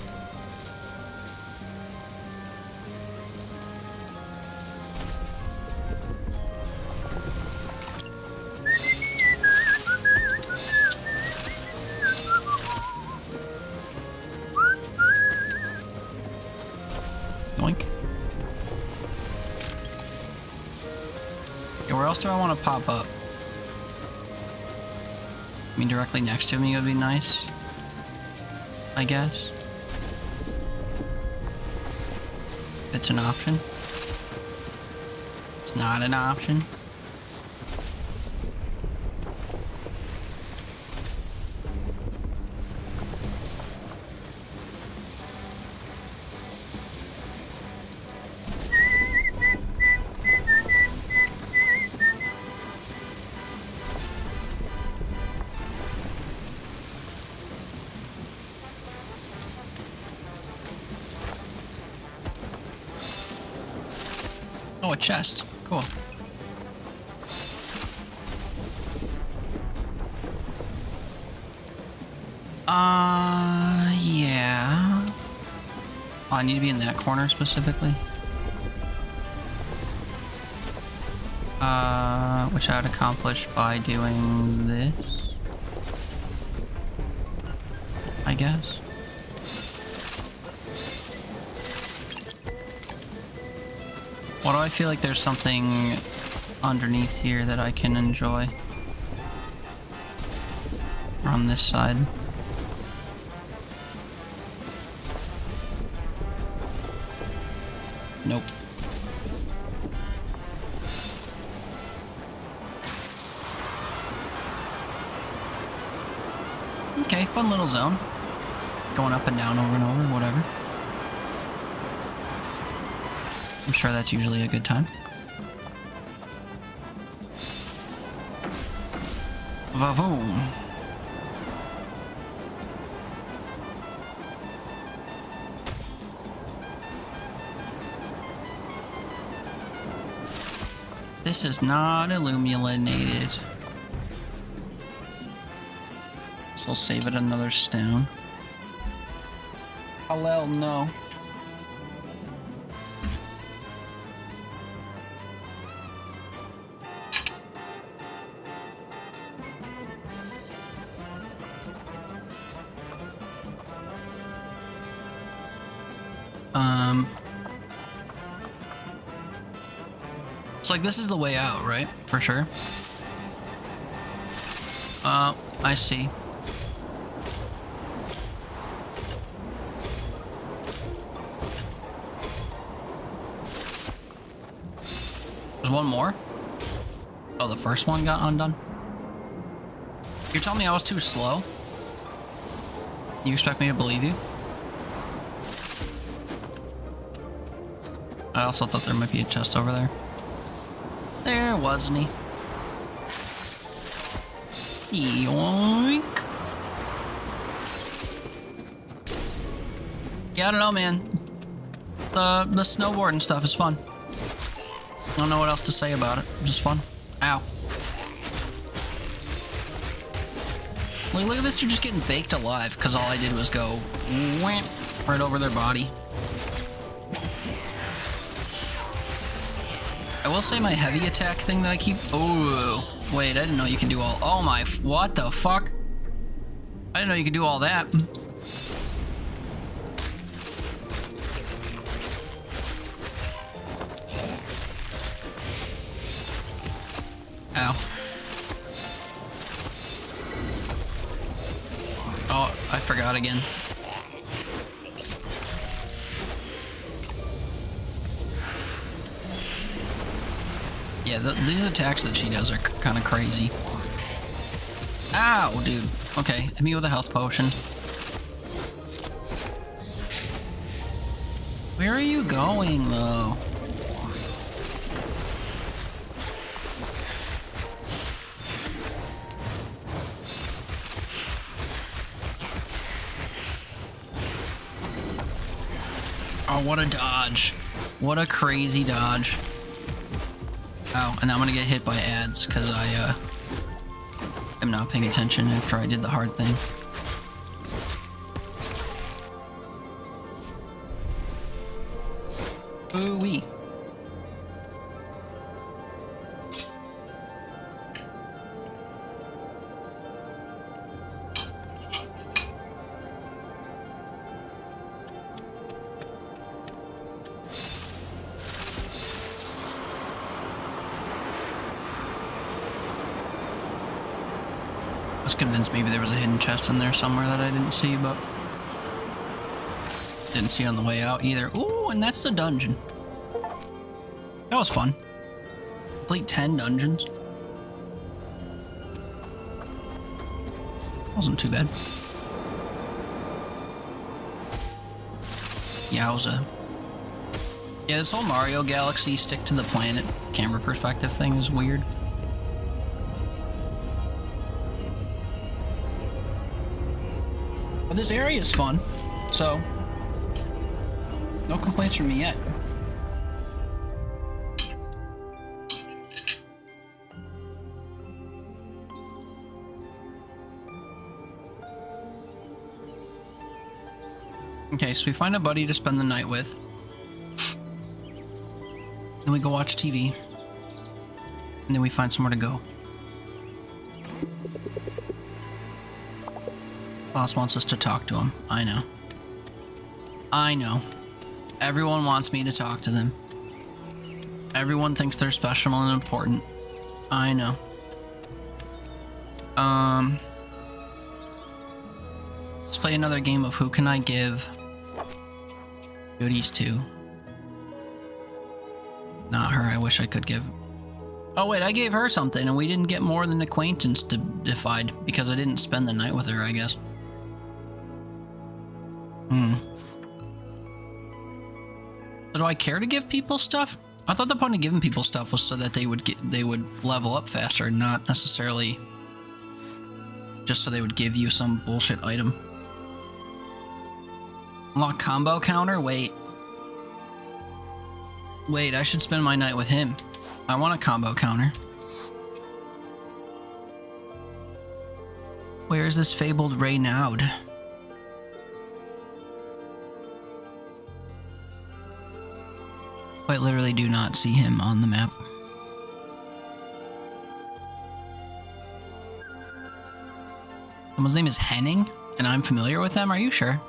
Yoink. Okay, where else do I want to pop up? I mean, directly next to me would be nice, I guess. If it's an option. It's not an option. Oh, a chest. Cool. Yeah. Oh, I need to be in that corner specifically. Which I'd accomplish by doing this, I guess. Why do I feel like there's something underneath here that I can enjoy? On this side. Nope. Okay, fun little zone. Going up and down over and over, whatever. I'm sure that's usually a good time. Vavoom. This is not illuminated. So I'll save it another stone. Hallel, no. So like this is the way out, right? For sure. I see. There's one more? Oh, the first one got undone? You're telling me I was too slow? You expect me to believe you? I also thought there might be a chest over there. There wasn't he? Yoink! Yeah, I don't know, man. The snowboarding stuff is fun. I don't know what else to say about it. Just fun. Ow. Look at this, you're just getting baked alive because all I did was go wham right over their body. I will say my heavy attack thing that I keep... Oh, wait, I didn't know you can do all... Oh my... What the fuck? I didn't know you could do all that. Ow. Oh, I forgot again. Yeah, these attacks that she does are kind of crazy. Ow, dude. Okay, hit me with a health potion. Where are you going, though? Oh, what a dodge. What a crazy dodge. Oh, and now I'm gonna get hit by ads because I am not paying attention after I did the hard thing. Ooh-wee. I was convinced maybe there was a hidden chest in there somewhere that I didn't see, but didn't see it on the way out either. Ooh, and that's the dungeon. That was fun. Complete 10 dungeons. Wasn't too bad. Yowza. Yeah, this whole Mario Galaxy stick to the planet camera perspective thing is weird. But this area is fun, so no complaints from me yet. Okay, so we find a buddy to spend the night with. Then we go watch TV. And then we find somewhere to go. Boss wants us to talk to him. I know. I know. Everyone wants me to talk to them. Everyone thinks they're special and important. I know. Let's play another game of who can I give goodies to. Not her, I wish I could give. Oh wait, I gave her something and we didn't get more than acquaintance defied because I didn't spend the night with her, I guess. So do I care to give people stuff? I thought the point of giving people stuff was so that they would level up faster, not necessarily just so they would give you some bullshit item. Unlock combo counter? Wait, I should spend my night with him. I want a combo counter. Where is this fabled Raynaud? Quite literally do not see him on the map. Someone's name is Henning, and I'm familiar with them, are you sure?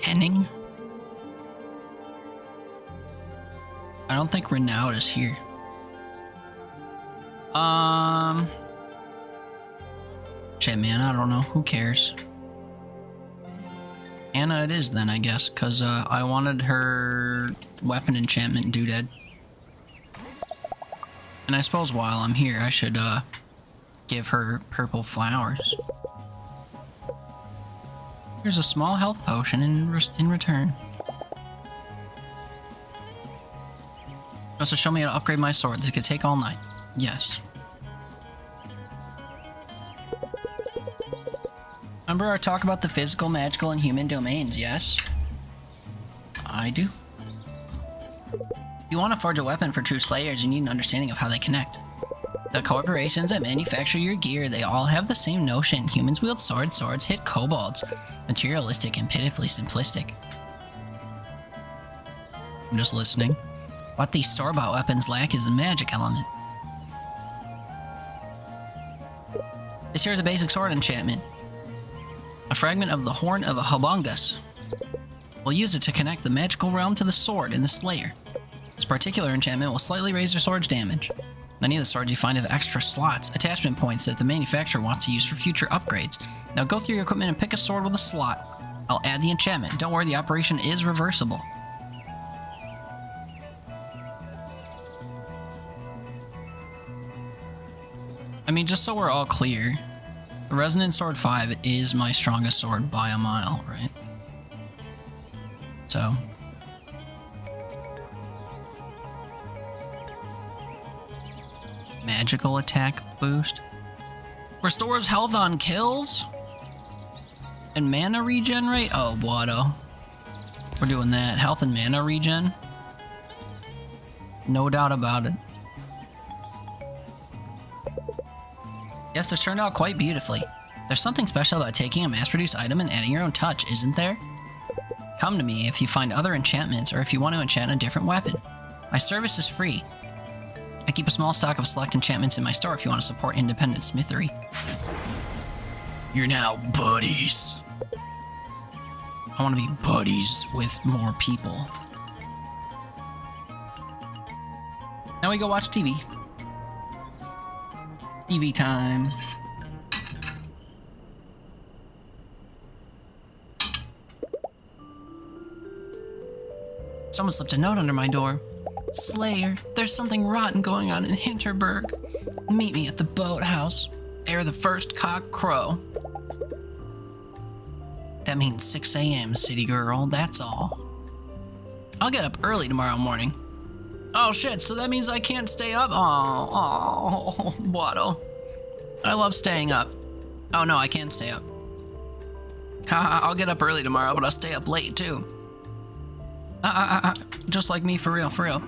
Henning? I don't think Raynaud is here. Shit, man, I don't know. Who cares? Anna it is then, I guess, because I wanted her weapon enchantment doodad. And I suppose while I'm here, I should give her purple flowers. Here's a small health potion in return. Also, show me how to upgrade my sword. This could take all night. Yes. Remember our talk about the physical, magical, and human domains, yes? I do. If you want to forge a weapon for true slayers, you need an understanding of how they connect. The corporations that manufacture your gear, they all have the same notion. Humans wield swords, swords hit kobolds. Materialistic and pitifully simplistic. I'm just listening. What these store-bought weapons lack is the magic element. This here is a basic sword enchantment. A fragment of the horn of a Hobungus. We'll use it to connect the magical realm to the sword in the Slayer. This particular enchantment will slightly raise your sword's damage. Many of the swords you find have extra slots, attachment points that the manufacturer wants to use for future upgrades. Now go through your equipment and pick a sword with a slot. I'll add the enchantment. Don't worry, the operation is reversible. I mean, just so we're all clear, the Resonant Sword 5 is my strongest sword by a mile, right? So... magical attack boost. Restores health on kills? And mana regen rate? Oh, Boado. We're doing that. Health and mana regen? No doubt about it. Yes, this turned out quite beautifully. There's something special about taking a mass-produced item and adding your own touch, isn't there? Come to me if you find other enchantments or if you want to enchant a different weapon. My service is free. I keep a small stock of select enchantments in my store if you want to support independent smithery. You're now buddies. I want to be buddies with more people. Now we go watch TV. TV time. Someone slipped a note under my door. Slayer, there's something rotten going on in Hinterberg. Meet me at the boathouse. Ere the first cock crow. That means 6 a.m., city girl, that's all. I'll get up early tomorrow morning. Oh shit, so that means I can't stay up? Oh, Boado. I love staying up. Oh no, I can't stay up. Haha, I'll get up early tomorrow, but I'll stay up late too. Just like me, for real, for real.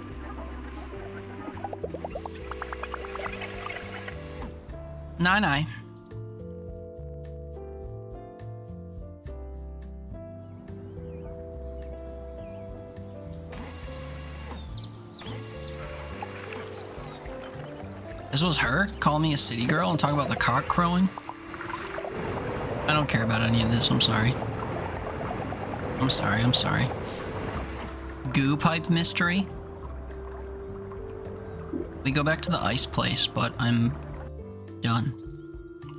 Nine. This was her? Call me a city girl and talk about the cock crowing? I don't care about any of this, I'm sorry. I'm sorry. Goo pipe mystery? We go back to the ice place, but I'm done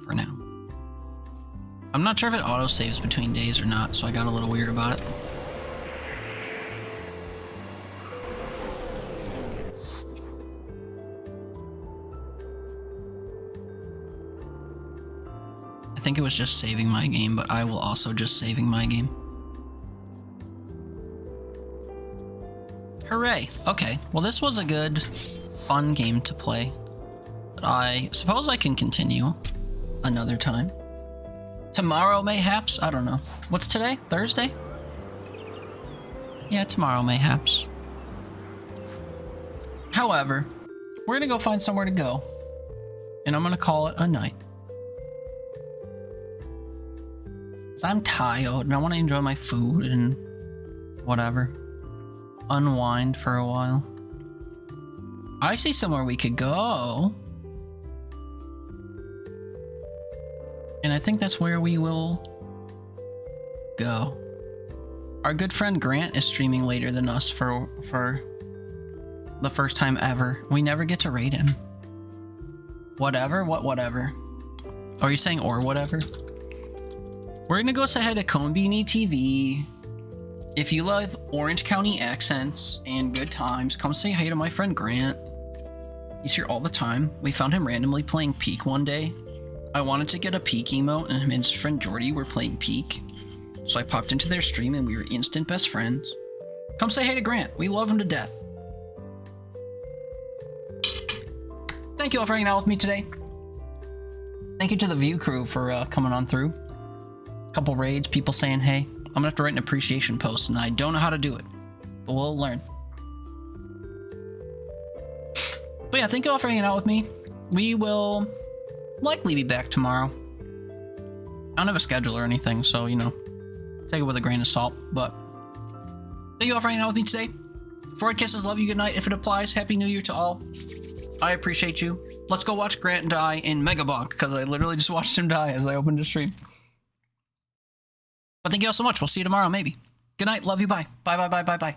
for now. I'm not sure if it auto-saves between days or not, so I got a little weird about it. I think it was just saving my game, but I will also just saving my game. Hooray! Okay, well this was a good, fun game to play. But I suppose I can continue another time. Tomorrow, mayhaps? I don't know. What's today? Thursday? Yeah, tomorrow, mayhaps. However, we're gonna go find somewhere to go. And I'm gonna call it a night. Because I'm tired and I want to enjoy my food and whatever. Unwind for a while. I see somewhere we could go. And I think that's where we will go. Our good friend Grant is streaming later than us for the first time ever. We never get to raid him. Whatever? What whatever? Are you saying or whatever? We're gonna go say hi to Konbini TV. If you love Orange County accents and good times, come say hi to my friend Grant. He's here all the time. We found him randomly playing Peak one day. I wanted to get a Peak emote, and him and his friend Jordy were playing Peak. So I popped into their stream and we were instant best friends. Come say hi to Grant. We love him to death. Thank you all for hanging out with me today. Thank you to the View crew for coming on through. Couple raids, people saying hey. I'm gonna have to write an appreciation post, and I don't know how to do it, but we'll learn. But yeah, thank you all for hanging out with me. We will likely be back tomorrow. I don't have a schedule or anything, so, you know, take it with a grain of salt, but thank you all for hanging out with me today. Freud kisses, love you, good night. If it applies, Happy New Year to all. I appreciate you. Let's go watch Grant die in Megabonk, because I literally just watched him die as I opened the stream. But thank you all so much. We'll see you tomorrow, maybe. Good night. Love you. Bye. Bye, bye, bye, bye, bye.